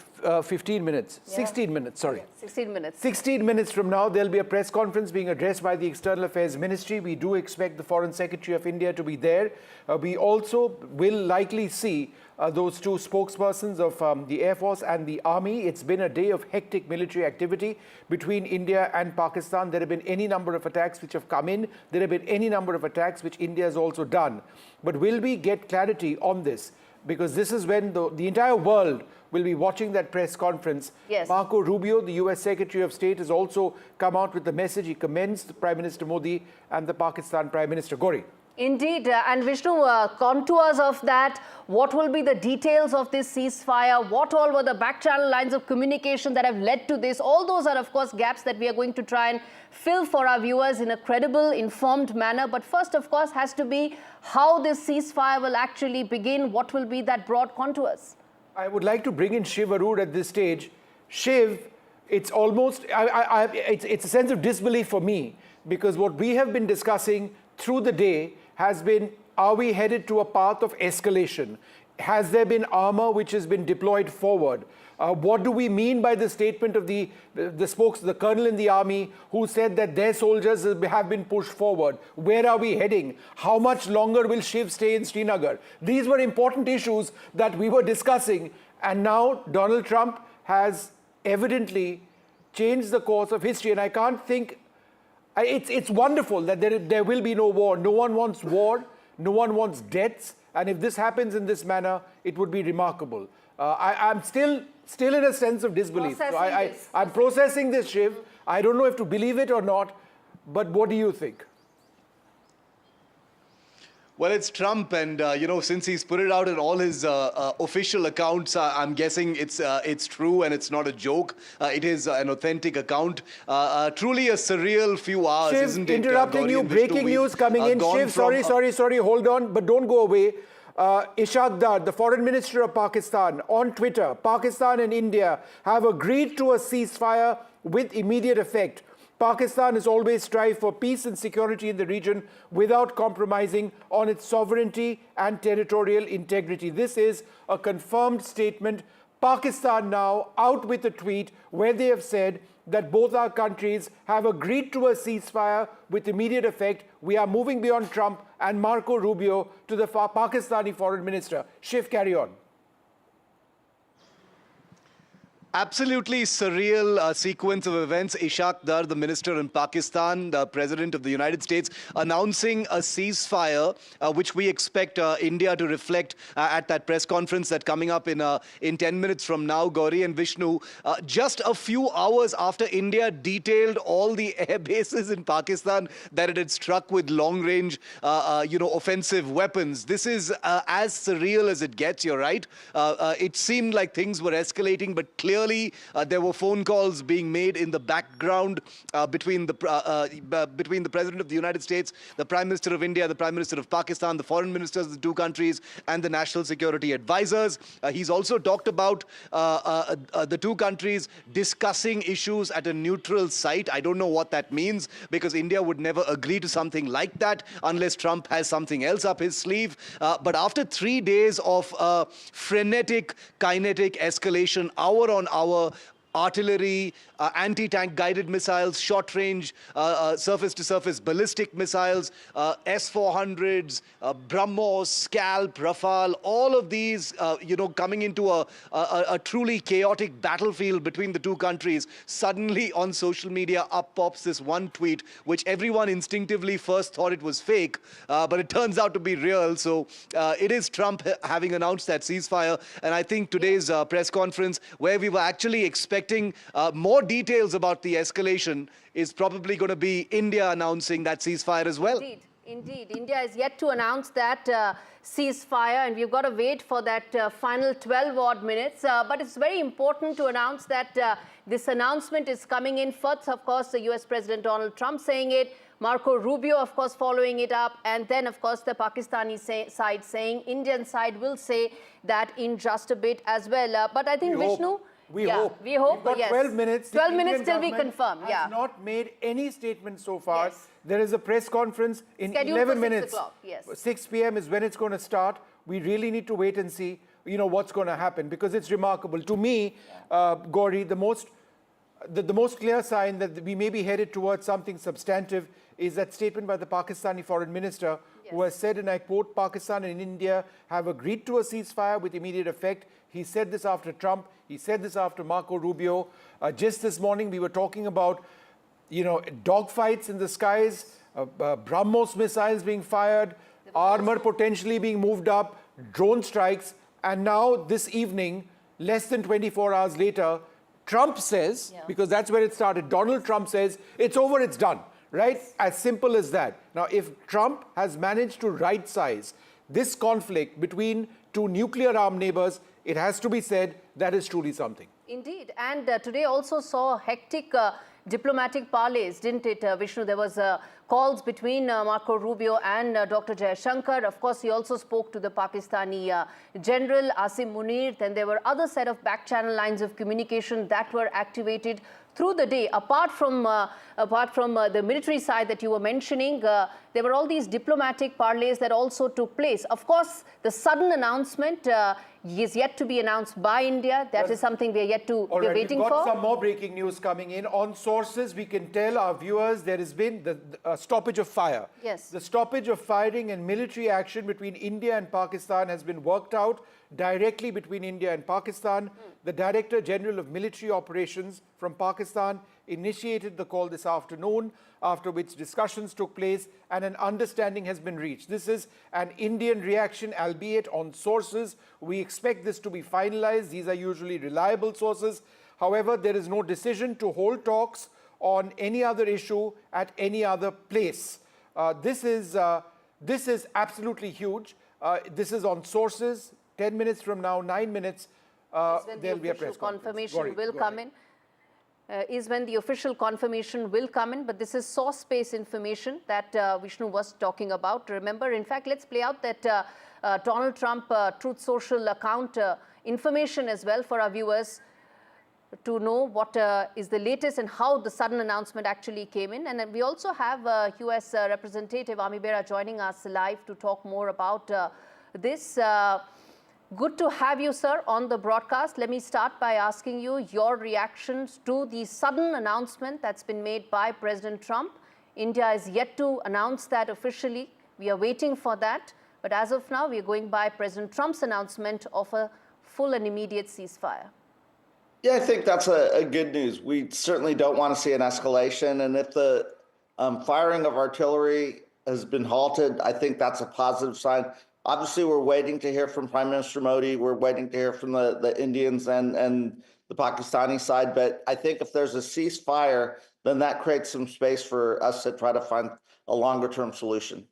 16 minutes, sorry. 16 minutes. 16 minutes from now, there'll be a press conference being addressed by the External Affairs Ministry. We do expect the Foreign Secretary of India to be there. We also will likely see those two spokespersons of the Air Force and the Army. It's been a day of hectic military activity between India and Pakistan. There have been any number of attacks which have come in. There have been any number of attacks which India has also done. But will we get clarity on this? Because this is when the entire world will be watching that press conference. Yes. Marco Rubio, the US Secretary of State, has also come out with the message. He commends the Prime Minister Modi and the Pakistan Prime Minister. Gauri. Indeed, and Vishnu, contours of that, what will be the details of this ceasefire, what all were the back-channel lines of communication that have led to this, all those are, of course, gaps that we are going to try and fill for our viewers in a credible, informed manner. But first, of course, has to be how this ceasefire will actually begin, what will be that broad contours. I would like to bring in Shiv Arur at this stage. Shiv, it's almost, it's a sense of disbelief for me, because what we have been discussing through the day has been, are we headed to a path of escalation? Has there been armor which has been deployed forward? What do we mean by the statement of the colonel in the army who said that their soldiers have been pushed forward? Where are we heading? How much longer will Shiv stay in Srinagar? These were important issues that we were discussing, and now Donald Trump has evidently changed the course of history. And I can't think, it's wonderful that there will be no war. No one wants war. No one wants deaths. And if this happens in this manner, it would be remarkable. I'm still in a sense of disbelief. So I'm processing this, Shiv. I don't know if to believe it or not, but what do you think? Well, it's Trump, and since he's put it out in all his official accounts, I'm guessing it's true and it's not a joke. It is an authentic account. Truly a surreal few hours, Shiv, isn't it? Interrupting you, breaking news coming in. Shiv, sorry, hold on, but don't go away. Ishaq Dar, the Foreign Minister of Pakistan, on Twitter, Pakistan and India have agreed to a ceasefire with immediate effect. Pakistan has always strived for peace and security in the region without compromising on its sovereignty and territorial integrity. This is a confirmed statement. Pakistan now out with a tweet where they have said that both our countries have agreed to a ceasefire with immediate effect. We are moving beyond Trump and Marco Rubio to the Pakistani Foreign Minister. Shiv, carry on. Absolutely surreal sequence of events. Ishaq Dar, the minister in Pakistan, the president of the United States, announcing a ceasefire, which we expect India to reflect at that press conference that's coming up in 10 minutes from now, Gauri and Vishnu. Just a few hours after India detailed all the air bases in Pakistan that it had struck with long-range, offensive weapons. This is as surreal as it gets, you're right. It seemed like things were escalating, but clearly there were phone calls being made in the background between the President of the United States, the Prime Minister of India, the Prime Minister of Pakistan, the foreign ministers of the two countries, and the national security advisors. He's also talked about the two countries discussing issues at a neutral site. I don't know what that means, because India would never agree to something like that unless Trump has something else up his sleeve. But after 3 days of frenetic, kinetic escalation, hour on hour, artillery, anti-tank guided missiles, short-range, surface-to-surface ballistic missiles, S-400s, BrahMos, Scalp, Rafale, all of these, coming into a truly chaotic battlefield between the two countries. Suddenly on social media, up pops this one tweet, which everyone instinctively first thought it was fake, but it turns out to be real. So it is Trump having announced that ceasefire. And I think today's press conference, where we were actually expecting more details about the escalation, is probably going to be India announcing that ceasefire as well. Indeed. India is yet to announce that ceasefire, and we've got to wait for that final 12-odd minutes. But it's very important to announce that this announcement is coming in first, of course, the US President Donald Trump saying it, Marco Rubio, of course, following it up, and then, of course, the Pakistani side saying, Indian side will say that in just a bit as well. But I think, Vishnu... We hope. We hope, We've got 12 minutes. 12 minutes till we confirm. Has not made any statement so far. Yes. There is a press conference in scheduled 11 for minutes. 6 o'clock, yes. 6 p.m. is when it's going to start. We really need to wait and see, what's going to happen, because it's remarkable. To me, Gauri, the most clear sign that we may be headed towards something substantive is that statement by the Pakistani foreign minister, who has said, and I quote, Pakistan and India have agreed to a ceasefire with immediate effect. He said this after Trump. He said this after Marco Rubio. Just this morning, we were talking about, dogfights in the skies, BrahMos missiles being fired, armor potentially being moved up, drone strikes. And now this evening, less than 24 hours later, Trump says, because that's where it started, Donald Trump says, it's over, it's done. Right? As simple as that. Now, if Trump has managed to right-size this conflict between two nuclear-armed neighbors, it has to be said that is truly something. Indeed. And today also saw hectic diplomatic parleys, didn't it, Vishnu? There was calls between Marco Rubio and Dr. Jaishankar. Of course, he also spoke to the Pakistani General Asim Munir. Then there were other set of back-channel lines of communication that were activated through the day. Apart from the military side that you were mentioning, there were all these diplomatic parleys that also took place. Of course, the sudden announcement is yet to be announced by India. That is something we are yet to be waiting for. We've got some more breaking news coming in. On sources, we can tell our viewers there has been stoppage of fire. Yes. The stoppage of firing and military action between India and Pakistan has been worked out directly between India and Pakistan. The Director General of Military Operations from Pakistan initiated the call this afternoon, after which discussions took place and an understanding has been reached. This is an Indian reaction, albeit on sources. We expect this to be finalized. These are usually reliable sources. However, there is no decision to hold talks on any other issue at any other place. This is absolutely huge. This is on sources. 10 minutes from now, 9 minutes, there'll be a press conference. Confirmation will come in. Is when the official confirmation will come in, but this is source-based information that Vishnu was talking about. Remember, in fact, let's play out that Donald Trump Truth Social account information as well for our viewers to know what is the latest and how the sudden announcement actually came in. And then we also have US Representative Ami Bera joining us live to talk more about this. Good to have you, sir, on the broadcast. Let me start by asking you your reactions to the sudden announcement that's been made by President Trump. India is yet to announce that officially. We are waiting for that. But as of now, we are going by President Trump's announcement of a full and immediate ceasefire. Yeah, I think that's a good news. We certainly don't want to see an escalation. And if the firing of artillery has been halted, I think that's a positive sign. Obviously, we're waiting to hear from Prime Minister Modi. We're waiting to hear from the Indians and the Pakistani side. But I think if there's a ceasefire, then that creates some space for us to try to find a longer-term solution.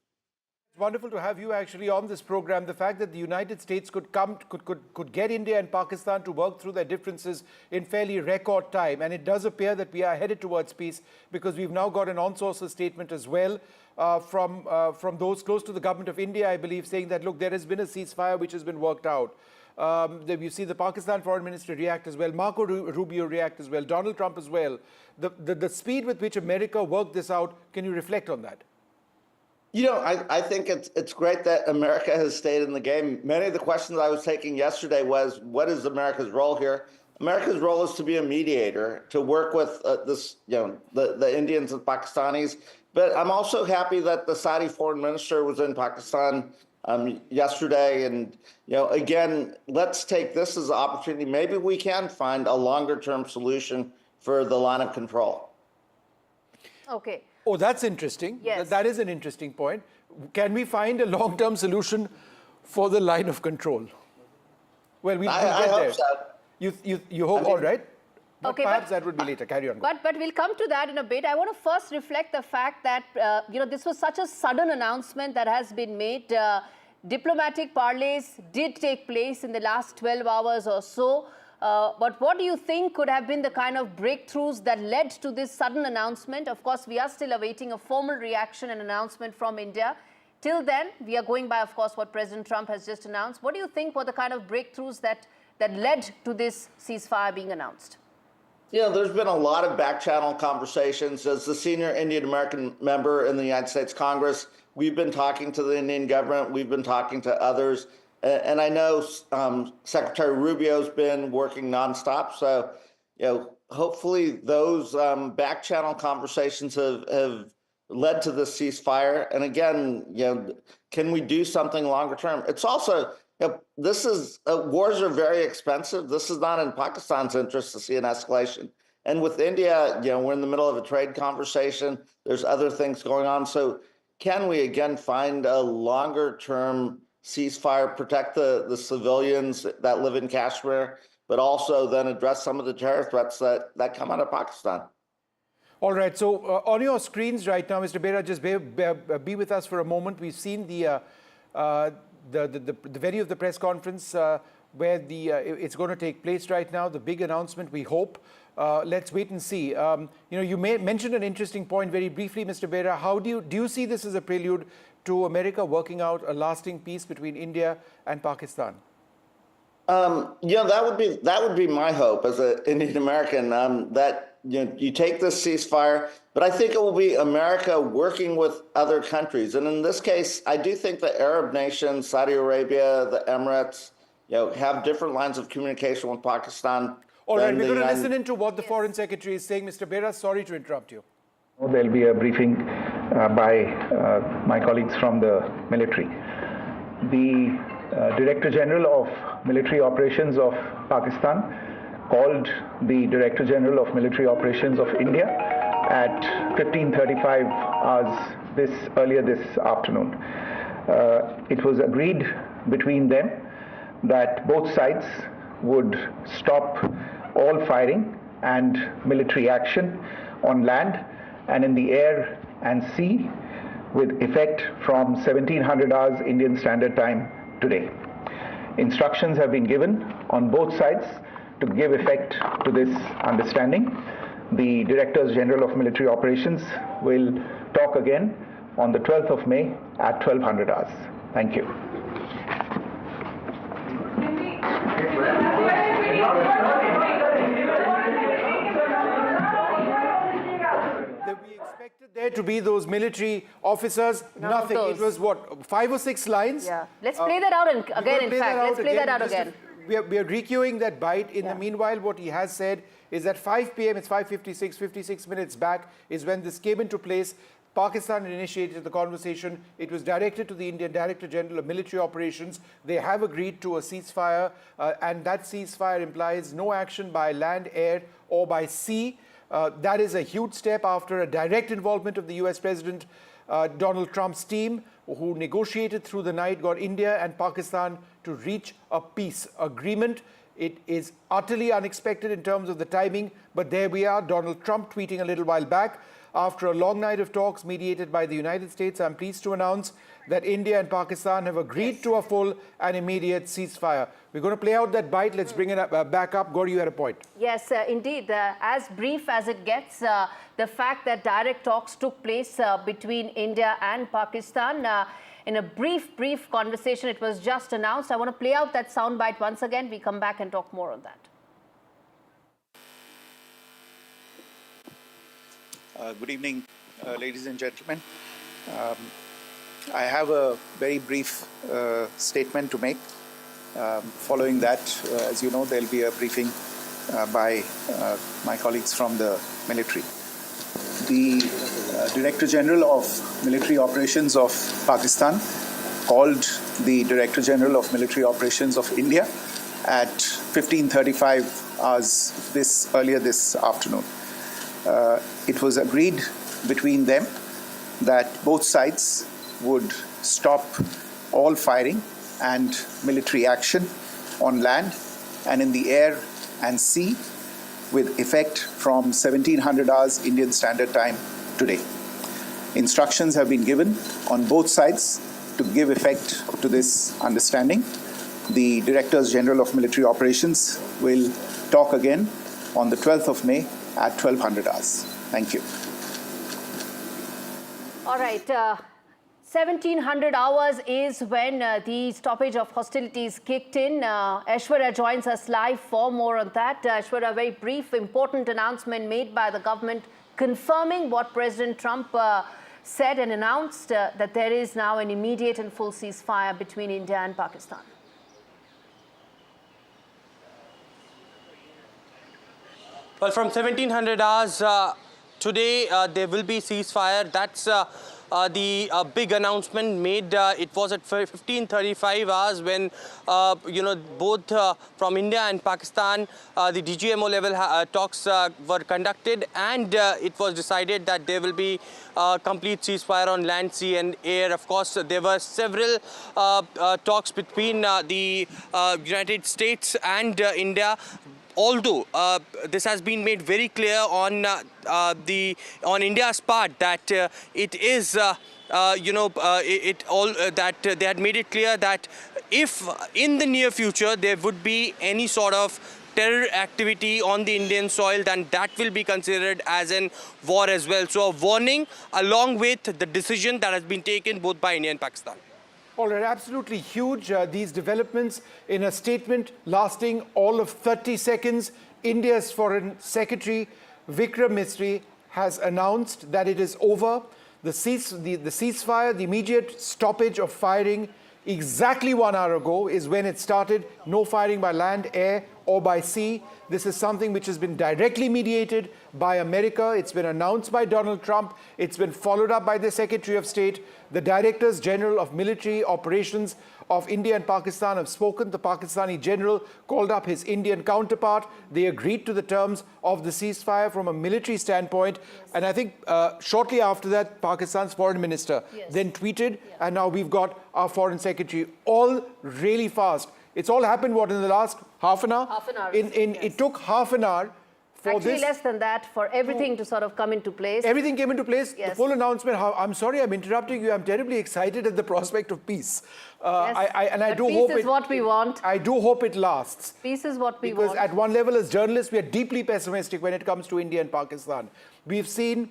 It's wonderful to have you actually on this program. The fact that the United States could get India and Pakistan to work through their differences in fairly record time. And it does appear that we are headed towards peace, because we've now got an on-sources statement as well from those close to the government of India, I believe, saying that, look, there has been a ceasefire which has been worked out. You see the Pakistan foreign minister react as well, Marco Rubio react as well, Donald Trump as well. The speed with which America worked this out, can you reflect on that? You know, I think it's great that America has stayed in the game. Many of the questions I was taking yesterday was, what is America's role here? America's role is to be a mediator, to work with the Indians and Pakistanis. But I'm also happy that the Saudi foreign minister was in Pakistan yesterday. And, again, let's take this as an opportunity. Maybe we can find a longer-term solution for the line of control. Okay. Oh, that's interesting. Yes. That is an interesting point. Can we find a long-term solution for the line of control? Well, we'll get there. I hope so. You hope, all right? But Okay, perhaps that would be later. Carry on. But we'll come to that in a bit. I want to first reflect the fact that, this was such a sudden announcement that has been made. Diplomatic parleys did take place in the last 12 hours or so. But what do you think could have been the kind of breakthroughs that led to this sudden announcement? Of course, we are still awaiting a formal reaction and announcement from India. Till then, we are going by, of course, what President Trump has just announced. What do you think were the kind of breakthroughs that led to this ceasefire being announced? Yeah, there's been a lot of back-channel conversations. As the senior Indian-American member in the United States Congress, we've been talking to the Indian government. We've been talking to others. And I know Secretary Rubio's been working nonstop. So, hopefully those back-channel conversations have led to this ceasefire. And again, can we do something longer term? It's also, wars are very expensive. This is not in Pakistan's interest to see an escalation. And with India, we're in the middle of a trade conversation. There's other things going on. So can we again find a longer term ceasefire, protect the civilians that live in Kashmir, but also then address some of the terror threats that come out of Pakistan? All right. So on your screens right now, Mr. Bera, just be with us for a moment. We've seen the venue of the press conference where it's going to take place right now. The big announcement, we hope. Let's wait and see. You mentioned an interesting point very briefly, Mr. Bera. How do you see this as a prelude to America working out a lasting peace between India and Pakistan? That would be my hope as an Indian American. That you take this ceasefire, but I think it will be America working with other countries. And in this case, I do think the Arab nations, Saudi Arabia, the Emirates, have different lines of communication with Pakistan. All right, we're going to listen into what the Foreign Secretary is saying. Mr. Bera, sorry to interrupt you. There'll be a briefing by my colleagues from the military. The Director General of Military Operations of Pakistan called the Director General of Military Operations of India at 15:35 hours earlier this afternoon. It was agreed between them that both sides would stop all firing and military action on land and in the air and sea with effect from 1700 hours Indian Standard Time today. Instructions have been given on both sides to give effect to this understanding. The Directors General of Military Operations will talk again on the 12th of May at 1200 hours. Thank you. We expected there to be those military officers. Nothing. It was what, 5 or 6 lines? Yeah. Let's play that out again, in fact. Let's play that out again. We are recueing that bite. In the meanwhile, what he has said is that 5 p.m., it's 5:56, 56 minutes back, is when this came into place. Pakistan initiated the conversation. It was directed to the Indian Director General of Military Operations. They have agreed to a ceasefire, and that ceasefire implies no action by land, air, or by sea. That is a huge step after a direct involvement of the US President Donald Trump's team, who negotiated through the night, got India and Pakistan to reach a peace agreement. It is utterly unexpected in terms of the timing, but there we are. Donald Trump tweeting a little while back, after a long night of talks mediated by the United States, I'm pleased to announce that India and Pakistan have agreed to a full and immediate ceasefire. We're going to play out that bite. Let's bring it back up. Gauri, you had a point. Yes, indeed. As brief as it gets, the fact that direct talks took place between India and Pakistan, in a brief conversation, it was just announced. I want to play out that soundbite once again. We come back and talk more on that. Good evening, ladies and gentlemen. I have a very brief statement to make. Following that, as you know, there will be a briefing by my colleagues from the military. The Director General of Military Operations of Pakistan called the Director General of Military Operations of India at 15:35 hours earlier this afternoon. It was agreed between them that both sides would stop all firing and military action on land and in the air and sea with effect from 1700 hours Indian Standard Time today. Instructions have been given on both sides to give effect to this understanding. The Directors General of Military Operations will talk again on the 12th of May at 1200 hours. Thank you. All right. 1700 hours is when the stoppage of hostilities kicked in. Aishwarya joins us live for more on that. Aishwarya, a very brief, important announcement made by the government confirming what President Trump said and announced, that there is now an immediate and full ceasefire between India and Pakistan. Well, from 1700 hours today, there will be ceasefire. That's the big announcement made. It was at 15:35 hours when, both from India and Pakistan, the DGMO level talks were conducted, and it was decided that there will be complete ceasefire on land, sea and air. Of course, there were several talks between the United States and India. Although this has been made very clear on India's part that it is that they had made it clear that if in the near future there would be any sort of terror activity on the Indian soil, then that will be considered as an war as well. So a warning along with the decision that has been taken both by India and Pakistan. All right, absolutely huge, these developments. In a statement lasting all of 30 seconds, India's Foreign Secretary Vikram Misri has announced that it is over. The ceasefire, the immediate stoppage of firing exactly 1 hour ago is when it started. No firing by land, air or by sea. This is something which has been directly mediated by America. It's been announced by Donald Trump. It's been followed up by the Secretary of State. The Directors General of Military Operations of India and Pakistan have spoken. The Pakistani general called up his Indian counterpart. They agreed to the terms of the ceasefire from a military standpoint. And I think shortly after that, Pakistan's foreign minister then tweeted, and now we've got our foreign secretary, all really fast. It's all happened, what, in the last half an hour? Half an hour. It took half an hour for Actually, this. less than that, for everything to sort of come into place. Everything came into place. Yes. The full announcement. I'm sorry, I'm interrupting you. I'm terribly excited at the prospect of peace. I do hope peace is what we want. I do hope it lasts. Peace is what we want. Because at one level, as journalists, we are deeply pessimistic when it comes to India and Pakistan. We've seen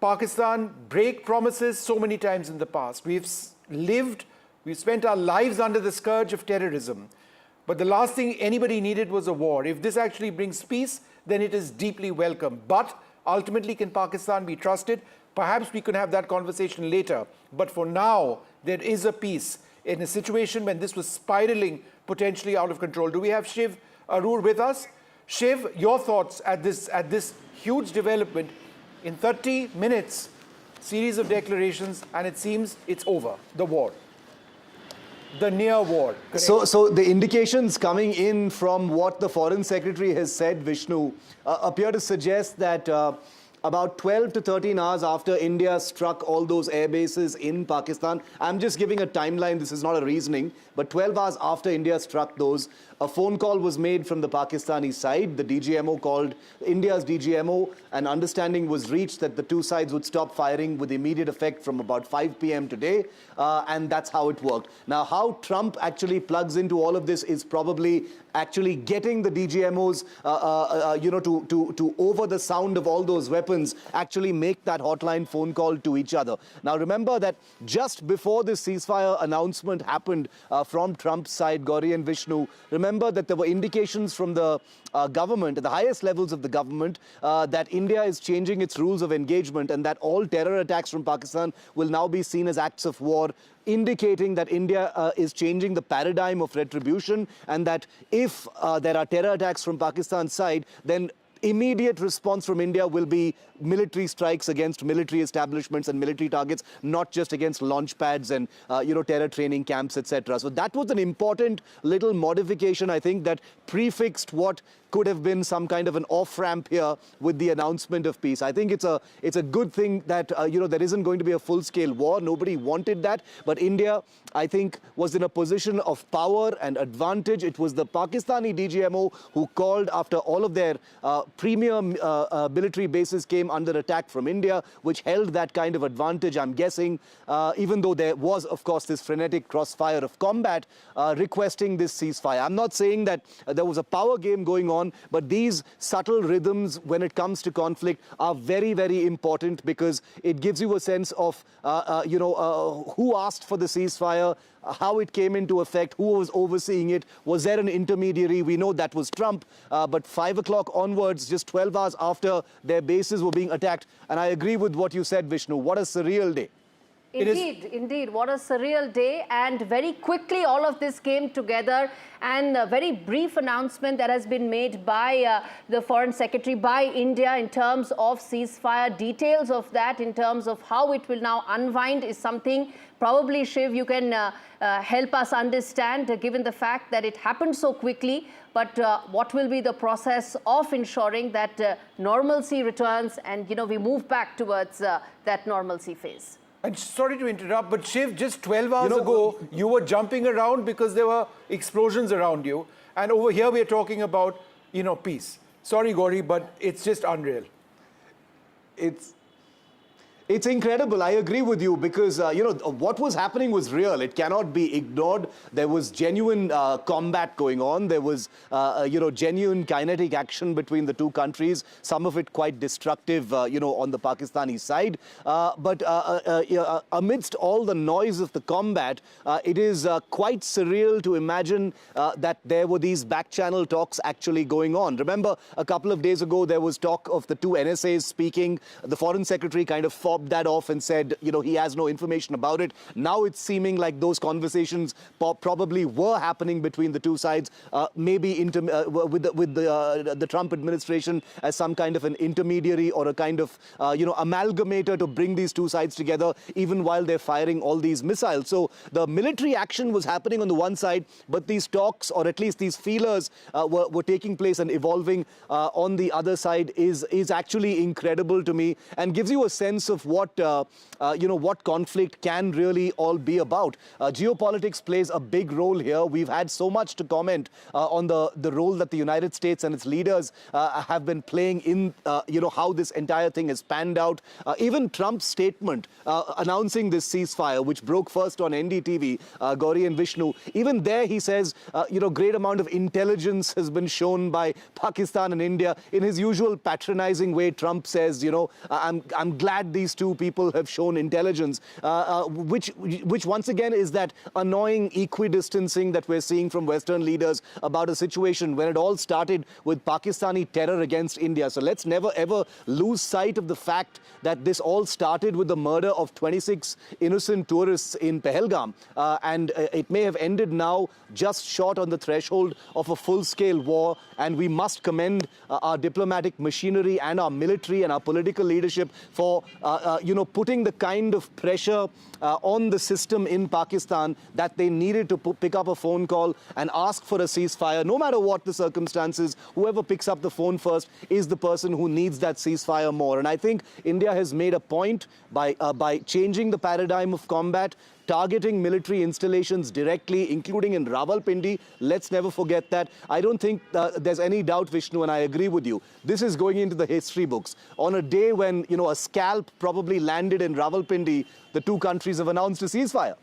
Pakistan break promises so many times in the past. We've spent our lives under the scourge of terrorism. But the last thing anybody needed was a war. If this actually brings peace, then it is deeply welcome. But ultimately, can Pakistan be trusted? Perhaps we can have that conversation later. But for now, there is a peace in a situation when this was spiraling potentially out of control. Do we have Shiv Arur with us? Shiv, your thoughts at this huge development. In 30 minutes, series of declarations, and it seems it's over, the war. The near war. So the indications coming in from what the Foreign Secretary has said, Vishnu, appear to suggest that about 12 to 13 hours after India struck all those air bases in Pakistan, I'm just giving a timeline, this is not a reasoning, but 12 hours after India struck those, a phone call was made from the Pakistani side. The DGMO called India's DGMO. An understanding was reached that the two sides would stop firing with immediate effect from about 5 p.m. today, and that's how it worked. Now, how Trump actually plugs into all of this is probably actually getting the DGMOs, to over the sound of all those weapons, actually make that hotline phone call to each other. Now, remember that just before this ceasefire announcement happened from Trump's side, Gauri and Vishnu, remember that there were indications from the government, at the highest levels of the government, that India is changing its rules of engagement and that all terror attacks from Pakistan will now be seen as acts of war, indicating that India is changing the paradigm of retribution, and that if there are terror attacks from Pakistan's side, then immediate response from India will be military strikes against military establishments and military targets, not just against launch pads and terror training camps, etc. So that was an important little modification, I think, that prefixed what could have been some kind of an off-ramp here with the announcement of peace. I think it's a good thing that there isn't going to be a full-scale war. Nobody wanted that, but India, I think, was in a position of power and advantage. It was the Pakistani DGMO who called after all of their premier military bases came under attack from India, which held that kind of advantage, I'm guessing, even though there was, of course, this frenetic crossfire of combat requesting this ceasefire. I'm not saying that there was a power game going on, but these subtle rhythms when it comes to conflict are very, very important, because it gives you a sense of, who asked for the ceasefire, how it came into effect, who was overseeing it, was there an intermediary? We know that was Trump, but 5 o'clock onwards, just 12 hours after their bases were being attacked, and I agree with what you said, Vishnu, what a surreal day. Indeed, what a surreal day, and very quickly all of this came together, and a very brief announcement that has been made by the Foreign Secretary, by India, in terms of ceasefire. Details of that in terms of how it will now unwind is something probably, Shiv, you can help us understand, given the fact that it happened so quickly. But what will be the process of ensuring that normalcy returns and, we move back towards that normalcy phase? And sorry to interrupt, but Shiv, just 12 hours ago, you were jumping around because there were explosions around you. And over here, we're talking about, peace. Sorry, Gauri, but it's just unreal. It's incredible. I agree with you, because, what was happening was real. It cannot be ignored. There was genuine combat going on. There was, genuine kinetic action between the two countries, some of it quite destructive, on the Pakistani side. But amidst all the noise of the combat, it is quite surreal to imagine that there were these back-channel talks actually going on. Remember, a couple of days ago, there was talk of the two NSAs speaking. The Foreign Secretary kind of fought fobbed that off and said, he has no information about it. Now it's seeming like those conversations probably were happening between the two sides, maybe with the Trump administration as some kind of an intermediary or a kind of, amalgamator to bring these two sides together, even while they're firing all these missiles. So the military action was happening on the one side, but these talks, or at least these feelers, were taking place and evolving on the other side is actually incredible to me, and gives you a sense of what what conflict can really all be about. Geopolitics plays a big role here. We've had so much to comment on the role that the United States and its leaders have been playing in how this entire thing has panned out. Even Trump's statement announcing this ceasefire, which broke first on NDTV, Gauri and Vishnu, even there he says, great amount of intelligence has been shown by Pakistan and India. In his usual patronizing way, Trump says, I'm glad these two people have shown intelligence, which once again is that annoying equidistancing that we're seeing from Western leaders about a situation when it all started with Pakistani terror against India. So let's never ever lose sight of the fact that this all started with the murder of 26 innocent tourists in Pahalgam, and it may have ended now just short on the threshold of a full-scale war, and we must commend our diplomatic machinery and our military and our political leadership for putting the kind of pressure on the system in Pakistan that they needed to pick up a phone call and ask for a ceasefire. No matter what the circumstances, whoever picks up the phone first is the person who needs that ceasefire more. And I think India has made a point by changing the paradigm of combat, targeting military installations directly, including in Rawalpindi. Let's never forget that. I don't think there's any doubt, Vishnu, and I agree with you. This is going into the history books. On a day when, a scalp probably landed in Rawalpindi, the two countries have announced a ceasefire.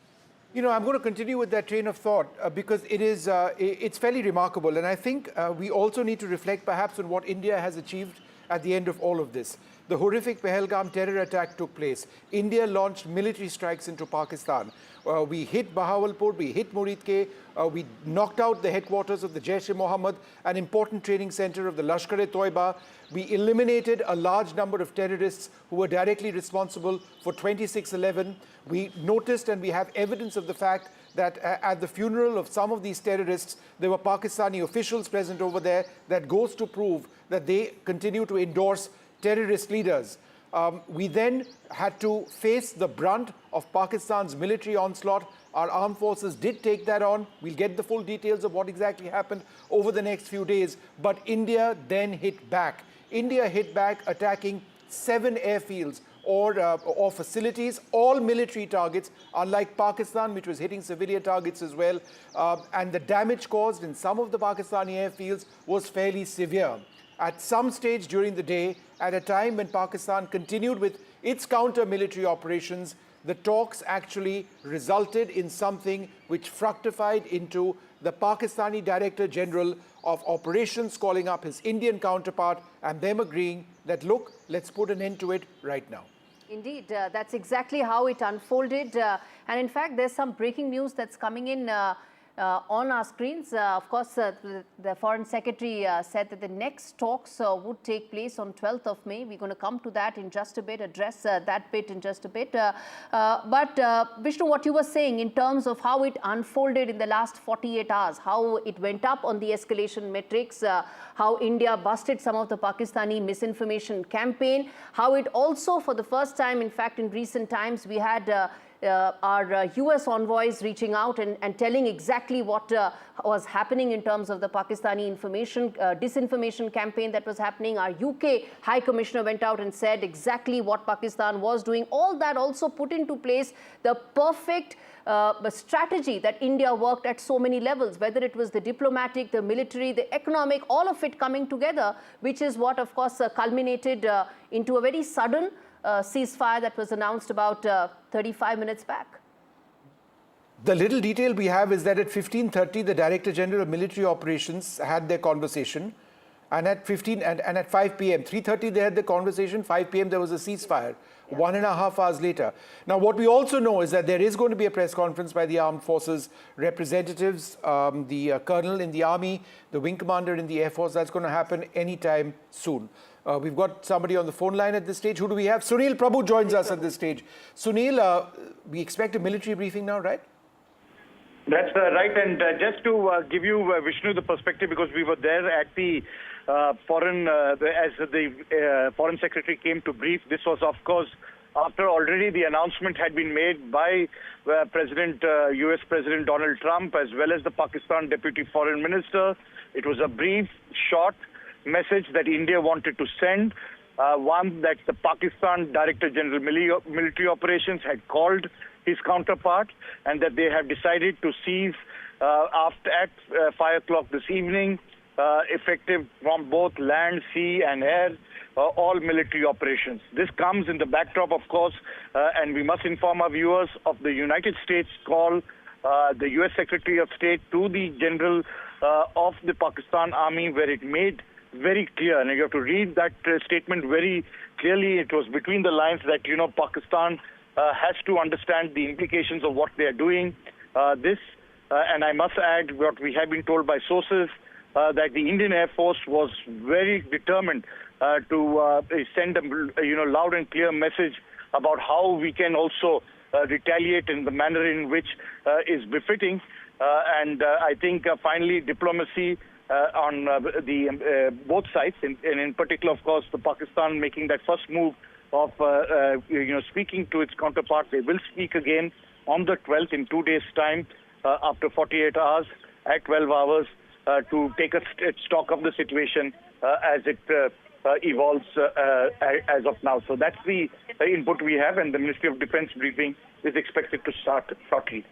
I'm going to continue with that train of thought because it's fairly remarkable. And I think we also need to reflect perhaps on what India has achieved at the end of all of this. The horrific Pahalgam terror attack took place. India launched military strikes into Pakistan. We hit Bahawalpur, we hit Muridke, we knocked out the headquarters of the Jaish-e-Mohammed, an important training center of the Lashkar-e-Toiba. We eliminated a large number of terrorists who were directly responsible for 26/11. We noticed and we have evidence of the fact that at the funeral of some of these terrorists, there were Pakistani officials present over there. That goes to prove that they continue to endorse terrorist leaders. We then had to face the brunt of Pakistan's military onslaught. Our armed forces did take that on. We'll get the full details of what exactly happened over the next few days. But India then hit back. India hit back, attacking 7 airfields or facilities, all military targets, unlike Pakistan, which was hitting civilian targets as well. And the damage caused in some of the Pakistani airfields was fairly severe. At some stage during the day, at a time when Pakistan continued with its counter-military operations, the talks actually resulted in something which fructified into the Pakistani Director General of Operations calling up his Indian counterpart and them agreeing that, look, let's put an end to it right now. Indeed, that's exactly how it unfolded. And in fact, there's some breaking news that's coming in on our screens. Of course, the Foreign Secretary said that the next talks would take place on 12th of May. We're going to come to that in just a bit, address that bit in just a bit. But Vishnu, what you were saying in terms of how it unfolded in the last 48 hours, how it went up on the escalation metrics, how India busted some of the Pakistani misinformation campaign, how it also, for the first time, in fact, in recent times, we had our US envoys reaching out and telling exactly what was happening in terms of the Pakistani disinformation campaign that was happening. Our UK High Commissioner went out and said exactly what Pakistan was doing. All that also put into place the perfect strategy that India worked at so many levels, whether it was the diplomatic, the military, the economic, all of it coming together, which is what, of course, culminated into a very sudden ceasefire that was announced about 35 minutes back. The little detail we have is that at 15:30, the Director General of Military Operations had their conversation. And at 5 p.m., 3:30 they had the conversation, 5 p.m. there was a ceasefire, 1.5 hours later. Now, what we also know is that there is going to be a press conference by the armed forces representatives, the colonel in the army, the wing commander in the Air Force. That's going to happen anytime soon. We've got somebody on the phone line at this stage. Who do we have? Sunil Prabhu joins us at this stage. Sunil, we expect a military briefing now, right? That's right. And just to give you, Vishnu, the perspective, because we were there at the as the Foreign Secretary came to brief. This was, of course, after already the announcement had been made by US President Donald Trump, as well as the Pakistan Deputy Foreign Minister. It was a brief, short message that India wanted to send. One, that the Pakistan Director General Military Operations had called his counterpart, and that they have decided to cease at 5 o'clock this evening, effective from both land, sea and air, all military operations. This comes in the backdrop, of course, and we must inform our viewers of the United States call, the US Secretary of State to the General of the Pakistan Army, where it made very clear, and you have to read that statement very clearly. It was between the lines that, Pakistan has to understand the implications of what they are doing. And I must add what we have been told by sources, that the Indian Air Force was very determined to send a loud and clear message about how we can also retaliate in the manner in which is befitting. And I think finally diplomacy on both sides, and in particular, of course, the Pakistan making that first move of speaking to its counterpart. They will speak again on the 12th in 2 days' time, after 48 hours, at 12 hours, to take a stock of the situation as it evolves as of now. So that's the input we have, and the Ministry of Defense briefing is expected to start shortly.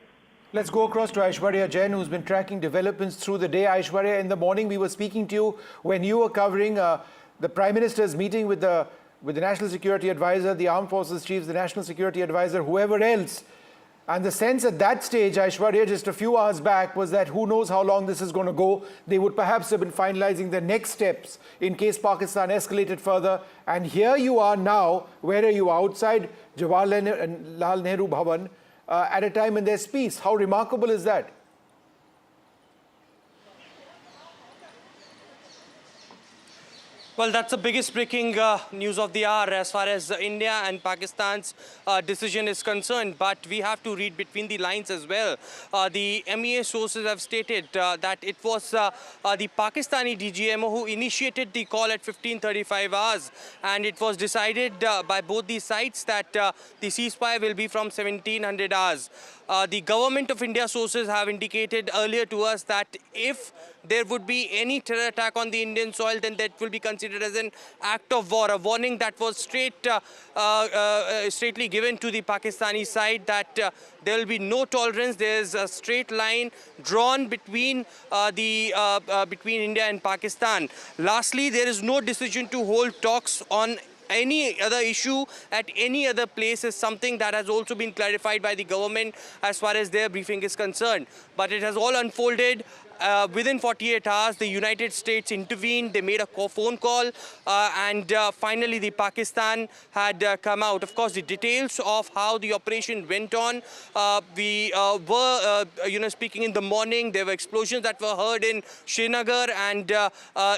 Let's go across to Aishwarya Jain, who's been tracking developments through the day. Aishwarya, in the morning we were speaking to you when you were covering the Prime Minister's meeting with the National Security Advisor, the Armed Forces Chiefs, the National Security Advisor, whoever else. And the sense at that stage, Aishwarya, just a few hours back, was that who knows how long this is going to go. They would perhaps have been finalizing the next steps in case Pakistan escalated further. And here you are now. Where are you? Outside Jawaharlal Nehru Bhavan at a time when there's peace. How remarkable is that? Well, that's the biggest breaking news of the hour as far as India and Pakistan's decision is concerned. But we have to read between the lines as well. The MEA sources have stated that it was the Pakistani DGMO who initiated the call at 15:35 hours. And it was decided by both the sides that the ceasefire will be from 1700 hours. The government of India sources have indicated earlier to us that if there would be any terror attack on the Indian soil, then that will be considered as an act of war. A warning that was straightly given to the Pakistani side that there will be no tolerance. There's a straight line drawn between between India and Pakistan. Lastly, there is no decision to hold talks on any other issue at any other place is something that has also been clarified by the government as far as their briefing is concerned. But it has all unfolded. Within 48 hours, the United States intervened. They made a phone call, and finally, the Pakistan had come out. Of course, the details of how the operation went on. We were, speaking in the morning. There were explosions that were heard in Srinagar and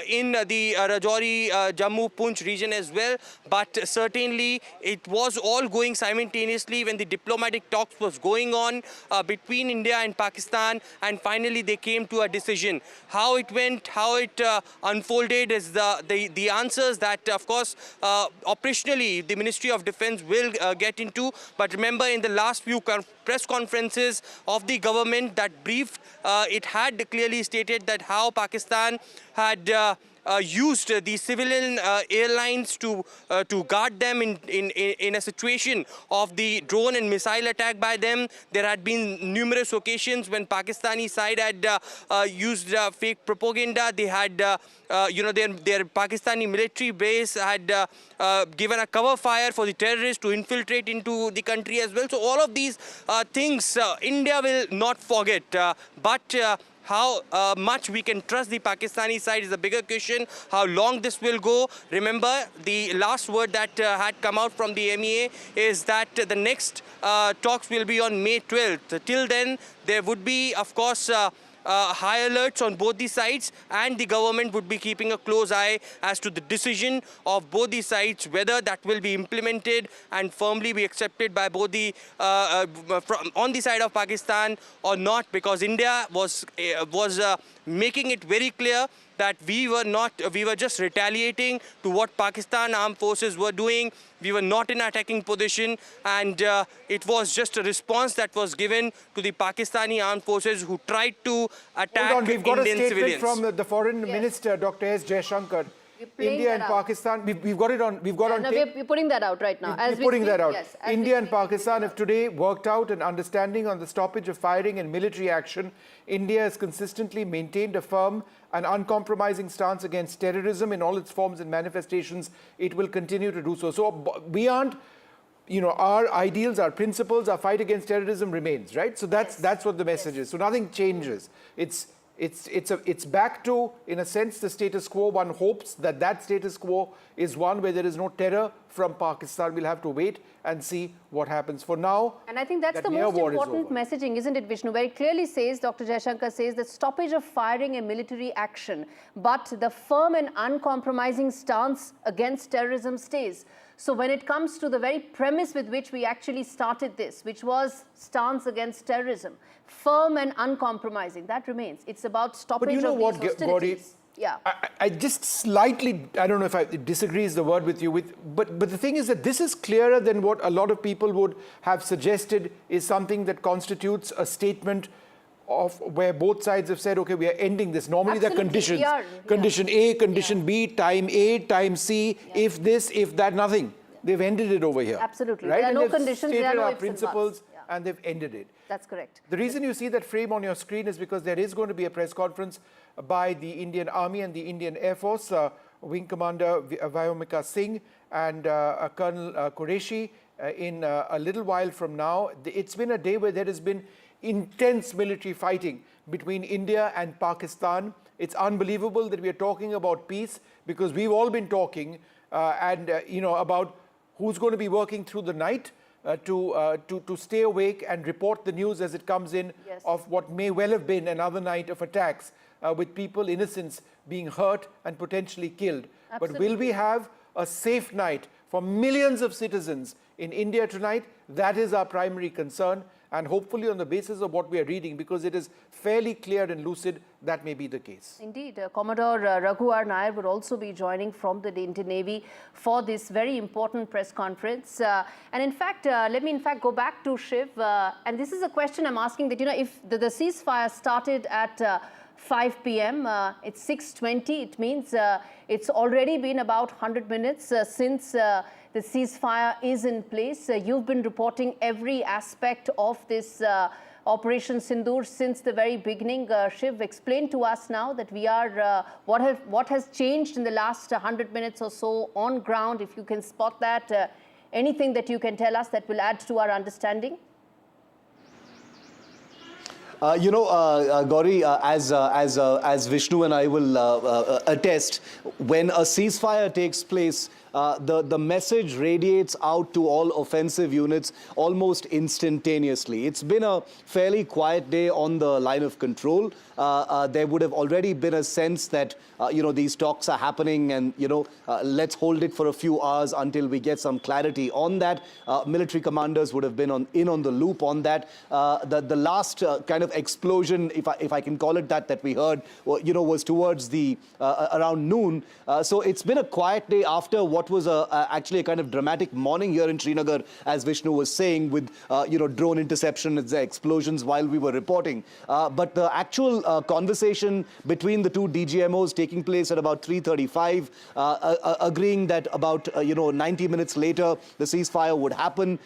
in the Rajouri, Jammu, Punch region as well. But certainly, it was all going simultaneously when the diplomatic talks was going on between India and Pakistan, and finally, they came to a decision. How it went, how it unfolded is the answers that, of course, operationally the Ministry of Defense will get into. But remember, in the last few press conferences of the government that briefed, it had clearly stated that how Pakistan had used the civilian airlines to guard them in a situation of the drone and missile attack by them. There had been numerous occasions when Pakistani side had used fake propaganda. They had, their Pakistani military base had given a cover fire for the terrorists to infiltrate into the country as well. So all of these things India will not forget. But how much we can trust the Pakistani side is a bigger question. How long this will go. Remember, the last word that had come out from the MEA is that the next talks will be on May 12th. Till then, there would be, of course, high alerts on both the sides, and the government would be keeping a close eye as to the decision of both the sides, whether that will be implemented and firmly be accepted by both the on the side of Pakistan or not, because India was making it very clear that we were just retaliating to what Pakistan armed forces were doing. We were not in attacking position, and it was just a response that was given to the Pakistani armed forces who tried to attack Hold on, we've got Indian a statement civilians. from the Foreign Minister, Dr. S. Jaishankar. India and Pakistan, we've got it on. We've got on tape. We're putting that out right now. We're putting that out. Yes, India and Pakistan have today worked out an understanding on the stoppage of firing and military action. India has consistently maintained a firm and uncompromising stance against terrorism in all its forms and manifestations. It will continue to do so. So we aren't, our ideals, our principles, our fight against terrorism remains, right? So that's what the message is. So nothing changes. It's back to, in a sense, the status quo. One hopes that status quo is one where there is no terror from Pakistan. We'll have to wait and see what happens. For now, and I think that's the most important messaging, isn't it, Vishnu? Where it clearly says, Dr. Jaishankar says, the stoppage of firing and military action, but the firm and uncompromising stance against terrorism stays. So when it comes to the very premise with which we actually started this, which was stance against terrorism, firm and uncompromising, that remains. It's about stoppage of these hostilities. Yeah. I just slightly, I don't know if I disagree is the word with you, but the thing is that this is clearer than what a lot of people would have suggested is something that constitutes a statement of where both sides have said, okay, we are ending this. Normally there are conditions. Condition A, condition B, time A, time C, if this, if that, nothing. They've ended it over here. Absolutely. Right? There are no they've conditions, there are no ifs and principles, buts. and they've ended it. That's correct. The reason you see that frame on your screen is because there is going to be a press conference by the Indian Army and the Indian Air Force, Wing Commander Vyomika Singh and Colonel Qureshi in a little while from now. It's been a day where there has been intense military fighting between India and Pakistan. It's unbelievable that we are talking about peace, because we've all been talking about who's going to be working through the night to stay awake and report the news as it comes in of what may well have been another night of attacks with people, innocents, being hurt and potentially killed. Absolutely. But will we have a safe night for millions of citizens in India tonight? That is our primary concern. And hopefully on the basis of what we are reading, because it is fairly clear and lucid, that may be the case. Indeed. Commodore Raghu R. Nair would also be joining from the Indian Navy for this very important press conference. And in fact, let me go back to Shiv. And this is a question I'm asking that, if the ceasefire started at 5 p.m., it's 6:20. It means it's already been about 100 minutes since the ceasefire is in place. You've been reporting every aspect of this Operation Sindoor since the very beginning. Shiv, explain to us now that we are, what has changed in the last 100 minutes or so on ground, if you can spot that, anything that you can tell us that will add to our understanding? Gauri, as Vishnu and I will attest, when a ceasefire takes place, the message radiates out to all offensive units almost instantaneously. It's been a fairly quiet day on the line of control. There would have already been a sense that, these talks are happening and, let's hold it for a few hours until we get some clarity on that. Military commanders would have been in on the loop on that. The last kind of explosion, if I can call it that we heard, was towards the around noon. So it's been a quiet day after what was actually a kind of dramatic morning here in Srinagar, as Vishnu was saying, with drone interception and the explosions while we were reporting. But the actual conversation between the two DGMOs taking place at about 3:35, agreeing that about 90 minutes later the ceasefire would happen,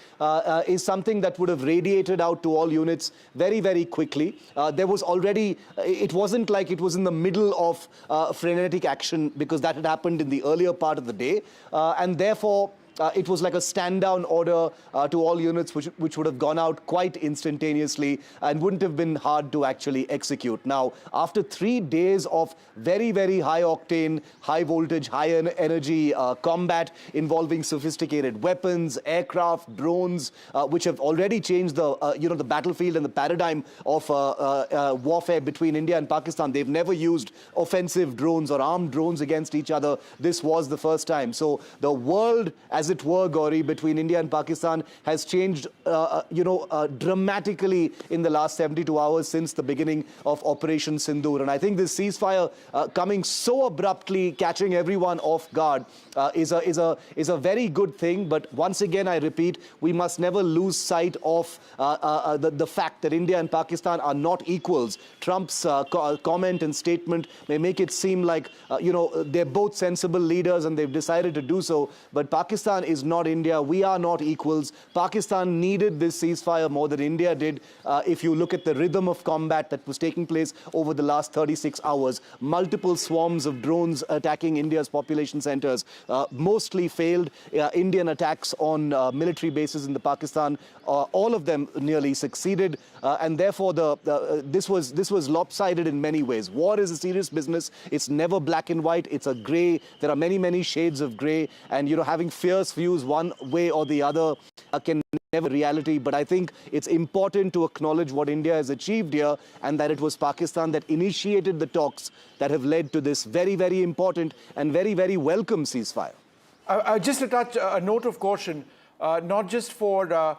is something that would have radiated out to all units very, very quickly. There was already, it wasn't like it was in the middle of frenetic action, because that had happened in the earlier part of the day. And therefore, it was like a stand-down order to all units, which would have gone out quite instantaneously and wouldn't have been hard to actually execute. Now, after 3 days of very, very high-octane, high-voltage, high-energy combat involving sophisticated weapons, aircraft, drones, which have already changed the the battlefield and the paradigm of warfare between India and Pakistan. They've never used offensive drones or armed drones against each other. This was the first time. So the world, as it were, Gauri, between India and Pakistan has changed, dramatically in the last 72 hours since the beginning of Operation Sindoor. And I think this ceasefire coming so abruptly, catching everyone off guard, is a very good thing. But once again, I repeat, we must never lose sight of the fact that India and Pakistan are not equals. Trump's comment and statement may make it seem like, they're both sensible leaders and they've decided to do so. But Pakistan is not India. We are not equals. Pakistan needed this ceasefire more than India did. If you look at the rhythm of combat that was taking place over the last 36 hours, multiple swarms of drones attacking India's population centers, mostly failed. Indian attacks on military bases in the Pakistan, all of them nearly succeeded. And therefore, this was lopsided in many ways. War is a serious business. It's never black and white. It's a gray. There are many, many shades of gray. And, having fierce views one way or the other can never be reality. But I think it's important to acknowledge what India has achieved here, and that it was Pakistan that initiated the talks that have led to this very, very important and very, very welcome ceasefire. Just to touch a note of caution, not just for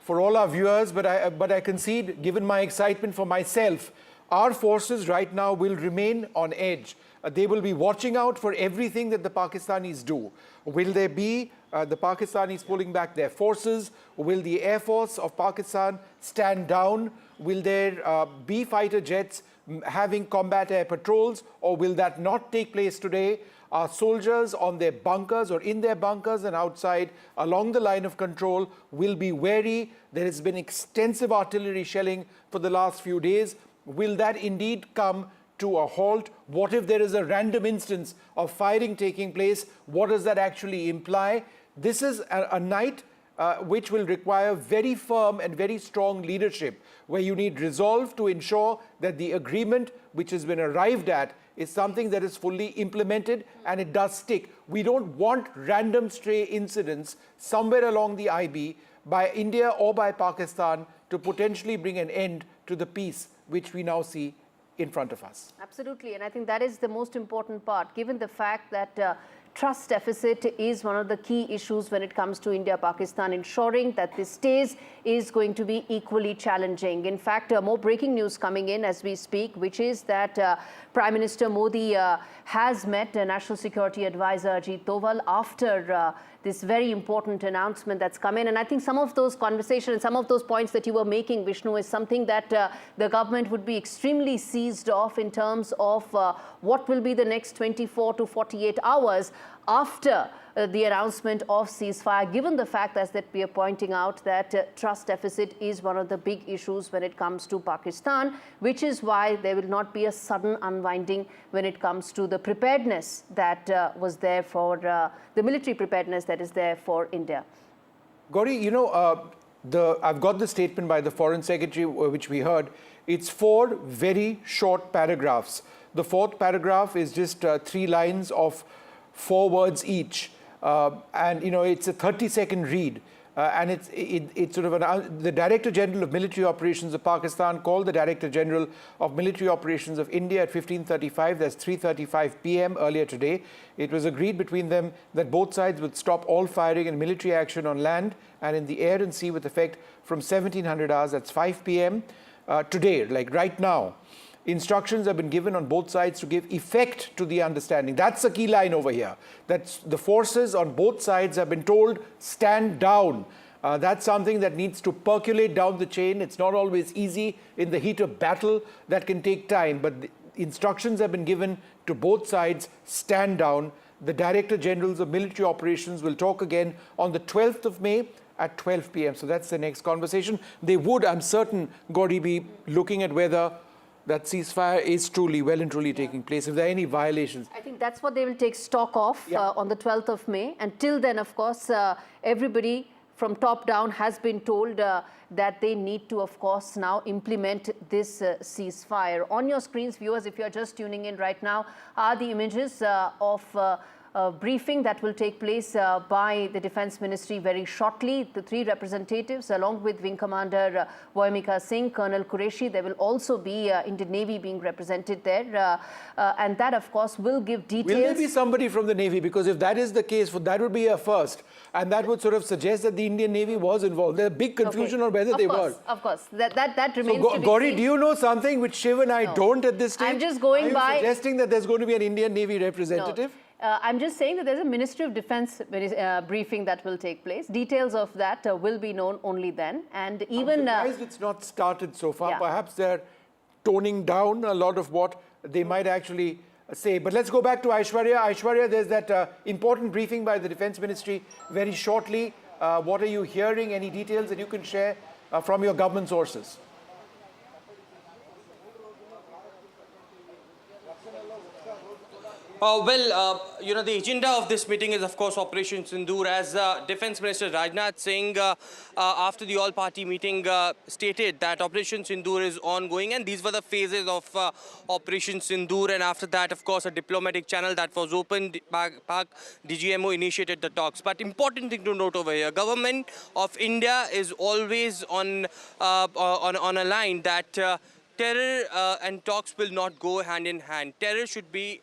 all our viewers, but I concede, given my excitement for myself, our forces right now will remain on edge. They will be watching out for everything that the Pakistanis do. Will there be the Pakistanis pulling back their forces? Will the Air Force of Pakistan stand down? Will there be fighter jets having combat air patrols, or will that not take place today? Our soldiers on their bunkers or in their bunkers and outside along the line of control will be wary. There has been extensive artillery shelling for the last few days. Will that indeed come to a halt? What if there is a random instance of firing taking place? What does that actually imply? This is a night which will require very firm and very strong leadership, where you need resolve to ensure that the agreement which has been arrived at is something that is fully implemented and it does stick. We don't want random stray incidents somewhere along the IB by India or by Pakistan to potentially bring an end to the peace which we now see in front of us. Absolutely, and I think that is the most important part, given the fact that trust deficit is one of the key issues when it comes to India-Pakistan. Ensuring that this stays is going to be equally challenging. In fact, more breaking news coming in as we speak, which is that Prime Minister Modi has met National Security Advisor Ajit Doval after this very important announcement that's come in. And I think some of those conversations and some of those points that you were making, Vishnu, is something that the government would be extremely seized of in terms of what will be the next 24 to 48 hours after the announcement of ceasefire, given the fact as that we are pointing out that trust deficit is one of the big issues when it comes to Pakistan, which is why there will not be a sudden unwinding when it comes to the preparedness that was there for the military preparedness that is there for India. Gauri, I've got the statement by the Foreign Secretary, which we heard. It's 4 very short paragraphs. The 4th paragraph is just 3 lines of 4 words each. And it's a 30-second read, and it's sort of the Director General of Military Operations of Pakistan called the Director General of Military Operations of India at 15:35. That's 3:35 p.m. earlier today. It was agreed between them that both sides would stop all firing and military action on land and in the air and sea with effect from 1700 hours. That's 5 p.m. Today, like right now. Instructions have been given on both sides to give effect to the understanding. That's the key line over here. That's the forces on both sides have been told, stand down. That's something that needs to percolate down the chain. It's not always easy in the heat of battle. That can take time. But the instructions have been given to both sides, stand down. The Director Generals of Military Operations will talk again on the 12th of May at 12 p.m. So that's the next conversation. They would, I'm certain, Gauri, be looking at whether that ceasefire is truly, well and truly taking place, if there are any violations. I think that's what they will take stock of on the 12th of May. Until then, of course, everybody from top down has been told that they need to, of course, now implement this ceasefire. On your screens, viewers, if you're just tuning in right now, are the images of briefing that will take place by the Defence Ministry very shortly. The three representatives, along with Wing Commander Voimika Singh, Colonel Qureshi, there will also be Indian Navy being represented there. And that, of course, will give details. Will there be somebody from the Navy? Because if that is the case, that would be a first. And that would sort of suggest that the Indian Navy was involved. There's a big confusion on whether they were. Of course, that remains to be Gauri, seen. do you know something which Shiv and I don't at this stage? I'm just going by... Are you suggesting that there's going to be an Indian Navy representative? No. I'm just saying that there's a Ministry of Defence briefing that will take place. Details of that will be known only then. And even... I'm surprised it's not started so far. Yeah. Perhaps they're toning down a lot of what they might actually say. But let's go back to Aishwarya. Aishwarya, there's that important briefing by the Defence Ministry very shortly. What are you hearing? Any details that you can share from your government sources? You know, the agenda of this meeting is, of course, Operation Sindoor. As Defence Minister Rajnath Singh, after the all-party meeting, stated that Operation Sindoor is ongoing, and these were the phases of Operation Sindoor. And after that, of course, a diplomatic channel that was opened, Pak DGMO initiated the talks. But important thing to note over here, Government of India is always on a line that terror and talks will not go hand in hand. Terror should be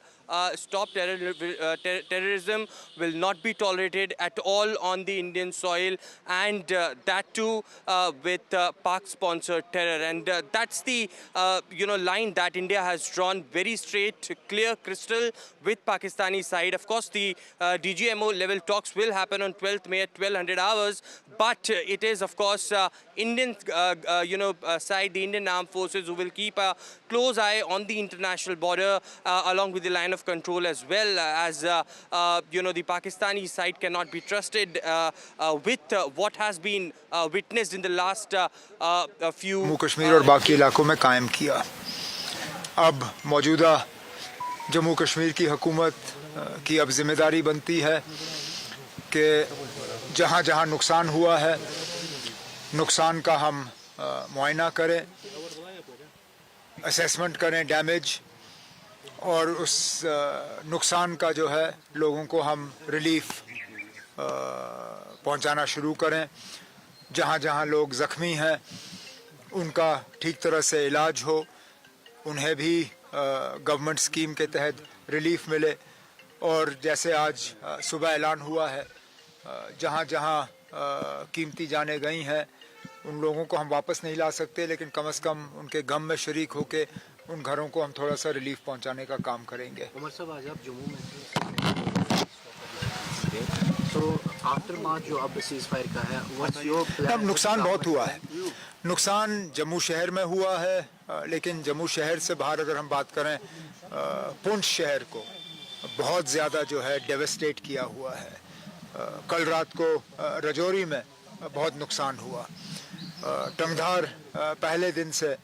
stopped. Terrorism will not be tolerated at all on the Indian soil, and that too with Pak-sponsored terror. And that's the line that India has drawn very straight, clear, crystal with Pakistani side. Of course, the DGMO level talks will happen on 12th May at 1200 hours, but it is, of course, Indian side, the Indian Armed Forces, who will keep a close eye on the international border along with the line of control, as well as the Pakistani side cannot be trusted with what has been witnessed in the last few Jammu Kashmir और बाकी इलाकों में कायम किया। अब मौजूदा जम्मू कश्मीर की हुकूमत की अब जिम्मेदारी बनती है कि जहां जहां नुकसान हुआ है, नुकसान का हम मुआयना करें, असेसमेंट करें डैमेज, और उस नुकसान का जो है लोगों को हम रिलीफ पहुंचाना शुरू करें। जहां जहां लोग ज़ख्मी हैं उनका ठीक तरह से इलाज हो, उन्हें भी गवर्नमेंट स्कीम के तहत रिलीफ मिले। और जैसे आज सुबह ऐलान हुआ है, जहां जहां कीमती जानें गई हैं उन लोगों को हम वापस नहीं ला सकते, लेकिन कम से कम उनके गम में शरीक होके उन घरों को हम थोड़ा सा रिलीफ पहुंचाने का काम करेंगे। उमर साहब, आज आप जम्मू में तो आफ्टर मार्च जो अब सीज़फायर का है, व्हाट्स योर प्लान? अब नुकसान बहुत हुआ है। नुकसान जम्मू शहर में हुआ है, लेकिन जम्मू शहर से बाहर अगर हम बात करें, पुंछ शहर को बहुत ज़्यादा जो है डेवेस्टेट किया हुआ है। कल रात को रजौरी में बहुत नुकसान हुआ। टंगधार पहले दिन से